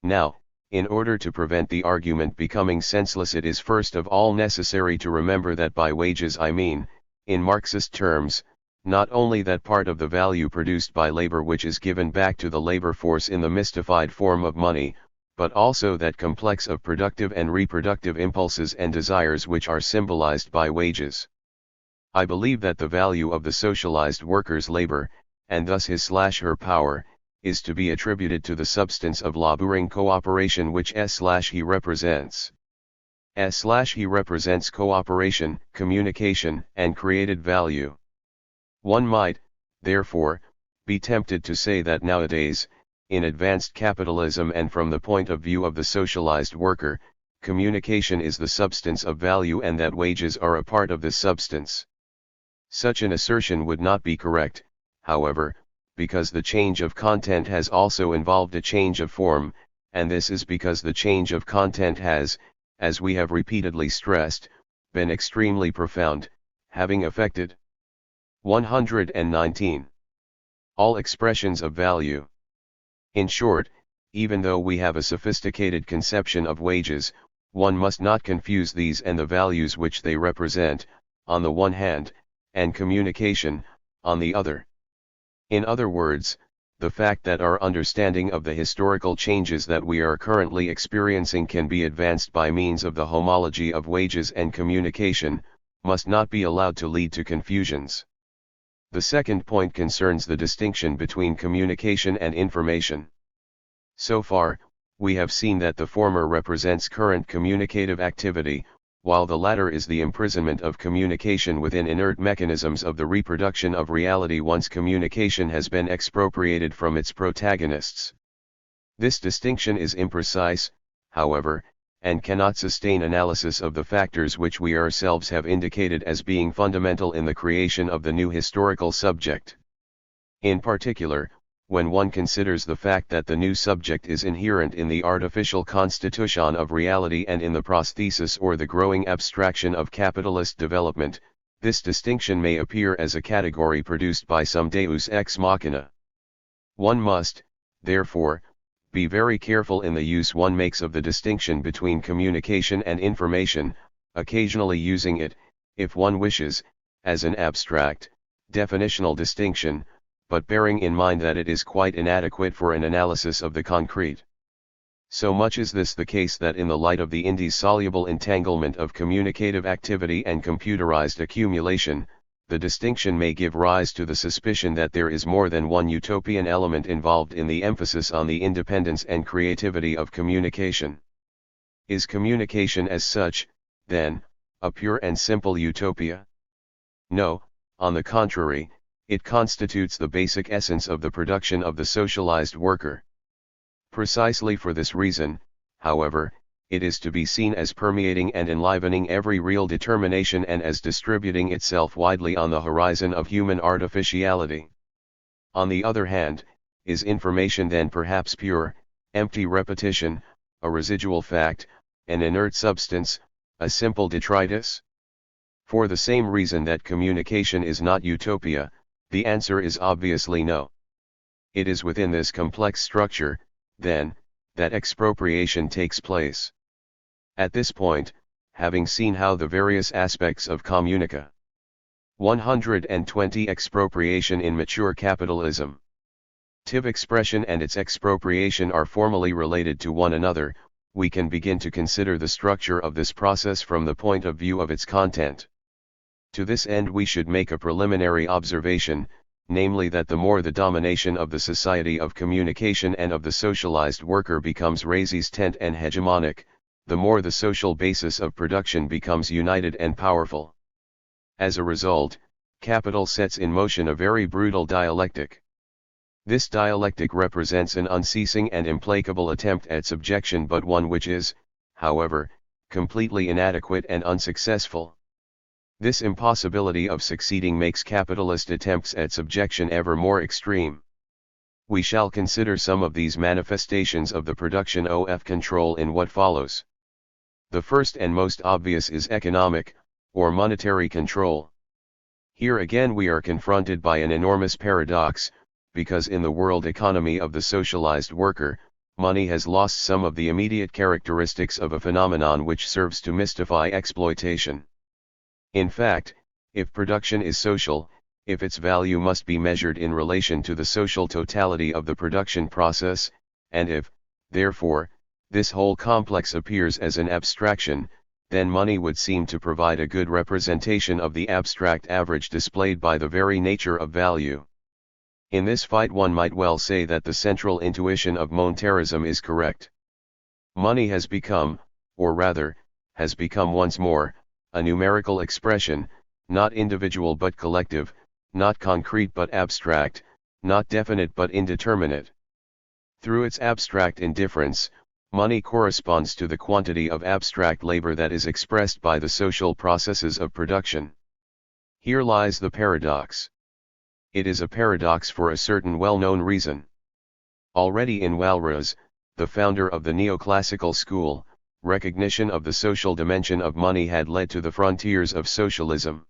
S1: Now, in order to prevent the argument becoming senseless, it is first of all necessary to remember that by wages I mean, in Marxist terms, not only that part of the value produced by labor which is given back to the labor force in the mystified form of money, but also that complex of productive and reproductive impulses and desires which are symbolized by wages. I believe that the value of the socialized worker's labor, and thus his/her power, is to be attributed to the substance of laboring cooperation which he represents. He represents cooperation, communication, and created value. One might, therefore, be tempted to say that nowadays, in advanced capitalism and from the point of view of the socialized worker, communication is the substance of value and that wages are a part of this substance. Such an assertion would not be correct, however, because the change of content has also involved a change of form, and this is because the change of content has, as we have repeatedly stressed, been extremely profound, having affected 119. All expressions of value. In short, even though we have a sophisticated conception of wages, one must not confuse these and the values which they represent, on the one hand, and communication, on the other. In other words, the fact that our understanding of the historical changes that we are currently experiencing can be advanced by means of the homology of wages and communication, must not be allowed to lead to confusions. The second point concerns the distinction between communication and information. So far, we have seen that the former represents current communicative activity, while the latter is the imprisonment of communication within inert mechanisms of the reproduction of reality once communication has been expropriated from its protagonists. This distinction is imprecise, however, and cannot sustain analysis of the factors which we ourselves have indicated as being fundamental in the creation of the new historical subject. In particular, when one considers the fact that the new subject is inherent in the artificial constitution of reality and in the prosthesis or the growing abstraction of capitalist development, This distinction may appear as a category produced by some deus ex machina. One must, therefore, be very careful in the use one makes of the distinction between communication and information, occasionally using it, if one wishes, as an abstract, definitional distinction, but bearing in mind that it is quite inadequate for an analysis of the concrete. So much is this the case that in the light of the indissoluble entanglement of communicative activity and computerized accumulation, the distinction may give rise to the suspicion that there is more than one utopian element involved in the emphasis on the independence and creativity of communication. Is communication as such, then, a pure and simple utopia? No, on the contrary, it constitutes the basic essence of the production of the socialized worker. Precisely for this reason, however, it is to be seen as permeating and enlivening every real determination and as distributing itself widely on the horizon of human artificiality. On the other hand, is information then perhaps pure, empty repetition, a residual fact, an inert substance, a simple detritus? For the same reason that communication is not utopia, the answer is obviously no. It is within this complex structure, then, that expropriation takes place. At this point, having seen how the various aspects of communica 120 expropriation in mature capitalism, TIV expression and its expropriation are formally related to one another, we can begin to consider the structure of this process from the point of view of its content. To this end we should make a preliminary observation, namely that the more the domination of the society of communication and of the socialized worker becomes resistant and hegemonic, the more the social basis of production becomes united and powerful. As a result, capital sets in motion a very brutal dialectic. This dialectic represents an unceasing and implacable attempt at subjection, but one which is, however, completely inadequate and unsuccessful. This impossibility of succeeding makes capitalist attempts at subjection ever more extreme. We shall consider some of these manifestations of the production of control in what follows. The first and most obvious is economic, or monetary control. Here again we are confronted by an enormous paradox, because in the world economy of the socialized worker, money has lost some of the immediate characteristics of a phenomenon which serves to mystify exploitation. In fact, if production is social, if its value must be measured in relation to the social totality of the production process, and if, therefore, this whole complex appears as an abstraction, then money would seem to provide a good representation of the abstract average displayed by the very nature of value. In this fight one might well say that the central intuition of monetarism is correct. Money has become, or rather, has become once more, a numerical expression, not individual but collective, not concrete but abstract, not definite but indeterminate. Through its abstract indifference, money corresponds to the quantity of abstract labor that is expressed by the social processes of production. Here lies the paradox. It is a paradox for a certain well-known reason. Already in Walras, the founder of the neoclassical school, recognition of the social dimension of money had led to the frontiers of socialism.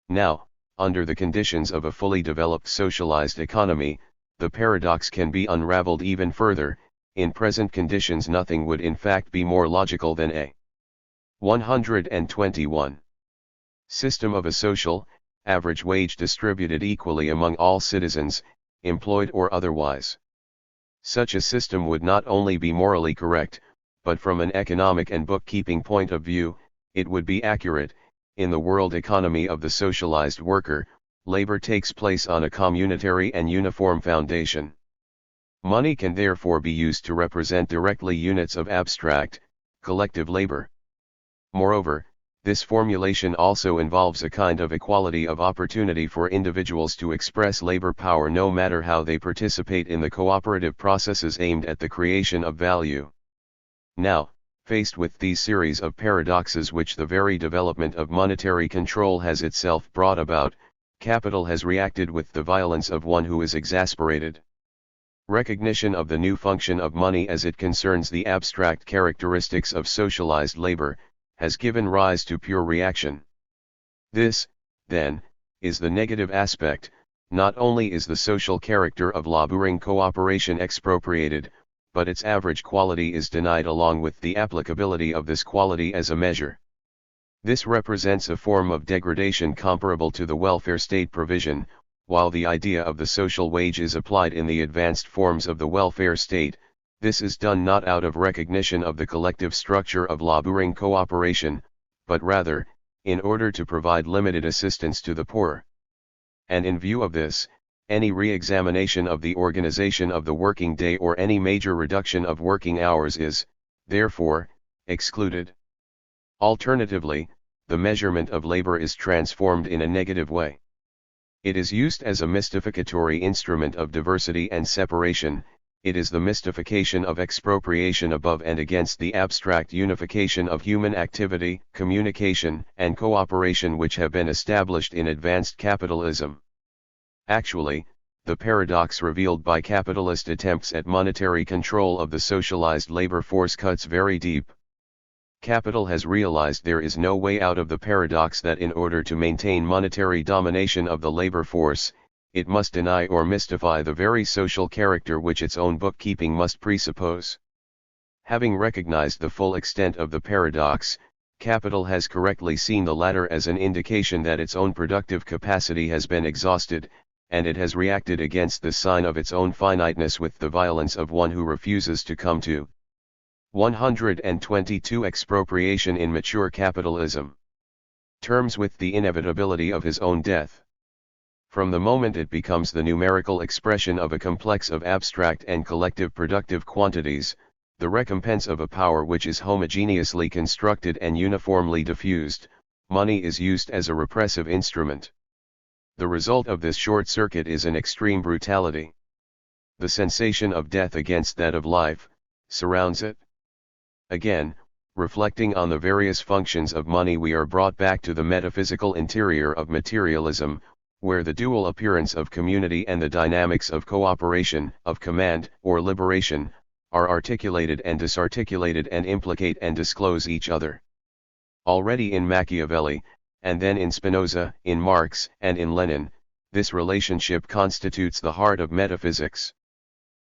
S1: Now, under the conditions of a fully developed socialized economy, the paradox can be unraveled even further. In present conditions nothing would in fact be more logical than a 121 system of a social, average wage distributed equally among all citizens, employed or otherwise. Such a system would not only be morally correct, but from an economic and bookkeeping point of view, it would be accurate. In the world economy of the socialized worker, labor takes place on a communitary and uniform foundation. Money can therefore be used to represent directly units of abstract, collective labor. Moreover, this formulation also involves a kind of equality of opportunity for individuals to express labor power no matter how they participate in the cooperative processes aimed at the creation of value. Now, faced with these series of paradoxes which the very development of monetary control has itself brought about, capital has reacted with the violence of one who is exasperated. Recognition of the new function of money as it concerns the abstract characteristics of socialized labor, has given rise to pure reaction. This, then, is the negative aspect. Not only is the social character of laboring cooperation expropriated, but its average quality is denied along with the applicability of this quality as a measure. This represents a form of degradation comparable to the welfare state provision, while the idea of the social wage is applied in the advanced forms of the welfare state. This is done not out of recognition of the collective structure of laboring cooperation, but rather, in order to provide limited assistance to the poor. And in view of this, any re-examination of the organization of the working day or any major reduction of working hours is, therefore, excluded. Alternatively, the measurement of labor is transformed in a negative way. It is used as a mystificatory instrument of diversity and separation. It is the mystification of expropriation above and against the abstract unification of human activity, communication, and cooperation which have been established in advanced capitalism. Actually, the paradox revealed by capitalist attempts at monetary control of the socialized labor force cuts very deep. Capital has realized there is no way out of the paradox that in order to maintain monetary domination of the labor force, it must deny or mystify the very social character which its own bookkeeping must presuppose. Having recognized the full extent of the paradox, capital has correctly seen the latter as an indication that its own productive capacity has been exhausted, and it has reacted against the sign of its own finiteness with the violence of one who refuses to come to 122 Expropriation in mature capitalism. Terms with the inevitability of his own death. From the moment it becomes the numerical expression of a complex of abstract and collective productive quantities, the recompense of a power which is homogeneously constructed and uniformly diffused, money is used as a repressive instrument. The result of this short circuit is an extreme brutality. The sensation of death against that of life surrounds it. Again, reflecting on the various functions of money, we are brought back to the metaphysical interior of materialism, where the dual appearance of community and the dynamics of cooperation, of command or liberation, are articulated and disarticulated and implicate and disclose each other. Already in Machiavelli, and then in Spinoza, in Marx, and in Lenin, this relationship constitutes the heart of metaphysics.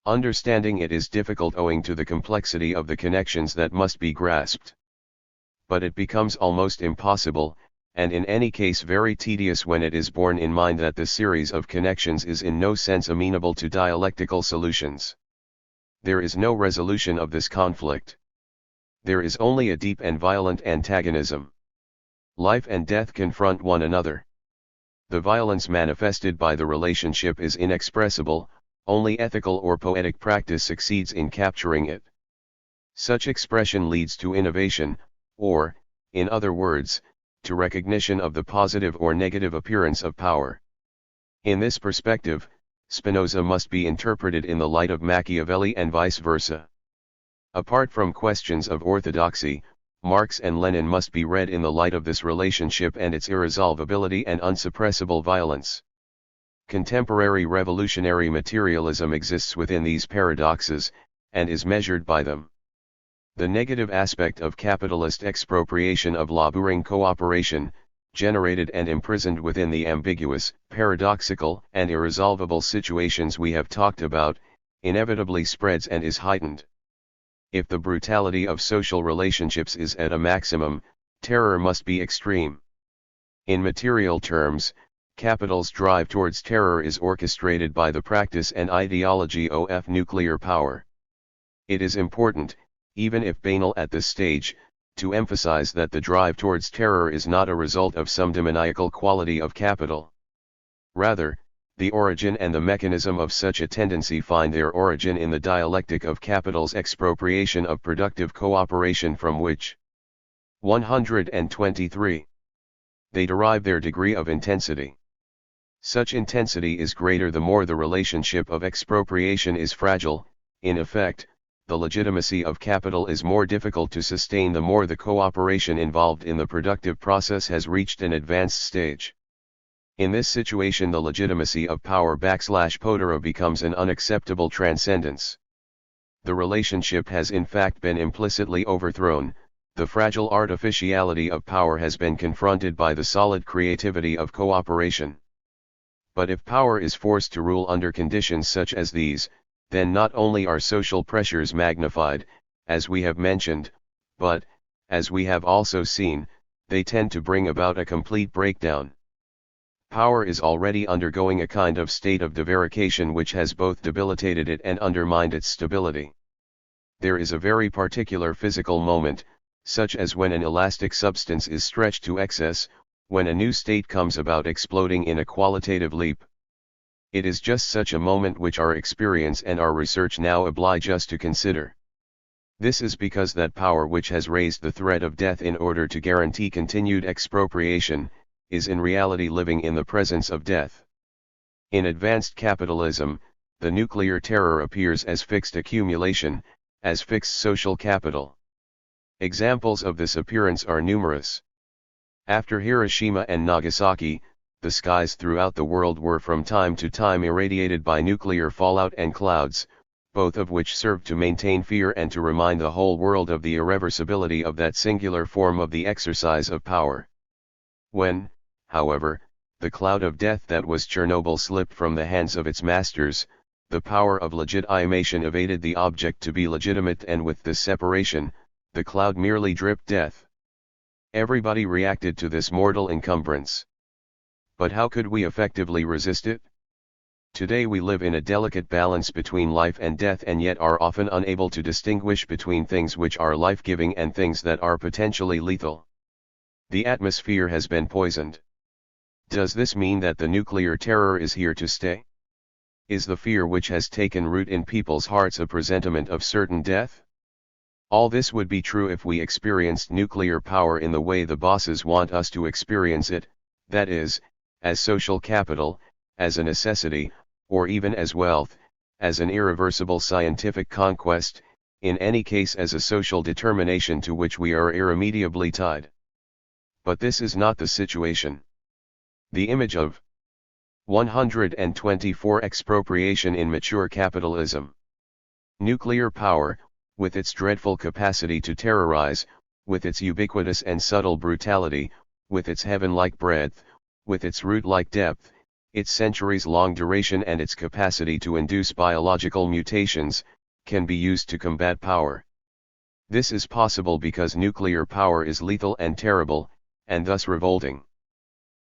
S1: Understanding it is difficult owing to the complexity of the connections that must be grasped. But it becomes almost impossible, and in any case very tedious when it is borne in mind that the series of connections is in no sense amenable to dialectical solutions. There is no resolution of this conflict. There is only a deep and violent antagonism. Life and death confront one another. The violence manifested by the relationship is inexpressible, only ethical or poetic practice succeeds in capturing it. Such expression leads to innovation, or, in other words, to recognition of the positive or negative appearance of power. In this perspective, Spinoza must be interpreted in the light of Machiavelli and vice versa. Apart from questions of orthodoxy, Marx and Lenin must be read in the light of this relationship and its irresolvability and unsuppressible violence. Contemporary revolutionary materialism exists within these paradoxes, and is measured by them. The negative aspect of capitalist expropriation of laboring cooperation, generated and imprisoned within the ambiguous, paradoxical, and irresolvable situations we have talked about, inevitably spreads and is heightened. If the brutality of social relationships is at a maximum, terror must be extreme. In material terms, capital's drive towards terror is orchestrated by the practice and ideology of nuclear power. It is important, even if banal at this stage, to emphasize that the drive towards terror is not a result of some demoniacal quality of capital. Rather, the origin and the mechanism of such a tendency find their origin in the dialectic of capital's expropriation of productive cooperation, from which 123. They derive their degree of intensity. Such intensity is greater the more the relationship of expropriation is fragile. In effect, the legitimacy of capital is more difficult to sustain the more the cooperation involved in the productive process has reached an advanced stage. In this situation, the legitimacy of power /podera becomes an unacceptable transcendence. The relationship has in fact been implicitly overthrown, the fragile artificiality of power has been confronted by the solid creativity of cooperation. But if power is forced to rule under conditions such as these, then not only are social pressures magnified, as we have mentioned, but, as we have also seen, they tend to bring about a complete breakdown. Power is already undergoing a kind of state of divarication which has both debilitated it and undermined its stability. There is a very particular physical moment, such as when an elastic substance is stretched to excess, when a new state comes about exploding in a qualitative leap. It is just such a moment which our experience and our research now oblige us to consider. This is because that power which has raised the threat of death in order to guarantee continued expropriation, is in reality living in the presence of death. In advanced capitalism, the nuclear terror appears as fixed accumulation, as fixed social capital. Examples of this appearance are numerous. After Hiroshima and Nagasaki, the skies throughout the world were from time to time irradiated by nuclear fallout and clouds, both of which served to maintain fear and to remind the whole world of the irreversibility of that singular form of the exercise of power. When, however, the cloud of death that was Chernobyl slipped from the hands of its masters, the power of legitimation evaded the object to be legitimate, and with this separation, the cloud merely dripped death. Everybody reacted to this mortal encumbrance. But how could we effectively resist it? Today we live in a delicate balance between life and death, and yet are often unable to distinguish between things which are life-giving and things that are potentially lethal. The atmosphere has been poisoned. Does this mean that the nuclear terror is here to stay? Is the fear which has taken root in people's hearts a presentiment of certain death? All this would be true if we experienced nuclear power in the way the bosses want us to experience it, that is, as social capital, as a necessity, or even as wealth, as an irreversible scientific conquest, in any case as a social determination to which we are irremediably tied. But this is not the situation. The image of 124 expropriation in mature capitalism. Nuclear power, with its dreadful capacity to terrorize, with its ubiquitous and subtle brutality, with its heaven-like breadth, with its root-like depth, its centuries-long duration and its capacity to induce biological mutations, can be used to combat power. This is possible because nuclear power is lethal and terrible, and thus revolting.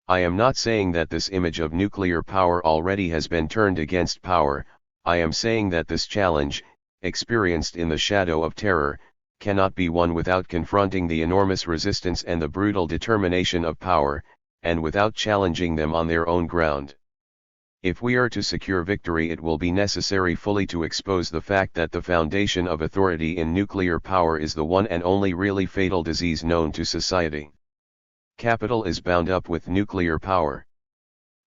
S1: I am not saying that this image of nuclear power already has been turned against power. I am saying that this challenge, experienced in the shadow of terror, cannot be won without confronting the enormous resistance and the brutal determination of power, and without challenging them on their own ground. If we are to secure victory, it will be necessary fully to expose the fact that the foundation of authority in nuclear power is the one and only really fatal disease known to society. Capital is bound up with nuclear power.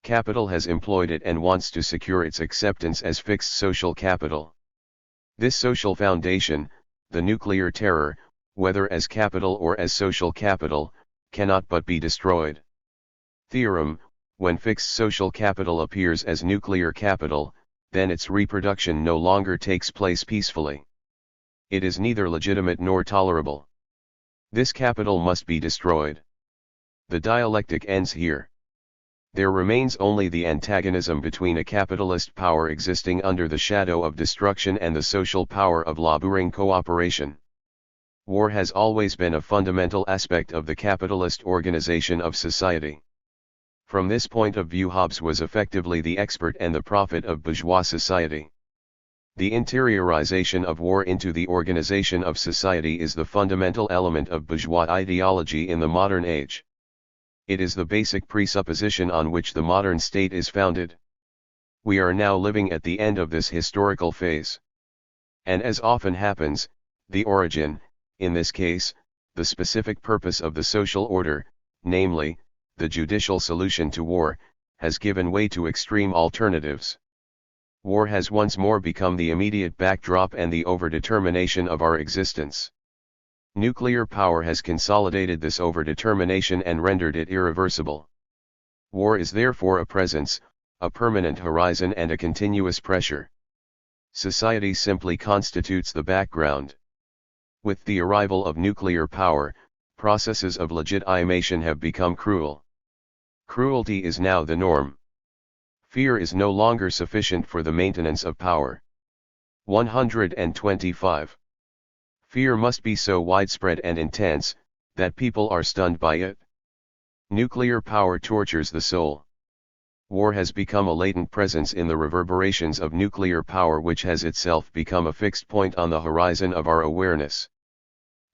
S1: Capital has employed it and wants to secure its acceptance as fixed social capital. This social foundation, the nuclear terror, whether as capital or as social capital, cannot but be destroyed. Theorem: when fixed social capital appears as nuclear capital, then its reproduction no longer takes place peacefully. It is neither legitimate nor tolerable. This capital must be destroyed. The dialectic ends here. There remains only the antagonism between a capitalist power existing under the shadow of destruction and the social power of laboring cooperation. War has always been a fundamental aspect of the capitalist organization of society. From this point of view, Hobbes was effectively the expert and the prophet of bourgeois society. The interiorization of war into the organization of society is the fundamental element of bourgeois ideology in the modern age. It is the basic presupposition on which the modern state is founded. We are now living at the end of this historical phase. And as often happens, the origin, in this case, the specific purpose of the social order, namely, the judicial solution to war, has given way to extreme alternatives. War has once more become the immediate backdrop and the overdetermination of our existence. Nuclear power has consolidated this overdetermination and rendered it irreversible. War is therefore a presence, a permanent horizon and a continuous pressure. Society simply constitutes the background. With the arrival of nuclear power, processes of legitimation have become cruel. Cruelty is now the norm. Fear is no longer sufficient for the maintenance of power. 125. Fear must be so widespread and intense, that people are stunned by it. Nuclear power tortures the soul. War has become a latent presence in the reverberations of nuclear power, which has itself become a fixed point on the horizon of our awareness.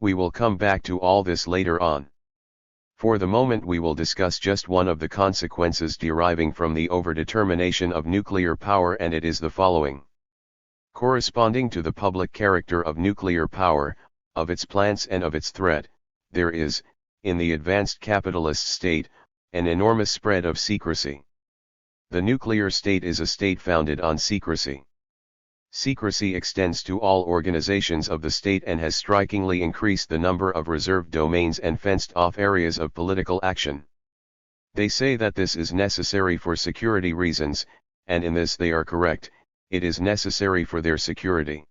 S1: We will come back to all this later on. For the moment we will discuss just one of the consequences deriving from the overdetermination of nuclear power, and it is the following. Corresponding to the public character of nuclear power, of its plants and of its threat, there is, in the advanced capitalist state, an enormous spread of secrecy. The nuclear state is a state founded on secrecy. Secrecy extends to all organizations of the state and has strikingly increased the number of reserved domains and fenced-off areas of political action. They say that this is necessary for security reasons, and in this they are correct. It is necessary for their security.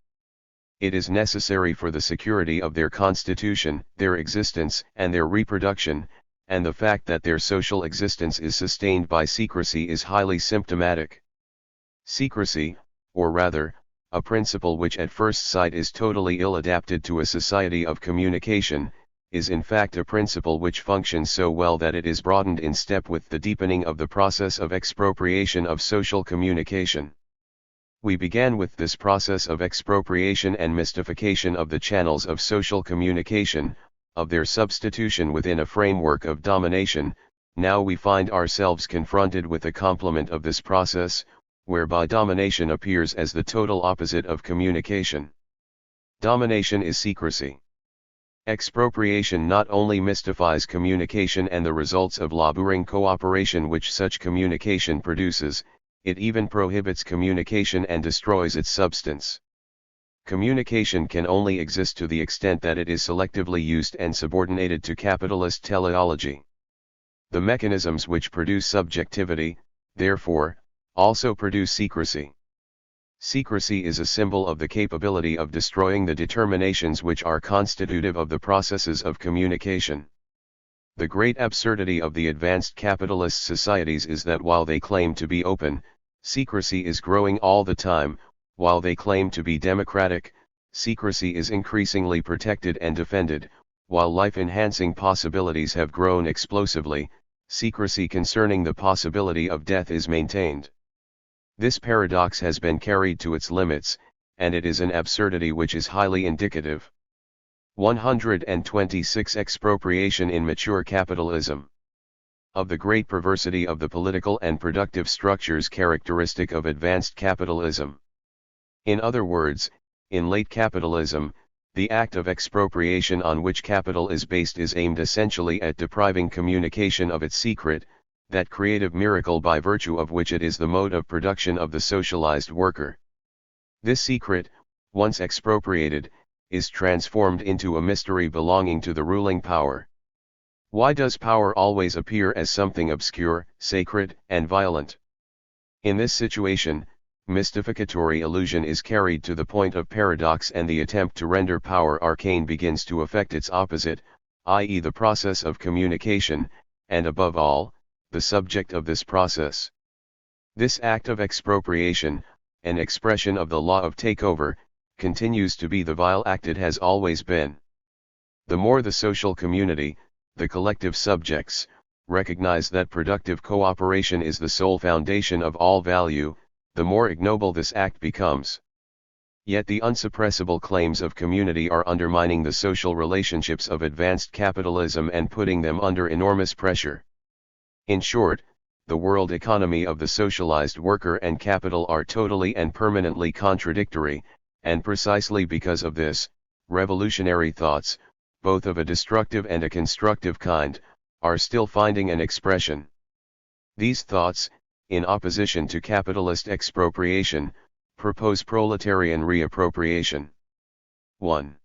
S1: It is necessary for the security of their constitution, their existence, and their reproduction, and the fact that their social existence is sustained by secrecy is highly symptomatic. Secrecy, or rather, a principle which at first sight is totally ill-adapted to a society of communication, is in fact a principle which functions so well that it is broadened in step with the deepening of the process of expropriation of social communication. We began with this process of expropriation and mystification of the channels of social communication, of their substitution within a framework of domination. Now we find ourselves confronted with a complement of this process, whereby domination appears as the total opposite of communication. Domination is secrecy. Expropriation not only mystifies communication and the results of laboring cooperation which such communication produces, it even prohibits communication and destroys its substance. Communication can only exist to the extent that it is selectively used and subordinated to capitalist teleology. The mechanisms which produce subjectivity, therefore, also produce secrecy. Secrecy is a symbol of the capability of destroying the determinations which are constitutive of the processes of communication. The great absurdity of the advanced capitalist societies is that while they claim to be open, secrecy is growing all the time. While they claim to be democratic, secrecy is increasingly protected and defended. While life-enhancing possibilities have grown explosively, secrecy concerning the possibility of death is maintained. This paradox has been carried to its limits, and it is an absurdity which is highly indicative. 126. Expropriation in mature capitalism. Of the great perversity of the political and productive structures characteristic of advanced capitalism. In other words, in late capitalism, the act of expropriation on which capital is based is aimed essentially at depriving communication of its secret, that creative miracle by virtue of which it is the mode of production of the socialized worker. This secret, once expropriated, is transformed into a mystery belonging to the ruling power. Why does power always appear as something obscure, sacred, and violent? In this situation, mystificatory illusion is carried to the point of paradox, and the attempt to render power arcane begins to affect its opposite, i.e. the process of communication, and above all, the subject of this process. This act of expropriation, an expression of the law of takeover, continues to be the vile act it has always been. The more the social community, the collective subjects, recognize that productive cooperation is the sole foundation of all value, the more ignoble this act becomes. Yet the unsuppressible claims of community are undermining the social relationships of advanced capitalism and putting them under enormous pressure. In short, the world economy of the socialized worker and capital are totally and permanently contradictory, and precisely because of this, revolutionary thoughts, both of a destructive and a constructive kind, are still finding an expression. These thoughts, in opposition to capitalist expropriation, propose proletarian reappropriation. 1.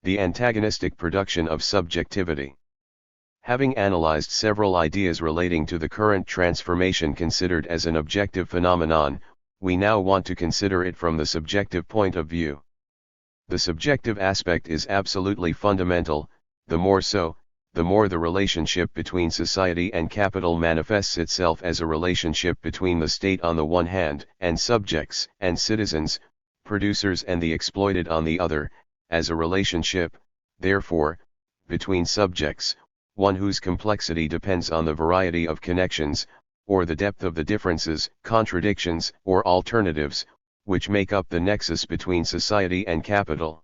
S1: The antagonistic production of subjectivity. Having analyzed several ideas relating to the current transformation considered as an objective phenomenon, we now want to consider it from the subjective point of view. The subjective aspect is absolutely fundamental, the more so, the more the relationship between society and capital manifests itself as a relationship between the state on the one hand and subjects and citizens, producers and the exploited on the other, as a relationship, therefore, between subjects, one whose complexity depends on the variety of connections, or the depth of the differences, contradictions, or alternatives, which make up the nexus between society and capital.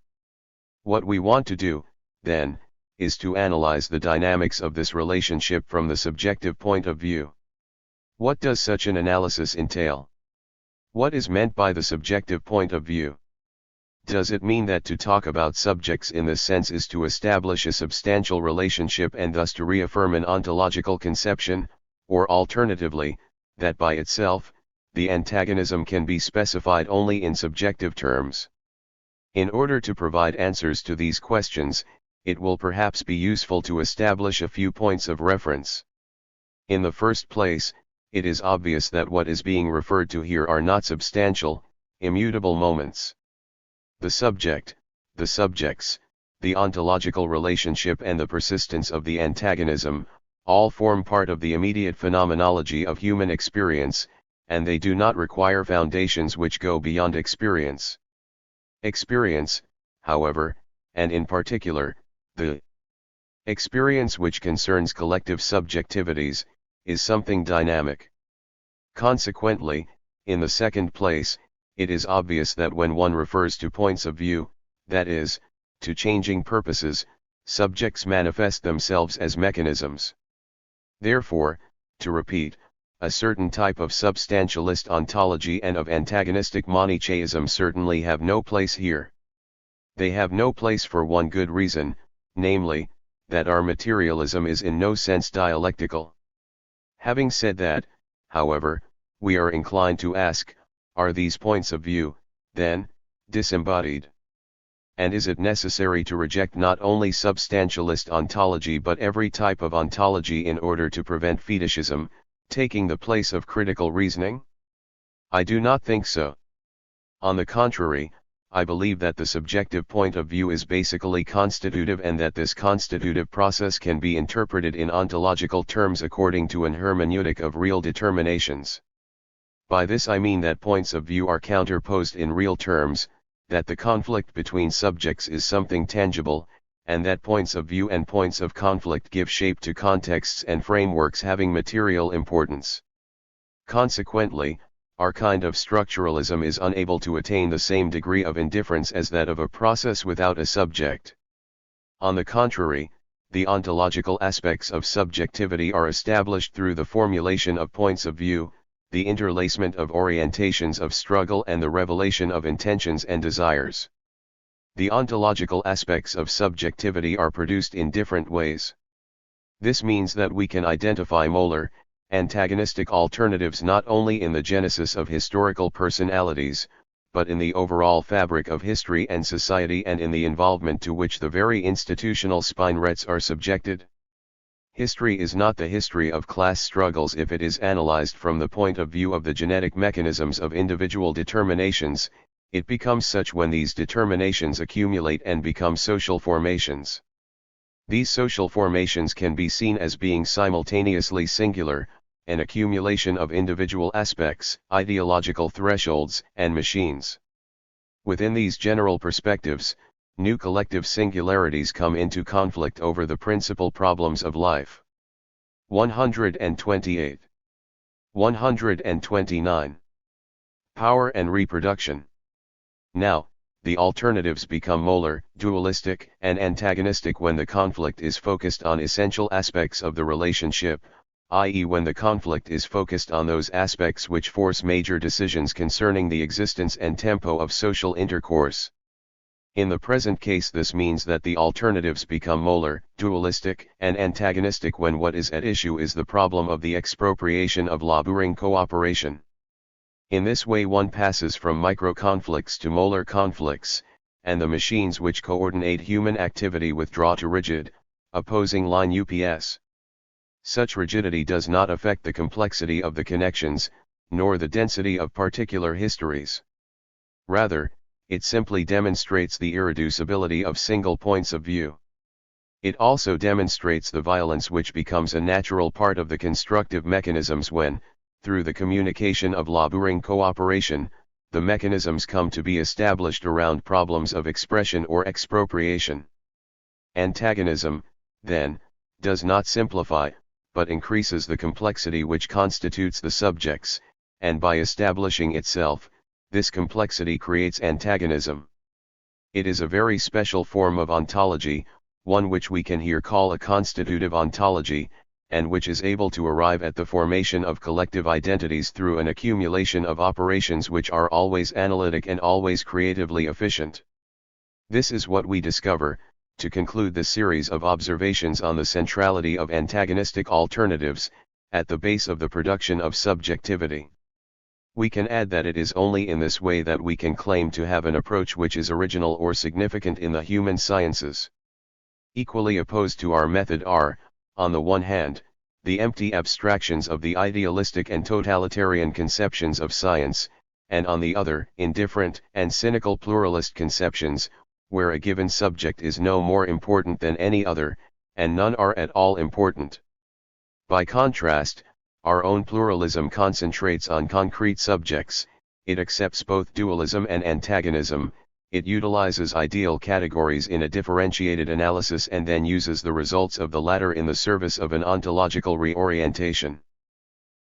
S1: What we want to do, then, is to analyze the dynamics of this relationship from the subjective point of view. What does such an analysis entail? What is meant by the subjective point of view? Does it mean that to talk about subjects in this sense is to establish a substantial relationship and thus to reaffirm an ontological conception, or alternatively, that by itself, the antagonism can be specified only in subjective terms? In order to provide answers to these questions, it will perhaps be useful to establish a few points of reference. In the first place, it is obvious that what is being referred to here are not substantial, immutable moments. The subject, the subjects, the ontological relationship and the persistence of the antagonism, all form part of the immediate phenomenology of human experience, and they do not require foundations which go beyond experience. Experience, however, and in particular, the experience which concerns collective subjectivities, is something dynamic. Consequently, in the second place, it is obvious that when one refers to points of view, that is, to changing purposes, subjects manifest themselves as mechanisms. Therefore, to repeat, a certain type of substantialist ontology and of antagonistic Manichaeism certainly have no place here. They have no place for one good reason, namely, that our materialism is in no sense dialectical. Having said that, however, we are inclined to ask, are these points of view, then, disembodied? And is it necessary to reject not only substantialist ontology but every type of ontology in order to prevent fetishism, taking the place of critical reasoning? I do not think so. On the contrary, I believe that the subjective point of view is basically constitutive and that this constitutive process can be interpreted in ontological terms according to an hermeneutic of real determinations. By this I mean that points of view are counterposed in real terms, that the conflict between subjects is something tangible, and that points of view and points of conflict give shape to contexts and frameworks having material importance. Consequently, our kind of structuralism is unable to attain the same degree of indifference as that of a process without a subject. On the contrary, the ontological aspects of subjectivity are established through the formulation of points of view, the interlacement of orientations of struggle and the revelation of intentions and desires. The ontological aspects of subjectivity are produced in different ways. This means that we can identify molar, antagonistic alternatives not only in the genesis of historical personalities, but in the overall fabric of history and society and in the involvement to which the very institutional spinnerets are subjected. History is not the history of class struggles if it is analyzed from the point of view of the genetic mechanisms of individual determinations. It becomes such when these determinations accumulate and become social formations. These social formations can be seen as being simultaneously singular, an accumulation of individual aspects, ideological thresholds, and machines. Within these general perspectives, new collective singularities come into conflict over the principal problems of life. 128. 129. Power and reproduction. Now, the alternatives become molar, dualistic, and antagonistic when the conflict is focused on essential aspects of the relationship, i.e. when the conflict is focused on those aspects which force major decisions concerning the existence and tempo of social intercourse. In the present case this means that the alternatives become molar, dualistic, and antagonistic when what is at issue is the problem of the expropriation of laboring cooperation. In this way one passes from micro-conflicts to molar conflicts, and the machines which coordinate human activity withdraw to rigid, opposing line UPS. Such rigidity does not affect the complexity of the connections, nor the density of particular histories. Rather, it simply demonstrates the irreducibility of single points of view. It also demonstrates the violence which becomes a natural part of the constructive mechanisms when, through the communication of laboring cooperation, the mechanisms come to be established around problems of expression or expropriation. Antagonism, then, does not simplify, but increases the complexity which constitutes the subjects, and by establishing itself, this complexity creates antagonism. It is a very special form of ontology, one which we can here call a constitutive ontology, and which is able to arrive at the formation of collective identities through an accumulation of operations which are always analytic and always creatively efficient. This is what we discover, to conclude this series of observations on the centrality of antagonistic alternatives, at the base of the production of subjectivity. We can add that it is only in this way that we can claim to have an approach which is original or significant in the human sciences. Equally opposed to our method are, on the one hand, the empty abstractions of the idealistic and totalitarian conceptions of science, and on the other, indifferent and cynical pluralist conceptions, where a given subject is no more important than any other, and none are at all important. By contrast, our own pluralism concentrates on concrete subjects, it accepts both dualism and antagonism, it utilizes ideal categories in a differentiated analysis and then uses the results of the latter in the service of an ontological reorientation.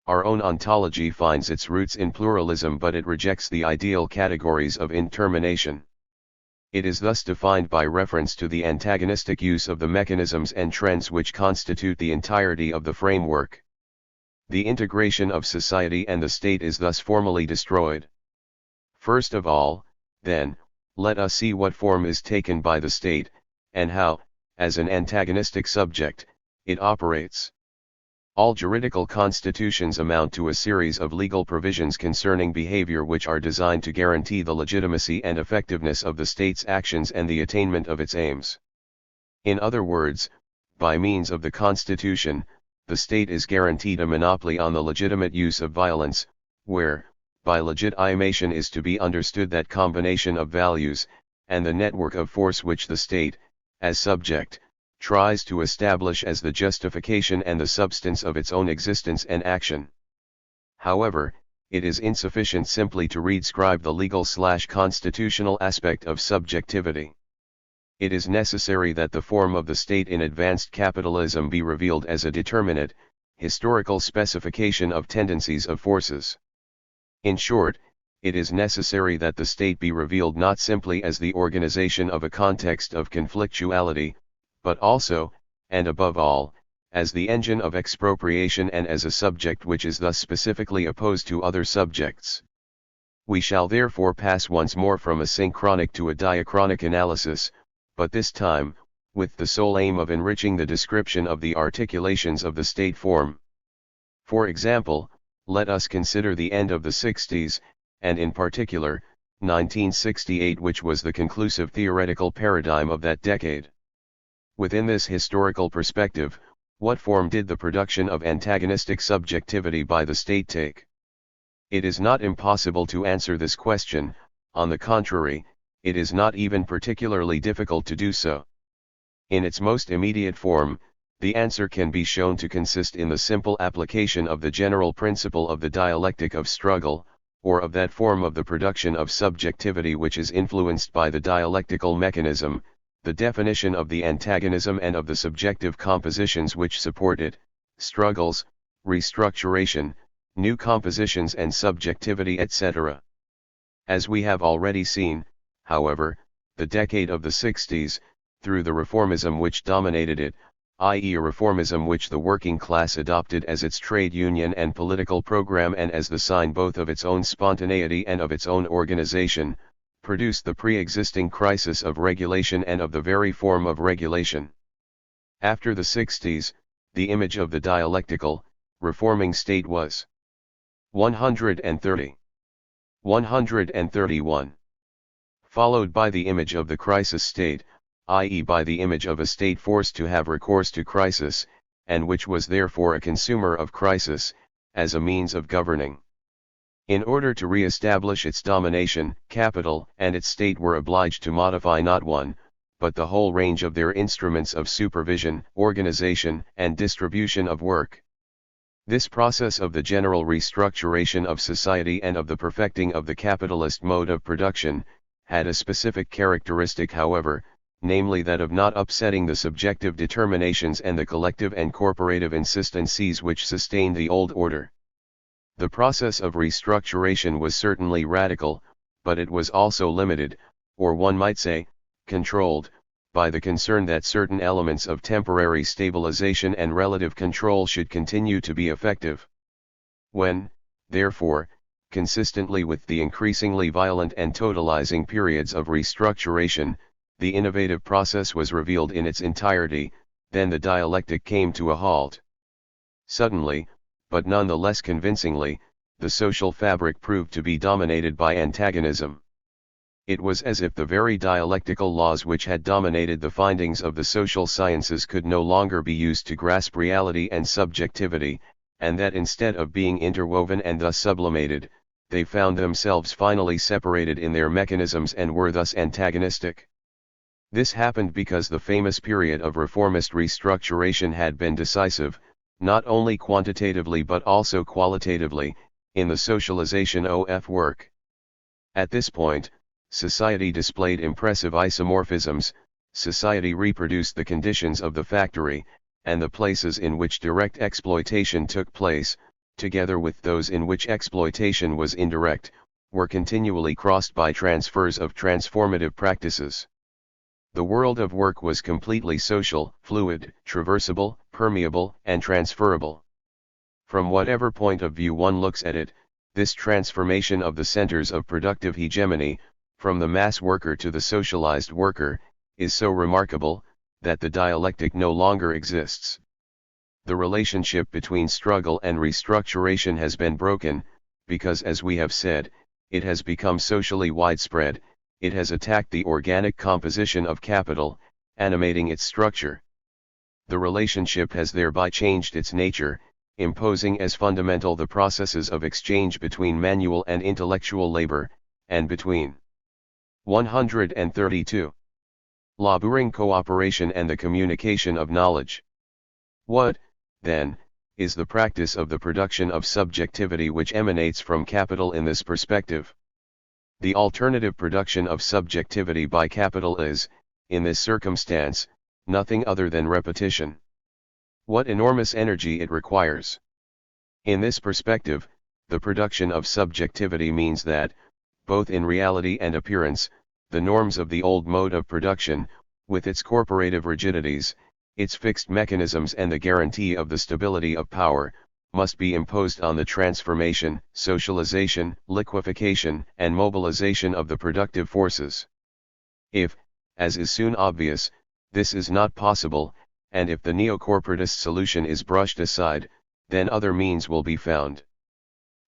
S1: Our own ontology finds its roots in pluralism, but it rejects the ideal categories of intermination. It is thus defined by reference to the antagonistic use of the mechanisms and trends which constitute the entirety of the framework. The integration of society and the state is thus formally destroyed. First of all, then, let us see what form is taken by the state, and how, as an antagonistic subject, it operates. All juridical constitutions amount to a series of legal provisions concerning behavior which are designed to guarantee the legitimacy and effectiveness of the state's actions and the attainment of its aims. In other words, by means of the Constitution, the state is guaranteed a monopoly on the legitimate use of violence, where, by legitimation is to be understood that combination of values, and the network of force which the state, as subject, tries to establish as the justification and the substance of its own existence and action. However, it is insufficient simply to redscribe the legal/constitutional aspect of subjectivity. It is necessary that the form of the state in advanced capitalism be revealed as a determinate, historical specification of tendencies of forces. In short, it is necessary that the state be revealed not simply as the organization of a context of conflictuality, but also, and above all, as the engine of expropriation and as a subject which is thus specifically opposed to other subjects. We shall therefore pass once more from a synchronic to a diachronic analysis, but this time, with the sole aim of enriching the description of the articulations of the state form. For example, let us consider the end of the 60s, and in particular, 1968, which was the conclusive theoretical paradigm of that decade. Within this historical perspective, what form did the production of antagonistic subjectivity by the state take? It is not impossible to answer this question, on the contrary, it is not even particularly difficult to do so. In its most immediate form, the answer can be shown to consist in the simple application of the general principle of the dialectic of struggle, or of that form of the production of subjectivity which is influenced by the dialectical mechanism, the definition of the antagonism and of the subjective compositions which support it, struggles, restructuration, new compositions and subjectivity, etc. As we have already seen, however, the decade of the 60s, through the reformism which dominated it, i.e. a reformism which the working class adopted as its trade union and political program and as the sign both of its own spontaneity and of its own organization, produced the pre-existing crisis of regulation and of the very form of regulation. After the 60s, the image of the dialectical, reforming state was 130. 131. Followed by the image of the crisis state, i.e. by the image of a state forced to have recourse to crisis, and which was therefore a consumer of crisis, as a means of governing. In order to re-establish its domination, capital and its state were obliged to modify not one, but the whole range of their instruments of supervision, organization, and distribution of work. This process of the general restructuration of society and of the perfecting of the capitalist mode of production, had a specific characteristic however, namely that of not upsetting the subjective determinations and the collective and corporative insistencies which sustained the old order. The process of restructuration was certainly radical, but it was also limited, or one might say, controlled, by the concern that certain elements of temporary stabilization and relative control should continue to be effective. When, therefore, consistently with the increasingly violent and totalizing periods of restructuration, the innovative process was revealed in its entirety, then the dialectic came to a halt. Suddenly, but none the less convincingly, the social fabric proved to be dominated by antagonism. It was as if the very dialectical laws which had dominated the findings of the social sciences could no longer be used to grasp reality and subjectivity, and that instead of being interwoven and thus sublimated, they found themselves finally separated in their mechanisms and were thus antagonistic. This happened because the famous period of reformist restructuration had been decisive, not only quantitatively but also qualitatively, in the socialization of work. At this point, society displayed impressive isomorphisms, society reproduced the conditions of the factory, and the places in which direct exploitation took place, together with those in which exploitation was indirect, were continually crossed by transfers of transformative practices. The world of work was completely social, fluid, traversable, permeable, and transferable. From whatever point of view one looks at it, this transformation of the centers of productive hegemony, from the mass worker to the socialized worker, is so remarkable, that the dialectic no longer exists. The relationship between struggle and restructuration has been broken, because as we have said, it has become socially widespread, it has attacked the organic composition of capital, animating its structure. The relationship has thereby changed its nature, imposing as fundamental the processes of exchange between manual and intellectual labor, and between 132. Laboring cooperation and the communication of knowledge. What, then, is the practice of the production of subjectivity which emanates from capital in this perspective? The alternative production of subjectivity by capital is, in this circumstance, nothing other than repetition. What enormous energy it requires! In this perspective, the production of subjectivity means that, both in reality and appearance, the norms of the old mode of production, with its corporative rigidities, its fixed mechanisms and the guarantee of the stability of power, must be imposed on the transformation, socialization, liquefaction, and mobilization of the productive forces. If, as is soon obvious, this is not possible, and if the neo-corporatist solution is brushed aside, then other means will be found.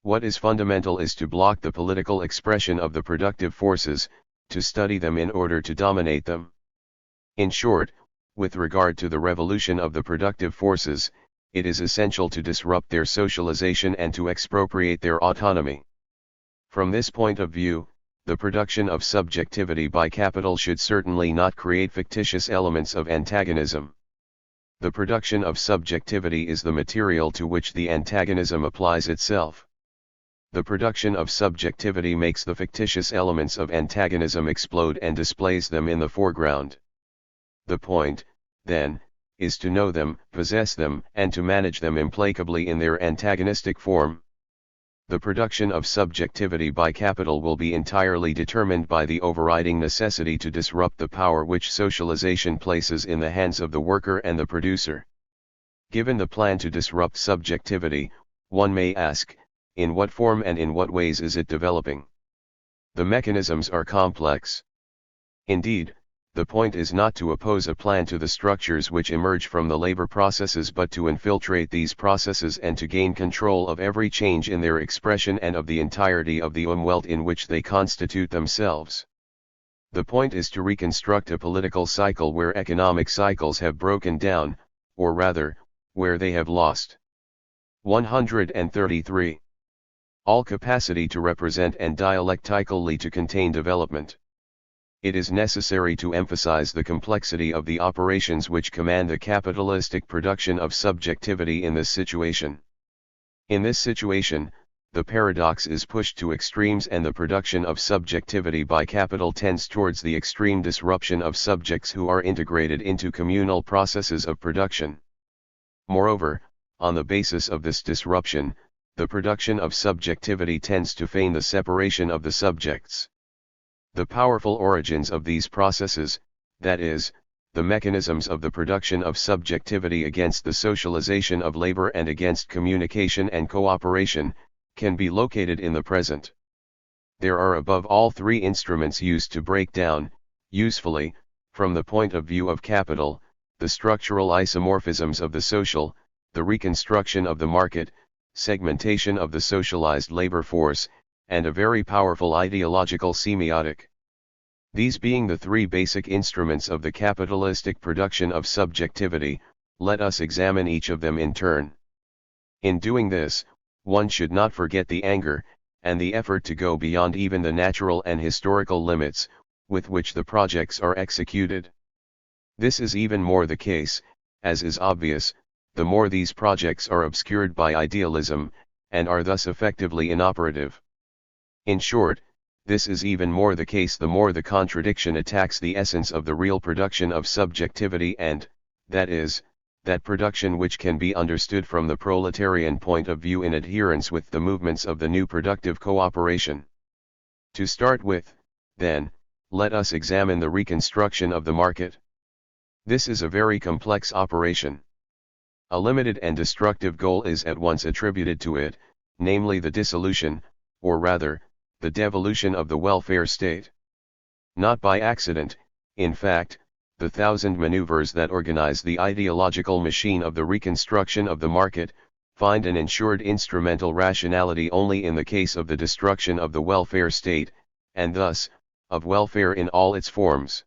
S1: What is fundamental is to block the political expression of the productive forces, to study them in order to dominate them. In short, with regard to the revolution of the productive forces, it is essential to disrupt their socialization and to expropriate their autonomy. From this point of view, the production of subjectivity by capital should certainly not create fictitious elements of antagonism. The production of subjectivity is the material to which the antagonism applies itself. The production of subjectivity makes the fictitious elements of antagonism explode and displays them in the foreground. The point, then, is to know them, possess them, and to manage them implacably in their antagonistic form. The production of subjectivity by capital will be entirely determined by the overriding necessity to disrupt the power which socialization places in the hands of the worker and the producer. Given the plan to disrupt subjectivity, one may ask, in what form and in what ways is it developing? The mechanisms are complex. Indeed, the point is not to oppose a plan to the structures which emerge from the labor processes but to infiltrate these processes and to gain control of every change in their expression and of the entirety of the umwelt in which they constitute themselves. The point is to reconstruct a political cycle where economic cycles have broken down, or rather, where they have lost. 133. all capacity to represent and dialectically to contain development. It is necessary to emphasize the complexity of the operations which command the capitalistic production of subjectivity in this situation. In this situation, the paradox is pushed to extremes and the production of subjectivity by capital tends towards the extreme disruption of subjects who are integrated into communal processes of production. Moreover, on the basis of this disruption, the production of subjectivity tends to feign the separation of the subjects. The powerful origins of these processes, that is, the mechanisms of the production of subjectivity against the socialization of labor and against communication and cooperation, can be located in the present. There are above all three instruments used to break down, usefully, from the point of view of capital, the structural isomorphisms of the social, the reconstruction of the market, segmentation of the socialized labor force, and a very powerful ideological semiotic. These being the three basic instruments of the capitalistic production of subjectivity, let us examine each of them in turn. In doing this, one should not forget the anger, and the effort to go beyond even the natural and historical limits, with which the projects are executed. This is even more the case, as is obvious, the more these projects are obscured by idealism, and are thus effectively inoperative. In short, this is even more the case the more the contradiction attacks the essence of the real production of subjectivity and, that is, that production which can be understood from the proletarian point of view in adherence with the movements of the new productive cooperation. To start with, then, let us examine the reconstruction of the market. This is a very complex operation. A limited and destructive goal is at once attributed to it, namely the dissolution, or rather, the devolution of the welfare state. Not by accident, in fact, the thousand maneuvers that organize the ideological machine of the reconstruction of the market, find an ensured instrumental rationality only in the case of the destruction of the welfare state, and thus, of welfare in all its forms.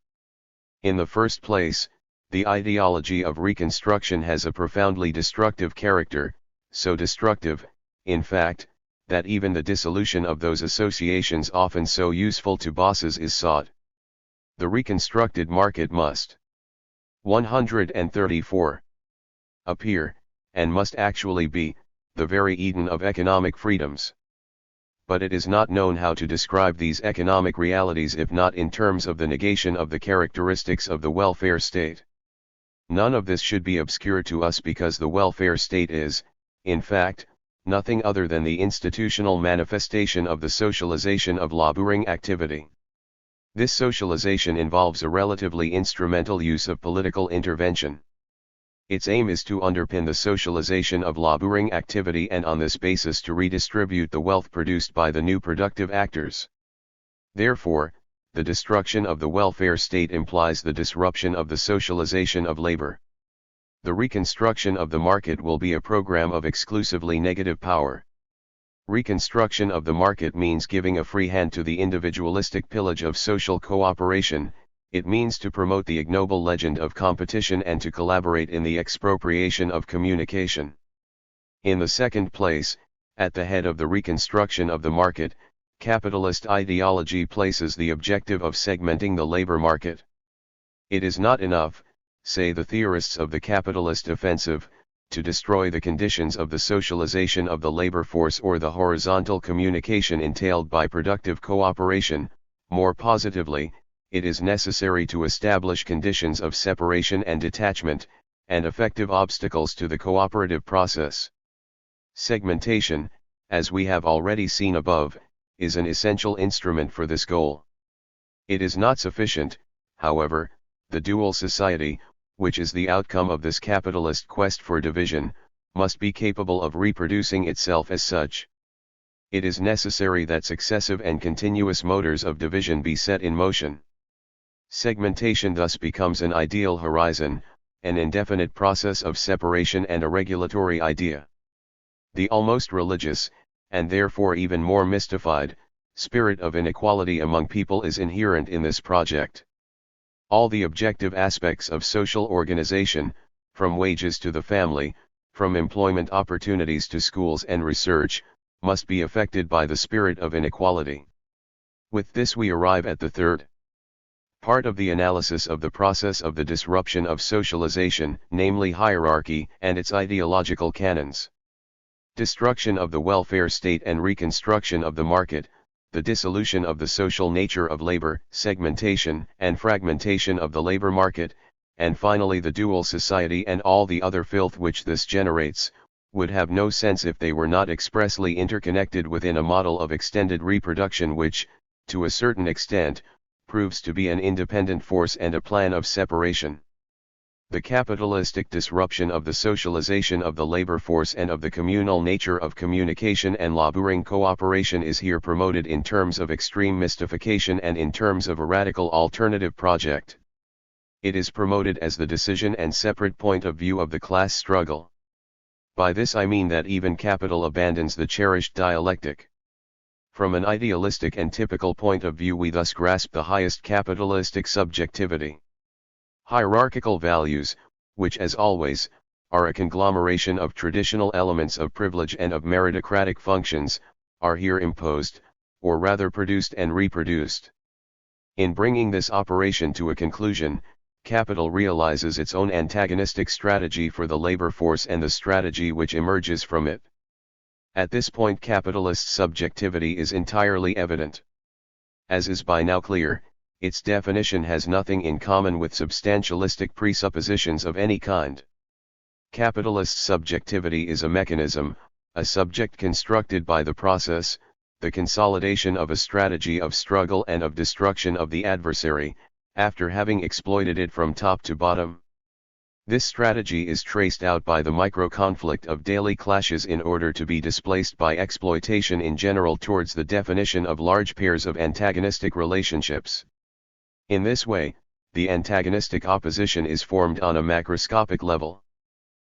S1: In the first place, the ideology of reconstruction has a profoundly destructive character, so destructive, in fact, that even the dissolution of those associations often so useful to bosses is sought. The reconstructed market must 134 appear, and must actually be, the very Eden of economic freedoms. But it is not known how to describe these economic realities if not in terms of the negation of the characteristics of the welfare state. None of this should be obscure to us because the welfare state is, in fact, nothing other than the institutional manifestation of the socialization of laboring activity. This socialization involves a relatively instrumental use of political intervention. Its aim is to underpin the socialization of laboring activity and on this basis to redistribute the wealth produced by the new productive actors. Therefore, the destruction of the welfare state implies the disruption of the socialization of labor. The reconstruction of the market will be a program of exclusively negative power. Reconstruction of the market means giving a free hand to the individualistic pillage of social cooperation, it means to promote the ignoble legend of competition and to collaborate in the expropriation of communication. In the second place, at the head of the reconstruction of the market, capitalist ideology places the objective of segmenting the labor market. It is not enough, say the theorists of the capitalist offensive, to destroy the conditions of the socialization of the labor force or the horizontal communication entailed by productive cooperation. More positively, it is necessary to establish conditions of separation and detachment, and effective obstacles to the cooperative process. Segmentation, as we have already seen above, is an essential instrument for this goal. It is not sufficient, however, the dual society, which is the outcome of this capitalist quest for division, must be capable of reproducing itself as such. It is necessary that successive and continuous motors of division be set in motion. Segmentation thus becomes an ideal horizon, an indefinite process of separation and a regulatory idea. The almost religious, and therefore even more mystified, spirit of inequality among people is inherent in this project. All the objective aspects of social organization, from wages to the family, from employment opportunities to schools and research, must be affected by the spirit of inequality. With this we arrive at the third part of the analysis of the process of the disruption of socialization, namely hierarchy and its ideological canons. Destruction of the welfare state and reconstruction of the market, the dissolution of the social nature of labor, segmentation and fragmentation of the labor market, and finally the dual society and all the other filth which this generates, would have no sense if they were not expressly interconnected within a model of extended reproduction which, to a certain extent, proves to be an independent force and a plan of separation. The capitalistic disruption of the socialization of the labor force and of the communal nature of communication and laboring cooperation is here promoted in terms of extreme mystification and in terms of a radical alternative project. It is promoted as the decision and separate point of view of the class struggle. By this I mean that even capital abandons the cherished dialectic. From an idealistic and typical point of view we thus grasp the highest capitalistic subjectivity. Hierarchical values, which as always, are a conglomeration of traditional elements of privilege and of meritocratic functions, are here imposed, or rather produced and reproduced. In bringing this operation to a conclusion, capital realizes its own antagonistic strategy for the labor force and the strategy which emerges from it. At this point capitalist subjectivity is entirely evident. As is by now clear, its definition has nothing in common with substantialistic presuppositions of any kind. Capitalist subjectivity is a mechanism, a subject constructed by the process, the consolidation of a strategy of struggle and of destruction of the adversary, after having exploited it from top to bottom. This strategy is traced out by the micro-conflict of daily clashes in order to be displaced by exploitation in general towards the definition of large pairs of antagonistic relationships. In this way, the antagonistic opposition is formed on a macroscopic level.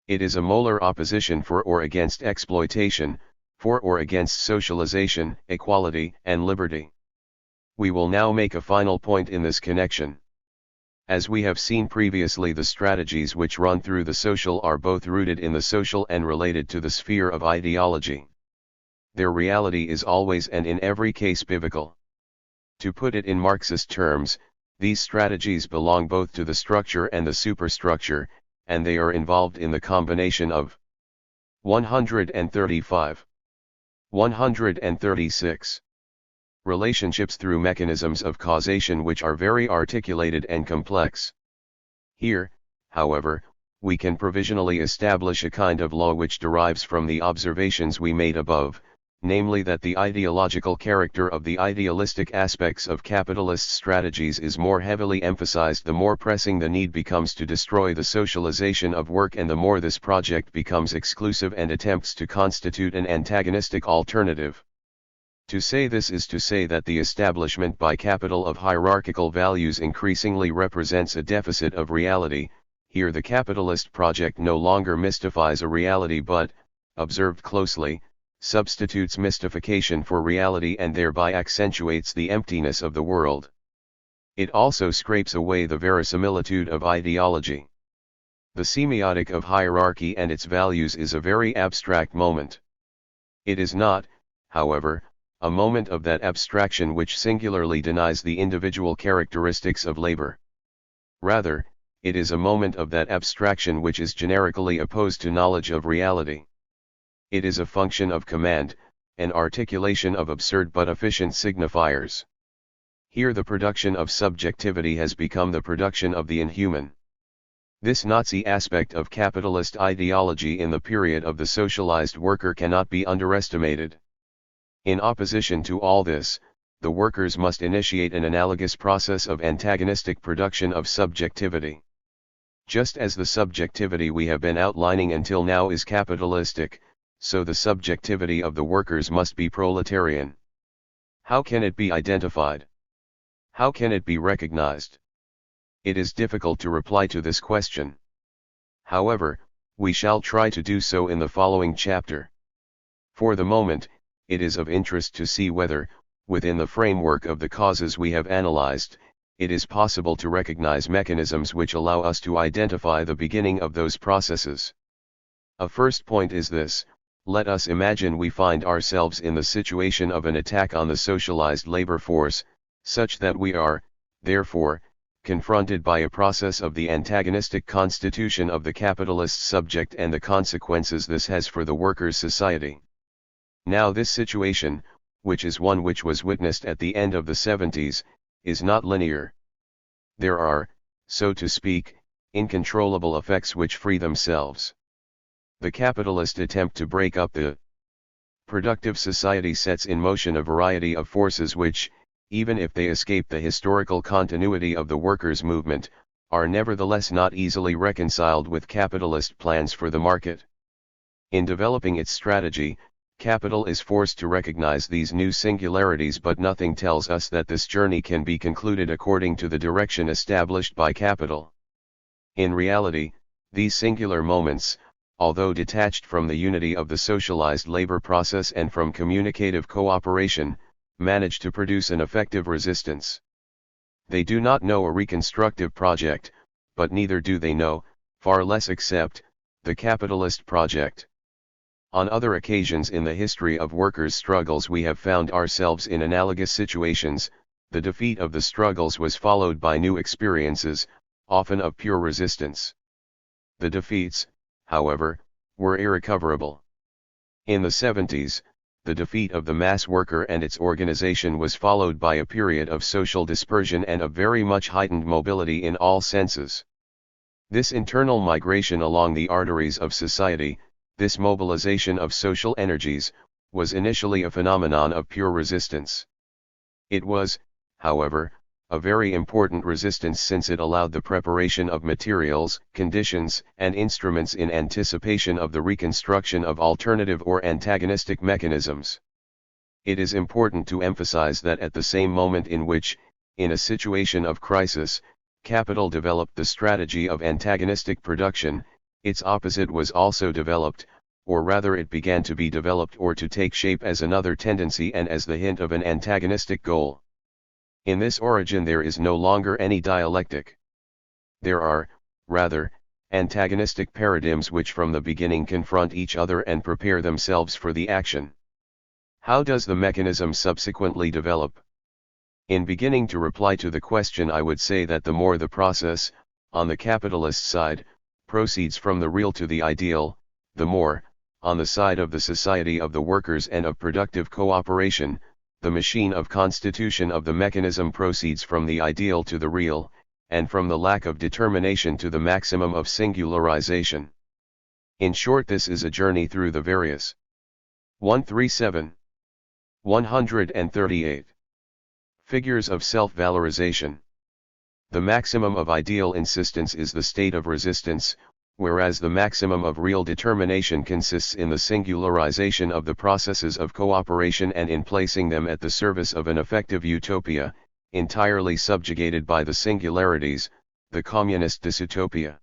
S1: It is a molar opposition for or against exploitation, for or against socialization, equality, and liberty. We will now make a final point in this connection. As we have seen previously, the strategies which run through the social are both rooted in the social and related to the sphere of ideology. Their reality is always and in every case biblical. To put it in Marxist terms, these strategies belong both to the structure and the superstructure, and they are involved in the combination of 135. 136. Relationships through mechanisms of causation which are very articulated and complex. Here, however, we can provisionally establish a kind of law which derives from the observations we made above, namely that the ideological character of the idealistic aspects of capitalist strategies is more heavily emphasized the more pressing the need becomes to destroy the socialization of work and the more this project becomes exclusive and attempts to constitute an antagonistic alternative. To say this is to say that the establishment by capital of hierarchical values increasingly represents a deficit of reality. Here the capitalist project no longer mystifies a reality but, observed closely, substitutes mystification for reality and thereby accentuates the emptiness of the world. It also scrapes away the verisimilitude of ideology. The semiotic of hierarchy and its values is a very abstract moment. It is not, however, a moment of that abstraction which singularly denies the individual characteristics of labor. Rather, it is a moment of that abstraction which is generically opposed to knowledge of reality. It is a function of command, an articulation of absurd but efficient signifiers. Here the production of subjectivity has become the production of the inhuman. This Nazi aspect of capitalist ideology in the period of the socialized worker cannot be underestimated. In opposition to all this, the workers must initiate an analogous process of antagonistic production of subjectivity. Just as the subjectivity we have been outlining until now is capitalistic, so the subjectivity of the workers must be proletarian. How can it be identified? How can it be recognized? It is difficult to reply to this question. However, we shall try to do so in the following chapter. For the moment, it is of interest to see whether, within the framework of the causes we have analyzed, it is possible to recognize mechanisms which allow us to identify the beginning of those processes. A first point is this: Let us imagine we find ourselves in the situation of an attack on the socialized labor force, such that we are, therefore, confronted by a process of the antagonistic constitution of the capitalist subject and the consequences this has for the workers' society. Now this situation, which is one which was witnessed at the end of the 70s, is not linear. There are, so to speak, uncontrollable effects which free themselves. The capitalist attempt to break up the productive society sets in motion a variety of forces which, even if they escape the historical continuity of the workers' movement, are nevertheless not easily reconciled with capitalist plans for the market. In developing its strategy, capital is forced to recognize these new singularities, but nothing tells us that this journey can be concluded according to the direction established by capital. In reality, these singular moments, although detached from the unity of the socialized labor process and from communicative cooperation, manage to produce an effective resistance. They do not know a reconstructive project, but neither do they know, far less accept, the capitalist project. On other occasions in the history of workers' struggles we have found ourselves in analogous situations. The defeat of the struggles was followed by new experiences, often of pure resistance. The defeats, however, were irrecoverable. In the 70s, the defeat of the mass worker and its organization was followed by a period of social dispersion and of very much heightened mobility in all senses. This internal migration along the arteries of society, this mobilization of social energies, was initially a phenomenon of pure resistance. It was, however, a very important resistance, since it allowed the preparation of materials, conditions, and instruments in anticipation of the reconstruction of alternative or antagonistic mechanisms. It is important to emphasize that at the same moment in which, in a situation of crisis, capital developed the strategy of antagonistic production, its opposite was also developed, or rather it began to be developed or to take shape as another tendency and as the hint of an antagonistic goal. In this origin there is no longer any dialectic. There are, rather, antagonistic paradigms which from the beginning confront each other and prepare themselves for the action. How does the mechanism subsequently develop? In beginning to reply to the question, I would say that the more the process, on the capitalist side, proceeds from the real to the ideal, the more, on the side of the society of the workers and of productive cooperation, the machine of constitution of the mechanism proceeds from the ideal to the real, and from the lack of determination to the maximum of singularization. In short, this is a journey through the various 137. 138. Figures of self-valorization. The maximum of ideal insistence is the state of resistance, whereas the maximum of real determination consists in the singularization of the processes of cooperation and in placing them at the service of an effective utopia, entirely subjugated by the singularities, the communist dysutopia.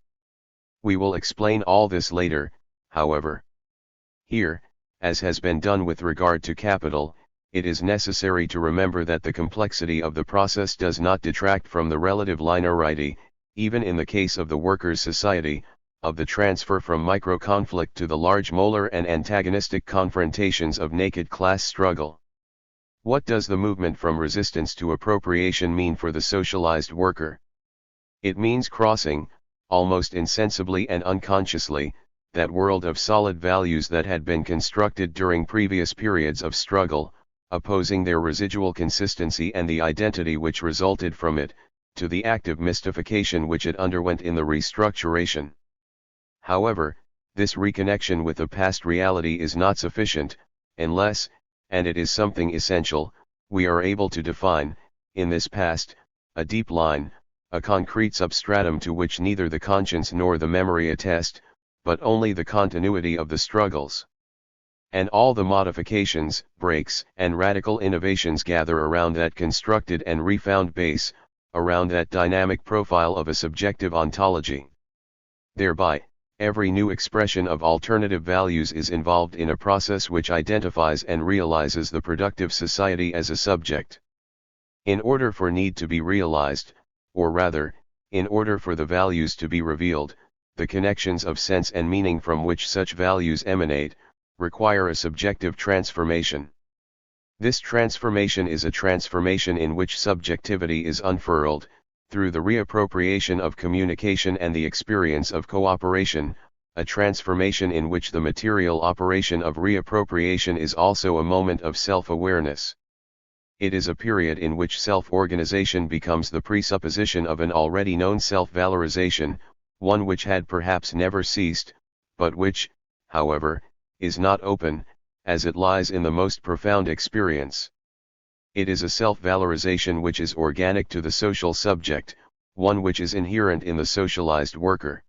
S1: We will explain all this later, however. Here, as has been done with regard to capital, it is necessary to remember that the complexity of the process does not detract from the relative linearity, even in the case of the workers' society, of the transfer from micro-conflict to the large molar and antagonistic confrontations of naked class struggle. What does the movement from resistance to appropriation mean for the socialized worker? It means crossing, almost insensibly and unconsciously, that world of solid values that had been constructed during previous periods of struggle, opposing their residual consistency and the identity which resulted from it, to the active mystification which it underwent in the restructuration. However, this reconnection with the past reality is not sufficient, unless, and it is something essential, we are able to define, in this past, a deep line, a concrete substratum to which neither the conscience nor the memory attest, but only the continuity of the struggles. And all the modifications, breaks, and radical innovations gather around that constructed and refound base, around that dynamic profile of a subjective ontology. Thereby, every new expression of alternative values is involved in a process which identifies and realizes the productive society as a subject. In order for need to be realized, or rather, in order for the values to be revealed, the connections of sense and meaning from which such values emanate, require a subjective transformation. This transformation is a transformation in which subjectivity is unfurled, through the reappropriation of communication and the experience of cooperation, a transformation in which the material operation of reappropriation is also a moment of self-awareness. It is a period in which self-organization becomes the presupposition of an already known self-valorization, one which had perhaps never ceased, but which, however, is not open, as it lies in the most profound experience. It is a self-valorization which is organic to the social subject, one which is inherent in the socialized worker.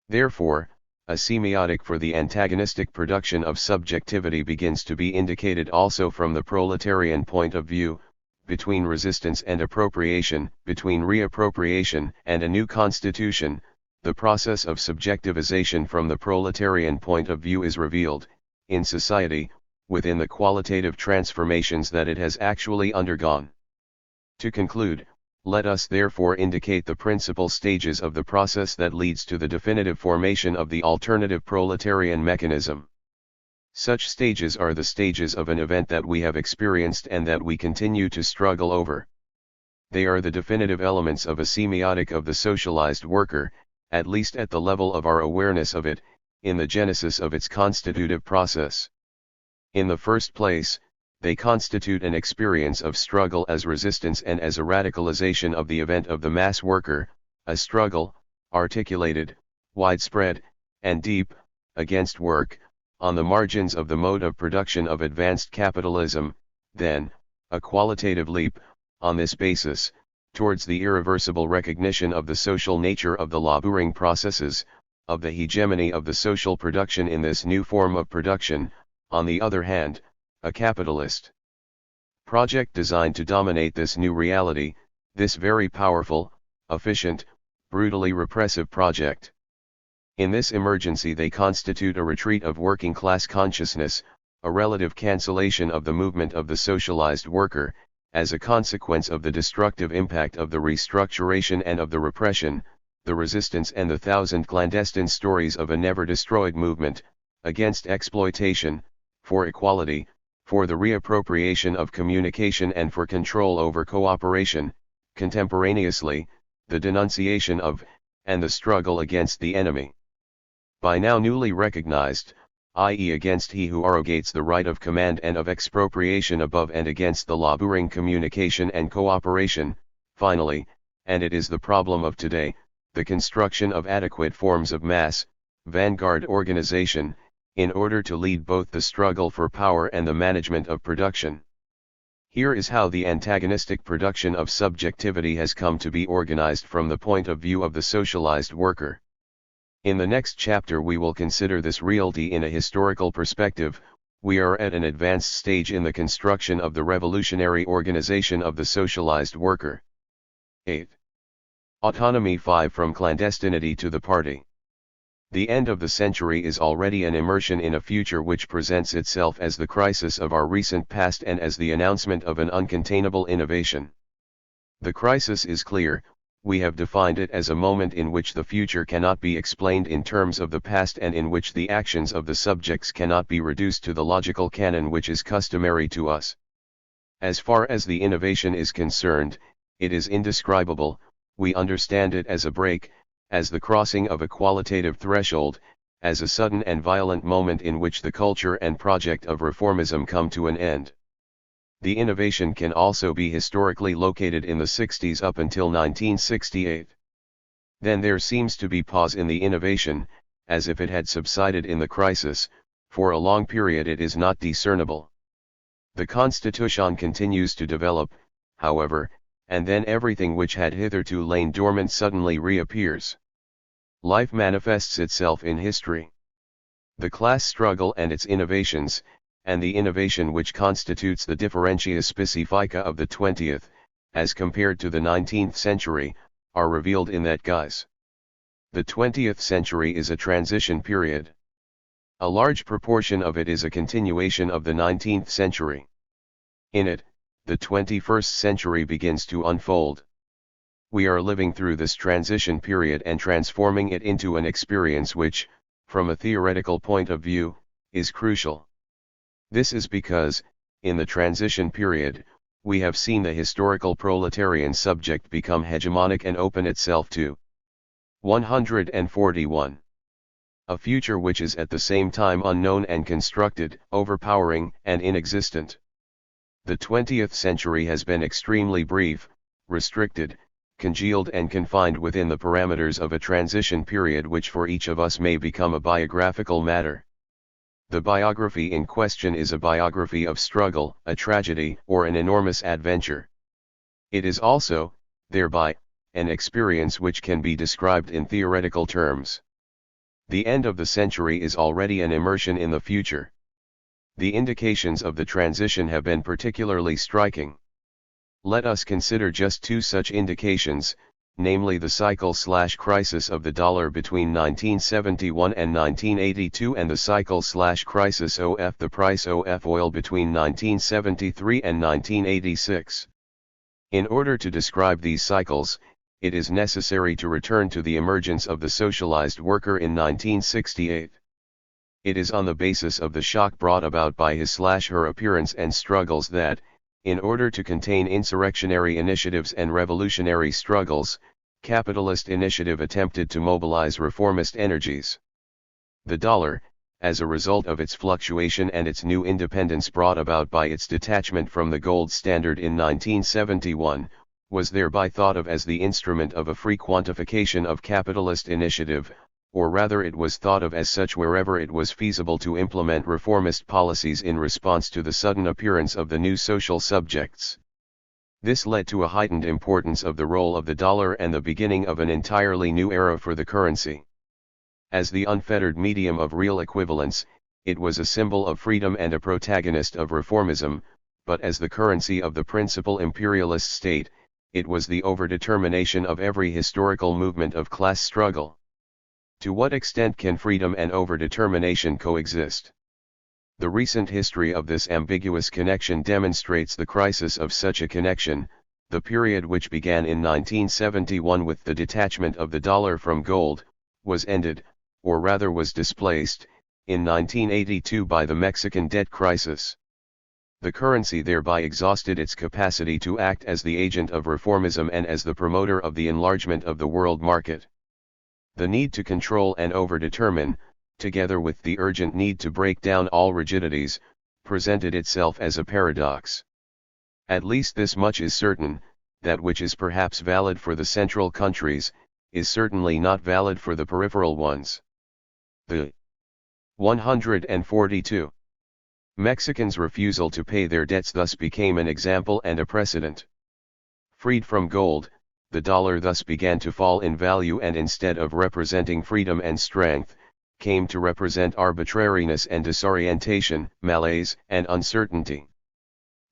S1: Therefore, a semiotic for the antagonistic production of subjectivity begins to be indicated also from the proletarian point of view, between resistance and appropriation, between reappropriation and a new constitution. The process of subjectivization from the proletarian point of view is revealed, in society, within the qualitative transformations that it has actually undergone. To conclude, let us therefore indicate the principal stages of the process that leads to the definitive formation of the alternative proletarian mechanism. Such stages are the stages of an event that we have experienced and that we continue to struggle over. They are the definitive elements of a semiotic of the socialized worker, at least at the level of our awareness of it, in the genesis of its constitutive process. In the first place, they constitute an experience of struggle as resistance and as a radicalization of the event of the mass worker, a struggle, articulated, widespread, and deep, against work, on the margins of the mode of production of advanced capitalism, then, a qualitative leap, on this basis, towards the irreversible recognition of the social nature of the laboring processes, of the hegemony of the social production in this new form of production, on the other hand, a capitalist project designed to dominate this new reality, this very powerful, efficient, brutally repressive project. In this emergency they constitute a retreat of working class consciousness, a relative cancellation of the movement of the socialized worker, as a consequence of the destructive impact of the restructuration and of the repression, the resistance and the thousand clandestine stories of a never destroyed movement, against exploitation, for equality, for the reappropriation of communication and for control over cooperation, contemporaneously, the denunciation of, and the struggle against the enemy. By now newly recognized, i.e. against he who arrogates the right of command and of expropriation above and against the laboring communication and cooperation, finally, and it is the problem of today, the construction of adequate forms of mass, vanguard organization, in order to lead both the struggle for power and the management of production. Here is how the antagonistic production of subjectivity has come to be organized from the point of view of the socialized worker. In the next chapter we will consider this reality in a historical perspective. We are at an advanced stage in the construction of the revolutionary organization of the socialized worker. 8. Autonomy 5 from clandestinity to the party. The end of the century is already an immersion in a future which presents itself as the crisis of our recent past and as the announcement of an uncontainable innovation. The crisis is clear. We have defined it as a moment in which the future cannot be explained in terms of the past and in which the actions of the subjects cannot be reduced to the logical canon which is customary to us. As far as the innovation is concerned, it is indescribable. We understand it as a break, as the crossing of a qualitative threshold, as a sudden and violent moment in which the culture and project of reformism come to an end. The innovation can also be historically located in the 60s up until 1968. Then there seems to be pause in the innovation, as if it had subsided in the crisis. For a long period it is not discernible. The Constitution continues to develop, however, and then everything which had hitherto lain dormant suddenly reappears. Life manifests itself in history. The class struggle and its innovations, and the innovation which constitutes the differentia specifica of the 20th, as compared to the 19th century, are revealed in that guise. The 20th century is a transition period. A large proportion of it is a continuation of the 19th century. In it, the 21st century begins to unfold. We are living through this transition period and transforming it into an experience which, from a theoretical point of view, is crucial. This is because, in the transition period, we have seen the historical proletarian subject become hegemonic and open itself to 141. A future which is at the same time unknown and constructed, overpowering and inexistent. The 20th century has been extremely brief, restricted, congealed and confined within the parameters of a transition period which for each of us may become a biographical matter. The biography in question is a biography of struggle, a tragedy, or an enormous adventure. It is also, thereby, an experience which can be described in theoretical terms. The end of the century is already an immersion in the future. The indications of the transition have been particularly striking. Let us consider just two such indications, namely the cycle/crisis of the dollar between 1971 and 1982 and the cycle/crisis of the price of oil between 1973 and 1986. In order to describe these cycles, it is necessary to return to the emergence of the socialized worker in 1968. It is on the basis of the shock brought about by his/her appearance and struggles that, in order to contain insurrectionary initiatives and revolutionary struggles, capitalist initiative attempted to mobilize reformist energies. The dollar, as a result of its fluctuation and its new independence brought about by its detachment from the gold standard in 1971, was thereby thought of as the instrument of a free quantification of capitalist initiative, or rather it was thought of as such wherever it was feasible to implement reformist policies in response to the sudden appearance of the new social subjects. This led to a heightened importance of the role of the dollar and the beginning of an entirely new era for the currency. As the unfettered medium of real equivalence, it was a symbol of freedom and a protagonist of reformism, but as the currency of the principal imperialist state, it was the overdetermination of every historical movement of class struggle. To what extent can freedom and overdetermination coexist? The recent history of this ambiguous connection demonstrates the crisis of such a connection. The period which began in 1971 with the detachment of the dollar from gold, was ended, or rather was displaced, in 1982 by the Mexican debt crisis. The currency thereby exhausted its capacity to act as the agent of reformism and as the promoter of the enlargement of the world market. The need to control and overdetermine, together with the urgent need to break down all rigidities, presented itself as a paradox. At least this much is certain, that which is perhaps valid for the central countries, is certainly not valid for the peripheral ones. The 142. Mexicans' refusal to pay their debts thus became an example and a precedent. Freed from gold, the dollar thus began to fall in value and instead of representing freedom and strength, came to represent arbitrariness and disorientation, malaise and uncertainty.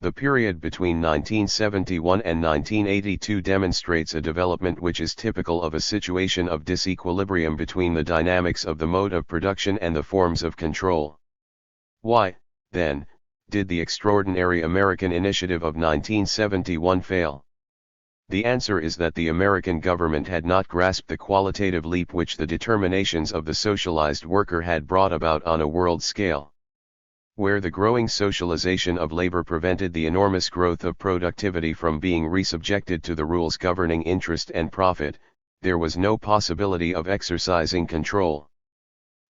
S1: The period between 1971 and 1982 demonstrates a development which is typical of a situation of disequilibrium between the dynamics of the mode of production and the forms of control. Why, then, did the extraordinary American initiative of 1971 fail? The answer is that the American government had not grasped the qualitative leap which the determinations of the socialized worker had brought about on a world scale. Where the growing socialization of labor prevented the enormous growth of productivity from being resubjected to the rules governing interest and profit, there was no possibility of exercising control.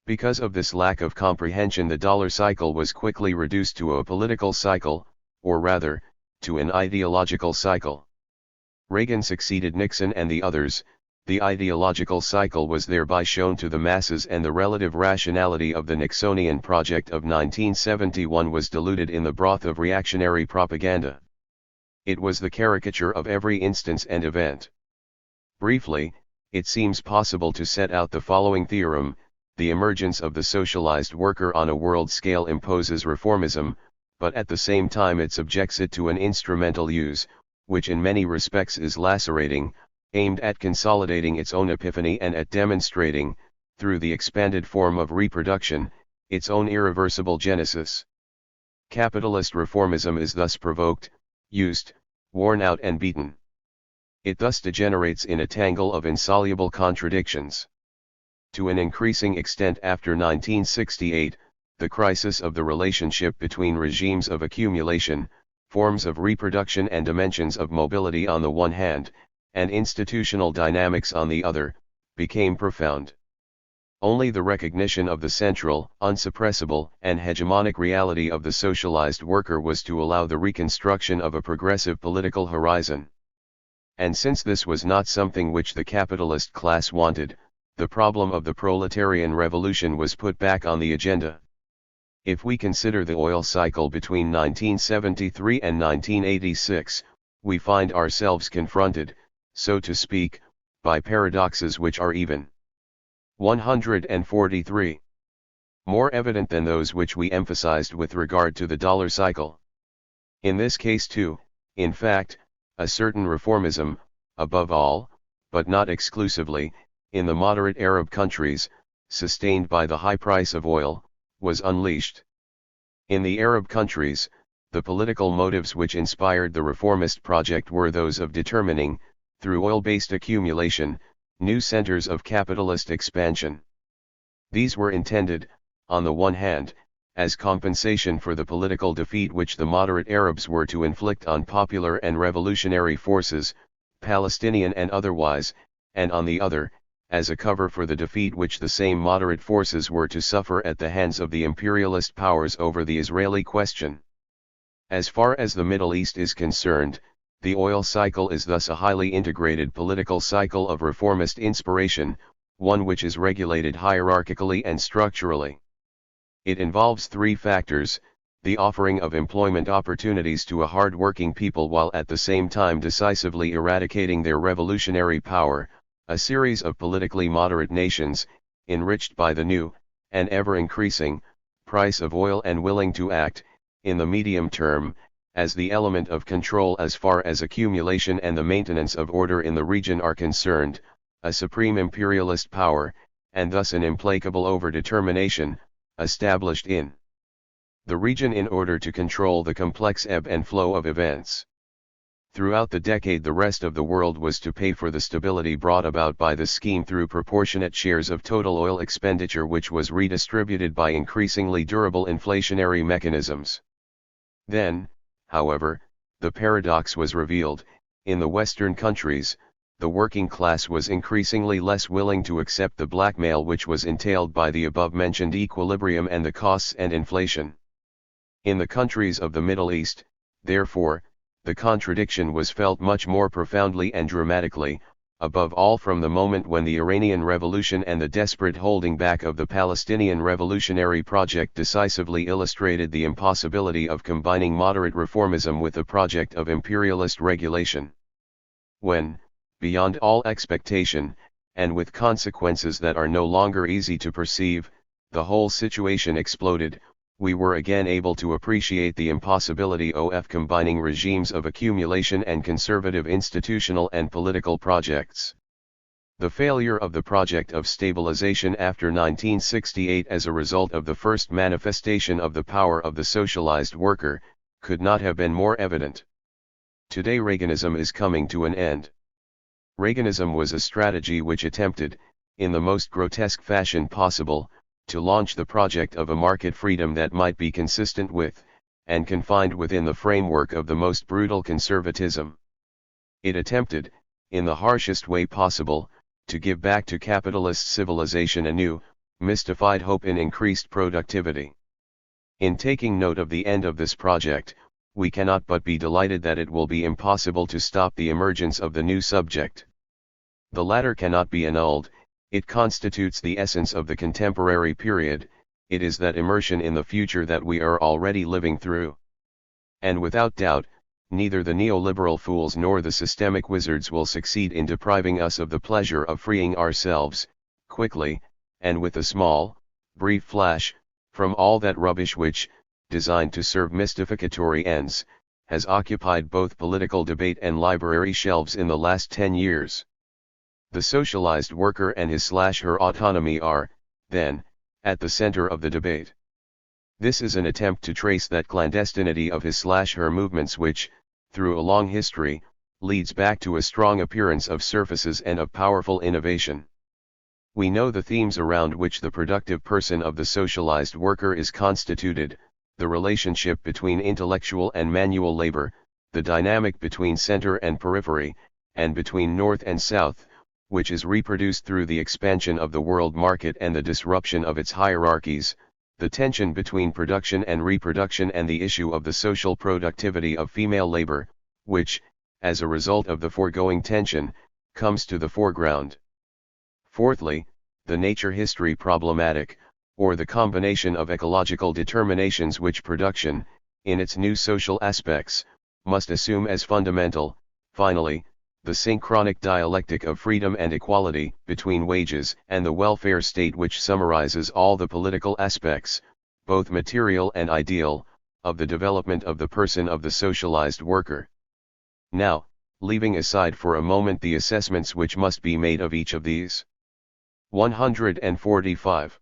S1: Because of this lack of comprehension, the dollar cycle was quickly reduced to a political cycle, or rather, to an ideological cycle. Reagan succeeded Nixon and the others. The ideological cycle was thereby shown to the masses and the relative rationality of the Nixonian project of 1971 was diluted in the broth of reactionary propaganda. It was the caricature of every instance and event. Briefly, it seems possible to set out the following theorem: the emergence of the socialized worker on a world scale imposes reformism, but at the same time it subjects it to an instrumental use, which in many respects is lacerating, aimed at consolidating its own epiphany and at demonstrating, through the expanded form of reproduction, its own irreversible genesis. Capitalist reformism is thus provoked, used, worn out and beaten. It thus degenerates in a tangle of insoluble contradictions. To an increasing extent after 1968, the crisis of the relationship between regimes of accumulation, forms of reproduction and dimensions of mobility on the one hand, and institutional dynamics on the other, became profound. Only the recognition of the central, unsuppressible, and hegemonic reality of the socialized worker was to allow the reconstruction of a progressive political horizon. And since this was not something which the capitalist class wanted, the problem of the proletarian revolution was put back on the agenda. If we consider the oil cycle between 1973 and 1986, we find ourselves confronted, so to speak, by paradoxes which are even 143 more evident than those which we emphasized with regard to the dollar cycle. In this case too, in fact, a certain reformism, above all, but not exclusively, in the moderate Arab countries, sustained by the high price of oil, was unleashed. In the Arab countries, the political motives which inspired the reformist project were those of determining, through oil-based accumulation, new centers of capitalist expansion. These were intended, on the one hand, as compensation for the political defeat which the moderate Arabs were to inflict on popular and revolutionary forces, Palestinian and otherwise, and on the other, as a cover for the defeat which the same moderate forces were to suffer at the hands of the imperialist powers over the Israeli question. As far as the Middle East is concerned, the oil cycle is thus a highly integrated political cycle of reformist inspiration, one which is regulated hierarchically and structurally. It involves three factors: the offering of employment opportunities to a hard-working people while at the same time decisively eradicating their revolutionary power, a series of politically moderate nations, enriched by the new, and ever-increasing, price of oil and willing to act, in the medium term, as the element of control as far as accumulation and the maintenance of order in the region are concerned, a supreme imperialist power, and thus an implacable overdetermination, established in the region in order to control the complex ebb and flow of events. Throughout the decade the rest of the world was to pay for the stability brought about by the scheme through proportionate shares of total oil expenditure which was redistributed by increasingly durable inflationary mechanisms. Then, however, the paradox was revealed: in the Western countries, the working class was increasingly less willing to accept the blackmail which was entailed by the above-mentioned equilibrium and the costs and inflation. In the countries of the Middle East, therefore, the contradiction was felt much more profoundly and dramatically, above all from the moment when the Iranian Revolution and the desperate holding back of the Palestinian revolutionary project decisively illustrated the impossibility of combining moderate reformism with the project of imperialist regulation. When, beyond all expectation, and with consequences that are no longer easy to perceive, the whole situation exploded, we were again able to appreciate the impossibility of combining regimes of accumulation and conservative institutional and political projects. The failure of the project of stabilization after 1968 as a result of the first manifestation of the power of the socialized worker, could not have been more evident. Today Reaganism is coming to an end. Reaganism was a strategy which attempted, in the most grotesque fashion possible, to launch the project of a market freedom that might be consistent with, and confined within the framework of the most brutal conservatism. It attempted, in the harshest way possible, to give back to capitalist civilization a new, mystified hope in increased productivity. In taking note of the end of this project, we cannot but be delighted that it will be impossible to stop the emergence of the new subject. The latter cannot be annulled. It constitutes the essence of the contemporary period, it is that immersion in the future that we are already living through. And without doubt, neither the neoliberal fools nor the systemic wizards will succeed in depriving us of the pleasure of freeing ourselves, quickly, and with a small, brief flash, from all that rubbish which, designed to serve mystificatory ends, has occupied both political debate and library shelves in the last 10 years. The socialized worker and his/her autonomy are, then, at the center of the debate. This is an attempt to trace that clandestinity of his/her movements which, through a long history, leads back to a strong appearance of surfaces and of powerful innovation. We know the themes around which the productive person of the socialized worker is constituted: the relationship between intellectual and manual labor, the dynamic between center and periphery, and between north and south, which is reproduced through the expansion of the world market and the disruption of its hierarchies, the tension between production and reproduction, and the issue of the social productivity of female labor, which, as a result of the foregoing tension, comes to the foreground. Fourthly, the nature-history problematic, or the combination of ecological determinations which production, in its new social aspects, must assume as fundamental. Finally, the synchronic dialectic of freedom and equality between wages and the welfare state, which summarizes all the political aspects, both material and ideal, of the development of the person of the socialized worker. Now, leaving aside for a moment the assessments which must be made of each of these. 145.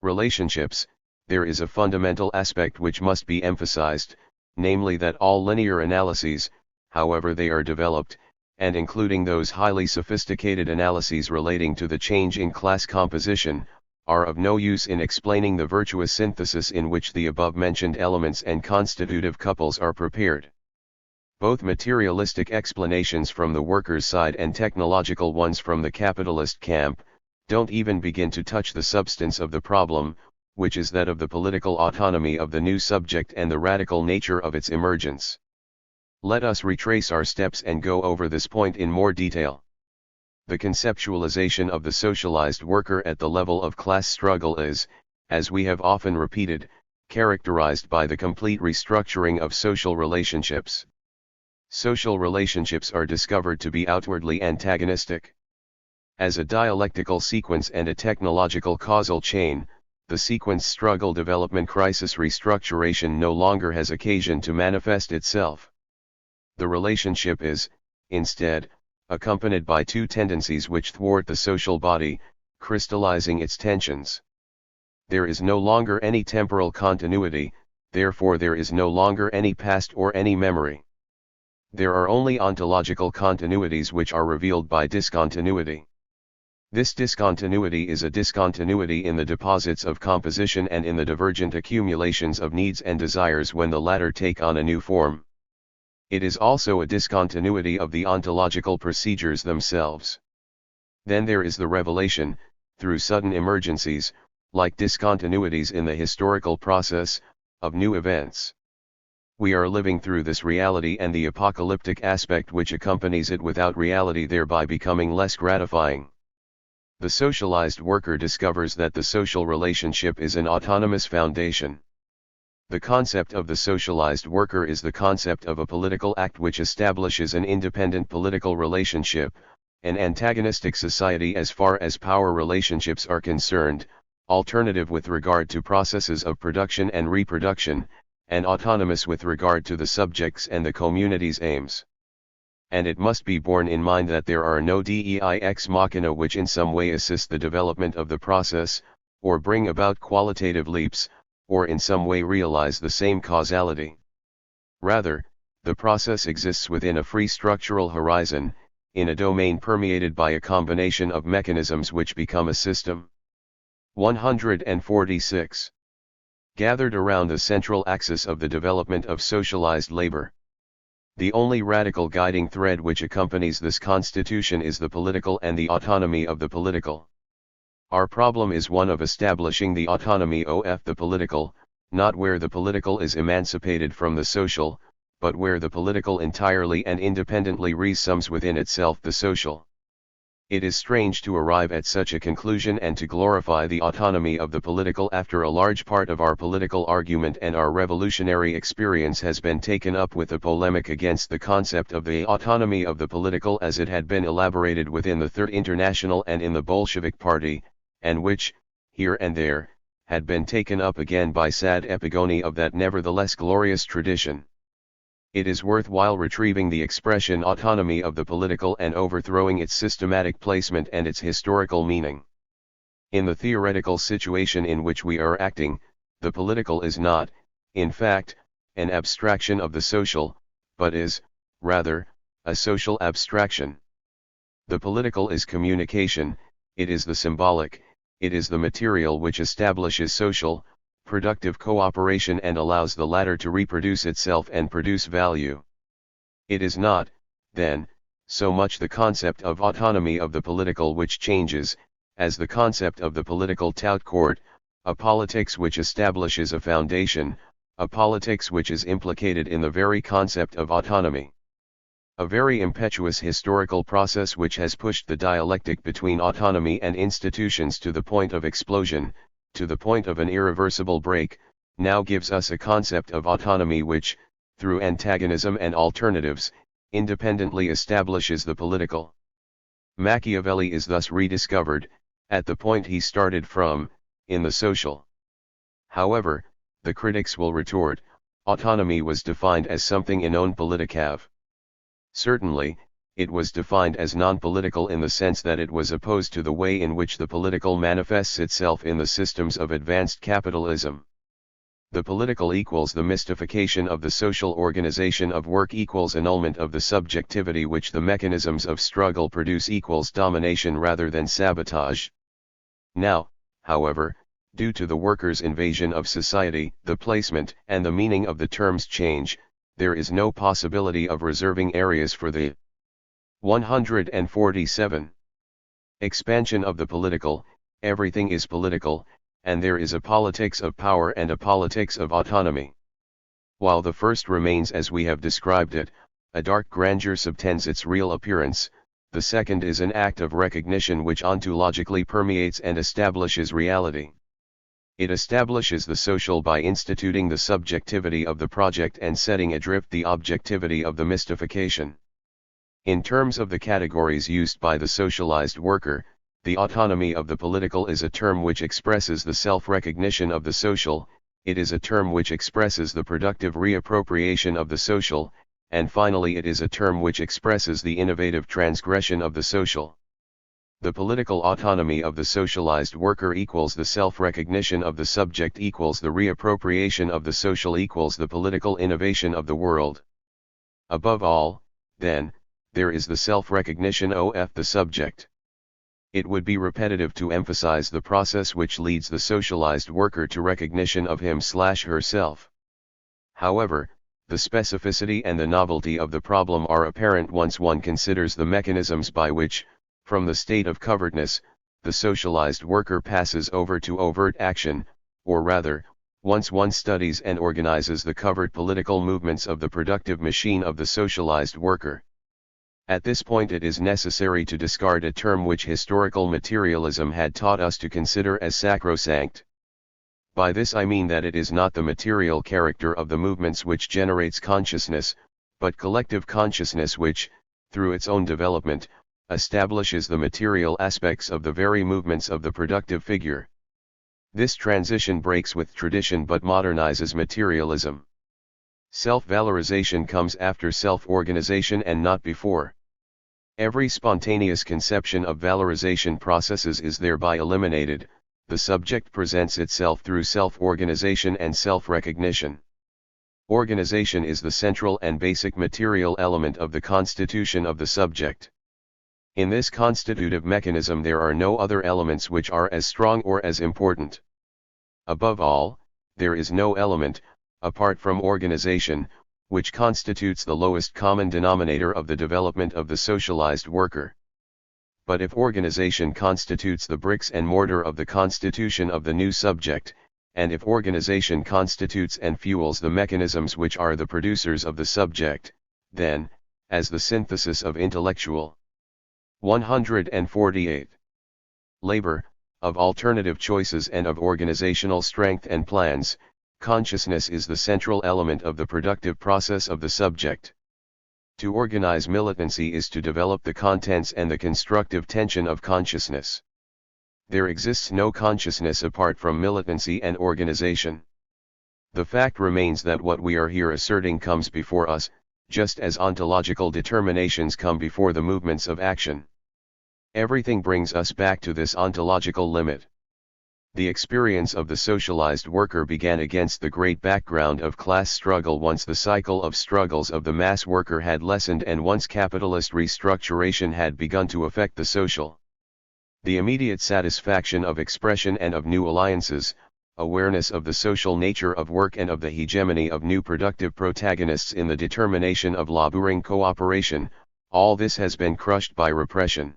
S1: Relationships. There is a fundamental aspect which must be emphasized, namely that all linear analyses, however they are developed, and including those highly sophisticated analyses relating to the change in class composition, are of no use in explaining the virtuous synthesis in which the above-mentioned elements and constitutive couples are prepared. Both materialistic explanations from the workers' side and technological ones from the capitalist camp don't even begin to touch the substance of the problem, which is that of the political autonomy of the new subject and the radical nature of its emergence. Let us retrace our steps and go over this point in more detail. The conceptualization of the socialized worker at the level of class struggle is, as we have often repeated, characterized by the complete restructuring of social relationships. Social relationships are discovered to be outwardly antagonistic. As a dialectical sequence and a technological causal chain, the sequence struggle-development-crisis-restructuration no longer has occasion to manifest itself. The relationship is, instead, accompanied by two tendencies which thwart the social body, crystallizing its tensions. There is no longer any temporal continuity, therefore there is no longer any past or any memory. There are only ontological continuities which are revealed by discontinuity. This discontinuity is a discontinuity in the deposits of composition and in the divergent accumulations of needs and desires when the latter take on a new form. It is also a discontinuity of the ontological procedures themselves. Then there is the revelation, through sudden emergencies, like discontinuities in the historical process, of new events. We are living through this reality and the apocalyptic aspect which accompanies it without reality thereby becoming less gratifying. The socialized worker discovers that the social relationship is an autonomous foundation. The concept of the socialized worker is the concept of a political act which establishes an independent political relationship, an antagonistic society as far as power relationships are concerned, alternative with regard to processes of production and reproduction, and autonomous with regard to the subjects and the community's aims. And it must be borne in mind that there are no dei ex machina which in some way assist the development of the process, or bring about qualitative leaps, or in some way realize the same causality. Rather, the process exists within a free structural horizon, in a domain permeated by a combination of mechanisms which become a system. 146. Gathered around the central axis of the development of socialized labor. The only radical guiding thread which accompanies this constitution is the political and the autonomy of the political. Our problem is one of establishing the autonomy of the political, not where the political is emancipated from the social, but where the political entirely and independently resumes within itself the social. It is strange to arrive at such a conclusion and to glorify the autonomy of the political after a large part of our political argument and our revolutionary experience has been taken up with a polemic against the concept of the autonomy of the political as it had been elaborated within the Third International and in the Bolshevik Party, and which, here and there, had been taken up again by sad epigony of that nevertheless glorious tradition. It is worthwhile retrieving the expression autonomy of the political and overthrowing its systematic placement and its historical meaning. In the theoretical situation in which we are acting, the political is not, in fact, an abstraction of the social, but is, rather, a social abstraction. The political is communication, it is the symbolic, it is the material which establishes social, productive cooperation and allows the latter to reproduce itself and produce value. It is not, then, so much the concept of autonomy of the political which changes, as the concept of the political tout court, a politics which establishes a foundation, a politics which is implicated in the very concept of autonomy. A very impetuous historical process which has pushed the dialectic between autonomy and institutions to the point of explosion, to the point of an irreversible break, now gives us a concept of autonomy which, through antagonism and alternatives, independently establishes the political. Machiavelli is thus rediscovered, at the point he started from, in the social. However, the critics will retort, autonomy was defined as something in non politicae. Certainly, it was defined as non-political in the sense that it was opposed to the way in which the political manifests itself in the systems of advanced capitalism. The political equals the mystification of the social organization of work equals annulment of the subjectivity which the mechanisms of struggle produce equals domination rather than sabotage. Now, however, due to the workers' invasion of society, the placement and the meaning of the terms change, there is no possibility of reserving areas for the 147. Expansion of the political, everything is political, and there is a politics of power and a politics of autonomy. While the first remains as we have described it, a dark grandeur subtends its real appearance, the second is an act of recognition which ontologically permeates and establishes reality. It establishes the social by instituting the subjectivity of the project and setting adrift the objectivity of the mystification. In terms of the categories used by the socialized worker, the autonomy of the political is a term which expresses the self-recognition of the social, it is a term which expresses the productive reappropriation of the social, and finally it is a term which expresses the innovative transgression of the social. The political autonomy of the socialized worker equals the self-recognition of the subject equals the reappropriation of the social equals the political innovation of the world. Above all, then, there is the self-recognition of the subject. It would be repetitive to emphasize the process which leads the socialized worker to recognition of him/herself. However, the specificity and the novelty of the problem are apparent once one considers the mechanisms by which, from the state of covertness, the socialized worker passes over to overt action, or rather, once one studies and organizes the covert political movements of the productive machine of the socialized worker. At this point it is necessary to discard a term which historical materialism had taught us to consider as sacrosanct. By this I mean that it is not the material character of the movements which generates consciousness, but collective consciousness which, through its own development, establishes the material aspects of the very movements of the productive figure. This transition breaks with tradition but modernizes materialism. Self-valorization comes after self-organization and not before. Every spontaneous conception of valorization processes is thereby eliminated, the subject presents itself through self-organization and self-recognition. Organization is the central and basic material element of the constitution of the subject. In this constitutive mechanism there are no other elements which are as strong or as important. Above all, there is no element, apart from organization, which constitutes the lowest common denominator of the development of the socialized worker. But if organization constitutes the bricks and mortar of the constitution of the new subject, and if organization constitutes and fuels the mechanisms which are the producers of the subject, then, as the synthesis of intellectual 148. Labor, of alternative choices and of organizational strength and plans, consciousness is the central element of the productive process of the subject. To organize militancy is to develop the contents and the constructive tension of consciousness. There exists no consciousness apart from militancy and organization. The fact remains that what we are here asserting comes before us, just as ontological determinations come before the movements of action. Everything brings us back to this ontological limit. The experience of the socialized worker began against the great background of class struggle once the cycle of struggles of the mass worker had lessened and once capitalist restructuration had begun to affect the social The immediate satisfaction of expression and of new alliances, awareness of the social nature of work and of the hegemony of new productive protagonists in the determination of laboring cooperation, all this has been crushed by repression.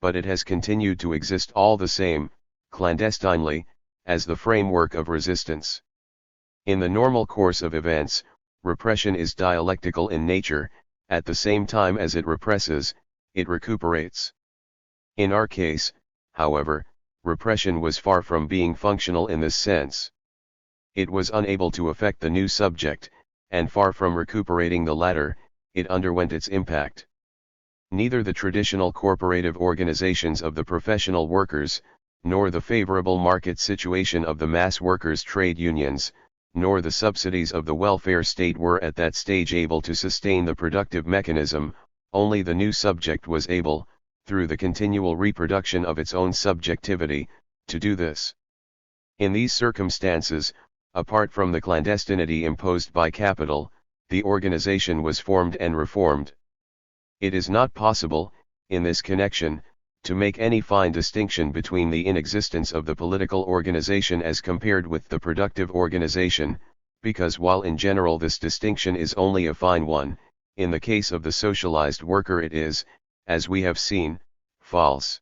S1: But it has continued to exist all the same, clandestinely, as the framework of resistance. In the normal course of events, repression is dialectical in nature, at the same time as it represses, it recuperates. In our case, however, repression was far from being functional in this sense. It was unable to affect the new subject, and far from recuperating the latter, it underwent its impact. Neither the traditional corporative organizations of the professional workers, nor the favorable market situation of the mass workers' trade unions, nor the subsidies of the welfare state were at that stage able to sustain the productive mechanism. Only the new subject was able, through the continual reproduction of its own subjectivity, to do this. In these circumstances, apart from the clandestinity imposed by capital, the organization was formed and reformed. It is not possible, in this connection, to make any fine distinction between the inexistence of the political organization as compared with the productive organization, because while in general this distinction is only a fine one, in the case of the socialized worker it is, as we have seen, false.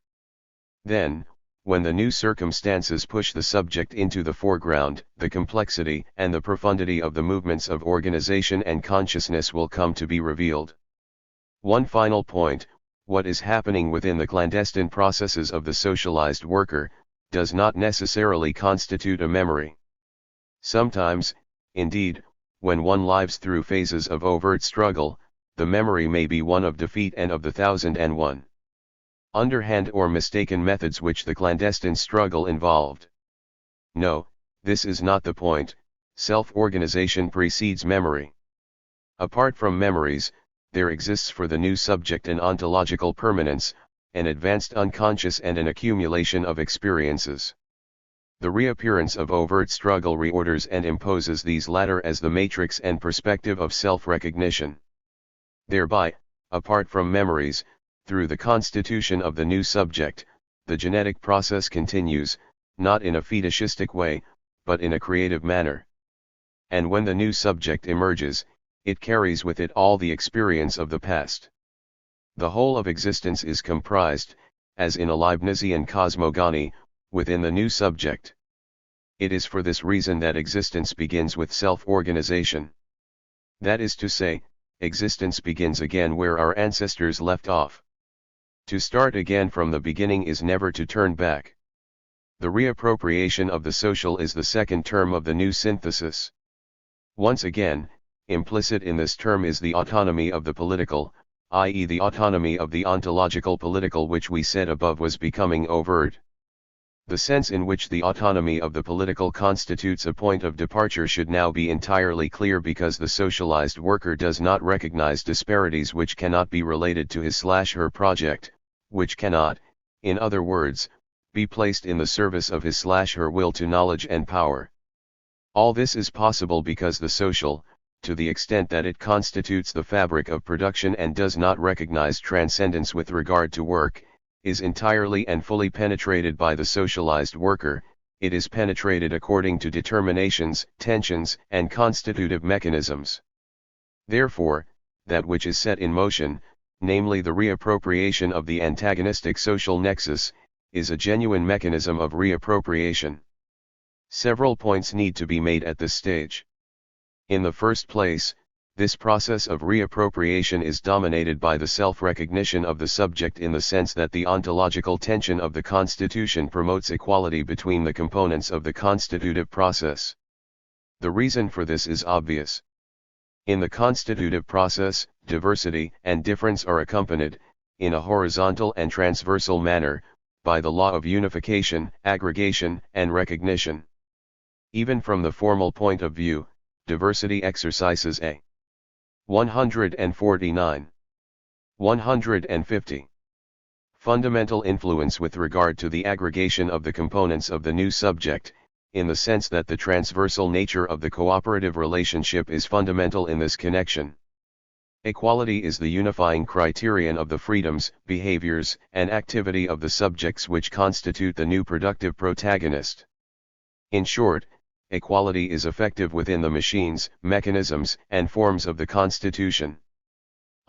S1: Then, when the new circumstances push the subject into the foreground, the complexity and the profundity of the movements of organization and consciousness will come to be revealed. One final point: what is happening within the clandestine processes of the socialized worker, does not necessarily constitute a memory. Sometimes, indeed, when one lives through phases of overt struggle, the memory may be one of defeat and of the 1001 underhand or mistaken methods which the clandestine struggle involved. No, this is not the point. Self-organization precedes memory. Apart from memories, there exists for the new subject an ontological permanence, an advanced unconscious and an accumulation of experiences. The reappearance of overt struggle reorders and imposes these latter as the matrix and perspective of self-recognition. Thereby, apart from memories, through the constitution of the new subject, the genetic process continues, not in a fetishistic way, but in a creative manner. And when the new subject emerges, it carries with it all the experience of the past. The whole of existence is comprised, as in a Leibnizian cosmogony, within the new subject. It is for this reason that existence begins with self-organization. That is to say, existence begins again where our ancestors left off. To start again from the beginning is never to turn back. The reappropriation of the social is the second term of the new synthesis. Once again, implicit in this term is the autonomy of the political, i.e. the autonomy of the ontological political which we said above was becoming overt. The sense in which the autonomy of the political constitutes a point of departure should now be entirely clear, because the socialized worker does not recognize disparities which cannot be related to his/her project, which cannot, in other words, be placed in the service of his/her will to knowledge and power. All this is possible because the social, to the extent that it constitutes the fabric of production and does not recognize transcendence with regard to work, is entirely and fully penetrated by the socialized worker. It is penetrated according to determinations, tensions, and constitutive mechanisms. Therefore, that which is set in motion, namely the reappropriation of the antagonistic social nexus, is a genuine mechanism of reappropriation. Several points need to be made at this stage. In the first place, this process of reappropriation is dominated by the self-recognition of the subject, in the sense that the ontological tension of the constitution promotes equality between the components of the constitutive process. The reason for this is obvious. In the constitutive process, diversity and difference are accompanied, in a horizontal and transversal manner, by the law of unification, aggregation, and recognition. Even from the formal point of view, diversity exercises a 149. 150. Fundamental influence with regard to the aggregation of the components of the new subject, in the sense that the transversal nature of the cooperative relationship is fundamental in this connection. Equality is the unifying criterion of the freedoms, behaviors, and activity of the subjects which constitute the new productive protagonist. In short, equality is effective within the machines, mechanisms, and forms of the Constitution.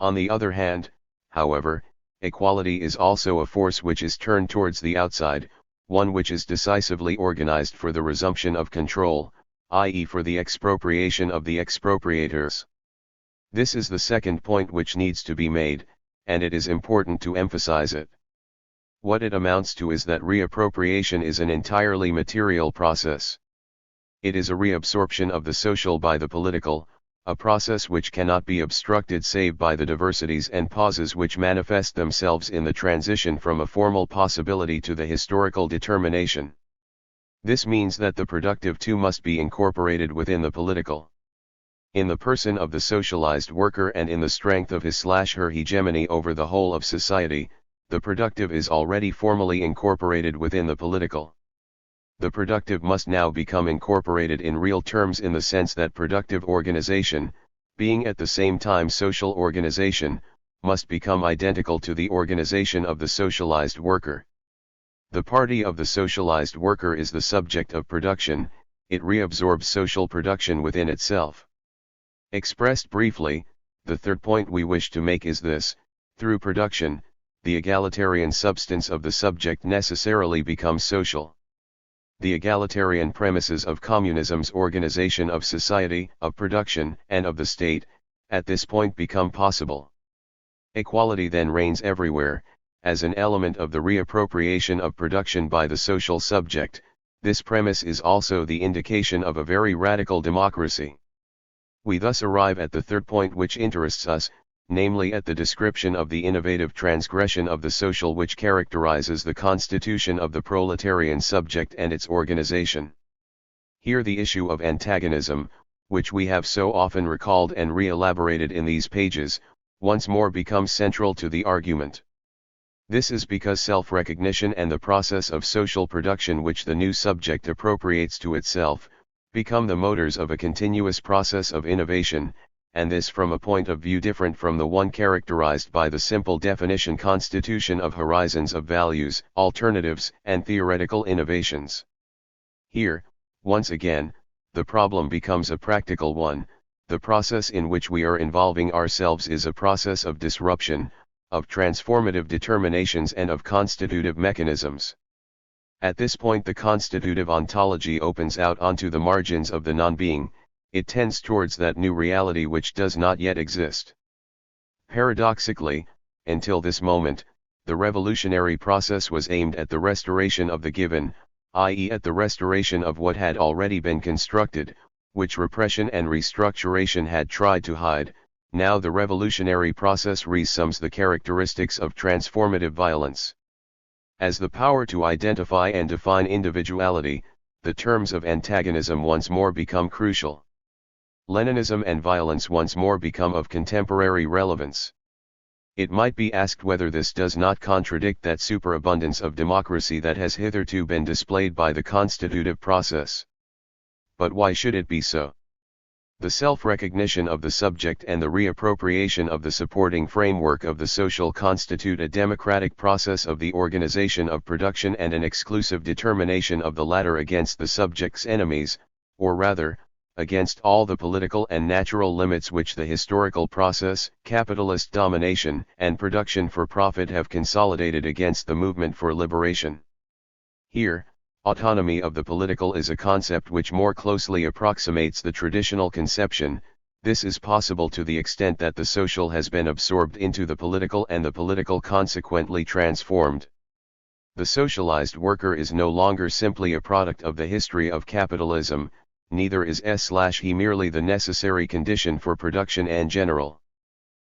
S1: On the other hand, however, equality is also a force which is turned towards the outside, one which is decisively organized for the resumption of control, i.e. for the expropriation of the expropriators. This is the second point which needs to be made, and it is important to emphasize it. What it amounts to is that reappropriation is an entirely material process. It is a reabsorption of the social by the political, a process which cannot be obstructed save by the diversities and pauses which manifest themselves in the transition from a formal possibility to the historical determination. This means that the productive too must be incorporated within the political. In the person of the socialized worker and in the strength of his/her hegemony over the whole of society, the productive is already formally incorporated within the political. The productive must now become incorporated in real terms in the sense that productive organization, being at the same time social organization, must become identical to the organization of the socialized worker. The party of the socialized worker is the subject of production, it reabsorbs social production within itself. Expressed briefly, the third point we wish to make is this: through production, the egalitarian substance of the subject necessarily becomes social. The egalitarian premises of communism's organization of society, of production, and of the state, at this point become possible. Equality then reigns everywhere, as an element of the reappropriation of production by the social subject. This premise is also the indication of a very radical democracy. We thus arrive at the third point which interests us, namely at the description of the innovative transgression of the social which characterizes the constitution of the proletarian subject and its organization. Here the issue of antagonism, which we have so often recalled and re-elaborated in these pages, once more becomes central to the argument. This is because self-recognition and the process of social production which the new subject appropriates to itself, become the motors of a continuous process of innovation, and this from a point of view different from the one characterized by the simple definition constitution of horizons of values, alternatives, and theoretical innovations. Here, once again, the problem becomes a practical one. The process in which we are involving ourselves is a process of disruption, of transformative determinations and of constitutive mechanisms. At this point the constitutive ontology opens out onto the margins of the non-being, it tends towards that new reality which does not yet exist. Paradoxically, until this moment, the revolutionary process was aimed at the restoration of the given, i.e. at the restoration of what had already been constructed, which repression and restructuration had tried to hide. Now the revolutionary process reassumes the characteristics of transformative violence. As the power to identify and define individuality, the terms of antagonism once more become crucial. Leninism and violence once more become of contemporary relevance. It might be asked whether this does not contradict that superabundance of democracy that has hitherto been displayed by the constitutive process. But why should it be so? The self-recognition of the subject and the reappropriation of the supporting framework of the social constitute a democratic process of the organization of production and an exclusive determination of the latter against the subject's enemies, or rather, against all the political and natural limits which the historical process, capitalist domination, and production for profit have consolidated against the movement for liberation. Here, autonomy of the political is a concept which more closely approximates the traditional conception. This is possible to the extent that the social has been absorbed into the political and the political consequently transformed. The socialized worker is no longer simply a product of the history of capitalism, neither is he merely the necessary condition for production and general.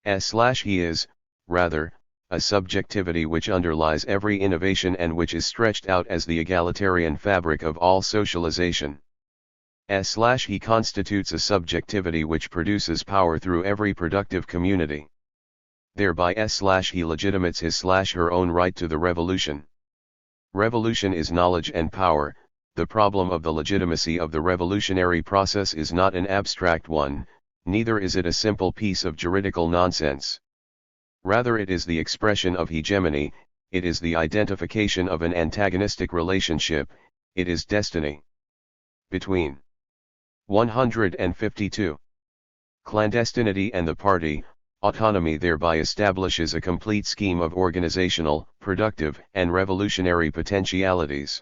S1: He is, rather, a subjectivity which underlies every innovation and which is stretched out as the egalitarian fabric of all socialization. He constitutes a subjectivity which produces power through every productive community. Thereby he legitimates his/her own right to the revolution. Revolution is knowledge and power. The problem of the legitimacy of the revolutionary process is not an abstract one, neither is it a simple piece of juridical nonsense. Rather it is the expression of hegemony, it is the identification of an antagonistic relationship, it is destiny. Between 152. Clandestinity and the party, autonomy thereby establishes a complete scheme of organizational, productive, and revolutionary potentialities.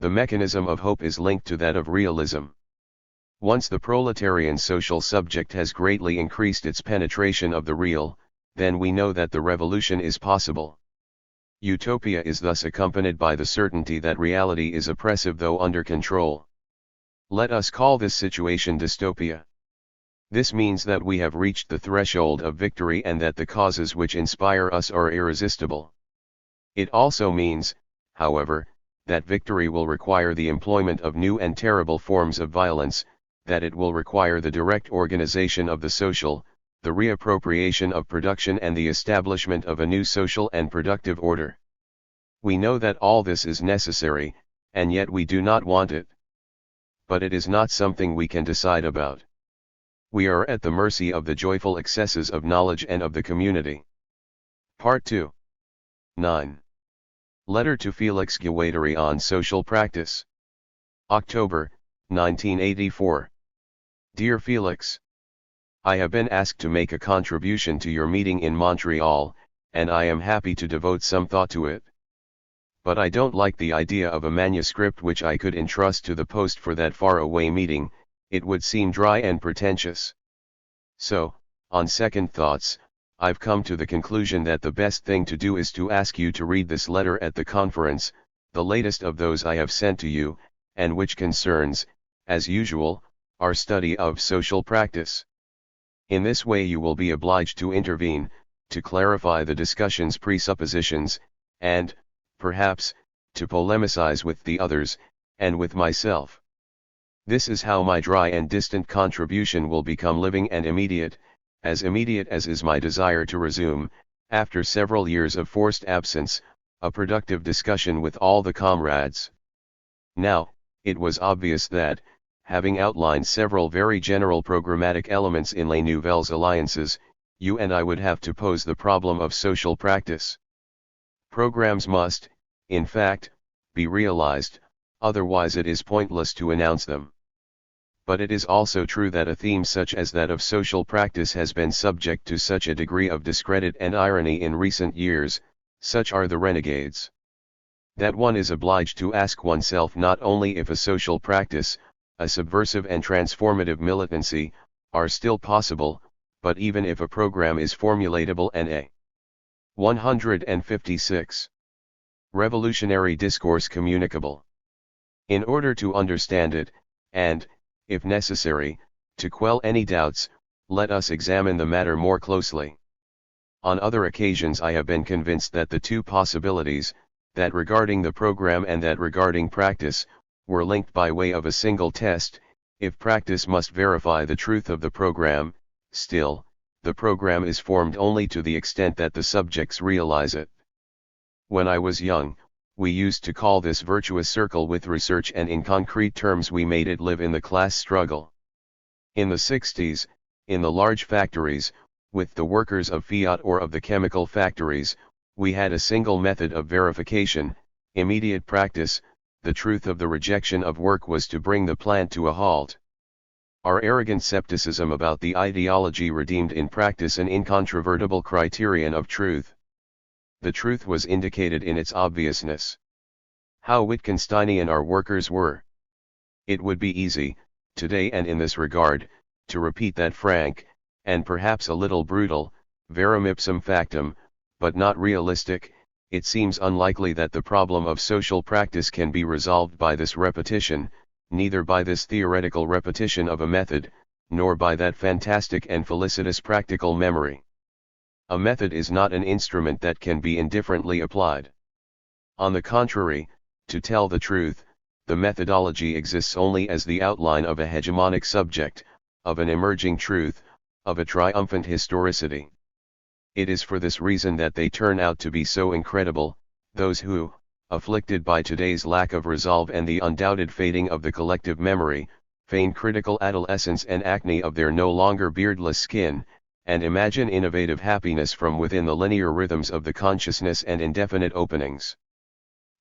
S1: The mechanism of hope is linked to that of realism. Once the proletarian social subject has greatly increased its penetration of the real, then we know that the revolution is possible. Utopia is thus accompanied by the certainty that reality is oppressive though under control. Let us call this situation dystopia. This means that we have reached the threshold of victory and that the causes which inspire us are irresistible. It also means, however, that victory will require the employment of new and terrible forms of violence, that it will require the direct organization of the social, the reappropriation of production and the establishment of a new social and productive order. We know that all this is necessary, and yet we do not want it. But it is not something we can decide about. We are at the mercy of the joyful excesses of knowledge and of the community. Part 2. 9. Letter to Felix Guattari on Social Practice. October, 1984. Dear Felix, I have been asked to make a contribution to your meeting in Montreal, and I am happy to devote some thought to it. But I don't like the idea of a manuscript which I could entrust to the post for that far-away meeting, it would seem dry and pretentious. So, on second thoughts, I've come to the conclusion that the best thing to do is to ask you to read this letter at the conference, the latest of those I have sent to you, and which concerns, as usual, our study of social practice. In this way you will be obliged to intervene, to clarify the discussion's presuppositions, and, perhaps, to polemicize with the others, and with myself. This is how my dry and distant contribution will become living and immediate as is my desire to resume, after several years of forced absence, a productive discussion with all the comrades. Now, it was obvious that, having outlined several very general programmatic elements in Les Nouvelles Alliances, you and I would have to pose the problem of social practice. Programs must, in fact, be realized, otherwise it is pointless to announce them. But it is also true that a theme such as that of social practice has been subject to such a degree of discredit and irony in recent years, such are the renegades, that one is obliged to ask oneself not only if a social practice, a subversive and transformative militancy, are still possible, but even if a program is formulatable and a 156. Revolutionary discourse communicable. In order to understand it, and, if necessary, to quell any doubts, let us examine the matter more closely. On other occasions I have been convinced that the two possibilities, that regarding the program and that regarding practice, were linked by way of a single test. If practice must verify the truth of the program, still, the program is formed only to the extent that the subjects realize it. When I was young, we used to call this virtuous circle with research, and in concrete terms we made it live in the class struggle. In the 60s, in the large factories, with the workers of Fiat or of the chemical factories, we had a single method of verification, immediate practice. The truth of the rejection of work was to bring the plant to a halt. Our arrogant scepticism about the ideology redeemed in practice an incontrovertible criterion of truth. The truth was indicated in its obviousness. How Wittgensteinian our workers were. It would be easy, today and in this regard, to repeat that frank, and perhaps a little brutal, verum ipsum factum, but not realistic. It seems unlikely that the problem of social practice can be resolved by this repetition, neither by this theoretical repetition of a method, nor by that fantastic and felicitous practical memory. A method is not an instrument that can be indifferently applied. On the contrary, to tell the truth, the methodology exists only as the outline of a hegemonic subject, of an emerging truth, of a triumphant historicity. It is for this reason that they turn out to be so incredible, those who, afflicted by today's lack of resolve and the undoubted fading of the collective memory, feign critical adolescence and acne of their no longer beardless skin, and imagine innovative happiness from within the linear rhythms of the consciousness and indefinite openings.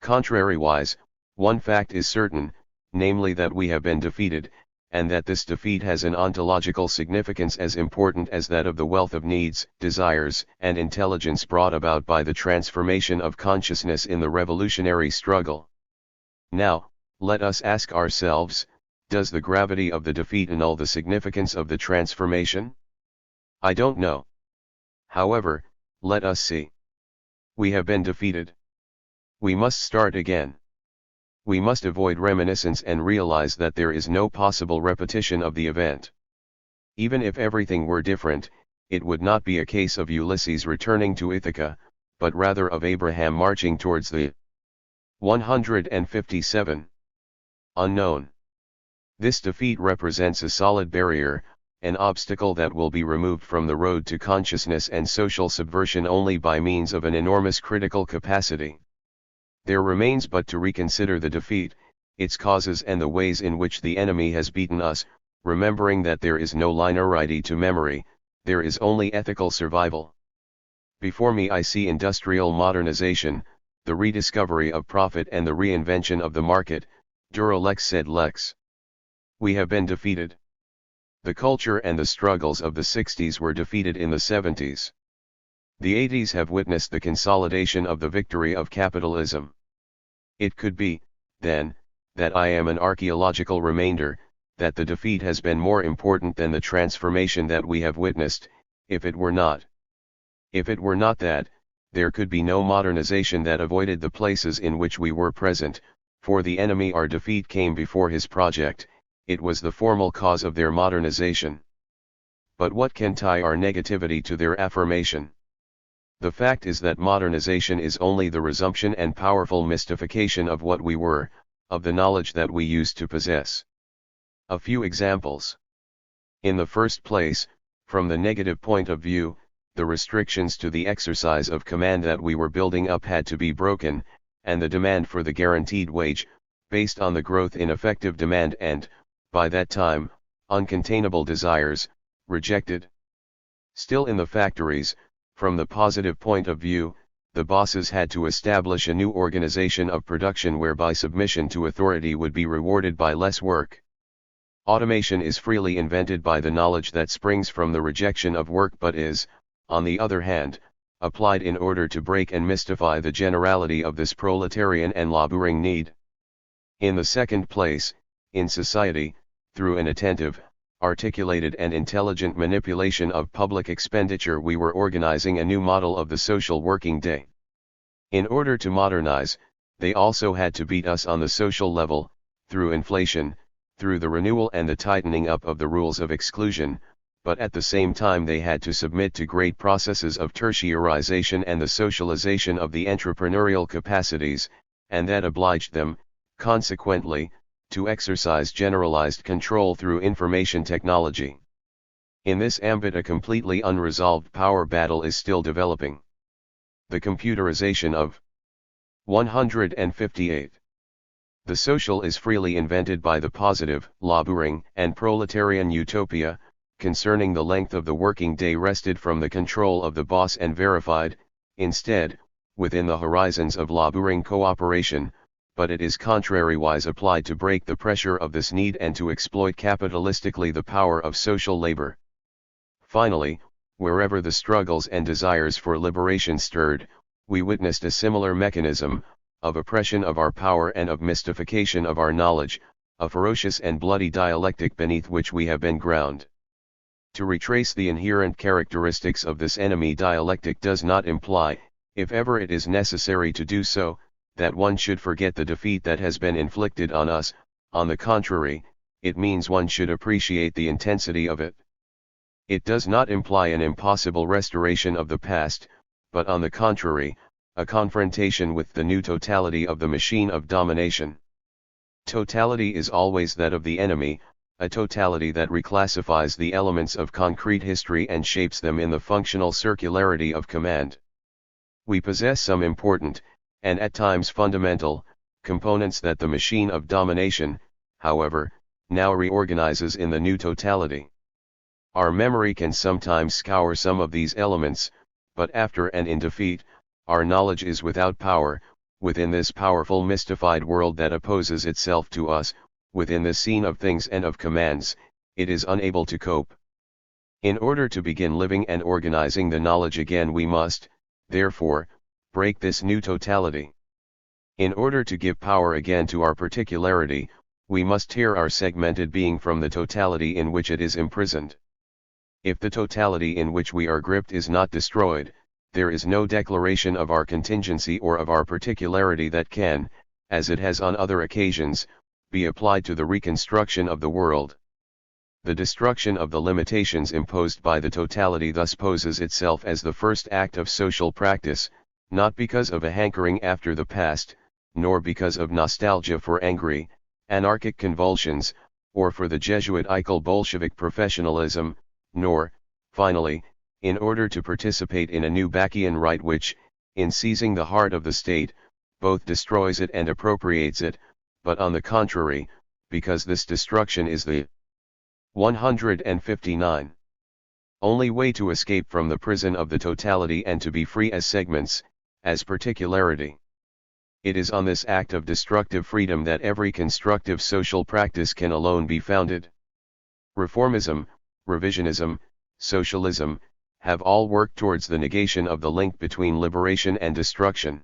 S1: Contrariwise, one fact is certain, namely that we have been defeated, and that this defeat has an ontological significance as important as that of the wealth of needs, desires, and intelligence brought about by the transformation of consciousness in the revolutionary struggle. Now, let us ask ourselves, does the gravity of the defeat annul the significance of the transformation? I don't know. However, let us see. We have been defeated. We must start again. We must avoid reminiscence and realize that there is no possible repetition of the event. Even if everything were different, it would not be a case of Ulysses returning to Ithaca, but rather of Abraham marching towards the 157 unknown. This defeat represents a solid barrier, an obstacle that will be removed from the road to consciousness and social subversion only by means of an enormous critical capacity. There remains but to reconsider the defeat, its causes and the ways in which the enemy has beaten us, remembering that there is no linearity to memory, there is only ethical survival. Before me I see industrial modernization, the rediscovery of profit and the reinvention of the market, dura lex sed lex. We have been defeated. The culture and the struggles of the 60s were defeated in the 70s. The 80s have witnessed the consolidation of the victory of capitalism. It could be, then, that I am an archaeological remainder, that the defeat has been more important than the transformation that we have witnessed, if it were not. If it were not that, there could be no modernization that avoided the places in which we were present, for the enemy our defeat came before his project, it was the formal cause of their modernization. But what can tie our negativity to their affirmation? The fact is that modernization is only the resumption and powerful mystification of what we were, of the knowledge that we used to possess. A few examples. In the first place, from the negative point of view, the restrictions to the exercise of command that we were building up had to be broken, and the demand for the guaranteed wage, based on the growth in effective demand and, by that time, uncontainable desires, rejected. Still in the factories, from the positive point of view, the bosses had to establish a new organization of production whereby submission to authority would be rewarded by less work. Automation is freely invented by the knowledge that springs from the rejection of work but is, on the other hand, applied in order to break and mystify the generality of this proletarian and laboring need. In the second place, in society, through an attentive, articulated and intelligent manipulation of public expenditure we were organizing a new model of the social working day. In order to modernize, they also had to beat us on the social level, through inflation, through the renewal and the tightening up of the rules of exclusion, but at the same time they had to submit to great processes of tertiarization and the socialization of the entrepreneurial capacities, and that obliged them, consequently, to exercise generalized control through information technology. In this ambit a completely unresolved power battle is still developing. The computerization of 158. The social is freely invented by the positive, laboring, and proletarian utopia, concerning the length of the working day wrested from the control of the boss and verified, instead, within the horizons of laboring cooperation, but it is contrariwise applied to break the pressure of this need and to exploit capitalistically the power of social labor. Finally, wherever the struggles and desires for liberation stirred, we witnessed a similar mechanism, of oppression of our power and of mystification of our knowledge, a ferocious and bloody dialectic beneath which we have been ground. To retrace the inherent characteristics of this enemy dialectic does not imply, if ever it is necessary to do so, that one should forget the defeat that has been inflicted on us. On the contrary, it means one should appreciate the intensity of it. It does not imply an impossible restoration of the past, but on the contrary, a confrontation with the new totality of the machine of domination. Totality is always that of the enemy, a totality that reclassifies the elements of concrete history and shapes them in the functional circularity of command. We possess some important, and at times fundamental, components that the machine of domination, however, now reorganizes in the new totality. Our memory can sometimes scour some of these elements, but after and in defeat, our knowledge is without power, within this powerful mystified world that opposes itself to us, within this scene of things and of commands, it is unable to cope. In order to begin living and organizing the knowledge again we must, therefore, break this new totality. In order to give power again to our particularity, we must tear our segmented being from the totality in which it is imprisoned. If the totality in which we are gripped is not destroyed, there is no declaration of our contingency or of our particularity that can, as it has on other occasions, be applied to the reconstruction of the world. The destruction of the limitations imposed by the totality thus poses itself as the first act of social practice, not because of a hankering after the past, nor because of nostalgia for angry, anarchic convulsions, or for the Jesuitical Bolshevik professionalism, nor, finally, in order to participate in a new Bacchian rite which, in seizing the heart of the state, both destroys it and appropriates it, but on the contrary, because this destruction is the 159. Only way to escape from the prison of the totality and to be free as segments, as particularity. It is on this act of destructive freedom that every constructive social practice can alone be founded. Reformism, revisionism, socialism, have all worked towards the negation of the link between liberation and destruction.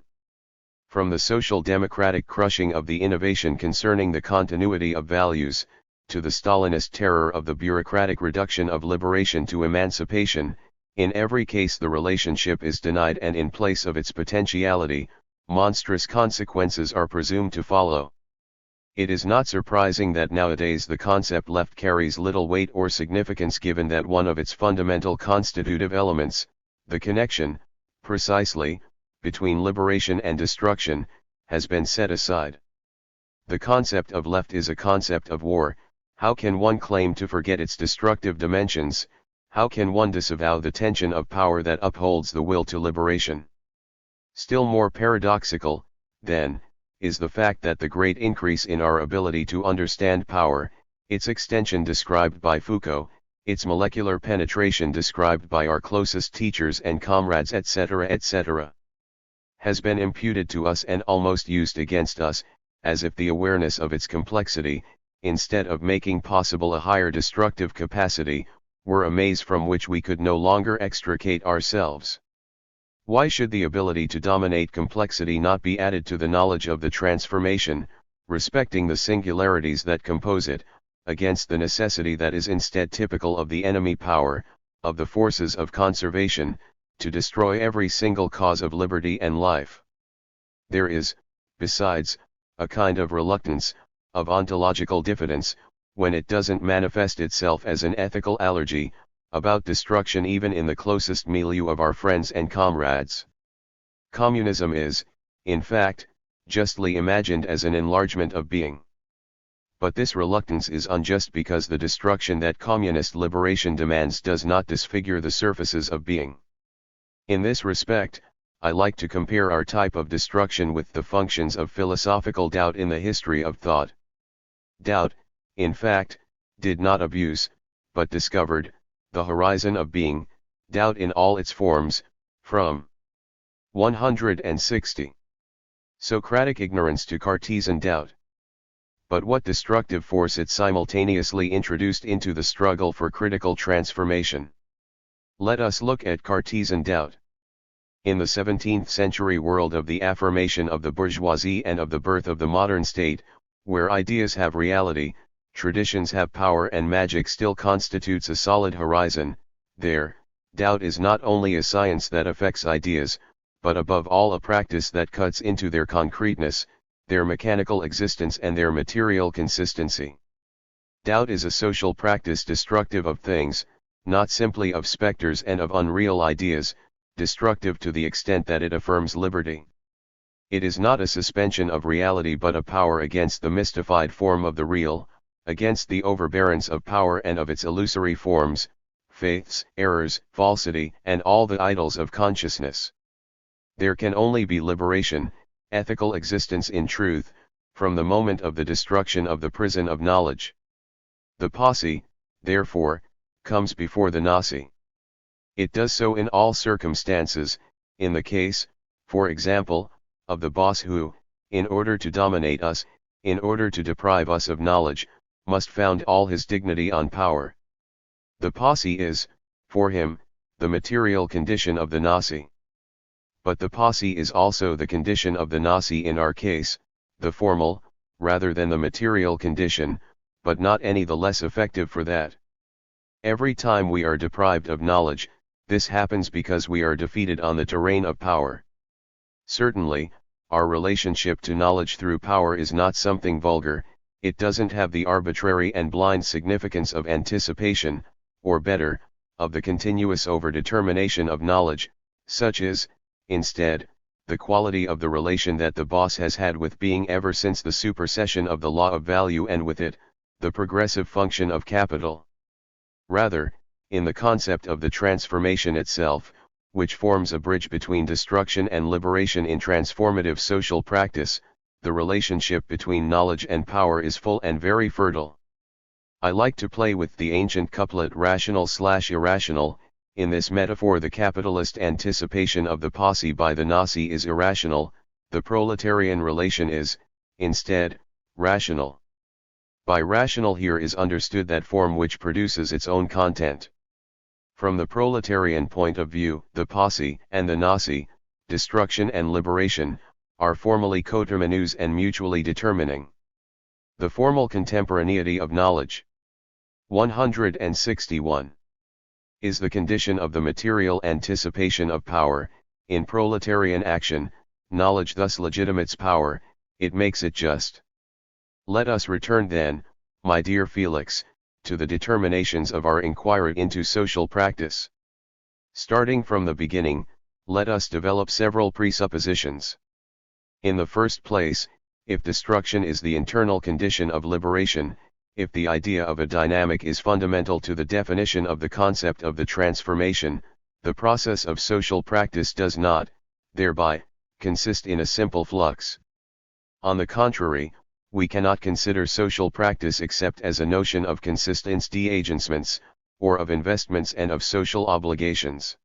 S1: From the social democratic crushing of the innovation concerning the continuity of values, to the Stalinist terror of the bureaucratic reduction of liberation to emancipation, in every case the relationship is denied and in place of its potentiality, monstrous consequences are presumed to follow. It is not surprising that nowadays the concept left carries little weight or significance given that one of its fundamental constitutive elements, the connection, precisely, between liberation and destruction, has been set aside. The concept of left is a concept of war. How can one claim to forget its destructive dimensions? How can one disavow the tension of power that upholds the will to liberation? Still more paradoxical, then, is the fact that the great increase in our ability to understand power, its extension described by Foucault, its molecular penetration described by our closest teachers and comrades etc., has been imputed to us and almost used against us, as if the awareness of its complexity, instead of making possible a higher destructive capacity, were a maze from which we could no longer extricate ourselves. Why should the ability to dominate complexity not be added to the knowledge of the transformation, respecting the singularities that compose it, against the necessity that is instead typical of the enemy power, of the forces of conservation, to destroy every single cause of liberty and life? There is, besides, a kind of reluctance, of ontological diffidence, when it doesn't manifest itself as an ethical allergy, about destruction even in the closest milieu of our friends and comrades. Communism is, in fact, justly imagined as an enlargement of being. But this reluctance is unjust because the destruction that communist liberation demands does not disfigure the surfaces of being. In this respect, I like to compare our type of destruction with the functions of philosophical doubt in the history of thought. Doubt, in fact, did not abuse, but discovered, the horizon of being, doubt in all its forms, from 160. Socratic ignorance to Cartesian doubt. But what destructive force it simultaneously introduced into the struggle for critical transformation? Let us look at Cartesian doubt. In the 17th century world of the affirmation of the bourgeoisie and of the birth of the modern state, where ideas have reality, traditions have power and magic still constitutes a solid horizon, there, doubt is not only a science that affects ideas, but above all a practice that cuts into their concreteness, their mechanical existence and their material consistency. Doubt is a social practice destructive of things, not simply of specters and of unreal ideas, destructive to the extent that it affirms liberty. It is not a suspension of reality but a power against the mystified form of the real, against the overbearance of power and of its illusory forms, faiths, errors, falsity, and all the idols of consciousness. There can only be liberation, ethical existence in truth, from the moment of the destruction of the prison of knowledge. The posse, therefore, comes before the Nasi. It does so in all circumstances, in the case, for example, of the boss who, in order to dominate us, in order to deprive us of knowledge, must found all his dignity on power. The posse is, for him, the material condition of the Nasi. But the posse is also the condition of the Nasi in our case, the formal, rather than the material condition, but not any the less effective for that. Every time we are deprived of knowledge, this happens because we are defeated on the terrain of power. Certainly, our relationship to knowledge through power is not something vulgar, it doesn't have the arbitrary and blind significance of anticipation, or better, of the continuous overdetermination of knowledge, such is, instead, the quality of the relation that the boss has had with being ever since the supersession of the law of value and with it, the progressive function of capital. Rather, in the concept of the transformation itself, which forms a bridge between destruction and liberation in transformative social practice, the relationship between knowledge and power is full and very fertile. I like to play with the ancient couplet rational/irrational, in this metaphor the capitalist anticipation of the posse by the Nasi is irrational, the proletarian relation is, instead, rational. By rational here is understood that form which produces its own content. From the proletarian point of view, the posse and the Nasi, destruction and liberation, are formally coterminous and mutually determining. The formal contemporaneity of knowledge. 161. Is the condition of the material anticipation of power, in proletarian action, knowledge thus legitimates power, it makes it just. Let us return then, my dear Felix, to the determinations of our inquiry into social practice. Starting from the beginning, let us develop several presuppositions. In the first place, if destruction is the internal condition of liberation, if the idea of a dynamic is fundamental to the definition of the concept of the transformation, the process of social practice does not, thereby, consist in a simple flux. On the contrary, we cannot consider social practice except as a notion of consistence d'agencements, or of investments and of social obligations.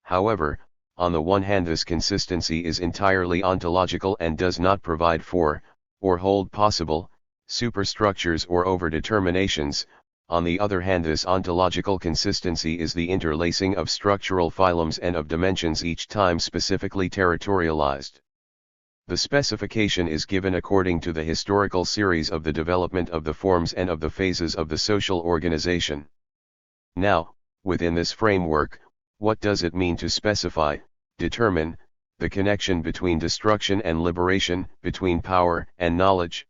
S1: However, on the one hand this consistency is entirely ontological and does not provide for, or hold possible, superstructures or overdeterminations. On the other hand this ontological consistency is the interlacing of structural phylums and of dimensions each time specifically territorialized. The specification is given according to the historical series of the development of the forms and of the phases of the social organization. Now, within this framework, what does it mean to specify, determine, the connection between destruction and liberation, between power and knowledge?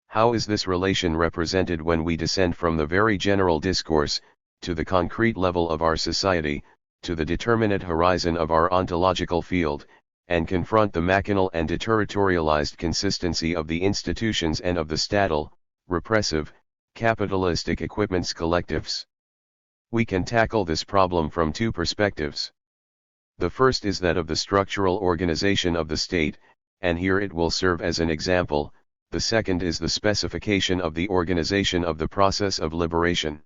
S1: How is this relation represented when we descend from the very general discourse, to the concrete level of our society, to the determinate horizon of our ontological field, and confront the machinal and deterritorialized consistency of the institutions and of the statal, repressive, capitalistic equipments collectives? We can tackle this problem from two perspectives. The first is that of the structural organization of the state, and here it will serve as an example. The second is the specification of the organization of the process of liberation.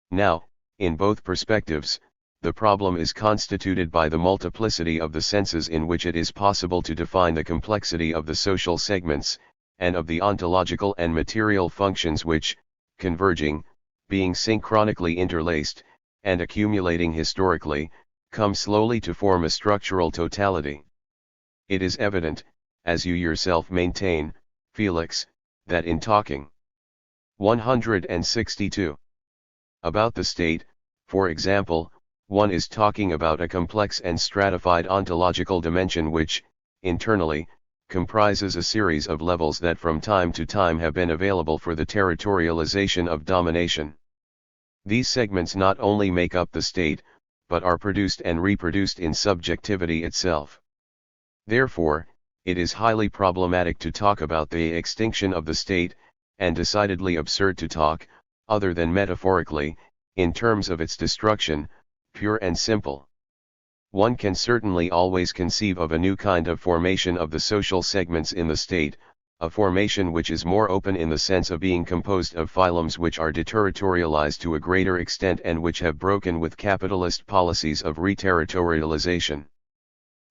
S1: Now, in both perspectives, the problem is constituted by the multiplicity of the senses in which it is possible to define the complexity of the social segments, and of the ontological and material functions which, converging, being synchronically interlaced, and accumulating historically, come slowly to form a structural totality. It is evident, as you yourself maintain, Felix, that in talking 162 about the state, for example, one is talking about a complex and stratified ontological dimension which, internally, comprises a series of levels that from time to time have been available for the territorialization of domination. These segments not only make up the state, but are produced and reproduced in subjectivity itself. Therefore, it is highly problematic to talk about the extinction of the state, and decidedly absurd to talk, other than metaphorically, in terms of its destruction, pure and simple. One can certainly always conceive of a new kind of formation of the social segments in the state, a formation which is more open in the sense of being composed of phylums which are deterritorialized to a greater extent and which have broken with capitalist policies of reterritorialization.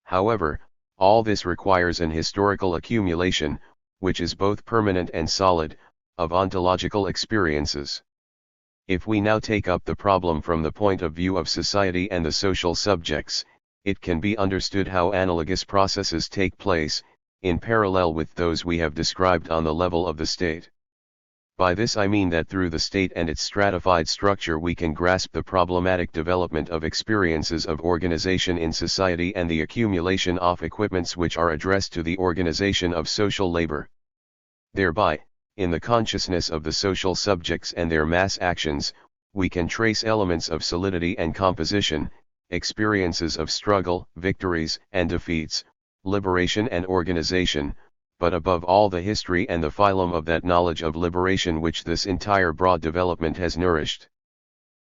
S1: However, all this requires an historical accumulation, which is both permanent and solid, of ontological experiences. If we now take up the problem from the point of view of society and the social subjects, it can be understood how analogous processes take place, in parallel with those we have described on the level of the state. By this I mean that through the state and its stratified structure we can grasp the problematic development of experiences of organization in society and the accumulation of equipments which are addressed to the organization of social labor. Thereby, in the consciousness of the social subjects and their mass actions, we can trace elements of solidity and composition, experiences of struggle, victories and defeats, liberation and organization, but above all the history and the phylum of that knowledge of liberation which this entire broad development has nourished.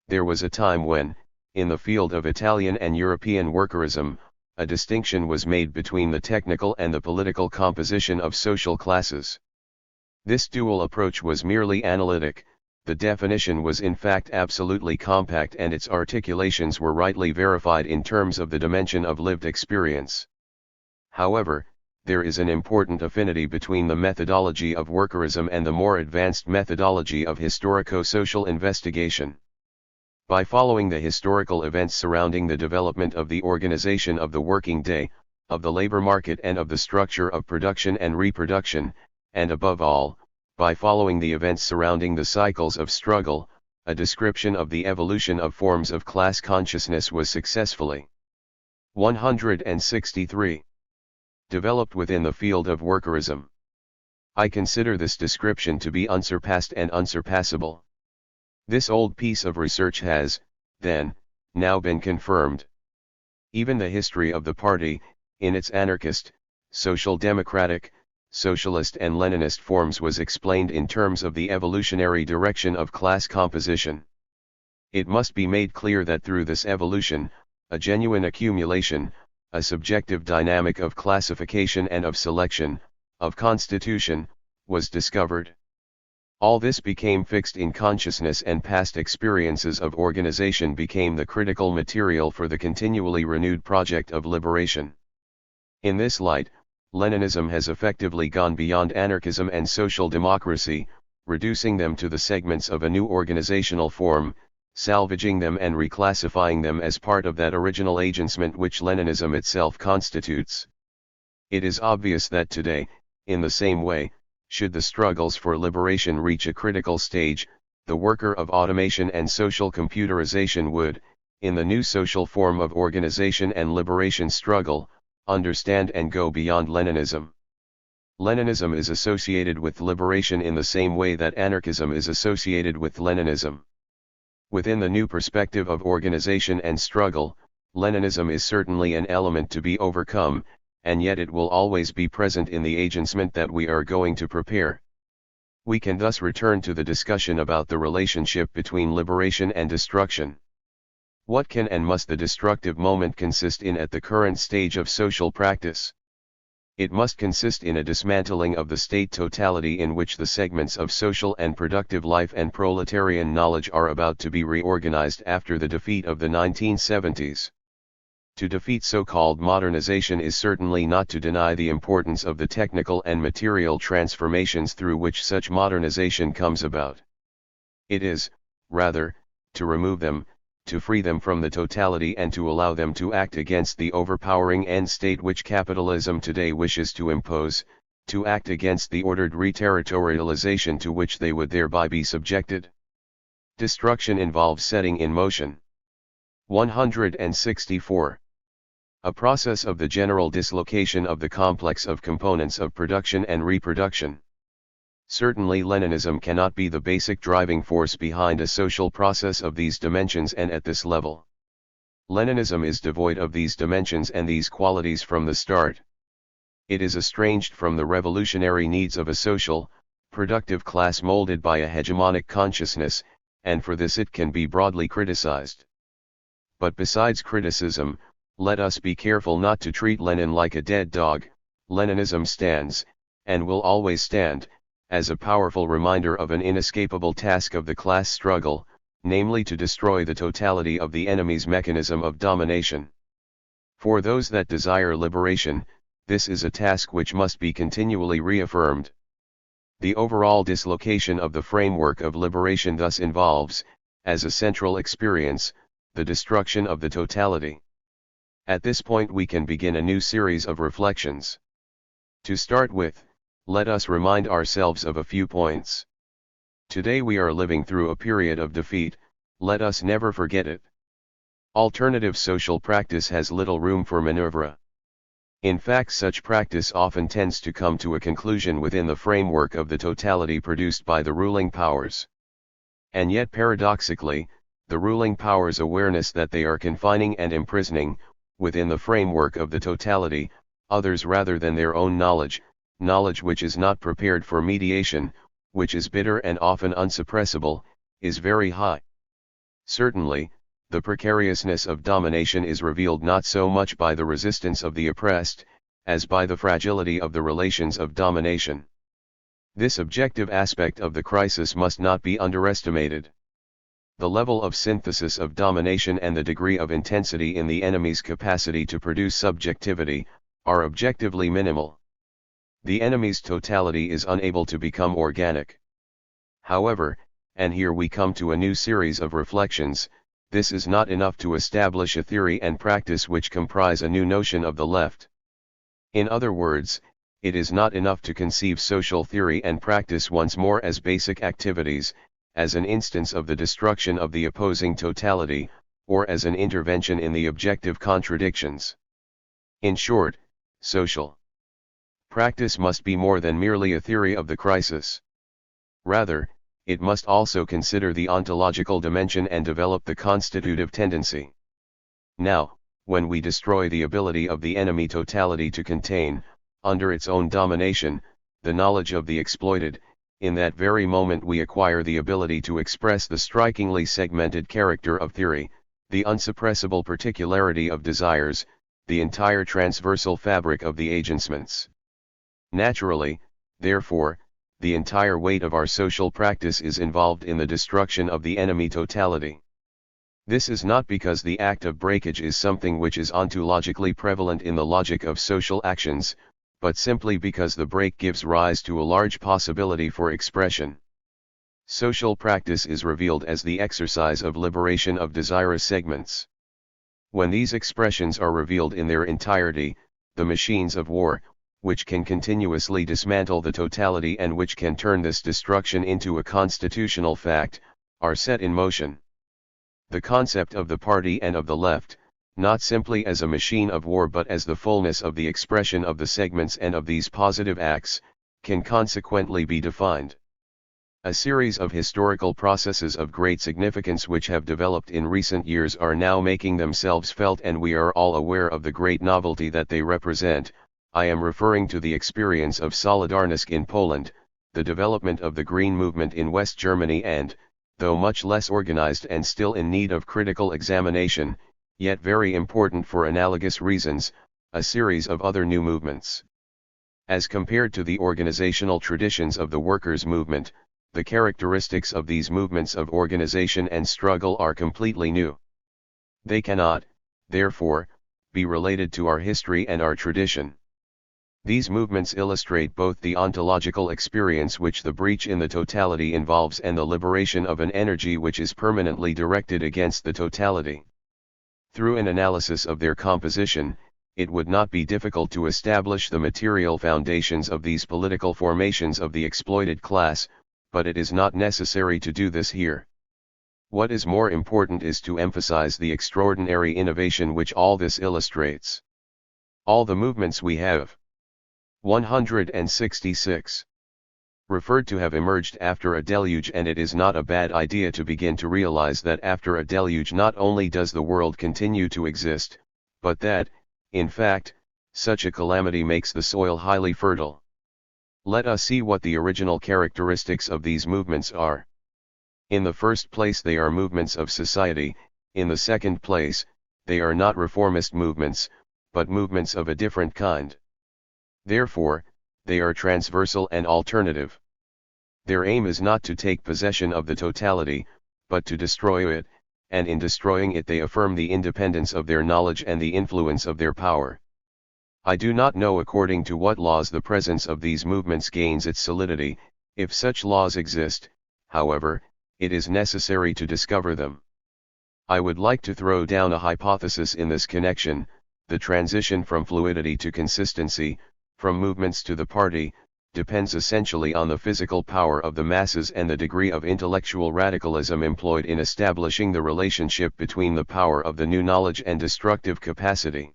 S1: There was a time when, in the field of Italian and European workerism, a distinction was made between the technical and the political composition of social classes. This dual approach was merely analytic, the definition was in fact absolutely compact and its articulations were rightly verified in terms of the dimension of lived experience. However, there is an important affinity between the methodology of workerism and the more advanced methodology of historico-social investigation. By following the historical events surrounding the development of the organization of the working day, of the labor market and of the structure of production and reproduction, and above all, by following the events surrounding the cycles of struggle, a description of the evolution of forms of class consciousness was successfully 163 developed within the field of workerism. I consider this description to be unsurpassed and unsurpassable. This old piece of research has, then, now been confirmed. Even the history of the party, in its anarchist, social democratic, socialist and Leninist forms was explained in terms of the evolutionary direction of class composition. It must be made clear that through this evolution, a genuine accumulation, a subjective dynamic of classification and of selection, of constitution, was discovered. All this became fixed in consciousness and past experiences of organization became the critical material for the continually renewed project of liberation. In this light, Leninism has effectively gone beyond anarchism and social democracy, reducing them to the segments of a new organizational form, salvaging them and reclassifying them as part of that original agencement which Leninism itself constitutes. It is obvious that today, in the same way, should the struggles for liberation reach a critical stage, the worker of automation and social computerization would, in the new social form of organization and liberation struggle, understand and go beyond Leninism. Leninism is associated with liberation in the same way that anarchism is associated with Leninism. Within the new perspective of organization and struggle, Leninism is certainly an element to be overcome, and yet it will always be present in the agencement that we are going to prepare. We can thus return to the discussion about the relationship between liberation and destruction. What can and must the destructive moment consist in at the current stage of social practice? It must consist in a dismantling of the state totality in which the segments of social and productive life and proletarian knowledge are about to be reorganized after the defeat of the 1970s. To defeat so-called modernization is certainly not to deny the importance of the technical and material transformations through which such modernization comes about. It is, rather, to remove them, to free them from the totality and to allow them to act against the overpowering end state which capitalism today wishes to impose, to act against the ordered reterritorialization to which they would thereby be subjected. Destruction involves setting in motion. 164. A process of the general dislocation of the complex of components of production and reproduction. Certainly Leninism cannot be the basic driving force behind a social process of these dimensions and at this level. Leninism is devoid of these dimensions and these qualities from the start. It is estranged from the revolutionary needs of a social, productive class molded by a hegemonic consciousness, and for this it can be broadly criticized. But besides criticism, let us be careful not to treat Lenin like a dead dog. Leninism stands, and will always stand, as a powerful reminder of an inescapable task of the class struggle, namely to destroy the totality of the enemy's mechanism of domination. For those that desire liberation, this is a task which must be continually reaffirmed. The overall dislocation of the framework of liberation thus involves, as a central experience, the destruction of the totality. At this point we can begin a new series of reflections. To start with, let us remind ourselves of a few points. Today we are living through a period of defeat, let us never forget it. Alternative social practice has little room for maneuver. In fact, such practice often tends to come to a conclusion within the framework of the totality produced by the ruling powers. And yet paradoxically, the ruling powers' awareness that they are confining and imprisoning, within the framework of the totality, others rather than their own knowledge which is not prepared for mediation, which is bitter and often unsuppressible, is very high. Certainly, the precariousness of domination is revealed not so much by the resistance of the oppressed, as by the fragility of the relations of domination. This objective aspect of the crisis must not be underestimated. The level of synthesis of domination and the degree of intensity in the enemy's capacity to produce subjectivity, are objectively minimal. The enemy's totality is unable to become organic. However, and here we come to a new series of reflections, this is not enough to establish a theory and practice which comprise a new notion of the left. In other words, it is not enough to conceive social theory and practice once more as basic activities, as an instance of the destruction of the opposing totality, or as an intervention in the objective contradictions. In short, social practice must be more than merely a theory of the crisis. Rather, it must also consider the ontological dimension and develop the constitutive tendency. Now, when we destroy the ability of the enemy totality to contain, under its own domination, the knowledge of the exploited, in that very moment we acquire the ability to express the strikingly segmented character of theory, the unsuppressible particularity of desires, the entire transversal fabric of the agencements. Naturally, therefore, the entire weight of our social practice is involved in the destruction of the enemy totality. This is not because the act of breakage is something which is ontologically prevalent in the logic of social actions, but simply because the break gives rise to a large possibility for expression. Social practice is revealed as the exercise of liberation of desirous segments. When these expressions are revealed in their entirety, the machines of war, which can continuously dismantle the totality and which can turn this destruction into a constitutional fact, are set in motion. The concept of the party and of the left, not simply as a machine of war but as the fullness of the expression of the segments and of these positive acts, can consequently be defined. A series of historical processes of great significance which have developed in recent years are now making themselves felt, and we are all aware of the great novelty that they represent. I am referring to the experience of Solidarność in Poland, the development of the Green Movement in West Germany and, though much less organized and still in need of critical examination, yet very important for analogous reasons, a series of other new movements. As compared to the organizational traditions of the workers' movement, the characteristics of these movements of organization and struggle are completely new. They cannot, therefore, be related to our history and our tradition. These movements illustrate both the ontological experience which the breach in the totality involves and the liberation of an energy which is permanently directed against the totality. Through an analysis of their composition, it would not be difficult to establish the material foundations of these political formations of the exploited class, but it is not necessary to do this here. What is more important is to emphasize the extraordinary innovation which all this illustrates. All the movements we have 166 referred to have emerged after a deluge, and it is not a bad idea to begin to realize that after a deluge not only does the world continue to exist, but that, in fact, such a calamity makes the soil highly fertile. Let us see what the original characteristics of these movements are. In the first place, they are movements of society. In the second place, they are not reformist movements, but movements of a different kind. Therefore, they are transversal and alternative. Their aim is not to take possession of the totality, but to destroy it, and in destroying it they affirm the independence of their knowledge and the influence of their power. I do not know according to what laws the presence of these movements gains its solidity. If such laws exist, however, it is necessary to discover them. I would like to throw down a hypothesis in this connection: the transition from fluidity to consistency, from movements to the party, depends essentially on the physical power of the masses and the degree of intellectual radicalism employed in establishing the relationship between the power of the new knowledge and destructive capacity.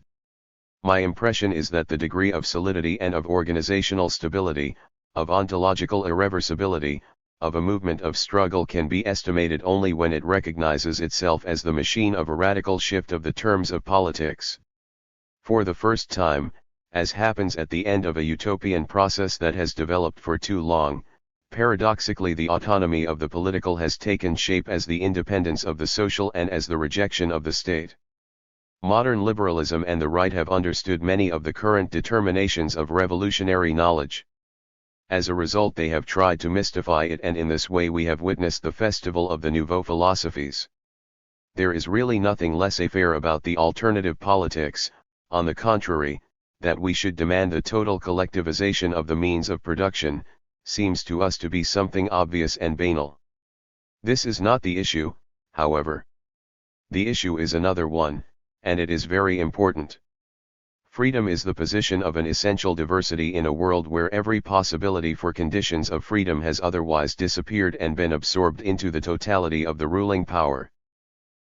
S1: My impression is that the degree of solidity and of organizational stability, of ontological irreversibility, of a movement of struggle can be estimated only when it recognizes itself as the machine of a radical shift of the terms of politics. For the first time, as happens at the end of a utopian process that has developed for too long, paradoxically the autonomy of the political has taken shape as the independence of the social and as the rejection of the state. Modern liberalism and the right have understood many of the current determinations of revolutionary knowledge. As a result they have tried to mystify it, and in this way we have witnessed the festival of the nouveau philosophies. There is really nothing laissez-faire about the alternative politics. On the contrary, that we should demand the total collectivization of the means of production, seems to us to be something obvious and banal. This is not the issue, however. The issue is another one, and it is very important. Freedom is the position of an essential diversity in a world where every possibility for conditions of freedom has otherwise disappeared and been absorbed into the totality of the ruling power.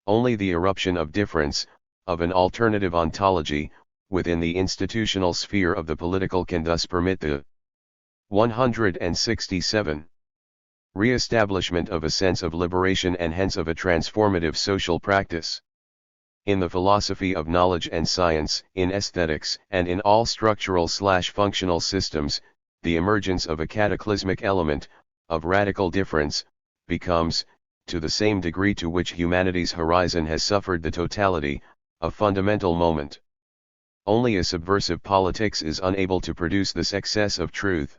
S1: Only the eruption of difference, of an alternative ontology, within the institutional sphere of the political can thus permit the 167. Re-establishment of a sense of liberation and hence of a transformative social practice. In the philosophy of knowledge and science, in aesthetics, and in all structural/functional systems, the emergence of a cataclysmic element, of radical difference, becomes, to the same degree to which humanity's horizon has suffered the totality, a fundamental moment. Only a subversive politics is unable to produce this excess of truth.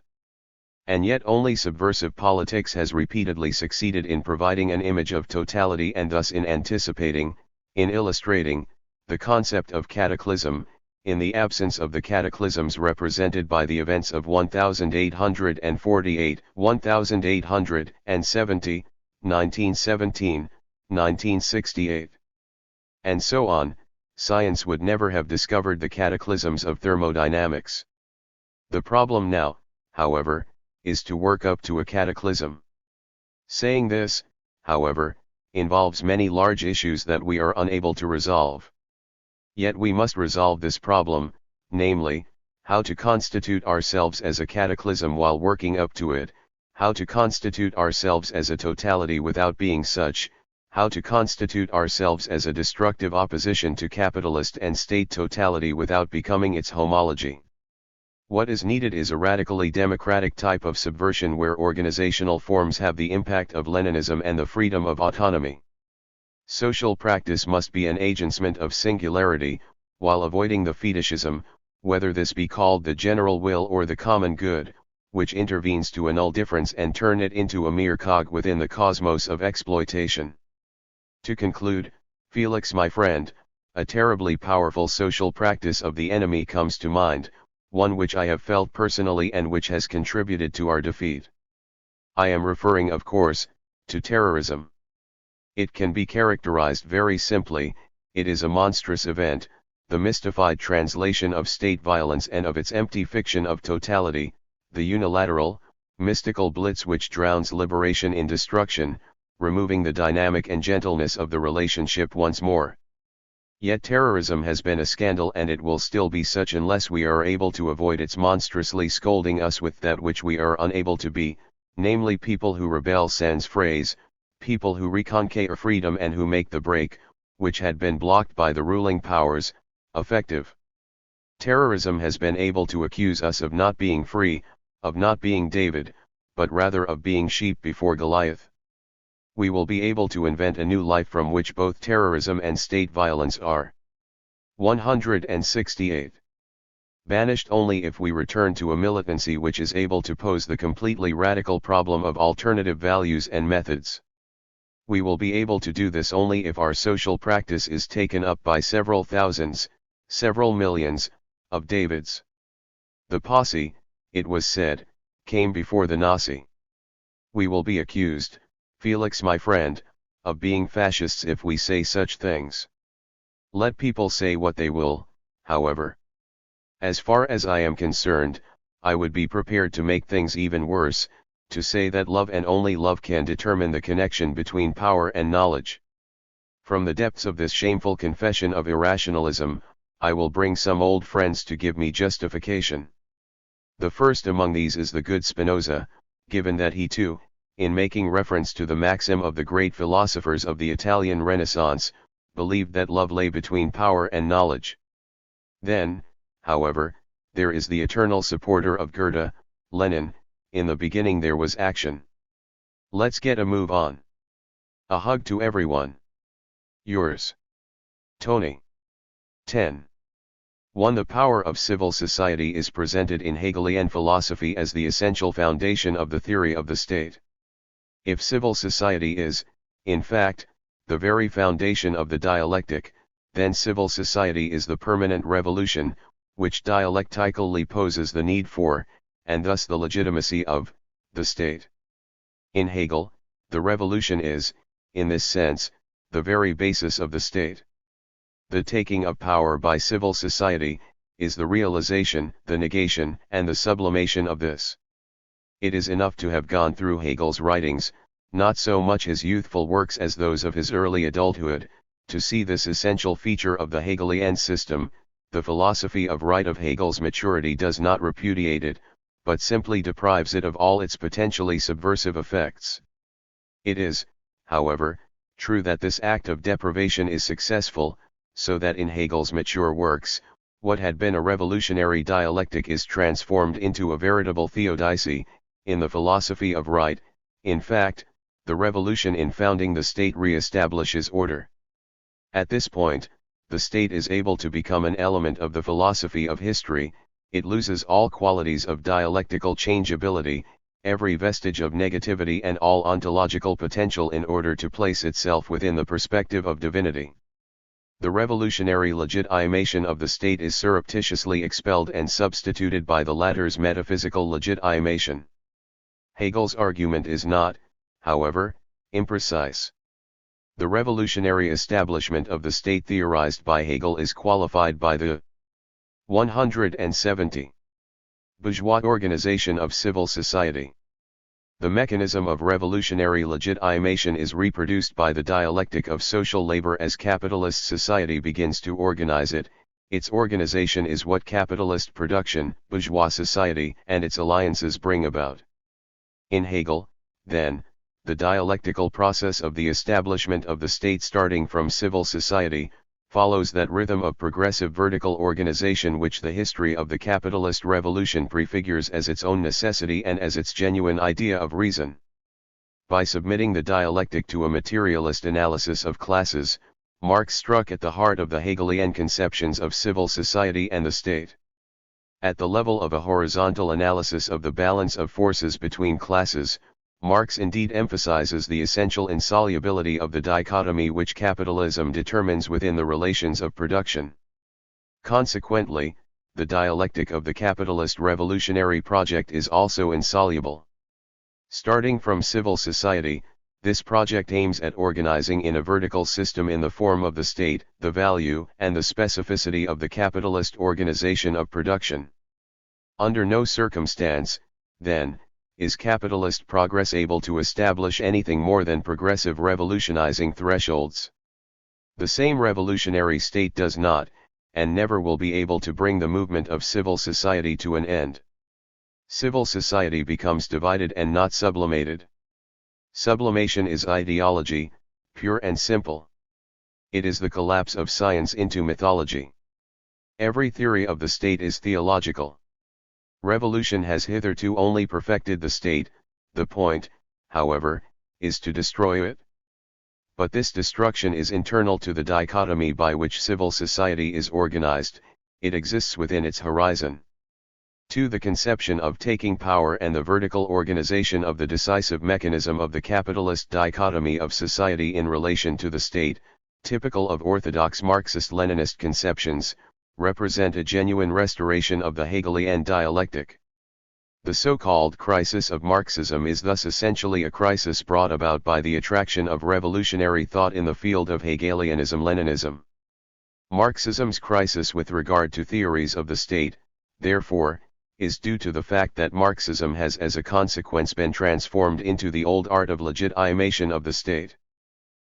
S1: And yet only subversive politics has repeatedly succeeded in providing an image of totality and thus in anticipating, in illustrating, the concept of cataclysm, in the absence of the cataclysms represented by the events of 1848, 1870, 1917, 1968. And so on. Science would never have discovered the cataclysms of thermodynamics. The problem now, however, is to work up to a cataclysm. Saying this, however, involves many large issues that we are unable to resolve. Yet we must resolve this problem, namely, how to constitute ourselves as a cataclysm while working up to it, how to constitute ourselves as a totality without being such, how to constitute ourselves as a destructive opposition to capitalist and state totality without becoming its homology. What is needed is a radically democratic type of subversion where organizational forms have the impact of Leninism and the freedom of autonomy. Social practice must be an agencement of singularity, while avoiding the fetishism, whether this be called the general will or the common good, which intervenes to annul difference and turn it into a mere cog within the cosmos of exploitation. To conclude, Felix my friend, a terribly powerful social practice of the enemy comes to mind, one which I have felt personally and which has contributed to our defeat. I am referring, of course, to terrorism. It can be characterized very simply: it is a monstrous event, the mystified translation of state violence and of its empty fiction of totality, the unilateral, mystical blitz which drowns liberation in destruction, removing the dynamic and gentleness of the relationship once more. Yet terrorism has been a scandal, and it will still be such unless we are able to avoid its monstrously scolding us with that which we are unable to be, namely people who rebel sans phrase, people who reconquer freedom and who make the break, which had been blocked by the ruling powers, effective. Terrorism has been able to accuse us of not being free, of not being David, but rather of being sheep before Goliath. We will be able to invent a new life from which both terrorism and state violence are 168. banished only if we return to a militancy which is able to pose the completely radical problem of alternative values and methods. We will be able to do this only if our social practice is taken up by several thousands, several millions, of Davids. The posse, it was said, came before the Nazi. We will be accused, Felix my friend, of being fascists if we say such things. Let people say what they will, however. As far as I am concerned, I would be prepared to make things even worse, to say that love and only love can determine the connection between power and knowledge. From the depths of this shameful confession of irrationalism, I will bring some old friends to give me justification. The first among these is the good Spinoza, given that he too, in making reference to the maxim of the great philosophers of the Italian Renaissance, believed that love lay between power and knowledge. Then, however, there is the eternal supporter of Goethe, Lenin, in the beginning there was action. Let's get a move on. A hug to everyone. Yours. Tony. 10. 1. The power of civil society is presented in Hegelian philosophy as the essential foundation of the theory of the state. If civil society is, in fact, the very foundation of the dialectic, then civil society is the permanent revolution, which dialectically poses the need for, and thus the legitimacy of, the state. In Hegel, the revolution is, in this sense, the very basis of the state. The taking of power by civil society, is the realization, the negation, and the sublimation of this. It is enough to have gone through Hegel's writings, not so much his youthful works as those of his early adulthood, to see this essential feature of the Hegelian system. The philosophy of right of Hegel's maturity does not repudiate it, but simply deprives it of all its potentially subversive effects. It is, however, true that this act of deprivation is successful, so that in Hegel's mature works, what had been a revolutionary dialectic is transformed into a veritable theodicy. In the philosophy of right, in fact, the revolution in founding the state re-establishes order. At this point, the state is able to become an element of the philosophy of history. It loses all qualities of dialectical changeability, every vestige of negativity and all ontological potential in order to place itself within the perspective of divinity. The revolutionary legitimation of the state is surreptitiously expelled and substituted by the latter's metaphysical legitimation. Hegel's argument is not, however, imprecise. The revolutionary establishment of the state theorized by Hegel is qualified by the 170. Bourgeois organization of civil society. The mechanism of revolutionary legitimation is reproduced by the dialectic of social labor as capitalist society begins to organize it. Its organization is what capitalist production, bourgeois society, and its alliances bring about. In Hegel, then, the dialectical process of the establishment of the state starting from civil society, follows that rhythm of progressive vertical organization which the history of the capitalist revolution prefigures as its own necessity and as its genuine idea of reason. By submitting the dialectic to a materialist analysis of classes, Marx struck at the heart of the Hegelian conceptions of civil society and the state. At the level of a horizontal analysis of the balance of forces between classes, Marx indeed emphasizes the essential insolubility of the dichotomy which capitalism determines within the relations of production. Consequently, the dialectic of the capitalist revolutionary project is also insoluble. Starting from civil society, this project aims at organizing in a vertical system in the form of the state, the value and the specificity of the capitalist organization of production. Under no circumstance, then, is capitalist progress able to establish anything more than progressive revolutionizing thresholds. The same revolutionary state does not, and never will be able to bring the movement of civil society to an end. Civil society becomes divided and not sublimated. Sublimation is ideology, pure and simple. It is the collapse of science into mythology. Every theory of the state is theological. Revolution has hitherto only perfected the state. The point, however, is to destroy it. But this destruction is internal to the dichotomy by which civil society is organized. it exists within its horizon. 2. The conception of taking power and the vertical organization of the decisive mechanism of the capitalist dichotomy of society in relation to the state, typical of orthodox Marxist-Leninist conceptions, represent a genuine restoration of the Hegelian dialectic. The so-called crisis of Marxism is thus essentially a crisis brought about by the attraction of revolutionary thought in the field of Hegelianism-Leninism. Marxism's crisis with regard to theories of the state, therefore, is due to the fact that Marxism has as a consequence been transformed into the old art of legitimation of the state.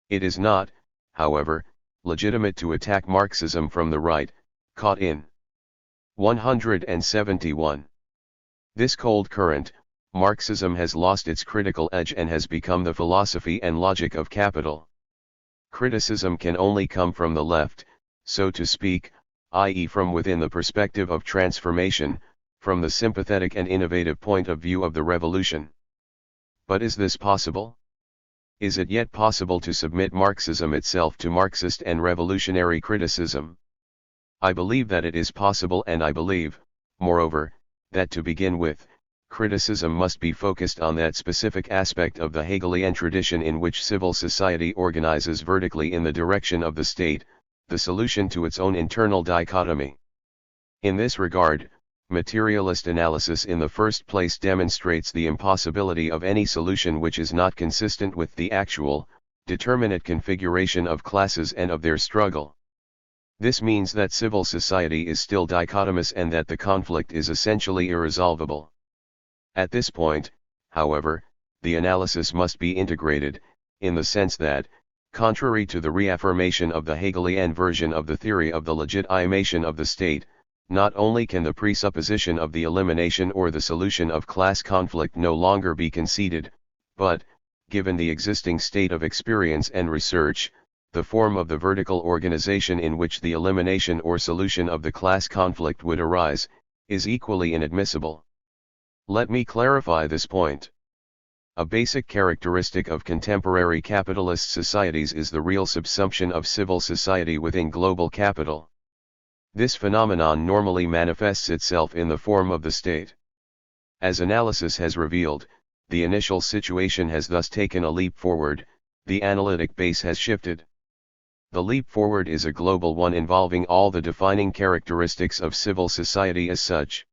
S1: It is not, however, legitimate to attack Marxism from the right, caught in 171. This cold current, Marxism has lost its critical edge and has become the philosophy and logic of capital. Criticism can only come from the left, so to speak, i.e. from within the perspective of transformation, from the sympathetic and innovative point of view of the revolution. But is this possible? Is it yet possible to submit Marxism itself to Marxist and revolutionary criticism? I believe that it is possible, and I believe, moreover, that to begin with, criticism must be focused on that specific aspect of the Hegelian tradition in which civil society organizes vertically in the direction of the state, the solution to its own internal dichotomy. In this regard, materialist analysis in the first place demonstrates the impossibility of any solution which is not consistent with the actual, determinate configuration of classes and of their struggle. This means that civil society is still dichotomous and that the conflict is essentially irresolvable. At this point, however, the analysis must be integrated, in the sense that, contrary to the reaffirmation of the Hegelian version of the theory of the legitimation of the state, not only can the presupposition of the elimination or the solution of class conflict no longer be conceded, but, given the existing state of experience and research, the form of the vertical organization in which the elimination or solution of the class conflict would arise, is equally inadmissible. Let me clarify this point. A basic characteristic of contemporary capitalist societies is the real subsumption of civil society within global capital. This phenomenon normally manifests itself in the form of the state. As analysis has revealed, the initial situation has thus taken a leap forward, the analytic base has shifted. The leap forward is a global one involving all the defining characteristics of civil society as such.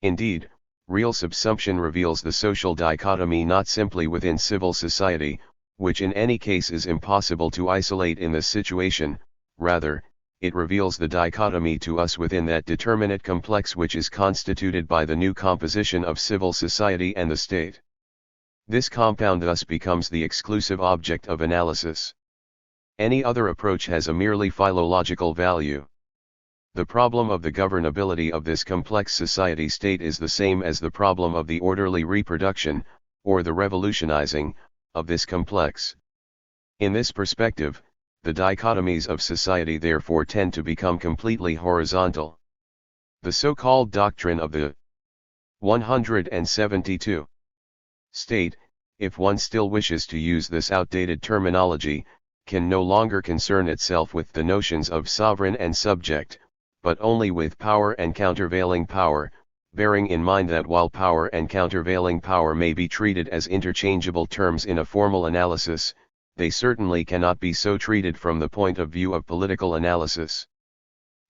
S1: Indeed, real subsumption reveals the social dichotomy not simply within civil society, which in any case is impossible to isolate in this situation, rather, it reveals the dichotomy to us within that determinate complex which is constituted by the new composition of civil society and the state. This compound thus becomes the exclusive object of analysis. Any other approach has a merely philological value. The problem of the governability of this complex society-state is the same as the problem of the orderly reproduction, or the revolutionizing, of this complex. In this perspective, the dichotomies of society therefore tend to become completely horizontal. The so-called doctrine of the 172 state, if one still wishes to use this outdated terminology, can no longer concern itself with the notions of sovereign and subject, but only with power and countervailing power, bearing in mind that while power and countervailing power may be treated as interchangeable terms in a formal analysis, they certainly cannot be so treated from the point of view of political analysis.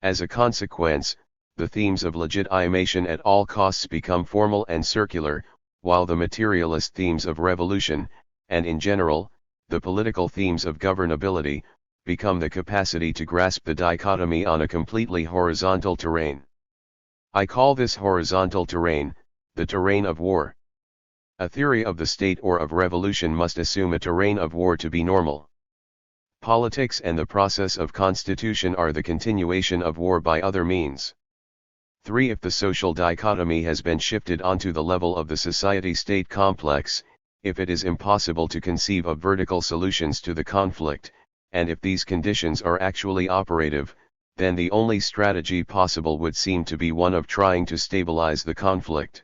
S1: As a consequence, the themes of legitimation at all costs become formal and circular, while the materialist themes of revolution, and in general, the political themes of governability, become the capacity to grasp the dichotomy on a completely horizontal terrain. I call this horizontal terrain, the terrain of war. A theory of the state or of revolution must assume a terrain of war to be normal. Politics and the process of constitution are the continuation of war by other means. 3. If the social dichotomy has been shifted onto the level of the society-state complex, if it is impossible to conceive of vertical solutions to the conflict, and if these conditions are actually operative, then the only strategy possible would seem to be one of trying to stabilize the conflict.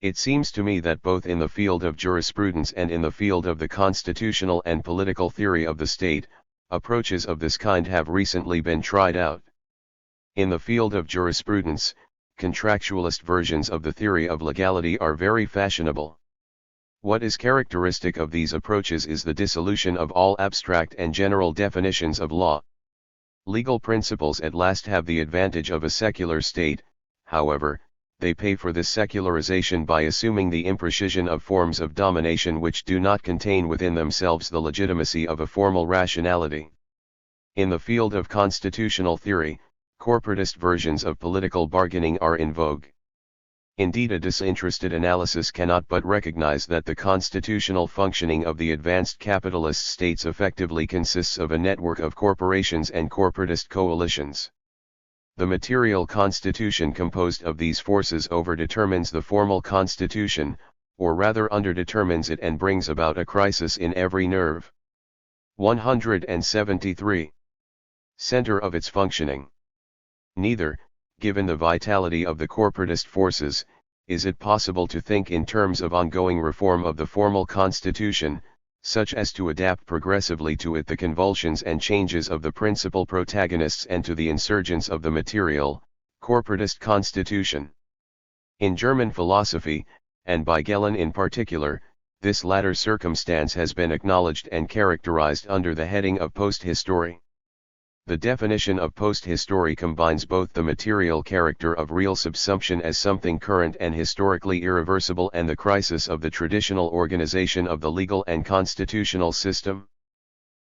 S1: It seems to me that both in the field of jurisprudence and in the field of the constitutional and political theory of the state, approaches of this kind have recently been tried out. In the field of jurisprudence, contractualist versions of the theory of legality are very fashionable. What is characteristic of these approaches is the dissolution of all abstract and general definitions of law. Legal principles at last have the advantage of a secular state, however, they pay for this secularization by assuming the imprecision of forms of domination which do not contain within themselves the legitimacy of a formal rationality. In the field of constitutional theory, corporatist versions of political bargaining are in vogue. Indeed, a disinterested analysis cannot but recognize that the constitutional functioning of the advanced capitalist states effectively consists of a network of corporations and corporatist coalitions. The material constitution composed of these forces overdetermines the formal constitution, or rather underdetermines it, and brings about a crisis in every nerve. 173. Center of its functioning. Neither, given the vitality of the corporatist forces, is it possible to think in terms of ongoing reform of the formal constitution, such as to adapt progressively to it the convulsions and changes of the principal protagonists and to the insurgence of the material, corporatist constitution. In German philosophy, and by Gehlen in particular, this latter circumstance has been acknowledged and characterized under the heading of post-history. The definition of post-history combines both the material character of real subsumption as something current and historically irreversible and the crisis of the traditional organization of the legal and constitutional system.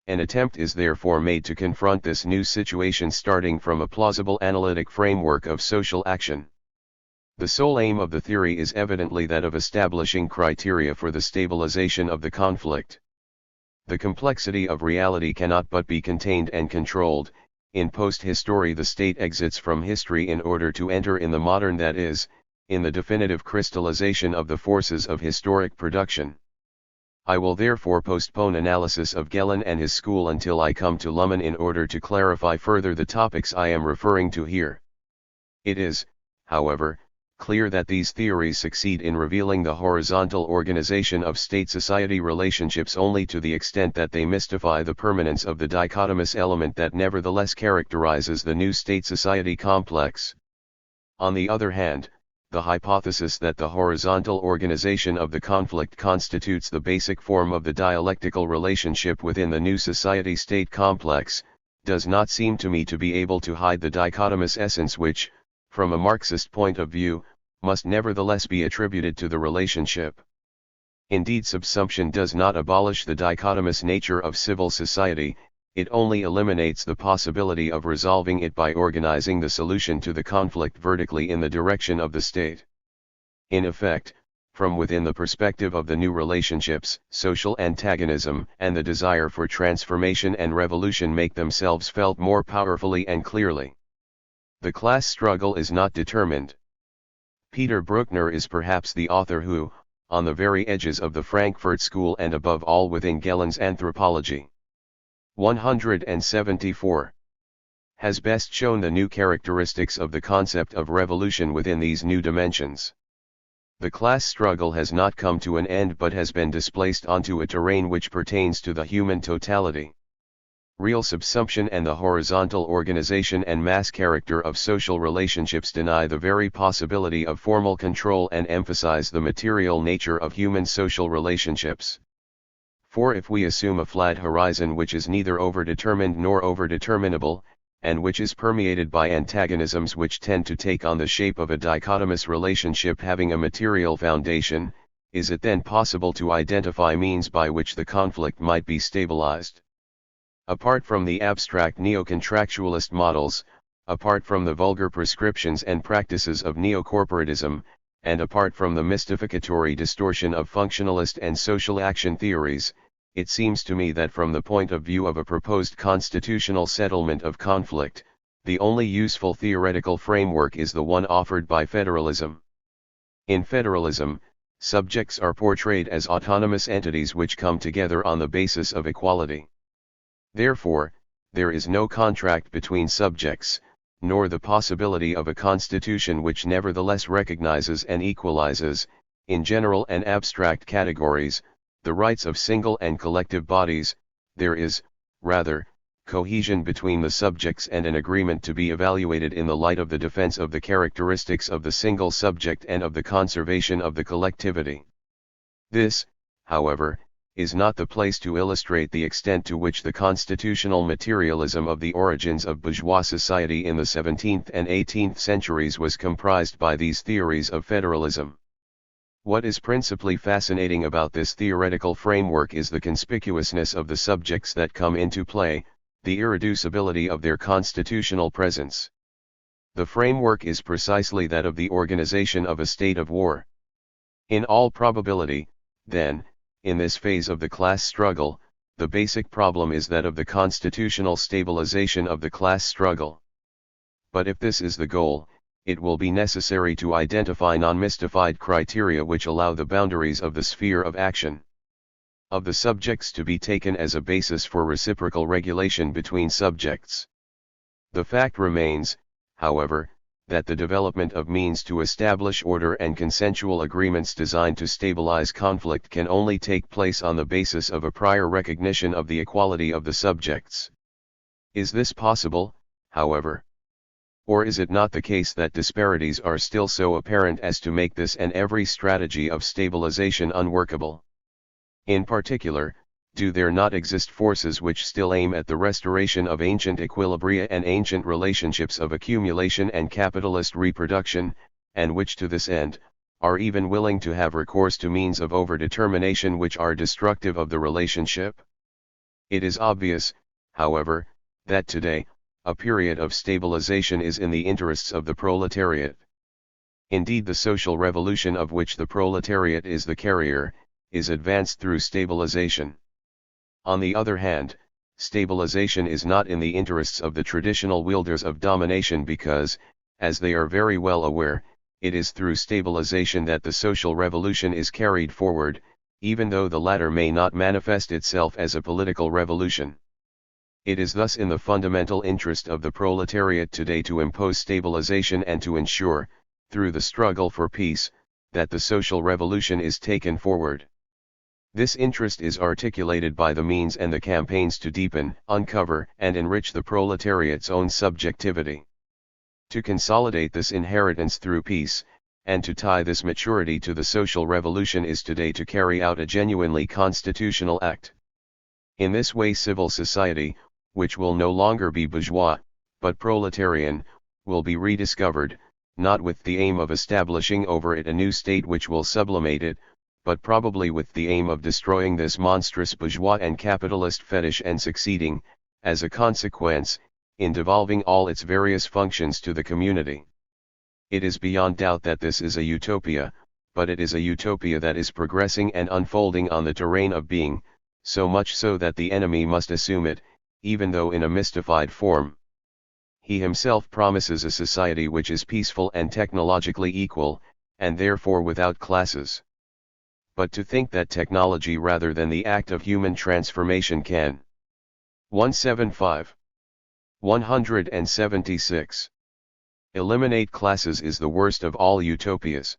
S1: An attempt is therefore made to confront this new situation starting from a plausible analytic framework of social action. The sole aim of the theory is evidently that of establishing criteria for the stabilization of the conflict. The complexity of reality cannot but be contained and controlled. In post-history, the state exits from history in order to enter in the modern, that is, in the definitive crystallization of the forces of historic production. I will therefore postpone analysis of Gehlen and his school until I come to Luhmann in order to clarify further the topics I am referring to here. It is, however, clear that these theories succeed in revealing the horizontal organization of state-society relationships only to the extent that they mystify the permanence of the dichotomous element that nevertheless characterizes the new state-society complex. On the other hand, the hypothesis that the horizontal organization of the conflict constitutes the basic form of the dialectical relationship within the new society-state complex, does not seem to me to be able to hide the dichotomous essence which, from a Marxist point of view, must nevertheless be attributed to the relationship. Indeed, subsumption does not abolish the dichotomous nature of civil society, it only eliminates the possibility of resolving it by organizing the solution to the conflict vertically in the direction of the state. In effect, from within the perspective of the new relationships, social antagonism and the desire for transformation and revolution make themselves felt more powerfully and clearly. The class struggle is not determined. Peter Bruckner is perhaps the author who, on the very edges of the Frankfurt School and above all within Gehlen's anthropology, 174, has best shown the new characteristics of the concept of revolution within these new dimensions. The class struggle has not come to an end but has been displaced onto a terrain which pertains to the human totality. Real subsumption and the horizontal organization and mass character of social relationships deny the very possibility of formal control and emphasize the material nature of human social relationships. For if we assume a flat horizon which is neither overdetermined nor overdeterminable, and which is permeated by antagonisms which tend to take on the shape of a dichotomous relationship having a material foundation, is it then possible to identify means by which the conflict might be stabilized? Apart from the abstract neo-contractualist models, apart from the vulgar prescriptions and practices of neo-corporatism, and apart from the mystificatory distortion of functionalist and social action theories, it seems to me that from the point of view of a proposed constitutional settlement of conflict, the only useful theoretical framework is the one offered by federalism. In federalism, subjects are portrayed as autonomous entities which come together on the basis of equality. Therefore, there is no contract between subjects, nor the possibility of a constitution which nevertheless recognizes and equalizes, in general and abstract categories, the rights of single and collective bodies. There is, rather, cohesion between the subjects and an agreement to be evaluated in the light of the defense of the characteristics of the single subject and of the conservation of the collectivity. This, however, is not the place to illustrate the extent to which the constitutional materialism of the origins of bourgeois society in the 17th and 18th centuries was comprised by these theories of federalism. What is principally fascinating about this theoretical framework is the conspicuousness of the subjects that come into play, the irreducibility of their constitutional presence. The framework is precisely that of the organization of a state of war. In all probability, then, in this phase of the class struggle, the basic problem is that of the constitutional stabilization of the class struggle. But if this is the goal, it will be necessary to identify non-mystified criteria which allow the boundaries of the sphere of action of the subjects to be taken as a basis for reciprocal regulation between subjects. The fact remains, however, that the development of means to establish order and consensual agreements designed to stabilize conflict can only take place on the basis of a prior recognition of the equality of the subjects. Is this possible, however? Or is it not the case that disparities are still so apparent as to make this and every strategy of stabilization unworkable? In particular, do there not exist forces which still aim at the restoration of ancient equilibria and ancient relationships of accumulation and capitalist reproduction, and which to this end, are even willing to have recourse to means of overdetermination which are destructive of the relationship? It is obvious, however, that today, a period of stabilization is in the interests of the proletariat. Indeed, the social revolution of which the proletariat is the carrier, is advanced through stabilization. On the other hand, stabilization is not in the interests of the traditional wielders of domination because, as they are very well aware, it is through stabilization that the social revolution is carried forward, even though the latter may not manifest itself as a political revolution. It is thus in the fundamental interest of the proletariat today to impose stabilization and to ensure, through the struggle for peace, that the social revolution is taken forward. This interest is articulated by the means and the campaigns to deepen, uncover, and enrich the proletariat's own subjectivity. To consolidate this inheritance through peace, and to tie this maturity to the social revolution is today to carry out a genuinely constitutional act. In this way civil society, which will no longer be bourgeois, but proletarian, will be rediscovered, not with the aim of establishing over it a new state which will sublimate it, but probably with the aim of destroying this monstrous bourgeois and capitalist fetish and succeeding, as a consequence, in devolving all its various functions to the community. It is beyond doubt that this is a utopia, but it is a utopia that is progressing and unfolding on the terrain of being, so much so that the enemy must assume it, even though in a mystified form. He himself promises a society which is peaceful and technologically equal, and therefore without classes. But to think that technology rather than the act of human transformation can 175. 176. Eliminate classes is the worst of all utopias.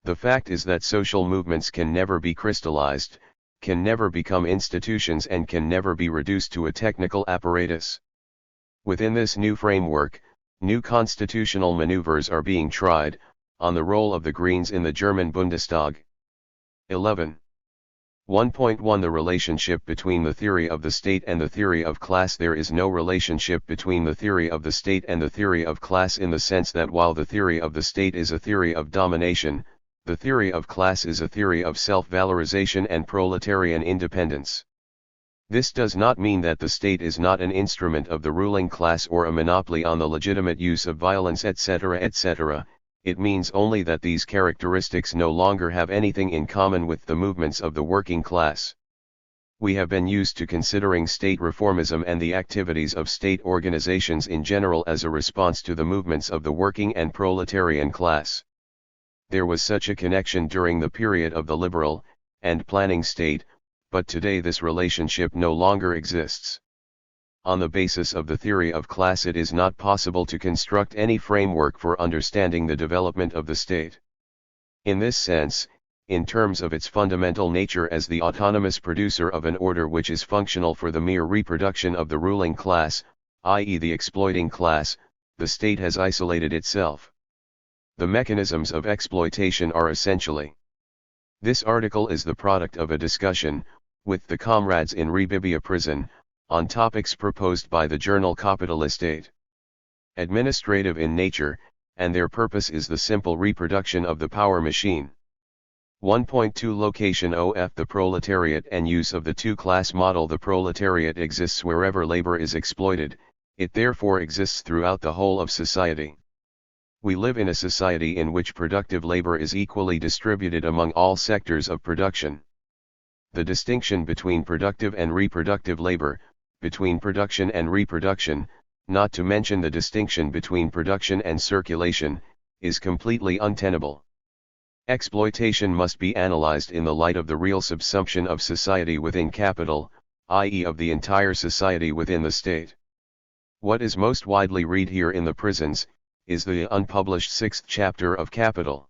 S1: The fact is that social movements can never be crystallized, can never become institutions and can never be reduced to a technical apparatus. Within this new framework, new constitutional maneuvers are being tried, on the role of the Greens in the German Bundestag. 11. 1.1 The relationship between the theory of the state and the theory of class. There is no relationship between the theory of the state and the theory of class in the sense that while the theory of the state is a theory of domination, the theory of class is a theory of self-valorization and proletarian independence. This does not mean that the state is not an instrument of the ruling class or a monopoly on the legitimate use of violence etc. etc. It means only that these characteristics no longer have anything in common with the movements of the working class. We have been used to considering state reformism and the activities of state organizations in general as a response to the movements of the working and proletarian class. There was such a connection during the period of the liberal and planning state, but today this relationship no longer exists. On the basis of the theory of class, it is not possible to construct any framework for understanding the development of the state. In this sense, in terms of its fundamental nature as the autonomous producer of an order which is functional for the mere reproduction of the ruling class, i.e. the exploiting class, the state has isolated itself. The mechanisms of exploitation are essentially. This article is the product of a discussion, with the comrades in Rebibia prison, on topics proposed by the journal Kapitalistate. Administrative in nature, and their purpose is the simple reproduction of the power machine. 1.2 Location of the proletariat and use of the two-class model. The proletariat exists wherever labor is exploited, it therefore exists throughout the whole of society. We live in a society in which productive labor is equally distributed among all sectors of production. The distinction between productive and reproductive labor, between production and reproduction, not to mention the distinction between production and circulation, is completely untenable. Exploitation must be analyzed in the light of the real subsumption of society within capital, i.e. of the entire society within the state. What is most widely read here in the prisons, is the unpublished 6th chapter of Capital.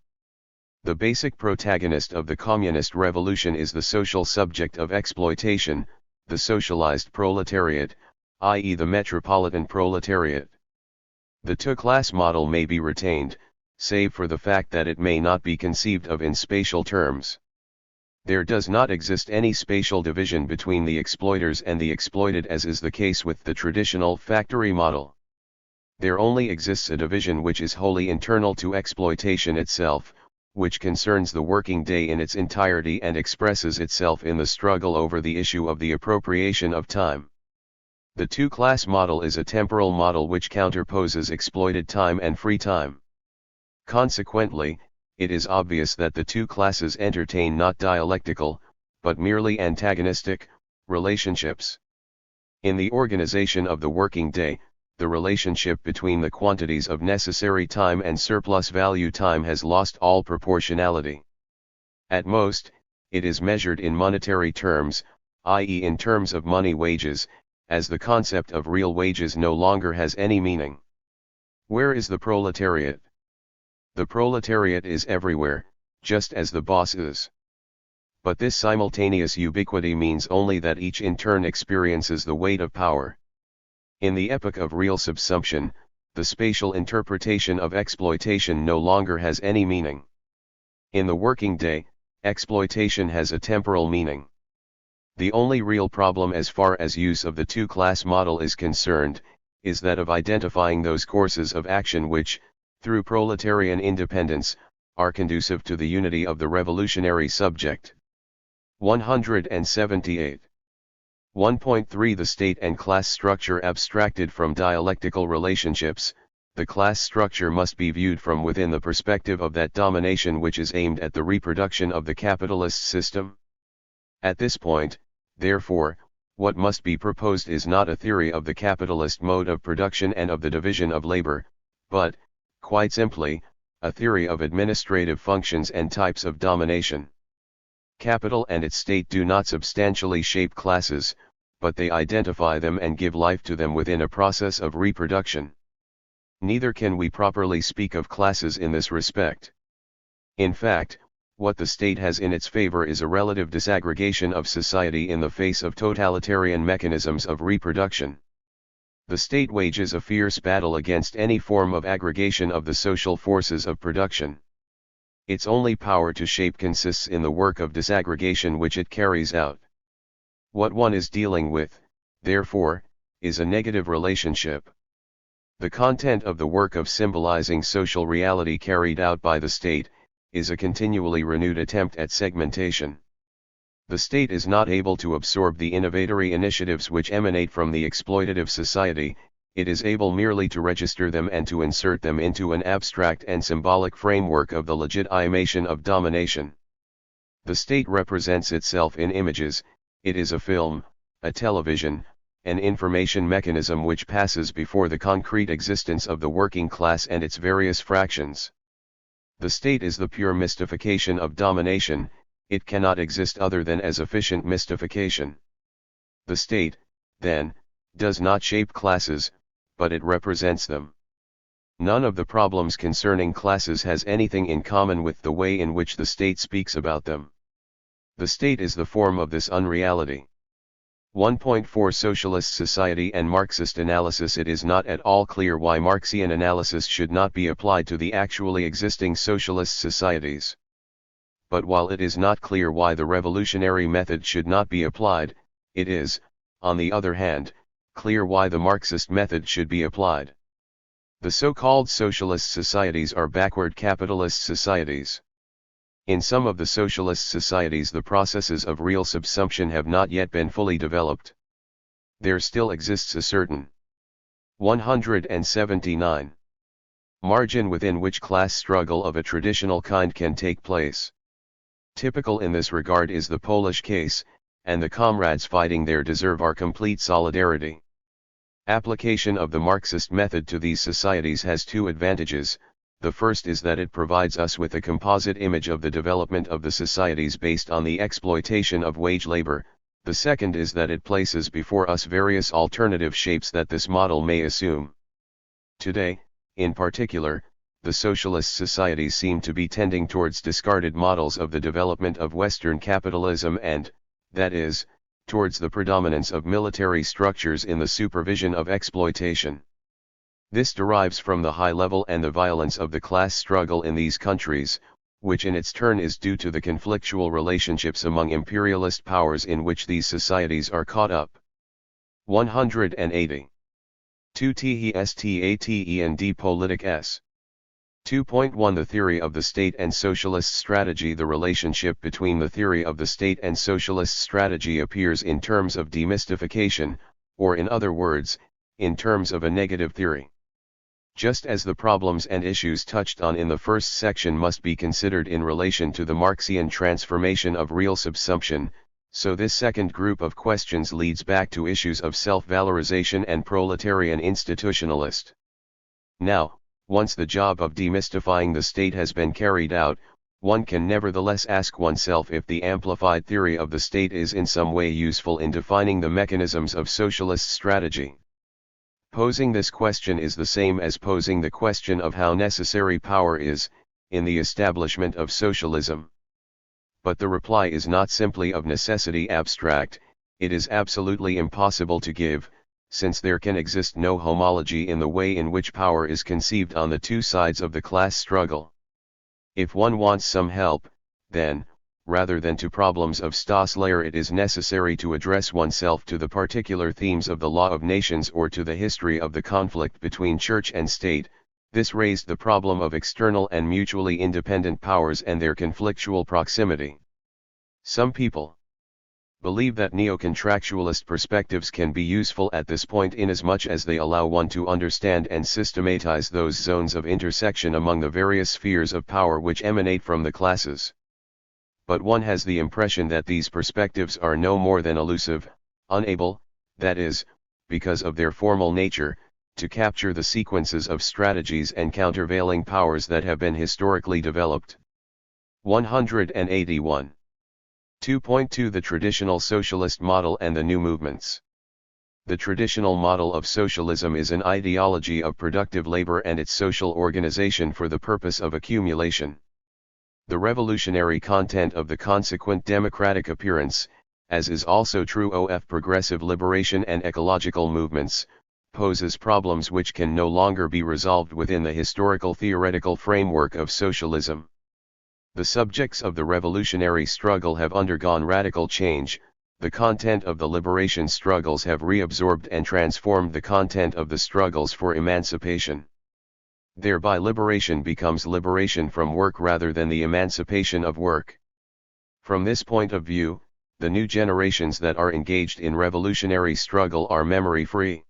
S1: The basic protagonist of the communist revolution is the social subject of exploitation, the socialized proletariat, i.e. the metropolitan proletariat. The two-class model may be retained, save for the fact that it may not be conceived of in spatial terms. There does not exist any spatial division between the exploiters and the exploited, as is the case with the traditional factory model. There only exists a division which is wholly internal to exploitation itself, which concerns the working day in its entirety and expresses itself in the struggle over the issue of the appropriation of time. The two-class model is a temporal model which counterposes exploited time and free time. Consequently, it is obvious that the two classes entertain not dialectical, but merely antagonistic, relationships. In the organization of the working day, the relationship between the quantities of necessary time and surplus value time has lost all proportionality. At most, it is measured in monetary terms, i.e. in terms of money wages, as the concept of real wages no longer has any meaning. Where is the proletariat? The proletariat is everywhere, just as the boss is. But this simultaneous ubiquity means only that each in turn experiences the weight of power. In the epoch of real subsumption, the spatial interpretation of exploitation no longer has any meaning. In the working day, exploitation has a temporal meaning. The only real problem as far as use of the two-class model is concerned, is that of identifying those courses of action which, through proletarian independence, are conducive to the unity of the revolutionary subject. 178. 1.3 The state and class structure abstracted from dialectical relationships. The class structure must be viewed from within the perspective of that domination which is aimed at the reproduction of the capitalist system. At this point, therefore, what must be proposed is not a theory of the capitalist mode of production and of the division of labor, but, quite simply, a theory of administrative functions and types of domination. Capital and its state do not substantially shape classes, but they identify them and give life to them within a process of reproduction. Neither can we properly speak of classes in this respect. In fact, what the state has in its favor is a relative disaggregation of society in the face of totalitarian mechanisms of reproduction. The state wages a fierce battle against any form of aggregation of the social forces of production. Its only power to shape consists in the work of disaggregation which it carries out. What one is dealing with, therefore, is a negative relationship. The content of the work of symbolizing social reality carried out by the state, is a continually renewed attempt at segmentation. The state is not able to absorb the innovatory initiatives which emanate from the exploitative society, it is able merely to register them and to insert them into an abstract and symbolic framework of the legitimation of domination. The state represents itself in images, it is a film, a television, an information mechanism which passes before the concrete existence of the working class and its various fractions. The state is the pure mystification of domination, it cannot exist other than as efficient mystification. The state, then, does not shape classes, but it represents them. None of the problems concerning classes has anything in common with the way in which the state speaks about them. The state is the form of this unreality. 1.4 Socialist society and Marxist analysis. It is not at all clear why Marxian analysis should not be applied to the actually existing socialist societies. But while it is not clear why the revolutionary method should not be applied, it is, on the other hand, clear why the Marxist method should be applied. The so-called socialist societies are backward capitalist societies. In some of the socialist societies the processes of real subsumption have not yet been fully developed. There still exists a certain 179 margin within which class struggle of a traditional kind can take place. Typical in this regard is the Polish case, and the comrades fighting there deserve our complete solidarity. Application of the Marxist method to these societies has two advantages. The first is that it provides us with a composite image of the development of the societies based on the exploitation of wage labor. The second is that it places before us various alternative shapes that this model may assume. Today, in particular, the socialist societies seem to be tending towards discarded models of the development of Western capitalism and, that is, towards the predominance of military structures in the supervision of exploitation. This derives from the high level and the violence of the class struggle in these countries, which in its turn is due to the conflictual relationships among imperialist powers in which these societies are caught up. 180. 2 THIRD Politic S. 2.1 The theory of the state and socialist strategy. The relationship between the theory of the state and socialist strategy appears in terms of demystification, or in other words, in terms of a negative theory. Just as the problems and issues touched on in the first section must be considered in relation to the Marxian transformation of real subsumption, so this second group of questions leads back to issues of self-valorization and proletarian institutionalist. Now, once the job of demystifying the state has been carried out, one can nevertheless ask oneself if the amplified theory of the state is in some way useful in defining the mechanisms of socialist strategy. Posing this question is the same as posing the question of how necessary power is, in the establishment of socialism. But the reply is not simply of necessity abstract, it is absolutely impossible to give, since there can exist no homology in the way in which power is conceived on the two sides of the class struggle. If one wants some help, then, rather than to problems of Stas layer, it is necessary to address oneself to the particular themes of the law of nations or to the history of the conflict between church and state. This raised the problem of external and mutually independent powers and their conflictual proximity. Some people believe that neo-contractualist perspectives can be useful at this point inasmuch as they allow one to understand and systematize those zones of intersection among the various spheres of power which emanate from the classes. But one has the impression that these perspectives are no more than elusive, unable, that is, because of their formal nature, to capture the sequences of strategies and countervailing powers that have been historically developed. 181. 2.2 The traditional socialist model and the new movements. The traditional model of socialism is an ideology of productive labor and its social organization for the purpose of accumulation. The revolutionary content of the consequent democratic appearance, as is also true of progressive liberation and ecological movements, poses problems which can no longer be resolved within the historical theoretical framework of socialism. The subjects of the revolutionary struggle have undergone radical change, the content of the liberation struggles have reabsorbed and transformed the content of the struggles for emancipation. Thereby liberation becomes liberation from work rather than the emancipation of work. From this point of view, the new generations that are engaged in revolutionary struggle are memory-free.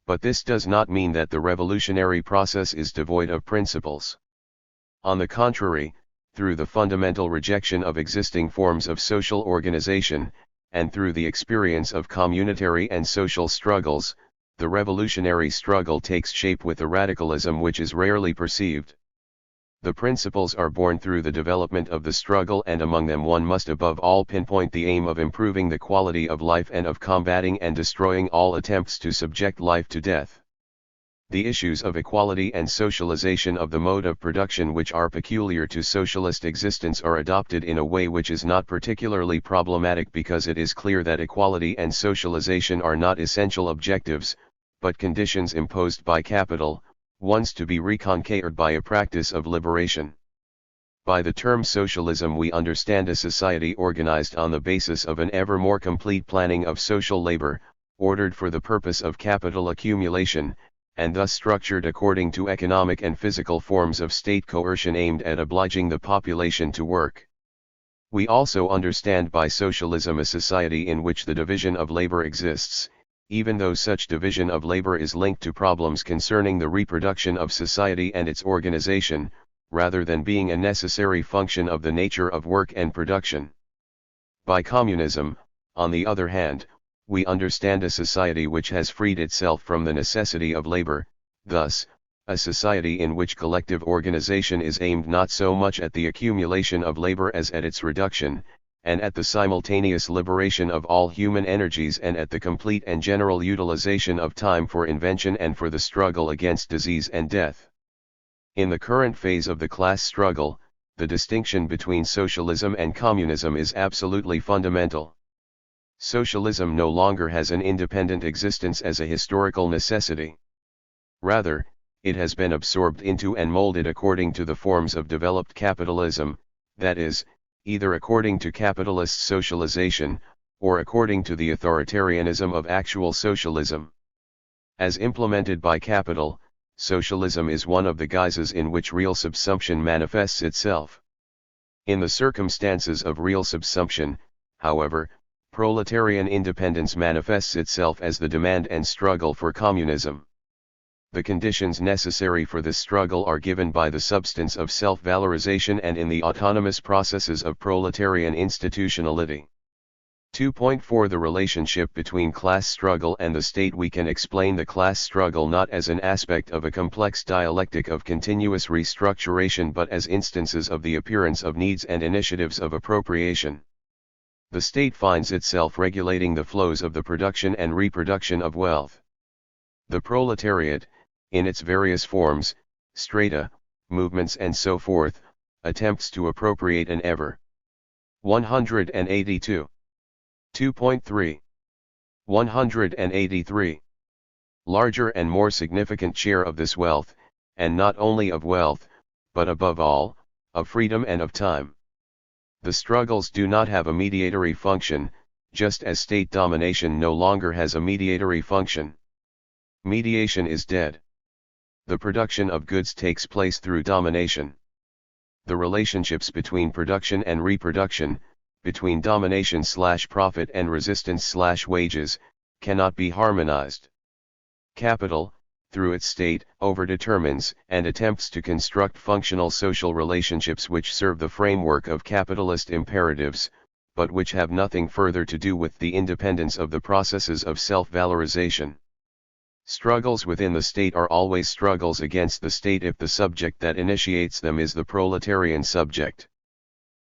S1: But this does not mean that the revolutionary process is devoid of principles. On the contrary, through the fundamental rejection of existing forms of social organization, and through the experience of communitary and social struggles, the revolutionary struggle takes shape with a radicalism which is rarely perceived. The principles are born through the development of the struggle, and among them one must above all pinpoint the aim of improving the quality of life and of combating and destroying all attempts to subject life to death. The issues of equality and socialization of the mode of production which are peculiar to socialist existence are adopted in a way which is not particularly problematic, because it is clear that equality and socialization are not essential objectives, but conditions imposed by capital, ones to be reconquered by a practice of liberation. By the term socialism we understand a society organized on the basis of an ever more complete planning of social labor, ordered for the purpose of capital accumulation, and thus structured according to economic and physical forms of state coercion aimed at obliging the population to work. We also understand by socialism a society in which the division of labor exists, even though such division of labor is linked to problems concerning the reproduction of society and its organization, rather than being a necessary function of the nature of work and production. By communism, on the other hand, we understand a society which has freed itself from the necessity of labor, thus, a society in which collective organization is aimed not so much at the accumulation of labor as at its reduction, and at the simultaneous liberation of all human energies, and at the complete and general utilization of time for invention and for the struggle against disease and death. In the current phase of the class struggle, the distinction between socialism and communism is absolutely fundamental. Socialism no longer has an independent existence as a historical necessity. Rather, it has been absorbed into and molded according to the forms of developed capitalism, that is, either according to capitalist socialization, or according to the authoritarianism of actual socialism. As implemented by capital, socialism is one of the guises in which real subsumption manifests itself. In the circumstances of real subsumption, however, proletarian independence manifests itself as the demand and struggle for communism. The conditions necessary for this struggle are given by the substance of self-valorization and in the autonomous processes of proletarian institutionality. 2.4 The relationship between class struggle and the state. We can explain the class struggle not as an aspect of a complex dialectic of continuous restructuration, but as instances of the appearance of needs and initiatives of appropriation. The state finds itself regulating the flows of the production and reproduction of wealth. The proletariat, in its various forms, strata, movements and so forth, attempts to appropriate an ever 182. 2.3. 183. Larger and more significant share of this wealth, and not only of wealth, but above all, of freedom and of time. The struggles do not have a mediatory function, just as state domination no longer has a mediatory function. Mediation is dead. The production of goods takes place through domination. The relationships between production and reproduction, between domination/profit and resistance/wages, cannot be harmonized. Capital, through its state, overdetermines and attempts to construct functional social relationships which serve the framework of capitalist imperatives, but which have nothing further to do with the independence of the processes of self-valorization. Struggles within the state are always struggles against the state if the subject that initiates them is the proletarian subject.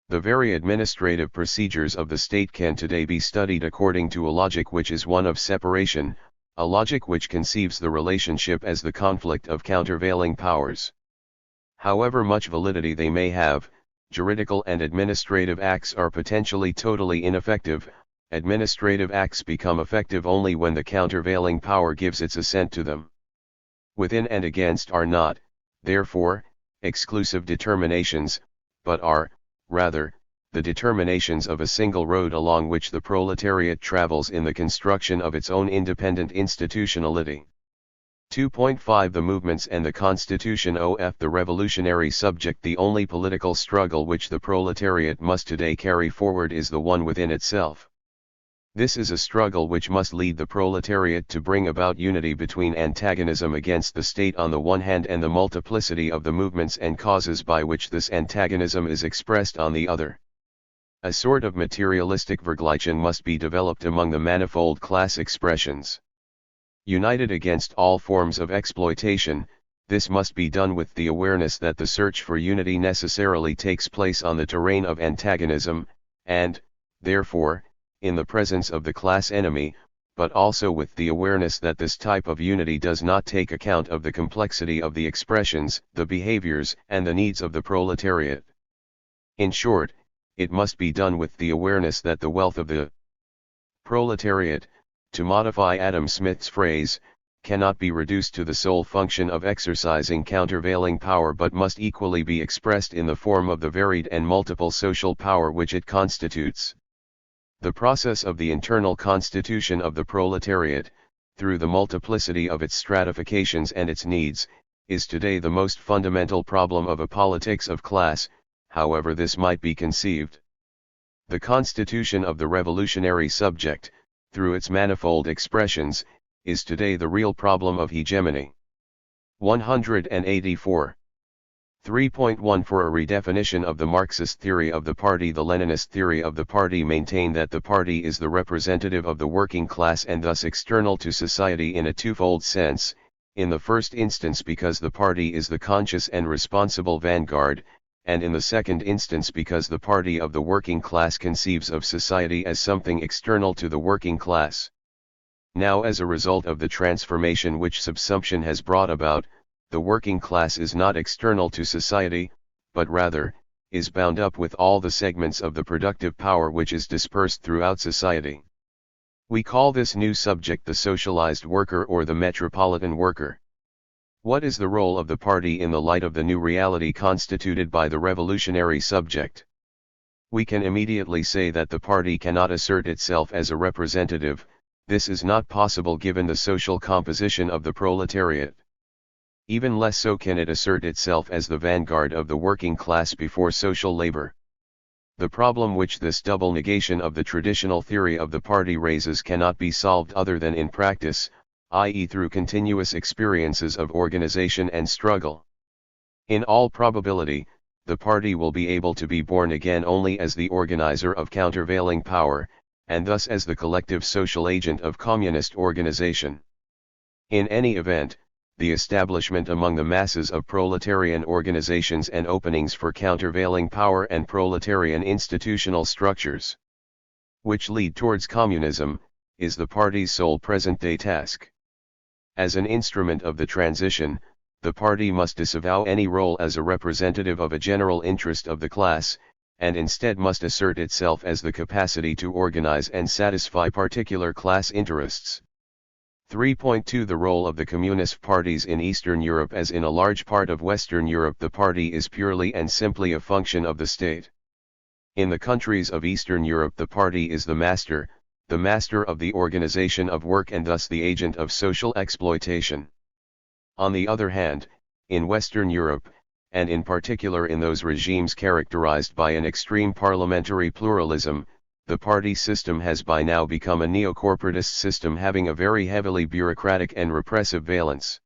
S1: The very administrative procedures of the state can today be studied according to a logic which is one of separation, a logic which conceives the relationship as the conflict of countervailing powers. However much validity they may have, juridical and administrative acts are potentially totally ineffective. Administrative acts become effective only when the countervailing power gives its assent to them. Within and against are not, therefore, exclusive determinations, but are, rather, the determinations of a single road along which the proletariat travels in the construction of its own independent institutionality. 2.5 The movements and the Constitution of the revolutionary subject. The only political struggle which the proletariat must today carry forward is the one within itself. This is a struggle which must lead the proletariat to bring about unity between antagonism against the state on the one hand and the multiplicity of the movements and causes by which this antagonism is expressed on the other. A sort of materialistic Vergleichen must be developed among the manifold class expressions. United against all forms of exploitation, this must be done with the awareness that the search for unity necessarily takes place on the terrain of antagonism, and, therefore, in the presence of the class enemy, but also with the awareness that this type of unity does not take account of the complexity of the expressions, the behaviors, and the needs of the proletariat. In short, it must be done with the awareness that the wealth of the proletariat, to modify Adam Smith's phrase, cannot be reduced to the sole function of exercising countervailing power but must equally be expressed in the form of the varied and multiple social power which it constitutes. The process of the internal constitution of the proletariat, through the multiplicity of its stratifications and its needs, is today the most fundamental problem of a politics of class, however this might be conceived. The constitution of the revolutionary subject, through its manifold expressions, is today the real problem of hegemony. 184. 3.1 For a redefinition of the Marxist theory of the party. The Leninist theory of the party maintained that the party is the representative of the working class and thus external to society in a twofold sense, in the first instance because the party is the conscious and responsible vanguard, and in the second instance because the party of the working class conceives of society as something external to the working class. Now, as a result of the transformation which subsumption has brought about, the working class is not external to society, but rather, is bound up with all the segments of the productive power which is dispersed throughout society. We call this new subject the socialized worker or the metropolitan worker. What is the role of the party in the light of the new reality constituted by the revolutionary subject? We can immediately say that the party cannot assert itself as a representative. This is not possible given the social composition of the proletariat. Even less so can it assert itself as the vanguard of the working class before social labor. The problem which this double negation of the traditional theory of the party raises cannot be solved other than in practice, i.e. through continuous experiences of organization and struggle. In all probability, the party will be able to be born again only as the organizer of countervailing power, and thus as the collective social agent of communist organization. In any event, the establishment among the masses of proletarian organizations and openings for countervailing power and proletarian institutional structures, which lead towards communism, is the party's sole present-day task. As an instrument of the transition, the party must disavow any role as a representative of a general interest of the class, and instead must assert itself as the capacity to organize and satisfy particular class interests. 3.2 The role of the communist parties in Eastern Europe. As in a large part of Western Europe, the party is purely and simply a function of the state. In the countries of Eastern Europe, the party is the master of the organization of work and thus the agent of social exploitation. On the other hand, in Western Europe, and in particular in those regimes characterized by an extreme parliamentary pluralism, the party system has by now become a neo-corporatist system having a very heavily bureaucratic and repressive valence.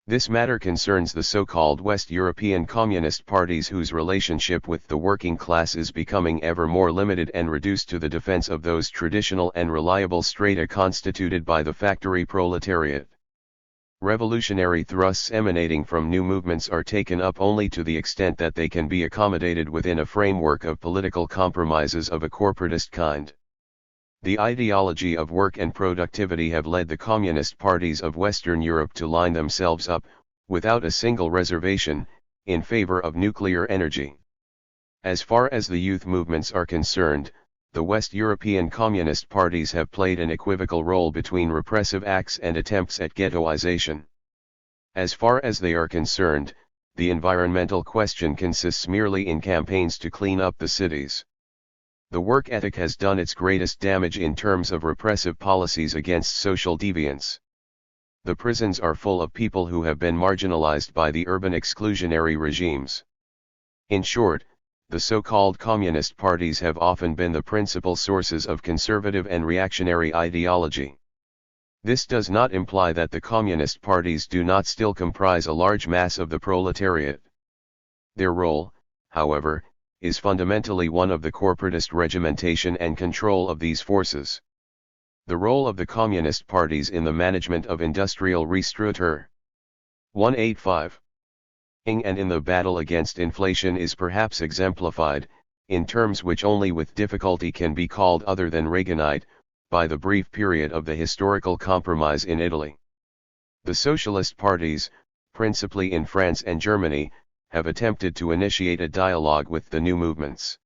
S1: This matter concerns the so-called West European communist parties whose relationship with the working class is becoming ever more limited and reduced to the defense of those traditional and reliable strata constituted by the factory proletariat. Revolutionary thrusts emanating from new movements are taken up only to the extent that they can be accommodated within a framework of political compromises of a corporatist kind. The ideology of work and productivity have led the communist parties of Western Europe to line themselves up, without a single reservation, in favor of nuclear energy. As far as the youth movements are concerned, the West European communist parties have played an equivocal role between repressive acts and attempts at ghettoization. As far as they are concerned, the environmental question consists merely in campaigns to clean up the cities. The work ethic has done its greatest damage in terms of repressive policies against social deviance. The prisons are full of people who have been marginalized by the urban exclusionary regimes. In short, the so-called communist parties have often been the principal sources of conservative and reactionary ideology. This does not imply that the communist parties do not still comprise a large mass of the proletariat. Their role, however, is fundamentally one of the corporatist regimentation and control of these forces. The role of the communist parties in the management of industrial restructure. 185. And in the battle against inflation is perhaps exemplified, in terms which only with difficulty can be called other than Reaganite, by the brief period of the historical compromise in Italy. The socialist parties, principally in France and Germany, have attempted to initiate a dialogue with the new movements.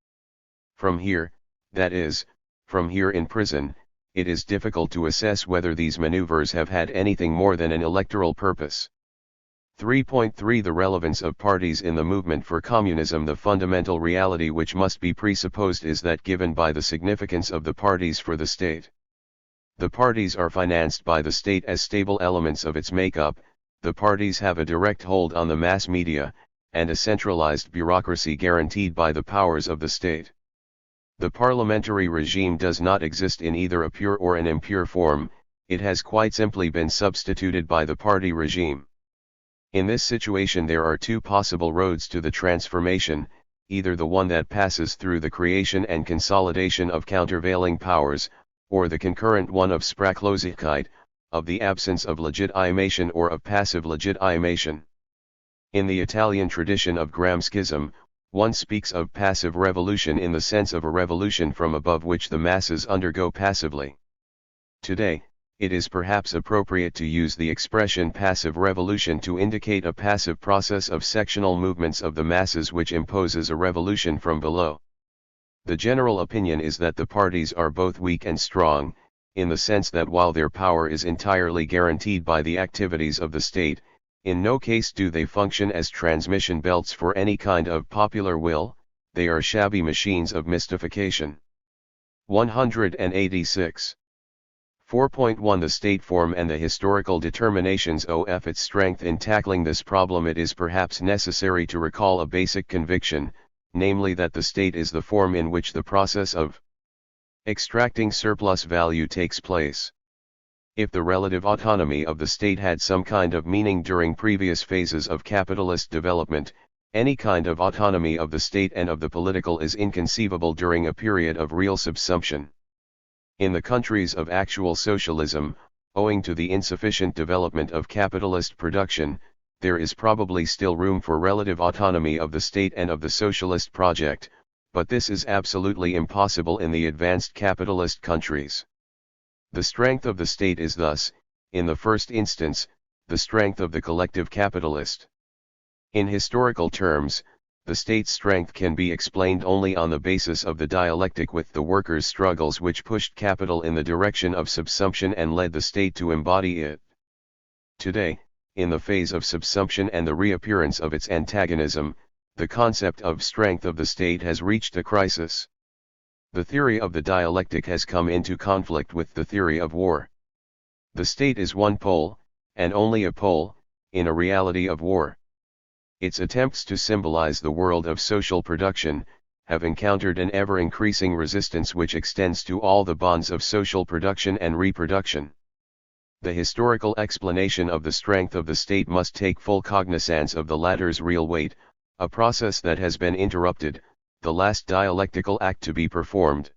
S1: From here, that is, from here in prison, it is difficult to assess whether these maneuvers have had anything more than an electoral purpose. 3.3 The relevance of parties in the movement for communism. The fundamental reality which must be presupposed is that given by the significance of the parties for the state. The parties are financed by the state as stable elements of its makeup, the parties have a direct hold on the mass media, and a centralized bureaucracy guaranteed by the powers of the state. The parliamentary regime does not exist in either a pure or an impure form, it has quite simply been substituted by the party regime. In this situation there are two possible roads to the transformation, either the one that passes through the creation and consolidation of countervailing powers, or the concurrent one of Sprachlosigkeit, of the absence of legitimation or of passive legitimation. In the Italian tradition of Gramscism, one speaks of passive revolution in the sense of a revolution from above which the masses undergo passively. Today, it is perhaps appropriate to use the expression passive revolution to indicate a passive process of sectional movements of the masses which imposes a revolution from below. The general opinion is that the parties are both weak and strong, in the sense that while their power is entirely guaranteed by the activities of the state, in no case do they function as transmission belts for any kind of popular will, they are shabby machines of mystification. 186. 4.1 The state form and the historical determinations of its strength. In tackling this problem it is perhaps necessary to recall a basic conviction, namely that the state is the form in which the process of extracting surplus value takes place. If the relative autonomy of the state had some kind of meaning during previous phases of capitalist development, any kind of autonomy of the state and of the political is inconceivable during a period of real subsumption. In the countries of actual socialism, owing to the insufficient development of capitalist production, there is probably still room for relative autonomy of the state and of the socialist project, but this is absolutely impossible in the advanced capitalist countries. The strength of the state is thus, in the first instance, the strength of the collective capitalist. In historical terms, the state's strength can be explained only on the basis of the dialectic with the workers' struggles which pushed capital in the direction of subsumption and led the state to embody it. Today, in the phase of subsumption and the reappearance of its antagonism, the concept of strength of the state has reached a crisis. The theory of the dialectic has come into conflict with the theory of war. The state is one pole, and only a pole, in a reality of war. Its attempts to symbolize the world of social production have encountered an ever-increasing resistance which extends to all the bonds of social production and reproduction. The historical explanation of the strength of the state must take full cognizance of the latter's real weight, a process that has been interrupted, the last dialectical act to be performed.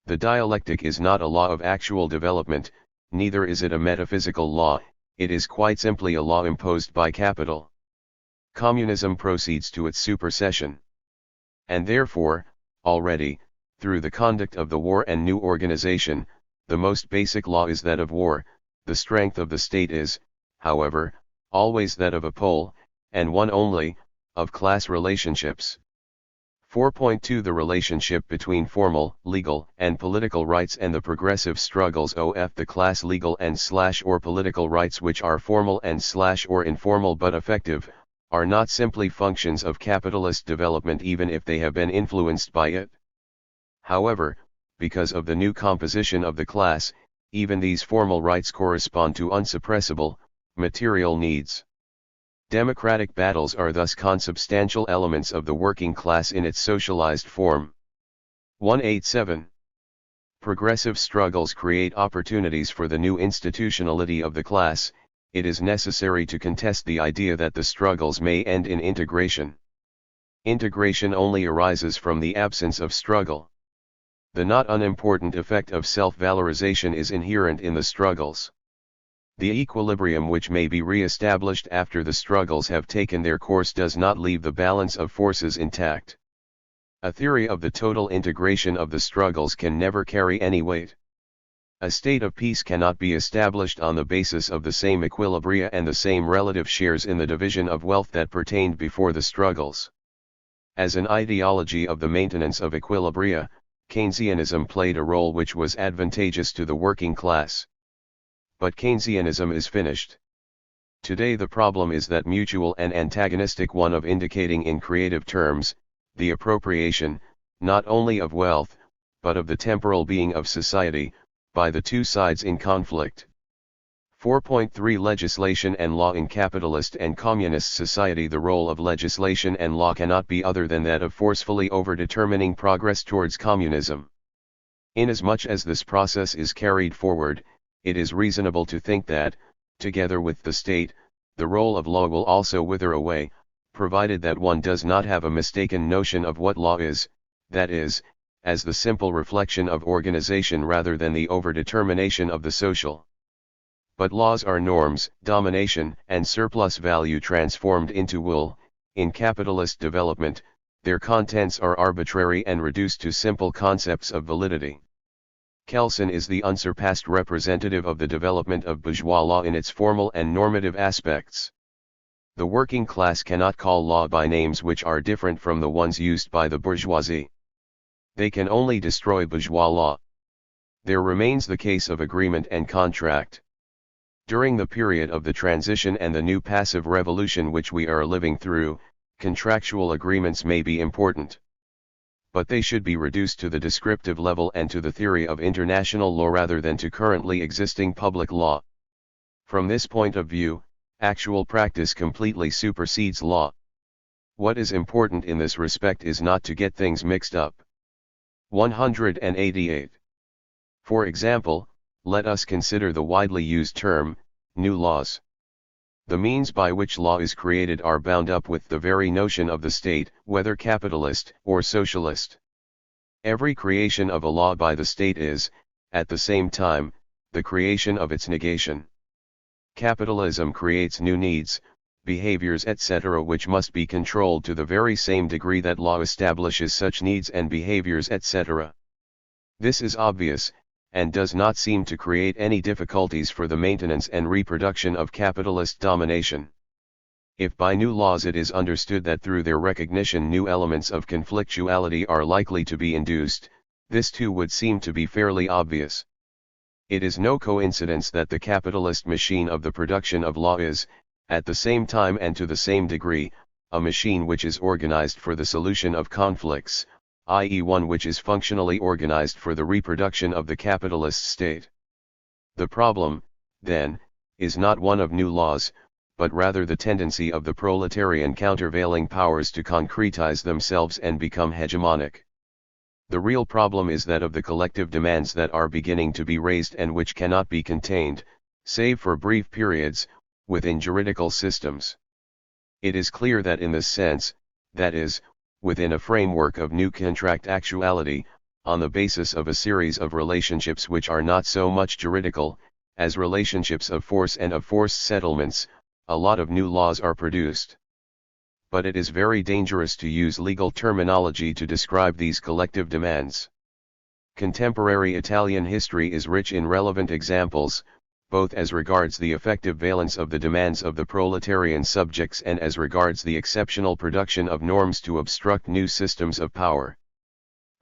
S1: The dialectic is not a law of actual development, neither is it a metaphysical law, it is quite simply a law imposed by capital. Communism proceeds to its supersession. And therefore, already, through the conduct of the war and new organization, the most basic law is that of war. The strength of the state is, however, always that of a pole, and one only, of class relationships. 4.2 The relationship between formal, legal, and political rights and the progressive struggles of the class legal and or political rights which are formal and or informal but effective, are not simply functions of capitalist development even if they have been influenced by it. However, because of the new composition of the class, even these formal rights correspond to unsuppressible, material needs. Democratic battles are thus consubstantial elements of the working class in its socialized form. 187. Progressive struggles create opportunities for the new institutionality of the class. It is necessary to contest the idea that the struggles may end in integration. Integration only arises from the absence of struggle. The not unimportant effect of self-valorization is inherent in the struggles. The equilibrium which may be re-established after the struggles have taken their course does not leave the balance of forces intact. A theory of the total integration of the struggles can never carry any weight. A state of peace cannot be established on the basis of the same equilibria and the same relative shares in the division of wealth that pertained before the struggles. As an ideology of the maintenance of equilibria, Keynesianism played a role which was advantageous to the working class. But Keynesianism is finished. Today the problem is that mutual and antagonistic one of indicating in creative terms, the appropriation, not only of wealth, but of the temporal being of society, by the two sides in conflict. 4.3 Legislation and law in capitalist and communist society. The role of legislation and law cannot be other than that of forcefully overdetermining progress towards communism. Inasmuch as this process is carried forward, it is reasonable to think that, together with the state, the role of law will also wither away, provided that one does not have a mistaken notion of what law is, that is, as the simple reflection of organization rather than the overdetermination of the social. But laws are norms, domination, and surplus value transformed into will. In capitalist development, their contents are arbitrary and reduced to simple concepts of validity. Kelsen is the unsurpassed representative of the development of bourgeois law in its formal and normative aspects. The working class cannot call law by names which are different from the ones used by the bourgeoisie. They can only destroy bourgeois law. There remains the case of agreement and contract. During the period of the transition and the new passive revolution which we are living through, contractual agreements may be important. But they should be reduced to the descriptive level and to the theory of international law rather than to currently existing public law. From this point of view, actual practice completely supersedes law. What is important in this respect is not to get things mixed up. 188. For example, let us consider the widely used term, new laws. The means by which law is created are bound up with the very notion of the state, whether capitalist or socialist. Every creation of a law by the state is, at the same time, the creation of its negation. Capitalism creates new needs, behaviors etc. which must be controlled to the very same degree that law establishes such needs and behaviors etc. This is obvious, and does not seem to create any difficulties for the maintenance and reproduction of capitalist domination. If by new laws it is understood that through their recognition new elements of conflictuality are likely to be induced, this too would seem to be fairly obvious. It is no coincidence that the capitalist machine of the production of law is, at the same time and to the same degree, a machine which is organized for the solution of conflicts, i.e. one which is functionally organized for the reproduction of the capitalist state. The problem, then, is not one of new laws, but rather the tendency of the proletarian countervailing powers to concretize themselves and become hegemonic. The real problem is that of the collective demands that are beginning to be raised and which cannot be contained, save for brief periods, within juridical systems. It is clear that in this sense, that is, within a framework of new contract actuality, on the basis of a series of relationships which are not so much juridical, as relationships of force and of forced settlements, a lot of new laws are produced. But it is very dangerous to use legal terminology to describe these collective demands. Contemporary Italian history is rich in relevant examples, both as regards the effective valence of the demands of the proletarian subjects and as regards the exceptional production of norms to obstruct new systems of power.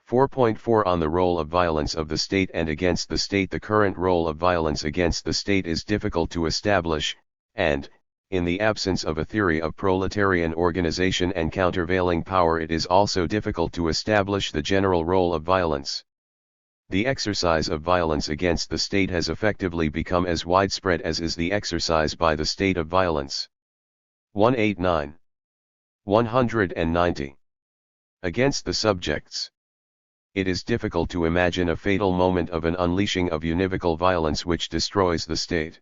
S1: 4.4 On the role of violence of the state and against the state. The current role of violence against the state is difficult to establish, and, in the absence of a theory of proletarian organization and countervailing power, it is also difficult to establish the general role of violence. The exercise of violence against the state has effectively become as widespread as is the exercise by the state of violence. 189. 190. Against the subjects. It is difficult to imagine a fatal moment of an unleashing of univocal violence which destroys the state.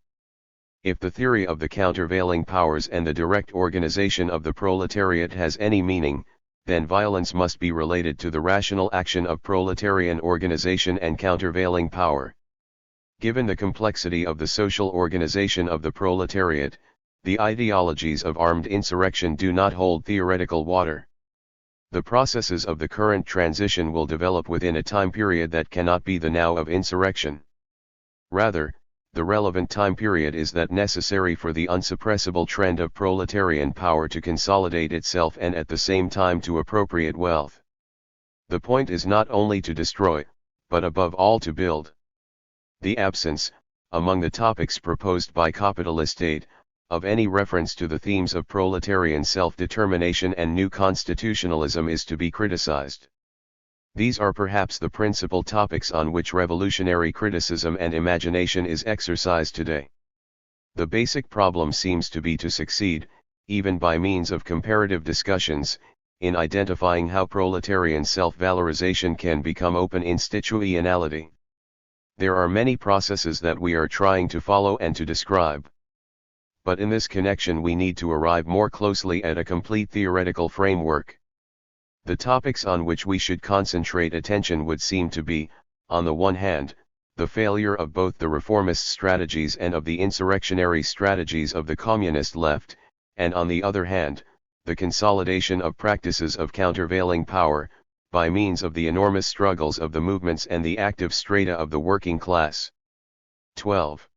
S1: If the theory of the countervailing powers and the direct organization of the proletariat has any meaning, then violence must be related to the rational action of proletarian organization and countervailing power. Given the complexity of the social organization of the proletariat, the ideologies of armed insurrection do not hold theoretical water. The processes of the current transition will develop within a time period that cannot be the now of insurrection. Rather, the relevant time period is that necessary for the unsuppressible trend of proletarian power to consolidate itself and at the same time to appropriate wealth. The point is not only to destroy, but above all to build. The absence, among the topics proposed by Capitalist State, of any reference to the themes of proletarian self-determination and new constitutionalism is to be criticized. These are perhaps the principal topics on which revolutionary criticism and imagination is exercised today. The basic problem seems to be to succeed, even by means of comparative discussions, in identifying how proletarian self-valorization can become open institutionality. There are many processes that we are trying to follow and to describe. But in this connection we need to arrive more closely at a complete theoretical framework. The topics on which we should concentrate attention would seem to be, on the one hand, the failure of both the reformist strategies and of the insurrectionary strategies of the communist left, and on the other hand, the consolidation of practices of countervailing power, by means of the enormous struggles of the movements and the active strata of the working class. 12.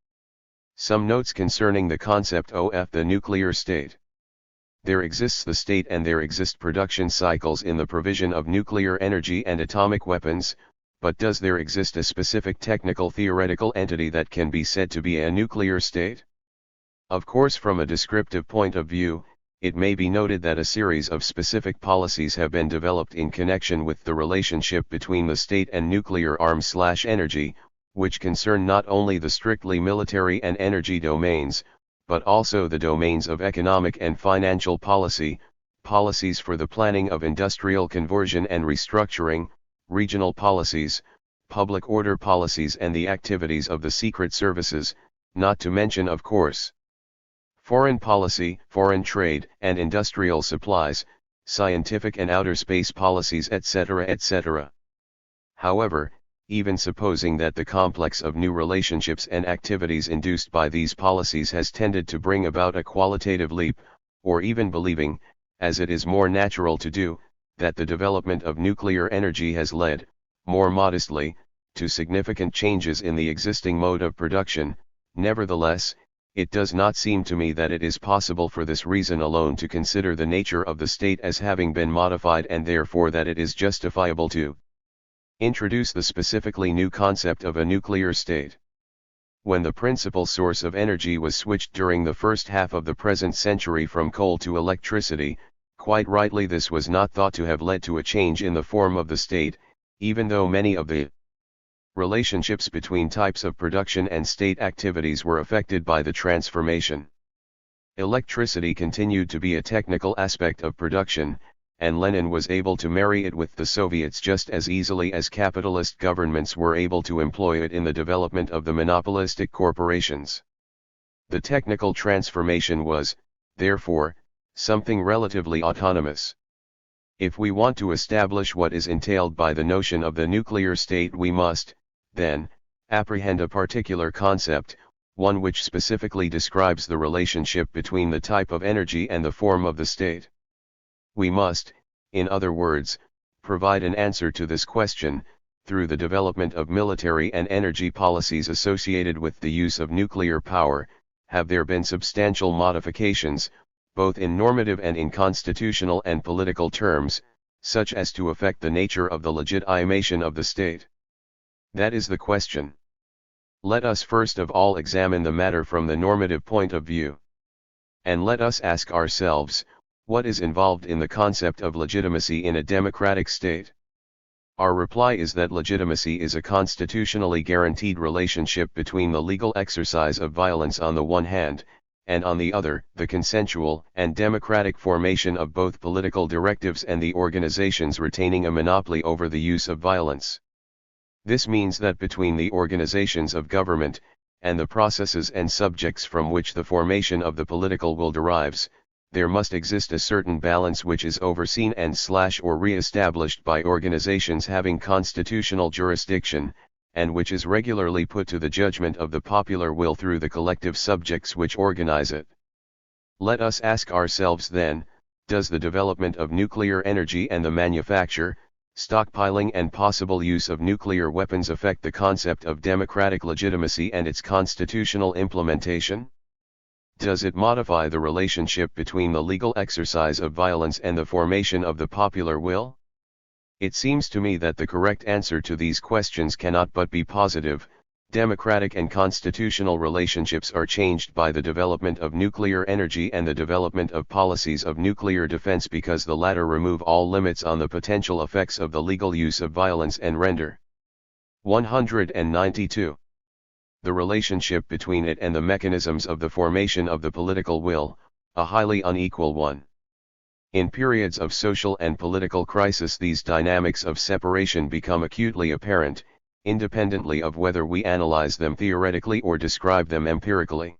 S1: Some notes concerning the concept of the nuclear state. There exists the state and there exist production cycles in the provision of nuclear energy and atomic weapons, but does there exist a specific technical theoretical entity that can be said to be a nuclear state? Of course, from a descriptive point of view, it may be noted that a series of specific policies have been developed in connection with the relationship between the state and nuclear arms/energy, which concern not only the strictly military and energy domains, but also the domains of economic and financial policy, policies for the planning of industrial conversion and restructuring, regional policies, public order policies and the activities of the secret services, not to mention of course, foreign policy, foreign trade and industrial supplies, scientific and outer space policies etc. etc. However, even supposing that the complex of new relationships and activities induced by these policies has tended to bring about a qualitative leap, or even believing, as it is more natural to do, that the development of nuclear energy has led, more modestly, to significant changes in the existing mode of production, nevertheless, it does not seem to me that it is possible for this reason alone to consider the nature of the state as having been modified and therefore that it is justifiable to introduce the specifically new concept of a nuclear state. When the principal source of energy was switched during the first half of the present century from coal to electricity, quite rightly this was not thought to have led to a change in the form of the state, even though many of the relationships between types of production and state activities were affected by the transformation. Electricity continued to be a technical aspect of production, and Lenin was able to marry it with the Soviets just as easily as capitalist governments were able to employ it in the development of the monopolistic corporations. The technical transformation was, therefore, something relatively autonomous. If we want to establish what is entailed by the notion of the nuclear state, we must, then, apprehend a particular concept, one which specifically describes the relationship between the type of energy and the form of the state. We must, in other words, provide an answer to this question, through the development of military and energy policies associated with the use of nuclear power. Have there been substantial modifications, both in normative and in constitutional and political terms, such as to affect the nature of the legitimation of the state? That is the question. Let us first of all examine the matter from the normative point of view. And let us ask ourselves, what is involved in the concept of legitimacy in a democratic state? Our reply is that legitimacy is a constitutionally guaranteed relationship between the legal exercise of violence on the one hand, and on the other, the consensual and democratic formation of both political directives and the organizations retaining a monopoly over the use of violence. This means that between the organizations of government, and the processes and subjects from which the formation of the political will derives, there must exist a certain balance which is overseen and/or re-established by organizations having constitutional jurisdiction, and which is regularly put to the judgment of the popular will through the collective subjects which organize it. Let us ask ourselves then, does the development of nuclear energy and the manufacture, Stockpiling and possible use of nuclear weapons affect the concept of democratic legitimacy and its constitutional implementation? Does it modify the relationship between the legal exercise of violence and the formation of the popular will? It seems to me that the correct answer to these questions cannot but be positive. Democratic and constitutional relationships are changed by the development of nuclear energy and the development of policies of nuclear defense, because the latter remove all limits on the potential effects of the legal use of violence and render 192. The relationship between it and the mechanisms of the formation of the political will, a highly unequal one. In periods of social and political crisis, these dynamics of separation become acutely apparent, independently of whether we analyze them theoretically or describe them empirically.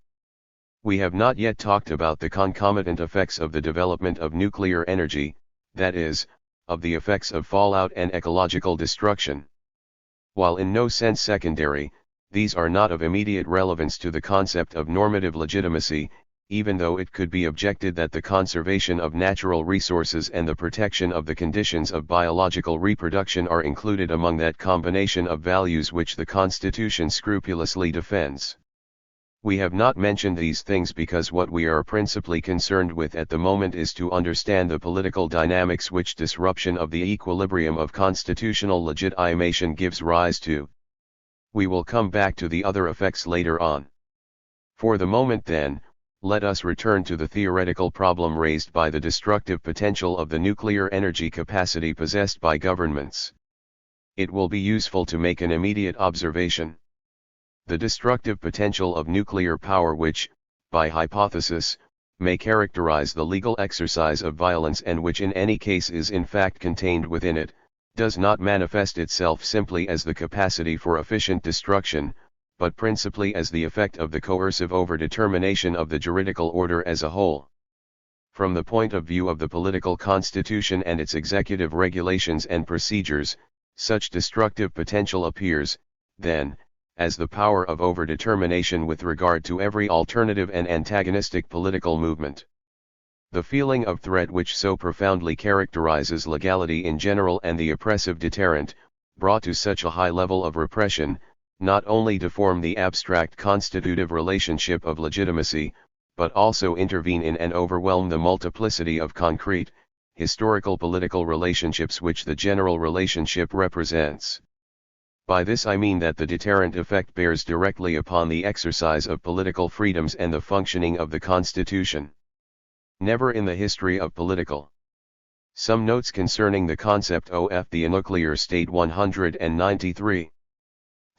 S1: We have not yet talked about the concomitant effects of the development of nuclear energy, that is, of the effects of fallout and ecological destruction. While in no sense secondary, these are not of immediate relevance to the concept of normative legitimacy, even though it could be objected that the conservation of natural resources and the protection of the conditions of biological reproduction are included among that combination of values which the Constitution scrupulously defends. We have not mentioned these things because what we are principally concerned with at the moment is to understand the political dynamics which disruption of the equilibrium of constitutional legitimation gives rise to. We will come back to the other effects later on. For the moment then, let us return to the theoretical problem raised by the destructive potential of the nuclear energy capacity possessed by governments. It will be useful to make an immediate observation. The destructive potential of nuclear power, which, by hypothesis, may characterize the legal exercise of violence and which in any case is in fact contained within it, does not manifest itself simply as the capacity for efficient destruction, but principally as the effect of the coercive overdetermination of the juridical order as a whole. From the point of view of the political constitution and its executive regulations and procedures, such destructive potential appears, then, as the power of overdetermination with regard to every alternative and antagonistic political movement. The feeling of threat which so profoundly characterizes legality in general and the oppressive deterrent, brought to such a high level of repression, not only deform the abstract constitutive relationship of legitimacy, but also intervene in and overwhelm the multiplicity of concrete, historical political relationships which the general relationship represents. By this I mean that the deterrent effect bears directly upon the exercise of political freedoms and the functioning of the Constitution. Never in the history of political. Some notes concerning the concept of the nuclear state 193.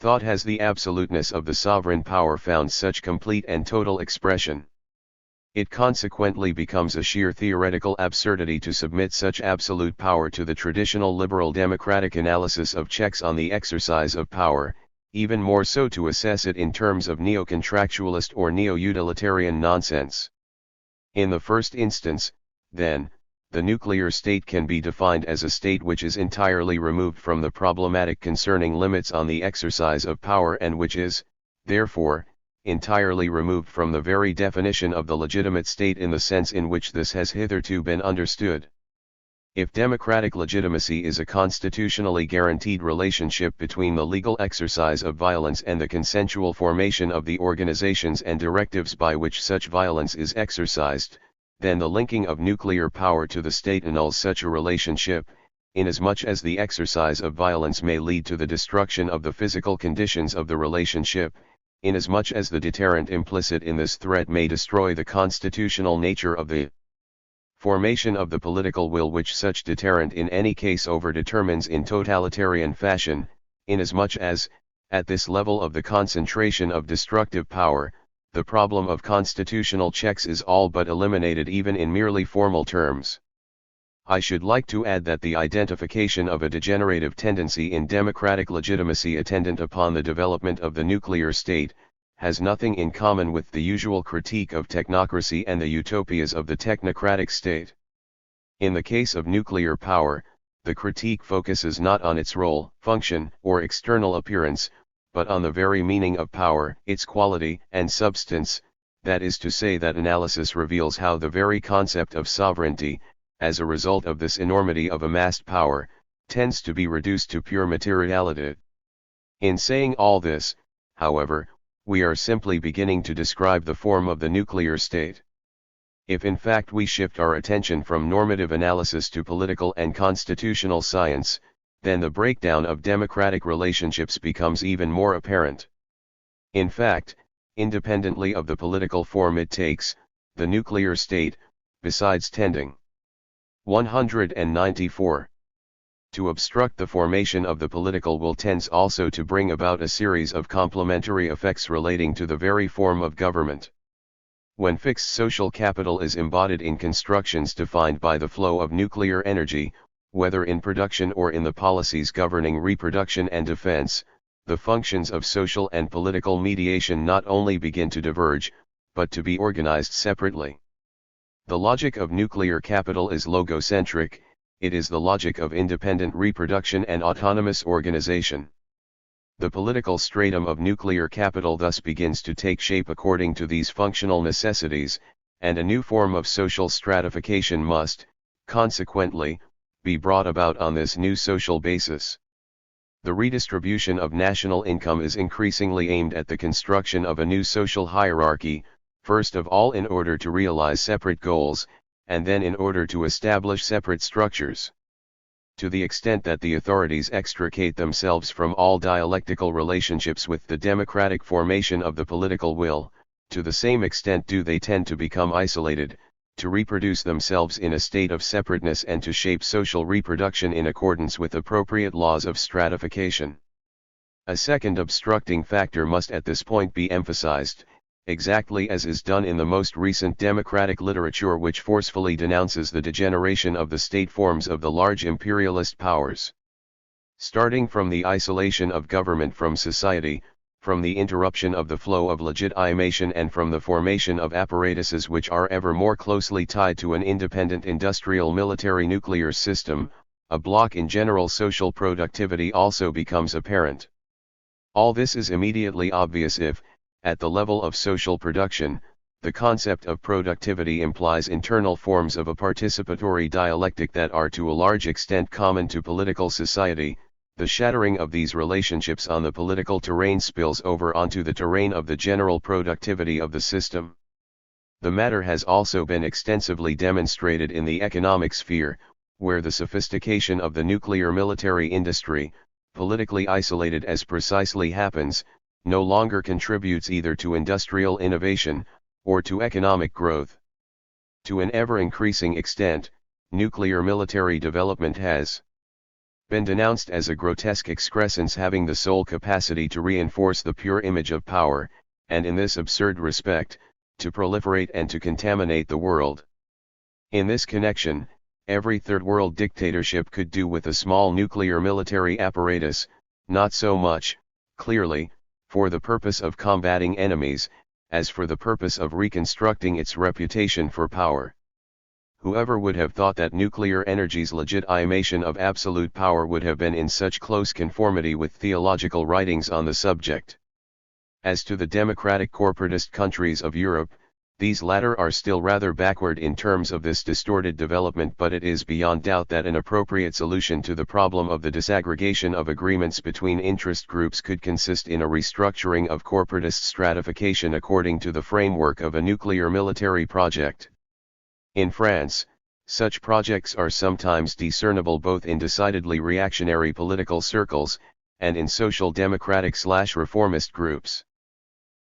S1: Thought has the absoluteness of the sovereign power found such complete and total expression. It consequently becomes a sheer theoretical absurdity to submit such absolute power to the traditional liberal democratic analysis of checks on the exercise of power, even more so to assess it in terms of neo-contractualist or neo-utilitarian nonsense. In the first instance, then, the nuclear state can be defined as a state which is entirely removed from the problematic concerning limits on the exercise of power and which is, therefore, entirely removed from the very definition of the legitimate state in the sense in which this has hitherto been understood. If democratic legitimacy is a constitutionally guaranteed relationship between the legal exercise of violence and the consensual formation of the organizations and directives by which such violence is exercised, then the linking of nuclear power to the state annuls such a relationship, inasmuch as the exercise of violence may lead to the destruction of the physical conditions of the relationship, inasmuch as the deterrent implicit in this threat may destroy the constitutional nature of the formation of the political will which such deterrent in any case overdetermines in totalitarian fashion, inasmuch as, at this level of the concentration of destructive power, the problem of constitutional checks is all but eliminated even in merely formal terms. I should like to add that the identification of a degenerative tendency in democratic legitimacy attendant upon the development of the nuclear state, has nothing in common with the usual critique of technocracy and the utopias of the technocratic state. In the case of nuclear power, the critique focuses not on its role, function, or external appearance, but on the very meaning of power, its quality and substance. That is to say, that analysis reveals how the very concept of sovereignty, as a result of this enormity of amassed power, tends to be reduced to pure materiality. In saying all this, however, we are simply beginning to describe the form of the nuclear state. If in fact we shift our attention from normative analysis to political and constitutional science, then the breakdown of democratic relationships becomes even more apparent. In fact, independently of the political form it takes, the nuclear state, besides tending 194 to obstruct the formation of the political will, tends also to bring about a series of complementary effects relating to the very form of government. When fixed social capital is embodied in constructions defined by the flow of nuclear energy, whether in production or in the policies governing reproduction and defense, the functions of social and political mediation not only begin to diverge, but to be organized separately. The logic of nuclear capital is logocentric. It is the logic of independent reproduction and autonomous organization. The political stratum of nuclear capital thus begins to take shape according to these functional necessities, and a new form of social stratification must, consequently, be brought about on this new social basis. The redistribution of national income is increasingly aimed at the construction of a new social hierarchy, first of all in order to realize separate goals, and then in order to establish separate structures. To the extent that the authorities extricate themselves from all dialectical relationships with the democratic formation of the political will, to the same extent do they tend to become isolated, to reproduce themselves in a state of separateness and to shape social reproduction in accordance with appropriate laws of stratification. A second obstructing factor must at this point be emphasized, exactly as is done in the most recent democratic literature, which forcefully denounces the degeneration of the state forms of the large imperialist powers. Starting from the isolation of government from society, from the interruption of the flow of legitimation, and from the formation of apparatuses which are ever more closely tied to an independent industrial military nuclear system, a block in general social productivity also becomes apparent. All this is immediately obvious if, at the level of social production, the concept of productivity implies internal forms of a participatory dialectic that are to a large extent common to political society. The shattering of these relationships on the political terrain spills over onto the terrain of the general productivity of the system. The matter has also been extensively demonstrated in the economic sphere, where the sophistication of the nuclear military industry, politically isolated as precisely happens, no longer contributes either to industrial innovation, or to economic growth. To an ever-increasing extent, nuclear military development has been denounced as a grotesque excrescence having the sole capacity to reinforce the pure image of power, and in this absurd respect, to proliferate and to contaminate the world. In this connection, every third world dictatorship could do with a small nuclear military apparatus, not so much, clearly, for the purpose of combating enemies, as for the purpose of reconstructing its reputation for power. Whoever would have thought that nuclear energy's legitimation of absolute power would have been in such close conformity with theological writings on the subject? As to the democratic corporatist countries of Europe, these latter are still rather backward in terms of this distorted development, but it is beyond doubt that an appropriate solution to the problem of the disaggregation of agreements between interest groups could consist in a restructuring of corporatist stratification according to the framework of a nuclear military project. In France, such projects are sometimes discernible both in decidedly reactionary political circles, and in social democratic/reformist groups.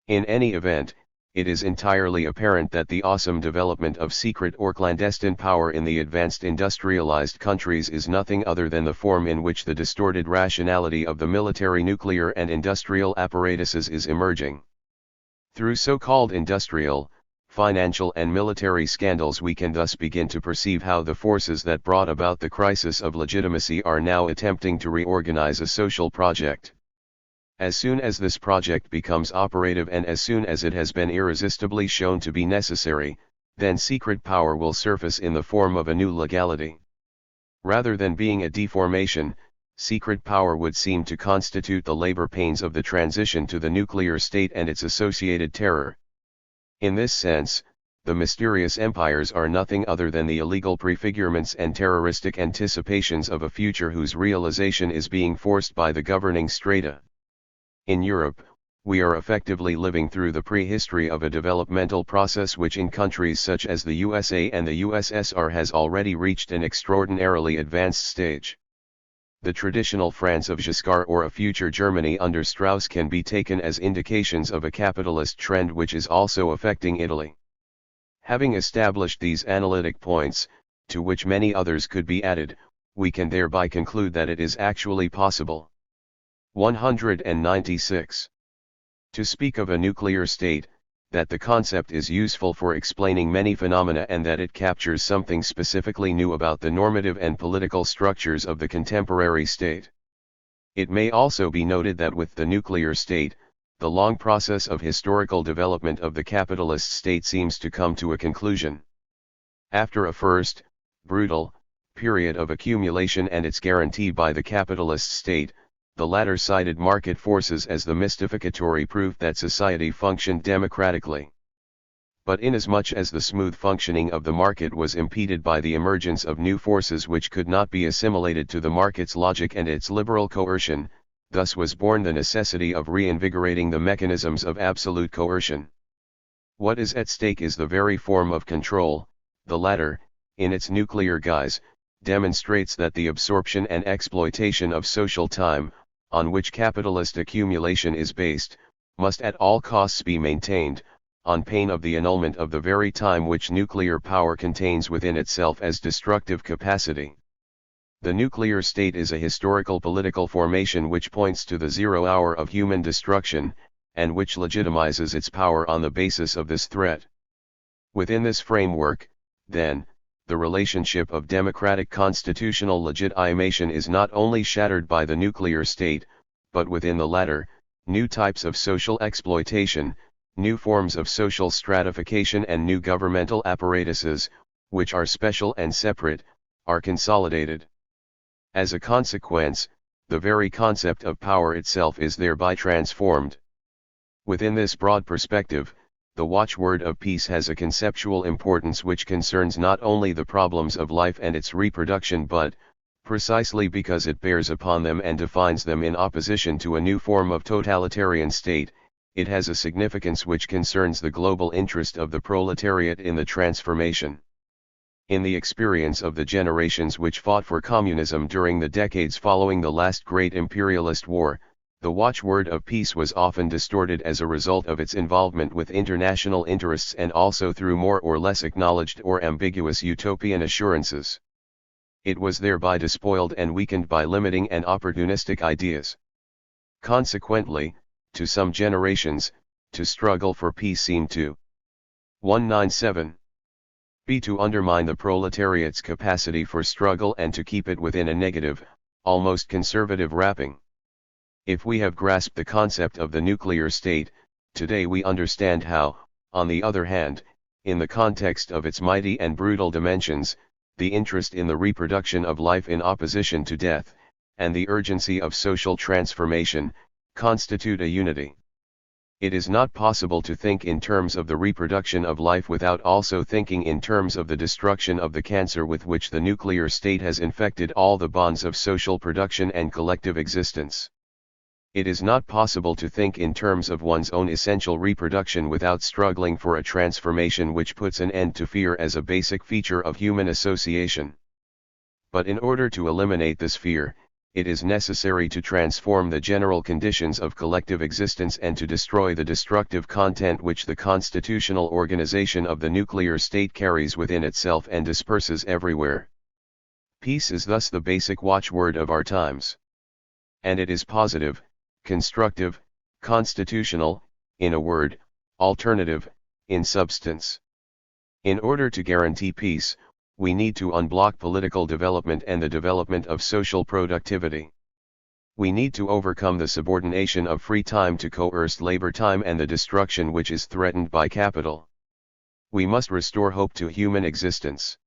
S1: In any event, it is entirely apparent that the awesome development of secret or clandestine power in the advanced industrialized countries is nothing other than the form in which the distorted rationality of the military, nuclear and industrial apparatuses is emerging. Through so-called industrial, financial and military scandals we can thus begin to perceive how the forces that brought about the crisis of legitimacy are now attempting to reorganize a social project. As soon as this project becomes operative and as soon as it has been irresistibly shown to be necessary, then secret power will surface in the form of a new legality. Rather than being a deformation, secret power would seem to constitute the labor pains of the transition to the nuclear state and its associated terror. In this sense, the mysterious empires are nothing other than the illegal prefigurements and terroristic anticipations of a future whose realization is being forced by the governing strata. In Europe, we are effectively living through the prehistory of a developmental process which in countries such as the USA and the USSR has already reached an extraordinarily advanced stage. The traditional France of Giscard or a future Germany under Strauss can be taken as indications of a capitalist trend which is also affecting Italy. Having established these analytic points, to which many others could be added, we can thereby conclude that it is actually possible. 196. To speak of a nuclear state, that the concept is useful for explaining many phenomena and that it captures something specifically new about the normative and political structures of the contemporary state. It may also be noted that with the nuclear state, the long process of historical development of the capitalist state seems to come to a conclusion. After a first, brutal, period of accumulation and its guarantee by the capitalist state, the latter cited market forces as the mystificatory proof that society functioned democratically. But inasmuch as the smooth functioning of the market was impeded by the emergence of new forces which could not be assimilated to the market's logic and its liberal coercion, thus was born the necessity of reinvigorating the mechanisms of absolute coercion. What is at stake is the very form of control. The latter, in its nuclear guise, demonstrates that the absorption and exploitation of social time, on which capitalist accumulation is based, must at all costs be maintained, on pain of the annulment of the very time which nuclear power contains within itself as destructive capacity. The nuclear state is a historical political formation which points to the zero hour of human destruction, and which legitimizes its power on the basis of this threat. Within this framework, then, the relationship of democratic constitutional legitimation is not only shattered by the nuclear state, but within the latter, new types of social exploitation, new forms of social stratification and new governmental apparatuses, which are special and separate, are consolidated. As a consequence, the very concept of power itself is thereby transformed. Within this broad perspective, the watchword of peace has a conceptual importance which concerns not only the problems of life and its reproduction but, precisely because it bears upon them and defines them in opposition to a new form of totalitarian state, it has a significance which concerns the global interest of the proletariat in the transformation. In the experience of the generations which fought for communism during the decades following the last great imperialist war, the watchword of peace was often distorted as a result of its involvement with international interests and also through more or less acknowledged or ambiguous utopian assurances. It was thereby despoiled and weakened by limiting and opportunistic ideas. Consequently, to some generations, to struggle for peace seemed to 197. B. To undermine the proletariat's capacity for struggle and to keep it within a negative, almost conservative wrapping. If we have grasped the concept of the nuclear state, today we understand how, on the other hand, in the context of its mighty and brutal dimensions, the interest in the reproduction of life in opposition to death, and the urgency of social transformation, constitute a unity. It is not possible to think in terms of the reproduction of life without also thinking in terms of the destruction of the cancer with which the nuclear state has infected all the bonds of social production and collective existence. It is not possible to think in terms of one's own essential reproduction without struggling for a transformation which puts an end to fear as a basic feature of human association. But in order to eliminate this fear, it is necessary to transform the general conditions of collective existence and to destroy the destructive content which the constitutional organization of the nuclear state carries within itself and disperses everywhere. Peace is thus the basic watchword of our times. And it is positive, constructive, constitutional, in a word, alternative, in substance. In order to guarantee peace, we need to unblock political development and the development of social productivity. We need to overcome the subordination of free time to coerced labor time and the destruction which is threatened by capital. We must restore hope to human existence.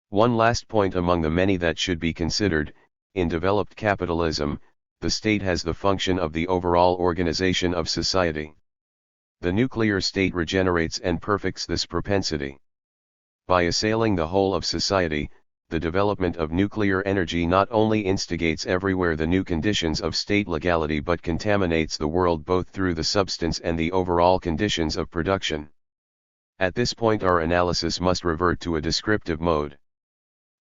S1: One last point among the many that should be considered: in developed capitalism, the state has the function of the overall organization of society. The nuclear state regenerates and perfects this propensity. By assailing the whole of society, the development of nuclear energy not only instigates everywhere the new conditions of state legality but contaminates the world both through the substance and the overall conditions of production. At this point our analysis must revert to a descriptive mode.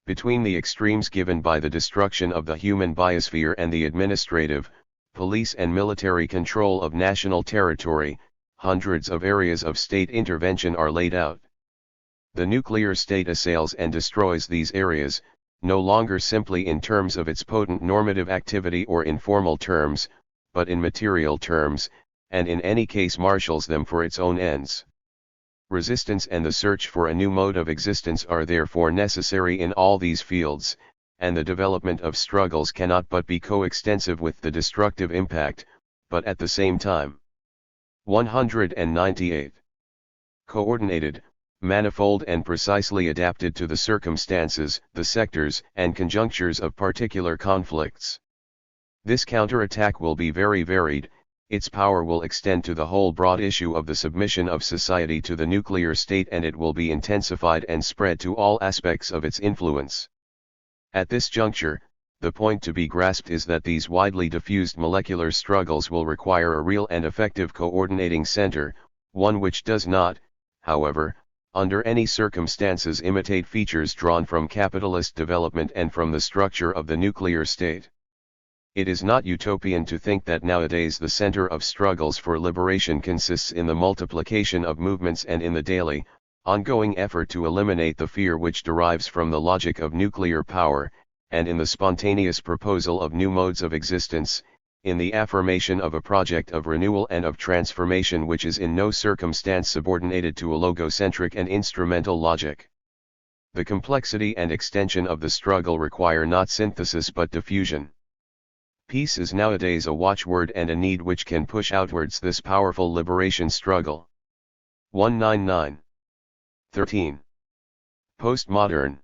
S1: Between the extremes given by the destruction of the human biosphere and the administrative, police and military control of national territory, hundreds of areas of state intervention are laid out. The nuclear state assails and destroys these areas, no longer simply in terms of its potent normative activity or in formal terms, but in material terms, and in any case marshals them for its own ends. Resistance and the search for a new mode of existence are therefore necessary in all these fields, and the development of struggles cannot but be coextensive with the destructive impact, but at the same time. 198. Coordinated, manifold and precisely adapted to the circumstances, the sectors and conjunctures of particular conflicts. This counterattack will be very varied, its power will extend to the whole broad issue of the submission of society to the nuclear state, and it will be intensified and spread to all aspects of its influence. At this juncture, the point to be grasped is that these widely diffused molecular struggles will require a real and effective coordinating center, one which does not, however, under any circumstances imitate features drawn from capitalist development and from the structure of the nuclear state. It is not utopian to think that nowadays the center of struggles for liberation consists in the multiplication of movements and in the daily, ongoing effort to eliminate the fear which derives from the logic of nuclear power, and in the spontaneous proposal of new modes of existence, in the affirmation of a project of renewal and of transformation which is in no circumstance subordinated to a logocentric and instrumental logic. The complexity and extension of the struggle require not synthesis but diffusion. Peace is nowadays a watchword and a need which can push outwards this powerful liberation struggle. 199. 13. Postmodern.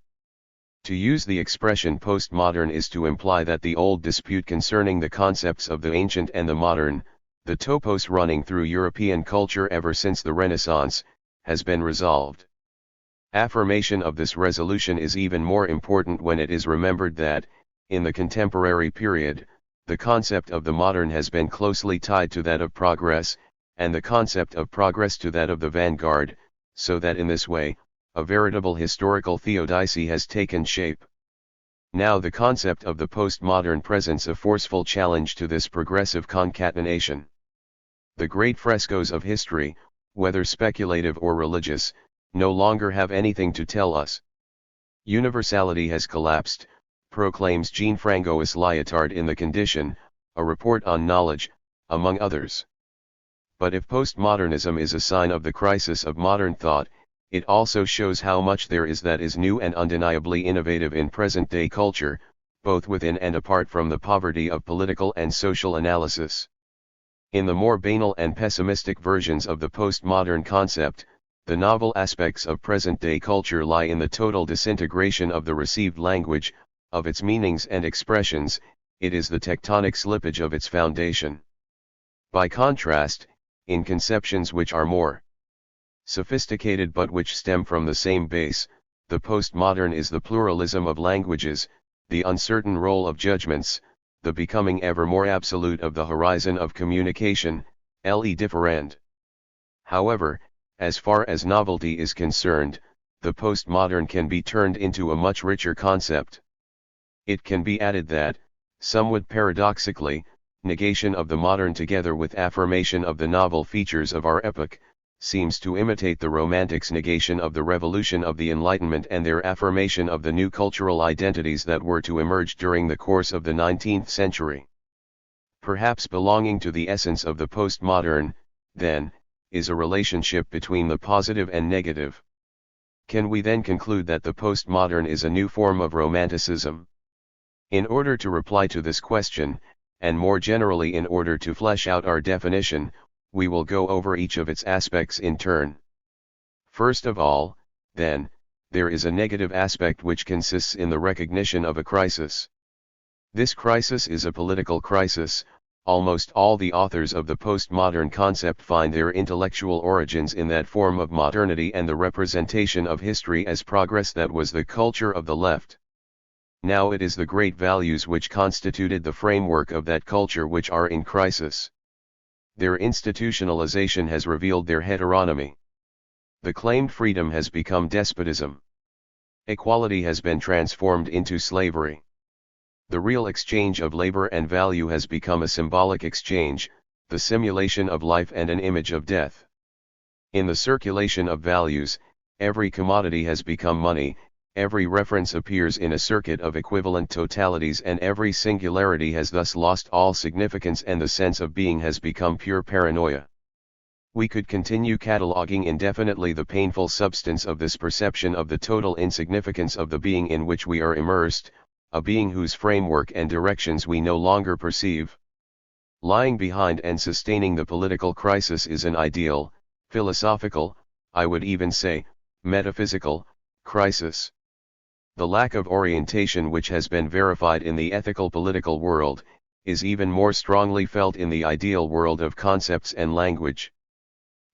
S1: To use the expression postmodern is to imply that the old dispute concerning the concepts of the ancient and the modern, the topos running through European culture ever since the Renaissance, has been resolved. Affirmation of this resolution is even more important when it is remembered that, in the contemporary period, the concept of the modern has been closely tied to that of progress, and the concept of progress to that of the vanguard, so that in this way, a veritable historical theodicy has taken shape. Now the concept of the postmodern presents a forceful challenge to this progressive concatenation. The great frescoes of history, whether speculative or religious, no longer have anything to tell us. Universality has collapsed, proclaims Jean-François Lyotard in The Condition, a report on knowledge, among others. But if postmodernism is a sign of the crisis of modern thought, it also shows how much there is that is new and undeniably innovative in present-day culture, both within and apart from the poverty of political and social analysis. In the more banal and pessimistic versions of the postmodern concept, the novel aspects of present-day culture lie in the total disintegration of the received language, of its meanings and expressions. It is the tectonic slippage of its foundation. By contrast, in conceptions which are more sophisticated but which stem from the same base, the postmodern is the pluralism of languages, the uncertain role of judgments, the becoming ever more absolute of the horizon of communication, le differend. However, as far as novelty is concerned, the postmodern can be turned into a much richer concept. It can be added that, somewhat paradoxically, negation of the modern together with affirmation of the novel features of our epoch, seems to imitate the Romantics' negation of the revolution of the Enlightenment and their affirmation of the new cultural identities that were to emerge during the course of the 19th century. Perhaps belonging to the essence of the postmodern, then, is a relationship between the positive and negative. Can we then conclude that the postmodern is a new form of Romanticism? In order to reply to this question, and more generally in order to flesh out our definition, we will go over each of its aspects in turn. First of all, then, there is a negative aspect which consists in the recognition of a crisis. This crisis is a political crisis, almost all the authors of the postmodern concept find their intellectual origins in that form of modernity and the representation of history as progress that was the culture of the left. Now it is the great values which constituted the framework of that culture which are in crisis. Their institutionalization has revealed their heteronomy. The claimed freedom has become despotism. Equality has been transformed into slavery. The real exchange of labor and value has become a symbolic exchange, the simulation of life and an image of death. In the circulation of values, every commodity has become money, every reference appears in a circuit of equivalent totalities, and every singularity has thus lost all significance, and the sense of being has become pure paranoia. We could continue cataloging indefinitely the painful substance of this perception of the total insignificance of the being in which we are immersed, a being whose framework and directions we no longer perceive. Lying behind and sustaining the political crisis is an ideal, philosophical, I would even say, metaphysical, crisis. The lack of orientation which has been verified in the ethical political world, is even more strongly felt in the ideal world of concepts and language.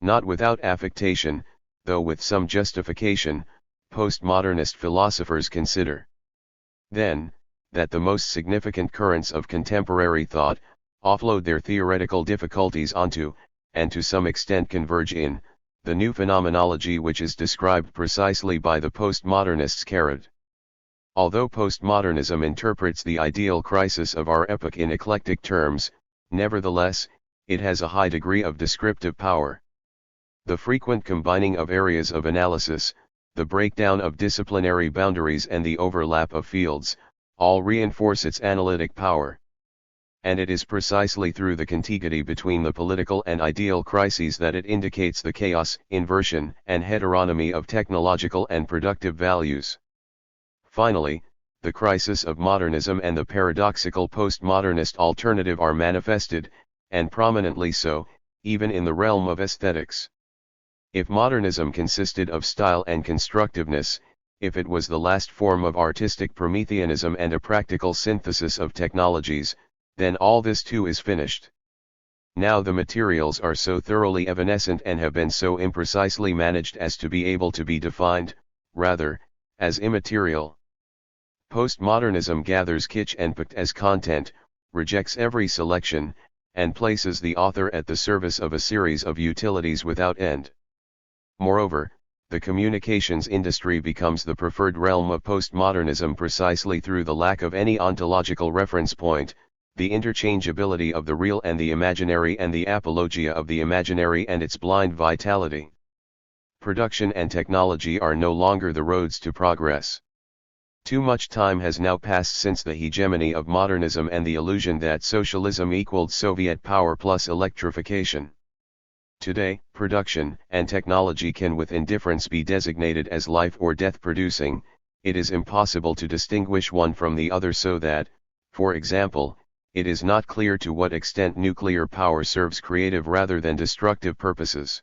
S1: Not without affectation, though with some justification, postmodernist philosophers consider, then, that the most significant currents of contemporary thought, offload their theoretical difficulties onto, and to some extent converge in, the new phenomenology which is described precisely by the postmodernists. Although postmodernism interprets the ideal crisis of our epoch in eclectic terms, nevertheless, it has a high degree of descriptive power. The frequent combining of areas of analysis, the breakdown of disciplinary boundaries and the overlap of fields, all reinforce its analytic power. And it is precisely through the contiguity between the political and ideal crises that it indicates the chaos, inversion, and heteronomy of technological and productive values. Finally, the crisis of modernism and the paradoxical postmodernist alternative are manifested, and prominently so, even in the realm of aesthetics. If modernism consisted of style and constructiveness, if it was the last form of artistic Prometheanism and a practical synthesis of technologies, then all this too is finished. Now the materials are so thoroughly evanescent and have been so imprecisely managed as to be able to be defined, rather, as immaterial. Postmodernism gathers kitsch and pact as content, rejects every selection, and places the author at the service of a series of utilities without end. Moreover, the communications industry becomes the preferred realm of postmodernism precisely through the lack of any ontological reference point, the interchangeability of the real and the imaginary, and the apologia of the imaginary and its blind vitality. Production and technology are no longer the roads to progress. Too much time has now passed since the hegemony of modernism and the illusion that socialism equaled Soviet power plus electrification. Today, production and technology can with indifference be designated as life or death producing. It is impossible to distinguish one from the other, so that, for example, it is not clear to what extent nuclear power serves creative rather than destructive purposes.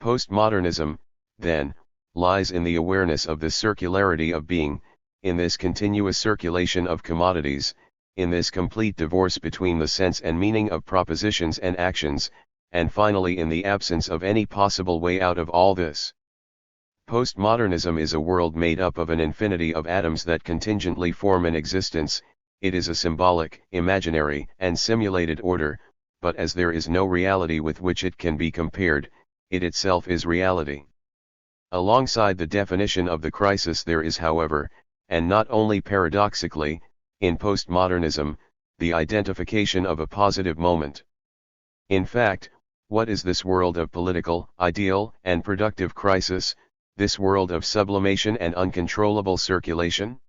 S1: Postmodernism, then, lies in the awareness of the circularity of being, in this continuous circulation of commodities, in this complete divorce between the sense and meaning of propositions and actions, and finally in the absence of any possible way out of all this. Postmodernism is a world made up of an infinity of atoms that contingently form an existence. It is a symbolic, imaginary, and simulated order, but as there is no reality with which it can be compared, it itself is reality. Alongside the definition of the crisis there is, however, and not only paradoxically, in postmodernism, the identification of a positive moment. In fact, what is this world of political, ideal, and productive crisis, this world of sublimation and uncontrollable circulation?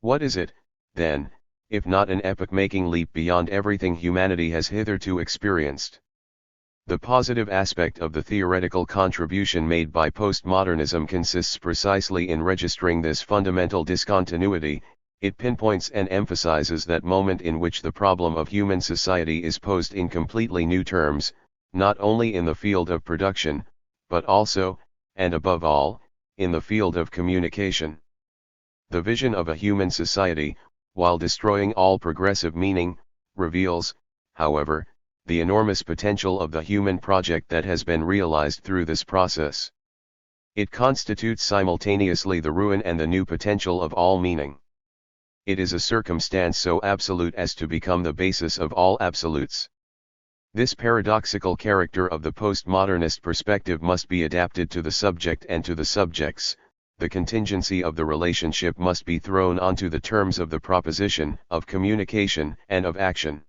S1: What is it, then, if not an epoch-making leap beyond everything humanity has hitherto experienced? The positive aspect of the theoretical contribution made by postmodernism consists precisely in registering this fundamental discontinuity. It pinpoints and emphasizes that moment in which the problem of human society is posed in completely new terms, not only in the field of production, but also, and above all, in the field of communication. The vision of a human society, while destroying all progressive meaning, reveals, however, the enormous potential of the human project that has been realized through this process. It constitutes simultaneously the ruin and the new potential of all meaning. It is a circumstance so absolute as to become the basis of all absolutes. This paradoxical character of the postmodernist perspective must be adapted to the subject and to the subjects. The contingency of the relationship must be thrown onto the terms of the proposition, of communication, and of action.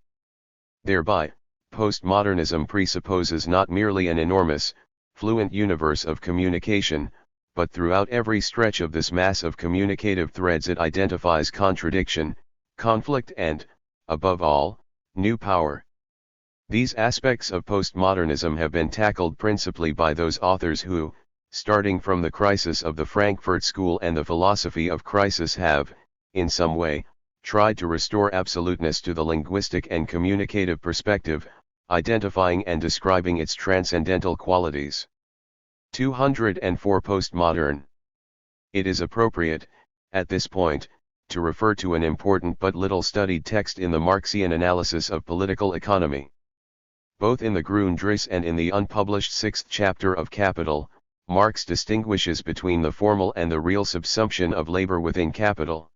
S1: Thereby, postmodernism presupposes not merely an enormous, fluent universe of communication, but throughout every stretch of this mass of communicative threads it identifies contradiction, conflict and, above all, new power. These aspects of postmodernism have been tackled principally by those authors who, starting from the crisis of the Frankfurt School and the philosophy of crisis have, in some way, tried to restore absoluteness to the linguistic and communicative perspective, identifying and describing its transcendental qualities. 204 Postmodern. It is appropriate, at this point, to refer to an important but little studied text in the Marxian analysis of political economy. Both in the Grundrisse and in the unpublished sixth chapter of Capital, Marx distinguishes between the formal and the real subsumption of labor within capital.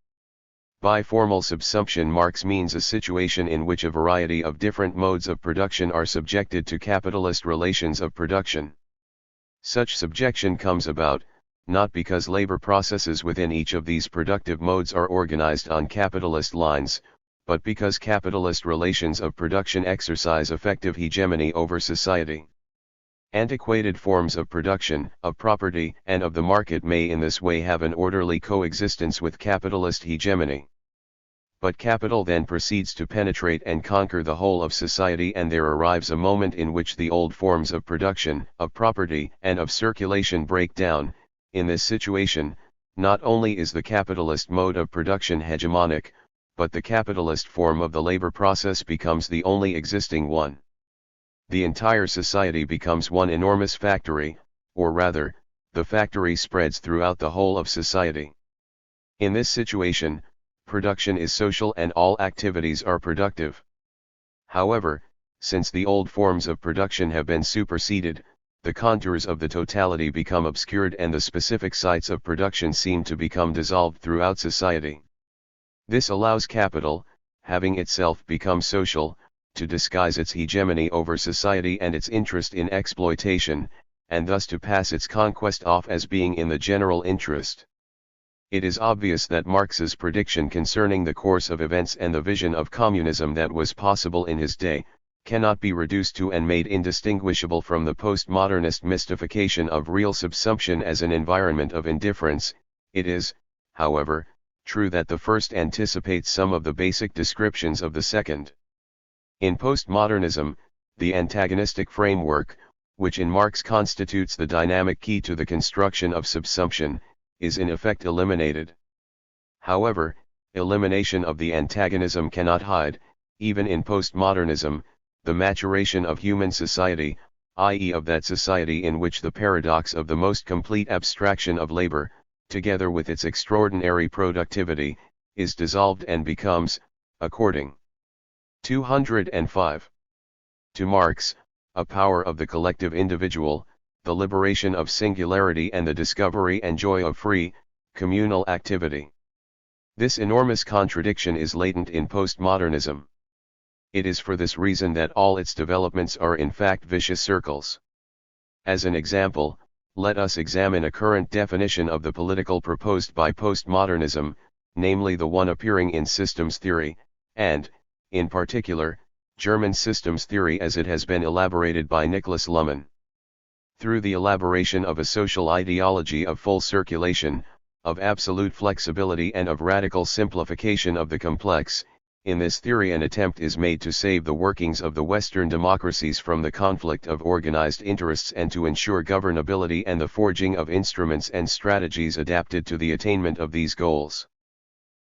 S1: By formal subsumption Marx means a situation in which a variety of different modes of production are subjected to capitalist relations of production. Such subjection comes about, not because labor processes within each of these productive modes are organized on capitalist lines, but because capitalist relations of production exercise effective hegemony over society. Antiquated forms of production, of property, and of the market may in this way have an orderly coexistence with capitalist hegemony. But capital then proceeds to penetrate and conquer the whole of society, and there arrives a moment in which the old forms of production, of property, and of circulation break down. In this situation, not only is the capitalist mode of production hegemonic, but the capitalist form of the labor process becomes the only existing one. The entire society becomes one enormous factory, or rather, the factory spreads throughout the whole of society. In this situation, production is social and all activities are productive. However, since the old forms of production have been superseded, the contours of the totality become obscured and the specific sites of production seem to become dissolved throughout society. This allows capital, having itself become social, to disguise its hegemony over society and its interest in exploitation, and thus to pass its conquest off as being in the general interest. It is obvious that Marx's prediction concerning the course of events and the vision of communism that was possible in his day, cannot be reduced to and made indistinguishable from the postmodernist mystification of real subsumption as an environment of indifference. It is, however, true that the first anticipates some of the basic descriptions of the second. In postmodernism, the antagonistic framework, which in Marx constitutes the dynamic key to the construction of subsumption, is in effect eliminated. However, elimination of the antagonism cannot hide, even in postmodernism, the maturation of human society, i.e. of that society in which the paradox of the most complete abstraction of labor, together with its extraordinary productivity, is dissolved and becomes, according 205. To Marx, a power of the collective individual, the liberation of singularity and the discovery and joy of free, communal activity. This enormous contradiction is latent in postmodernism. It is for this reason that all its developments are in fact vicious circles. As an example, let us examine a current definition of the political proposed by postmodernism, namely the one appearing in systems theory, and, in particular, German systems theory as it has been elaborated by Niklas Luhmann. Through the elaboration of a social ideology of full circulation, of absolute flexibility and of radical simplification of the complex, in this theory an attempt is made to save the workings of the Western democracies from the conflict of organized interests and to ensure governability and the forging of instruments and strategies adapted to the attainment of these goals.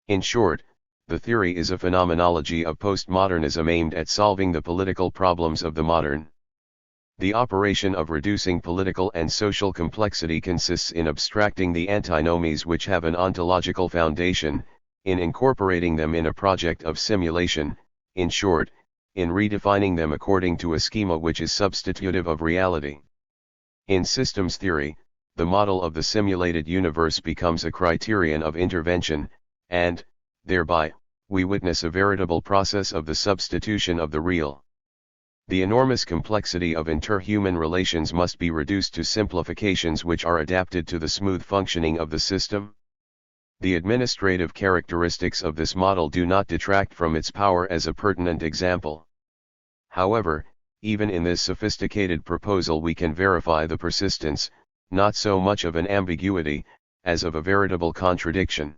S1: In short, the theory is a phenomenology of postmodernism aimed at solving the political problems of the modern. The operation of reducing political and social complexity consists in abstracting the antinomies which have an ontological foundation, in incorporating them in a project of simulation, in short, in redefining them according to a schema which is substitutive of reality. In systems theory, the model of the simulated universe becomes a criterion of intervention, and, thereby, we witness a veritable process of the substitution of the real. The enormous complexity of interhuman relations must be reduced to simplifications which are adapted to the smooth functioning of the system. The administrative characteristics of this model do not detract from its power as a pertinent example. However, even in this sophisticated proposal we can verify the persistence, not so much of an ambiguity, as of a veritable contradiction.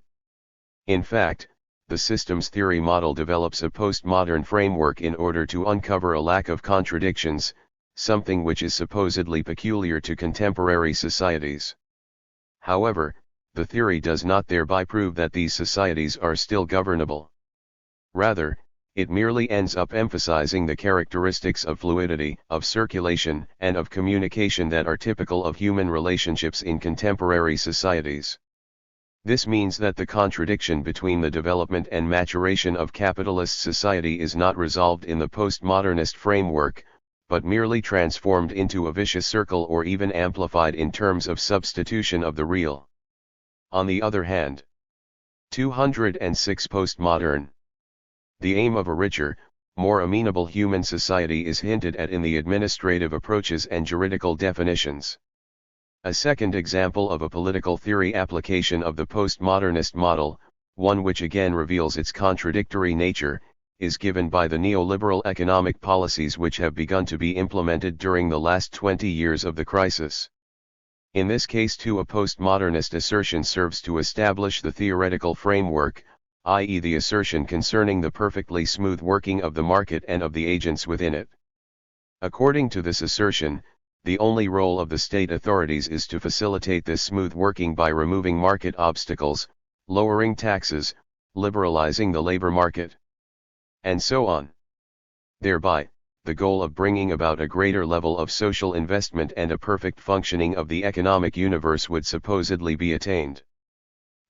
S1: In fact, the systems theory model develops a postmodern framework in order to uncover a lack of contradictions, something which is supposedly peculiar to contemporary societies. However, the theory does not thereby prove that these societies are still governable. Rather, it merely ends up emphasizing the characteristics of fluidity, of circulation, and of communication that are typical of human relationships in contemporary societies. This means that the contradiction between the development and maturation of capitalist society is not resolved in the postmodernist framework, but merely transformed into a vicious circle or even amplified in terms of substitution of the real. On the other hand, 206 postmodern. The aim of a richer, more amenable human society is hinted at in the administrative approaches and juridical definitions. A second example of a political theory application of the postmodernist model, one which again reveals its contradictory nature, is given by the neoliberal economic policies which have begun to be implemented during the last 20 years of the crisis. In this case too a postmodernist assertion serves to establish the theoretical framework, i.e. the assertion concerning the perfectly smooth working of the market and of the agents within it. According to this assertion, the only role of the state authorities is to facilitate this smooth working by removing market obstacles, lowering taxes, liberalizing the labor market, and so on. Thereby, the goal of bringing about a greater level of social investment and a perfect functioning of the economic universe would supposedly be attained.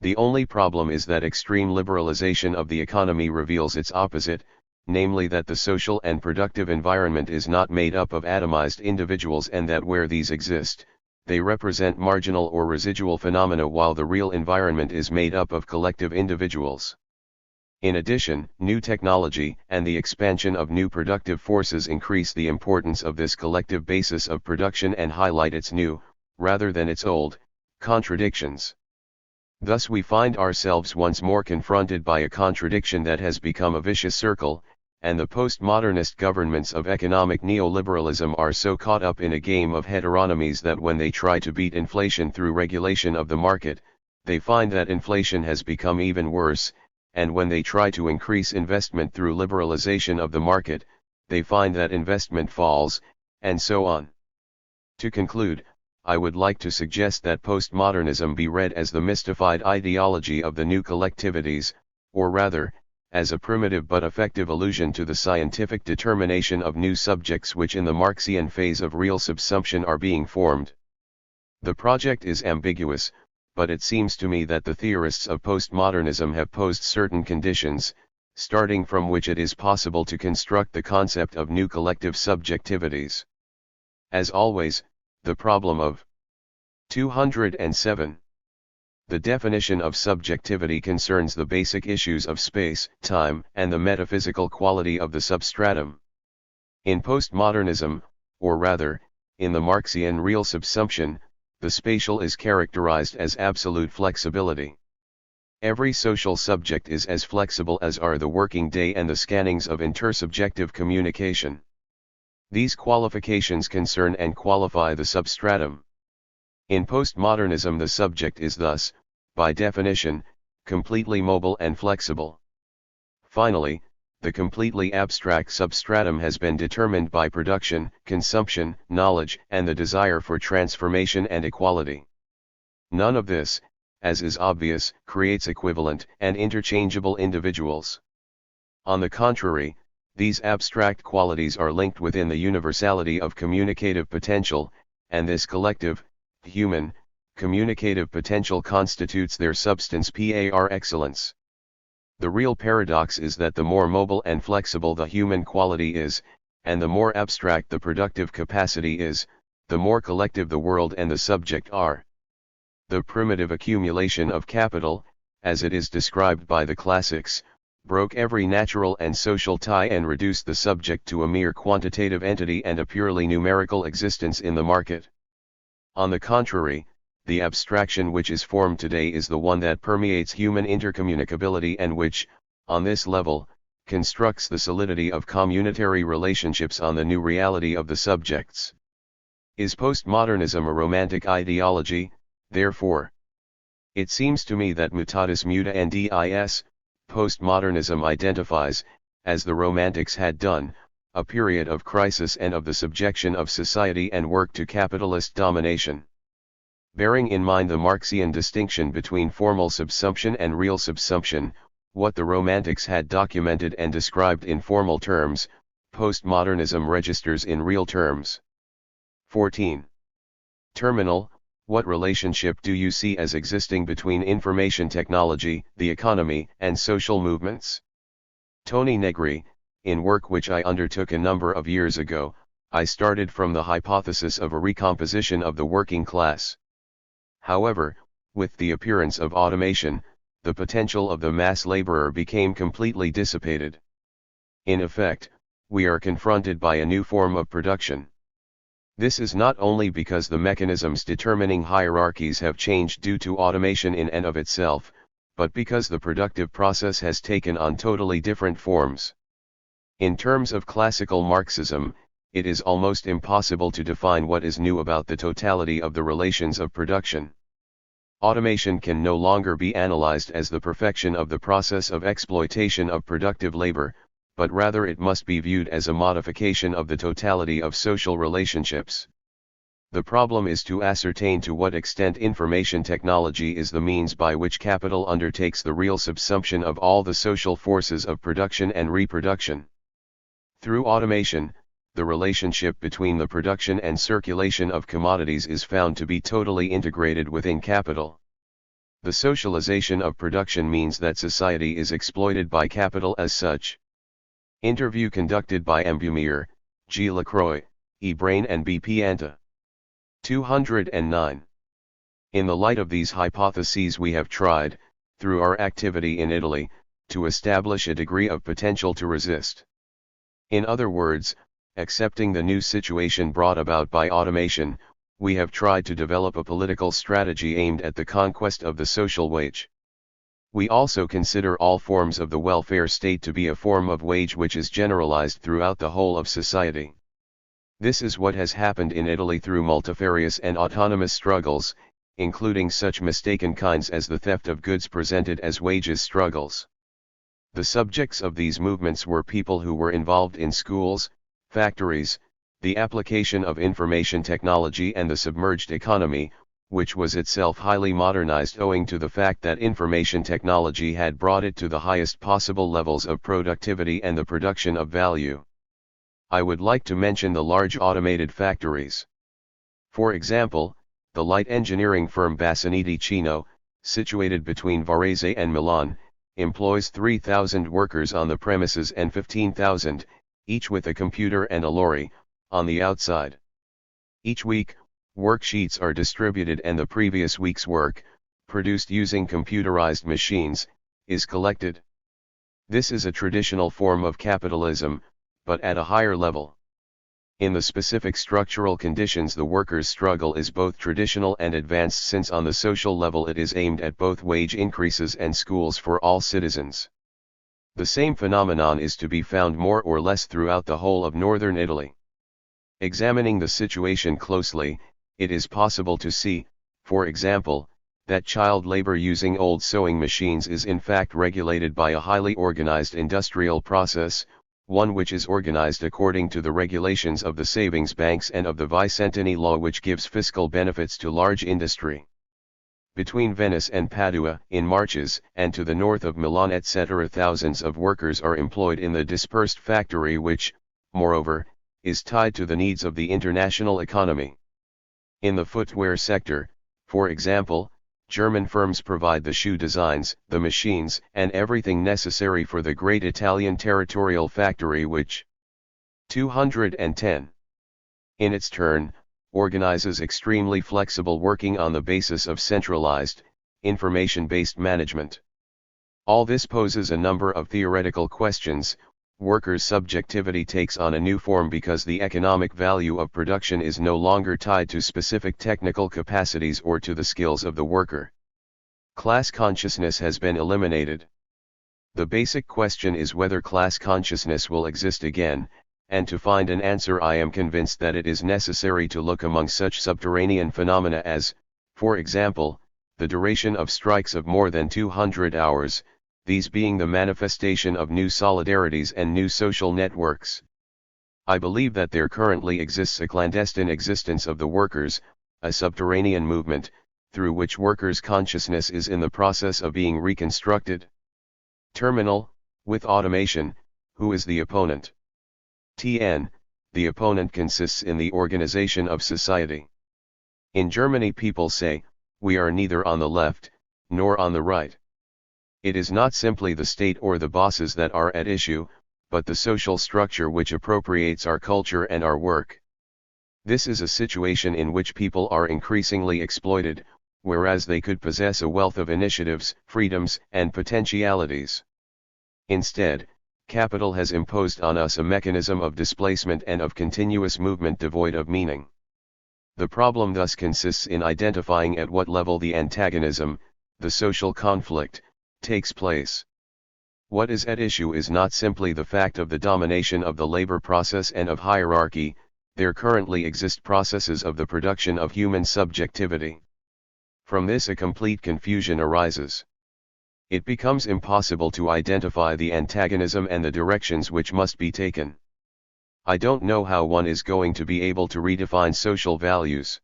S1: The only problem is that extreme liberalization of the economy reveals its opposite, namely that the social and productive environment is not made up of atomized individuals and that where these exist, they represent marginal or residual phenomena while the real environment is made up of collective individuals. In addition, new technology and the expansion of new productive forces increase the importance of this collective basis of production and highlight its new, rather than its old, contradictions. Thus we find ourselves once more confronted by a contradiction that has become a vicious circle, and the postmodernist governments of economic neoliberalism are so caught up in a game of heteronomies that when they try to beat inflation through regulation of the market, they find that inflation has become even worse, and when they try to increase investment through liberalization of the market, they find that investment falls, and so on. To conclude, I would like to suggest that postmodernism be read as the mystified ideology of the new collectivities, or rather, as a primitive but effective allusion to the scientific determination of new subjects which in the Marxian phase of real subsumption are being formed. The project is ambiguous, but it seems to me that the theorists of postmodernism have posed certain conditions, starting from which it is possible to construct the concept of new collective subjectivities. As always, the problem of 207. The definition of subjectivity concerns the basic issues of space, time, and the metaphysical quality of the substratum. In postmodernism, or rather, in the Marxian real subsumption, the spatial is characterized as absolute flexibility. Every social subject is as flexible as are the working day and the scannings of intersubjective communication. These qualifications concern and qualify the substratum. In postmodernism the subject is thus, by definition, completely mobile and flexible. Finally, the completely abstract substratum has been determined by production, consumption, knowledge, and the desire for transformation and equality. None of this, as is obvious, creates equivalent and interchangeable individuals. On the contrary, these abstract qualities are linked within the universality of communicative potential, and this collective, human, communicative potential constitutes their substance par excellence. The real paradox is that the more mobile and flexible the human quality is, and the more abstract the productive capacity is, the more collective the world and the subject are. The primitive accumulation of capital, as it is described by the classics, broke every natural and social tie and reduced the subject to a mere quantitative entity and a purely numerical existence in the market. On the contrary, the abstraction which is formed today is the one that permeates human intercommunicability and which, on this level, constructs the solidity of communitary relationships on the new reality of the subjects. Is postmodernism a romantic ideology, therefore? It seems to me that mutatis mutandis, postmodernism identifies, as the Romantics had done, a period of crisis and of the subjection of society and work to capitalist domination. Bearing in mind the Marxian distinction between formal subsumption and real subsumption, what the Romantics had documented and described in formal terms, postmodernism registers in real terms. 14. Terminal. What relationship do you see as existing between information technology, the economy, and social movements? Tony Negri. In work which I undertook a number of years ago, I started from the hypothesis of a recomposition of the working class. However, with the appearance of automation, the potential of the mass laborer became completely dissipated. In effect, we are confronted by a new form of production. This is not only because the mechanisms determining hierarchies have changed due to automation in and of itself, but because the productive process has taken on totally different forms. In terms of classical Marxism, it is almost impossible to define what is new about the totality of the relations of production. Automation can no longer be analyzed as the perfection of the process of exploitation of productive labor, but rather it must be viewed as a modification of the totality of social relationships. The problem is to ascertain to what extent information technology is the means by which capital undertakes the real subsumption of all the social forces of production and reproduction. Through automation, the relationship between the production and circulation of commodities is found to be totally integrated within capital. The socialization of production means that society is exploited by capital as such. Interview conducted by M. Bumir, G. Lacroix, E. Brain and B. Pianta. 209. In the light of these hypotheses we have tried, through our activity in Italy, to establish a degree of potential to resist. In other words, accepting the new situation brought about by automation, we have tried to develop a political strategy aimed at the conquest of the social wage. We also consider all forms of the welfare state to be a form of wage which is generalized throughout the whole of society. This is what has happened in Italy through multifarious and autonomous struggles, including such mistaken kinds as the theft of goods presented as wages struggles. The subjects of these movements were people who were involved in schools, factories, the application of information technology and the submerged economy, which was itself highly modernized owing to the fact that information technology had brought it to the highest possible levels of productivity and the production of value. I would like to mention the large automated factories. For example, the light engineering firm Bassaniti Chino, situated between Varese and Milan, employs 3,000 workers on the premises and 15,000, each with a computer and a lorry, on the outside. Each week, worksheets are distributed and the previous week's work, produced using computerized machines, is collected. This is a traditional form of capitalism, but at a higher level. In the specific structural conditions the workers' struggle is both traditional and advanced, since on the social level it is aimed at both wage increases and schools for all citizens. The same phenomenon is to be found more or less throughout the whole of northern Italy. Examining the situation closely, it is possible to see, for example, that child labor using old sewing machines is in fact regulated by a highly organized industrial process, one which is organized according to the regulations of the savings banks and of the Vicentini law, which gives fiscal benefits to large industry. Between Venice and Padua, in Marches, and to the north of Milan etc., thousands of workers are employed in the dispersed factory which, moreover, is tied to the needs of the international economy. In the footwear sector, for example, German firms provide the shoe designs, the machines, and everything necessary for the great Italian territorial factory which 210. In its turn, organizes extremely flexible working on the basis of centralized, information-based management. All this poses a number of theoretical questions. Workers' subjectivity takes on a new form because the economic value of production is no longer tied to specific technical capacities or to the skills of the worker. Class consciousness has been eliminated. The basic question is whether class consciousness will exist again, and to find an answer I am convinced that it is necessary to look among such subterranean phenomena as, for example, the duration of strikes of more than 200 hours, these being the manifestation of new solidarities and new social networks. I believe that there currently exists a clandestine existence of the workers, a subterranean movement, through which workers' consciousness is in the process of being reconstructed. Terminal, with automation, who is the opponent? TN, the opponent consists in the organization of society. In Germany people say, we are neither on the left, nor on the right. It is not simply the state or the bosses that are at issue, but the social structure which appropriates our culture and our work. This is a situation in which people are increasingly exploited, whereas they could possess a wealth of initiatives, freedoms, and potentialities. Instead, capital has imposed on us a mechanism of displacement and of continuous movement devoid of meaning. The problem thus consists in identifying at what level the antagonism, the social conflict, takes place. What is at issue is not simply the fact of the domination of the labor process and of hierarchy. There currently exist processes of the production of human subjectivity. From this a complete confusion arises. It becomes impossible to identify the antagonism and the directions which must be taken. I don't know how one is going to be able to redefine social values.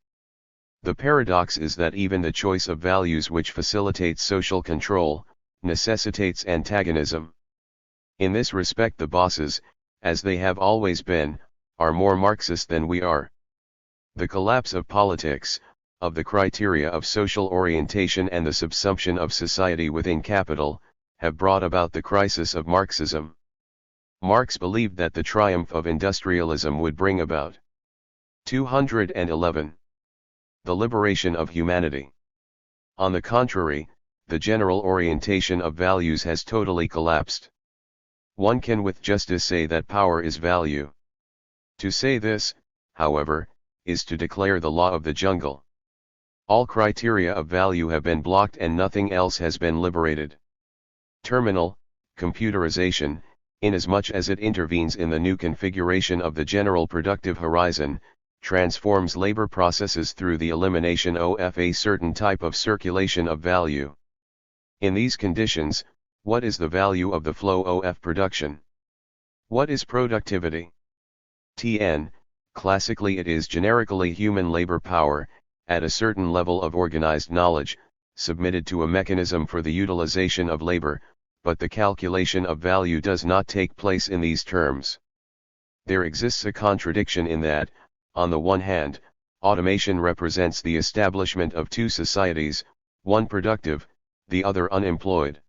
S1: The paradox is that even the choice of values which facilitates social control, necessitates antagonism. In this respect the bosses, as they have always been, are more Marxist than we are. The collapse of politics, of the criteria of social orientation and the subsumption of society within capital, have brought about the crisis of Marxism. Marx believed that the triumph of industrialism would bring about 211. The liberation of humanity. On the contrary, the general orientation of values has totally collapsed. One can with justice say that power is value. To say this, however, is to declare the law of the jungle. All criteria of value have been blocked and nothing else has been liberated. Terminal, computerization, inasmuch as it intervenes in the new configuration of the general productive horizon, transforms labor processes through the elimination of a certain type of circulation of value. In these conditions, what is the value of the flow of production? What is productivity? TN, classically it is generically human labor power, at a certain level of organized knowledge, submitted to a mechanism for the utilization of labor, but the calculation of value does not take place in these terms. There exists a contradiction in that, on the one hand, automation represents the establishment of two societies, one productive, the other unemployed.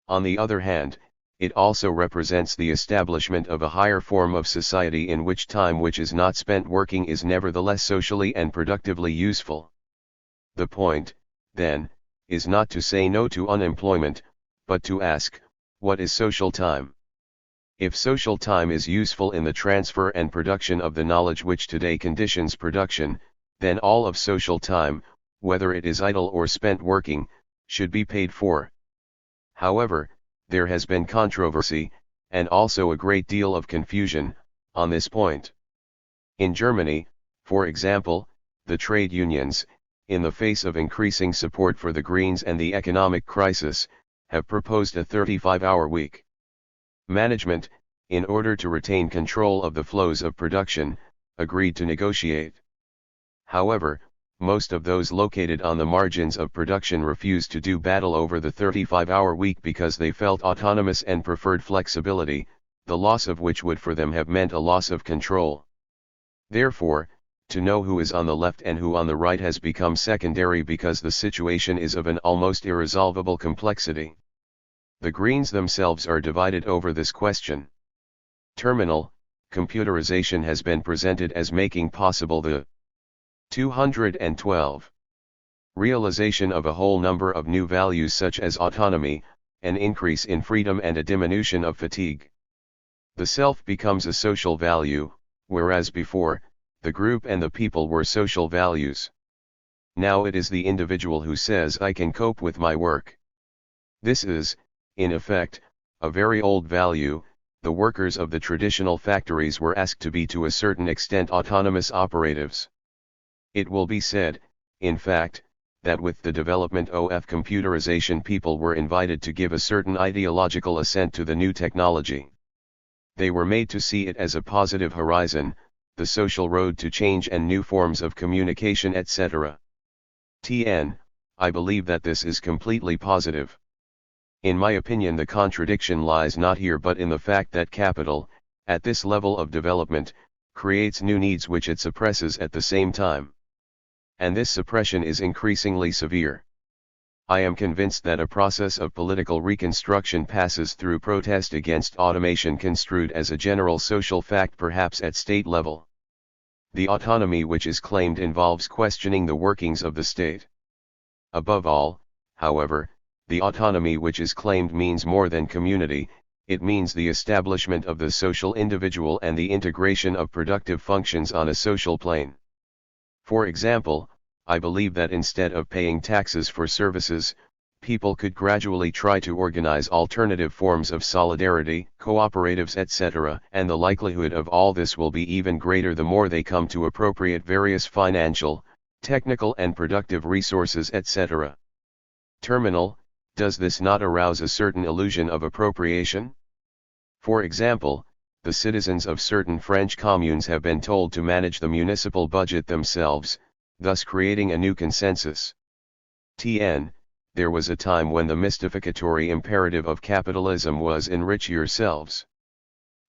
S1: On the other hand, it also represents the establishment of a higher form of society in which time which is not spent working is nevertheless socially and productively useful. The point, then, is not to say no to unemployment, but to ask, what is social time? If social time is useful in the transfer and production of the knowledge which today conditions production, then all of social time, whether it is idle or spent working, should be paid for. However, there has been controversy, and also a great deal of confusion, on this point. In Germany, for example, the trade unions, in the face of increasing support for the Greens and the economic crisis, have proposed a 35-hour week. Management, in order to retain control of the flows of production, agreed to negotiate. However, most of those located on the margins of production refused to do battle over the 35-hour week because they felt autonomous and preferred flexibility, the loss of which would for them have meant a loss of control. Therefore, To know who is on the left and who on the right has become secondary because the situation is of an almost irresolvable complexity. The Greens themselves are divided over this question. Terminal, computerization has been presented as making possible the 212 realization of a whole number of new values such as autonomy, an increase in freedom and a diminution of fatigue. The self becomes a social value, whereas before, the group and the people were social values. Now it is the individual who says I can cope with my work. This is, in effect, a very old value. The workers of the traditional factories were asked to be to a certain extent autonomous operatives. It will be said, in fact, that with the development of computerization people were invited to give a certain ideological assent to the new technology. They were made to see it as a positive horizon, the social road to change and new forms of communication, etc. I believe that this is completely positive. In my opinion, the contradiction lies not here but in the fact that capital, at this level of development, creates new needs which it suppresses at the same time. And this suppression is increasingly severe. I am convinced that a process of political reconstruction passes through protest against automation construed as a general social fact, perhaps at state level. The autonomy which is claimed involves questioning the workings of the state. Above all, however, the autonomy which is claimed means more than community, it means the establishment of the social individual and the integration of productive functions on a social plane. For example, I believe that instead of paying taxes for services, people could gradually try to organize alternative forms of solidarity, cooperatives, etc., and the likelihood of all this will be even greater the more they come to appropriate various financial, technical and productive resources, etc. Terminal, does this not arouse a certain illusion of appropriation? For example, the citizens of certain French communes have been told to manage the municipal budget themselves, thus creating a new consensus. There was a time when the mystificatory imperative of capitalism was enrich yourselves.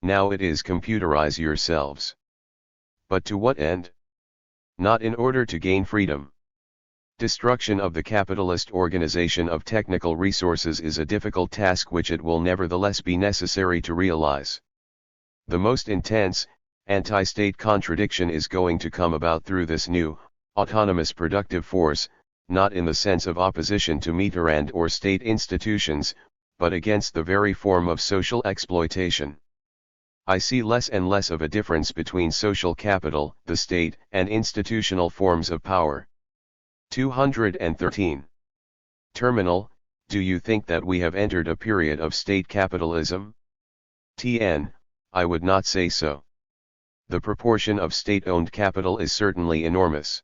S1: Now it is computerize yourselves. But to what end? Not in order to gain freedom. Destruction of the capitalist organization of technical resources is a difficult task which it will nevertheless be necessary to realize. The most intense, anti-state contradiction is going to come about through this new, autonomous productive force, not in the sense of opposition to Mitterrand or state institutions, but against the very form of social exploitation. I see less and less of a difference between social capital, the state, and institutional forms of power. 213. Terminal, do you think that we have entered a period of state capitalism? I would not say so. The proportion of state-owned capital is certainly enormous.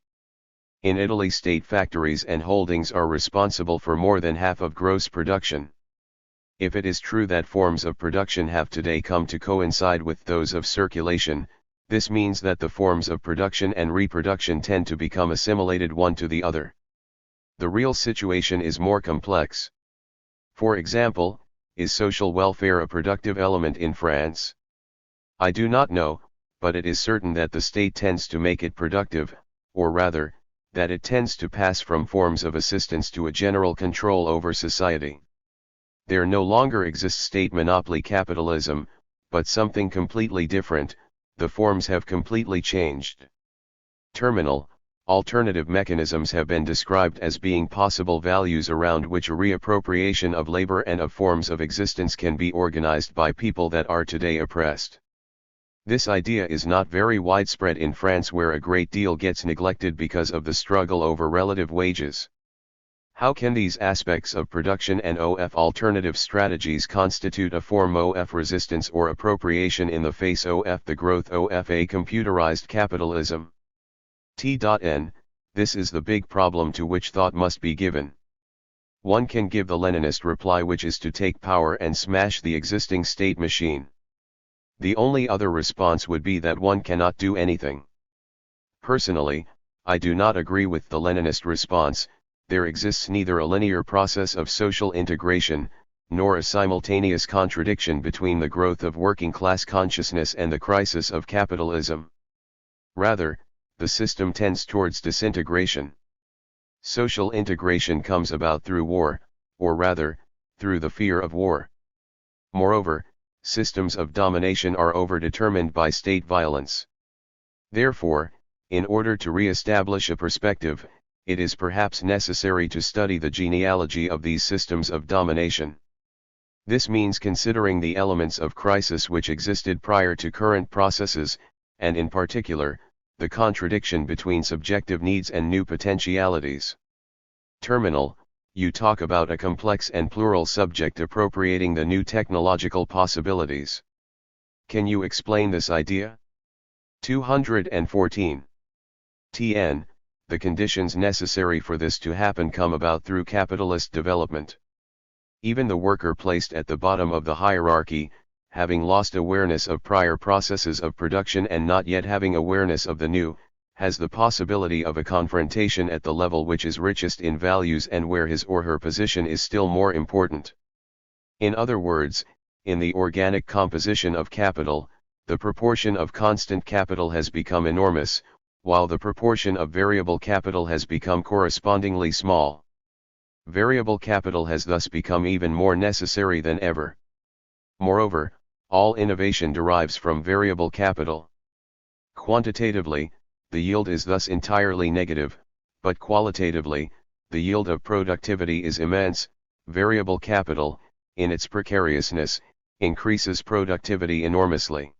S1: In Italy, state factories and holdings are responsible for more than half of gross production. If it is true that forms of production have today come to coincide with those of circulation, this means that the forms of production and reproduction tend to become assimilated one to the other. The real situation is more complex. For example, is social welfare a productive element in France? I do not know, but it is certain that the state tends to make it productive, or rather, that it tends to pass from forms of assistance to a general control over society. There no longer exists state monopoly capitalism, but something completely different. The forms have completely changed. Terminal, alternative mechanisms have been described as being possible values around which a reappropriation of labor and of forms of existence can be organized by people that are today oppressed. This idea is not very widespread in France, where a great deal gets neglected because of the struggle over relative wages. How can these aspects of production and alternative strategies constitute a form of resistance or appropriation in the face of the growth of a computerized capitalism? This is the big problem to which thought must be given. One can give the Leninist reply, which is to take power and smash the existing state machine. The only other response would be that one cannot do anything. Personally, I do not agree with the Leninist response. There exists neither a linear process of social integration, nor a simultaneous contradiction between the growth of working class consciousness and the crisis of capitalism. Rather, the system tends towards disintegration. Social integration comes about through war, or rather, through the fear of war. Moreover, systems of domination are overdetermined by state violence. Therefore, in order to re-establish a perspective, it is perhaps necessary to study the genealogy of these systems of domination. This means considering the elements of crisis which existed prior to current processes, and in particular, the contradiction between subjective needs and new potentialities. Terminal, you talk about a complex and plural subject appropriating the new technological possibilities. Can you explain this idea? 214. TN, the conditions necessary for this to happen come about through capitalist development. Even the worker placed at the bottom of the hierarchy, having lost awareness of prior processes of production and not yet having awareness of the new, has the possibility of a confrontation at the level which is richest in values and where his or her position is still more important. In other words, in the organic composition of capital, the proportion of constant capital has become enormous, while the proportion of variable capital has become correspondingly small. Variable capital has thus become even more necessary than ever. Moreover, all innovation derives from variable capital. Quantitatively, the yield is thus entirely negative, but qualitatively, the yield of productivity is immense. Variable capital, in its precariousness, increases productivity enormously.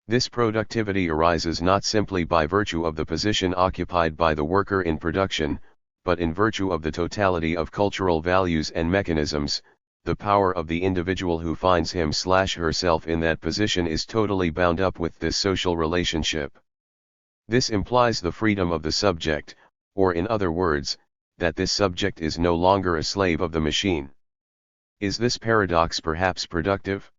S1: This productivity arises not simply by virtue of the position occupied by the worker in production, but in virtue of the totality of cultural values and mechanisms. The power of the individual who finds him/herself in that position is totally bound up with this social relationship. This implies the freedom of the subject, or in other words, that this subject is no longer a slave of the machine. Is this paradox perhaps productive?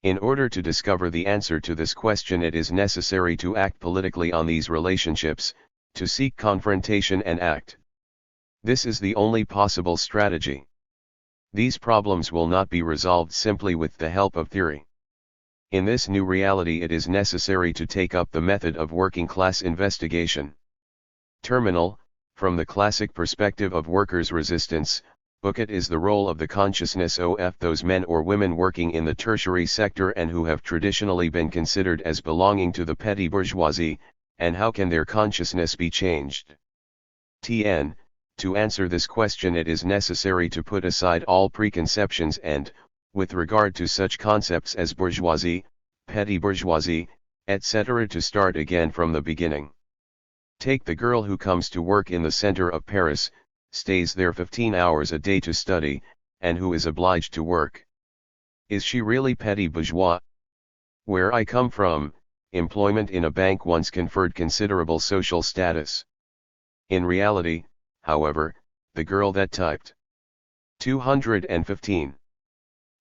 S1: In order to discover the answer to this question, it is necessary to act politically on these relationships, to seek confrontation and act. This is the only possible strategy. These problems will not be resolved simply with the help of theory. In this new reality, it is necessary to take up the method of working class investigation. Terminal, from the classic perspective of workers' resistance, it is the role of the consciousness of those men or women working in the tertiary sector and who have traditionally been considered as belonging to the petty bourgeoisie, and how can their consciousness be changed? TN, to answer this question it is necessary to put aside all preconceptions and, with regard to such concepts as bourgeoisie, petty bourgeoisie, etc., to start again from the beginning. Take the girl who comes to work in the center of Paris, stays there 15 hours a day to study, and who is obliged to work. Is she really petty bourgeois? Where I come from, employment in a bank once conferred considerable social status. In reality, however, the girl that typed 215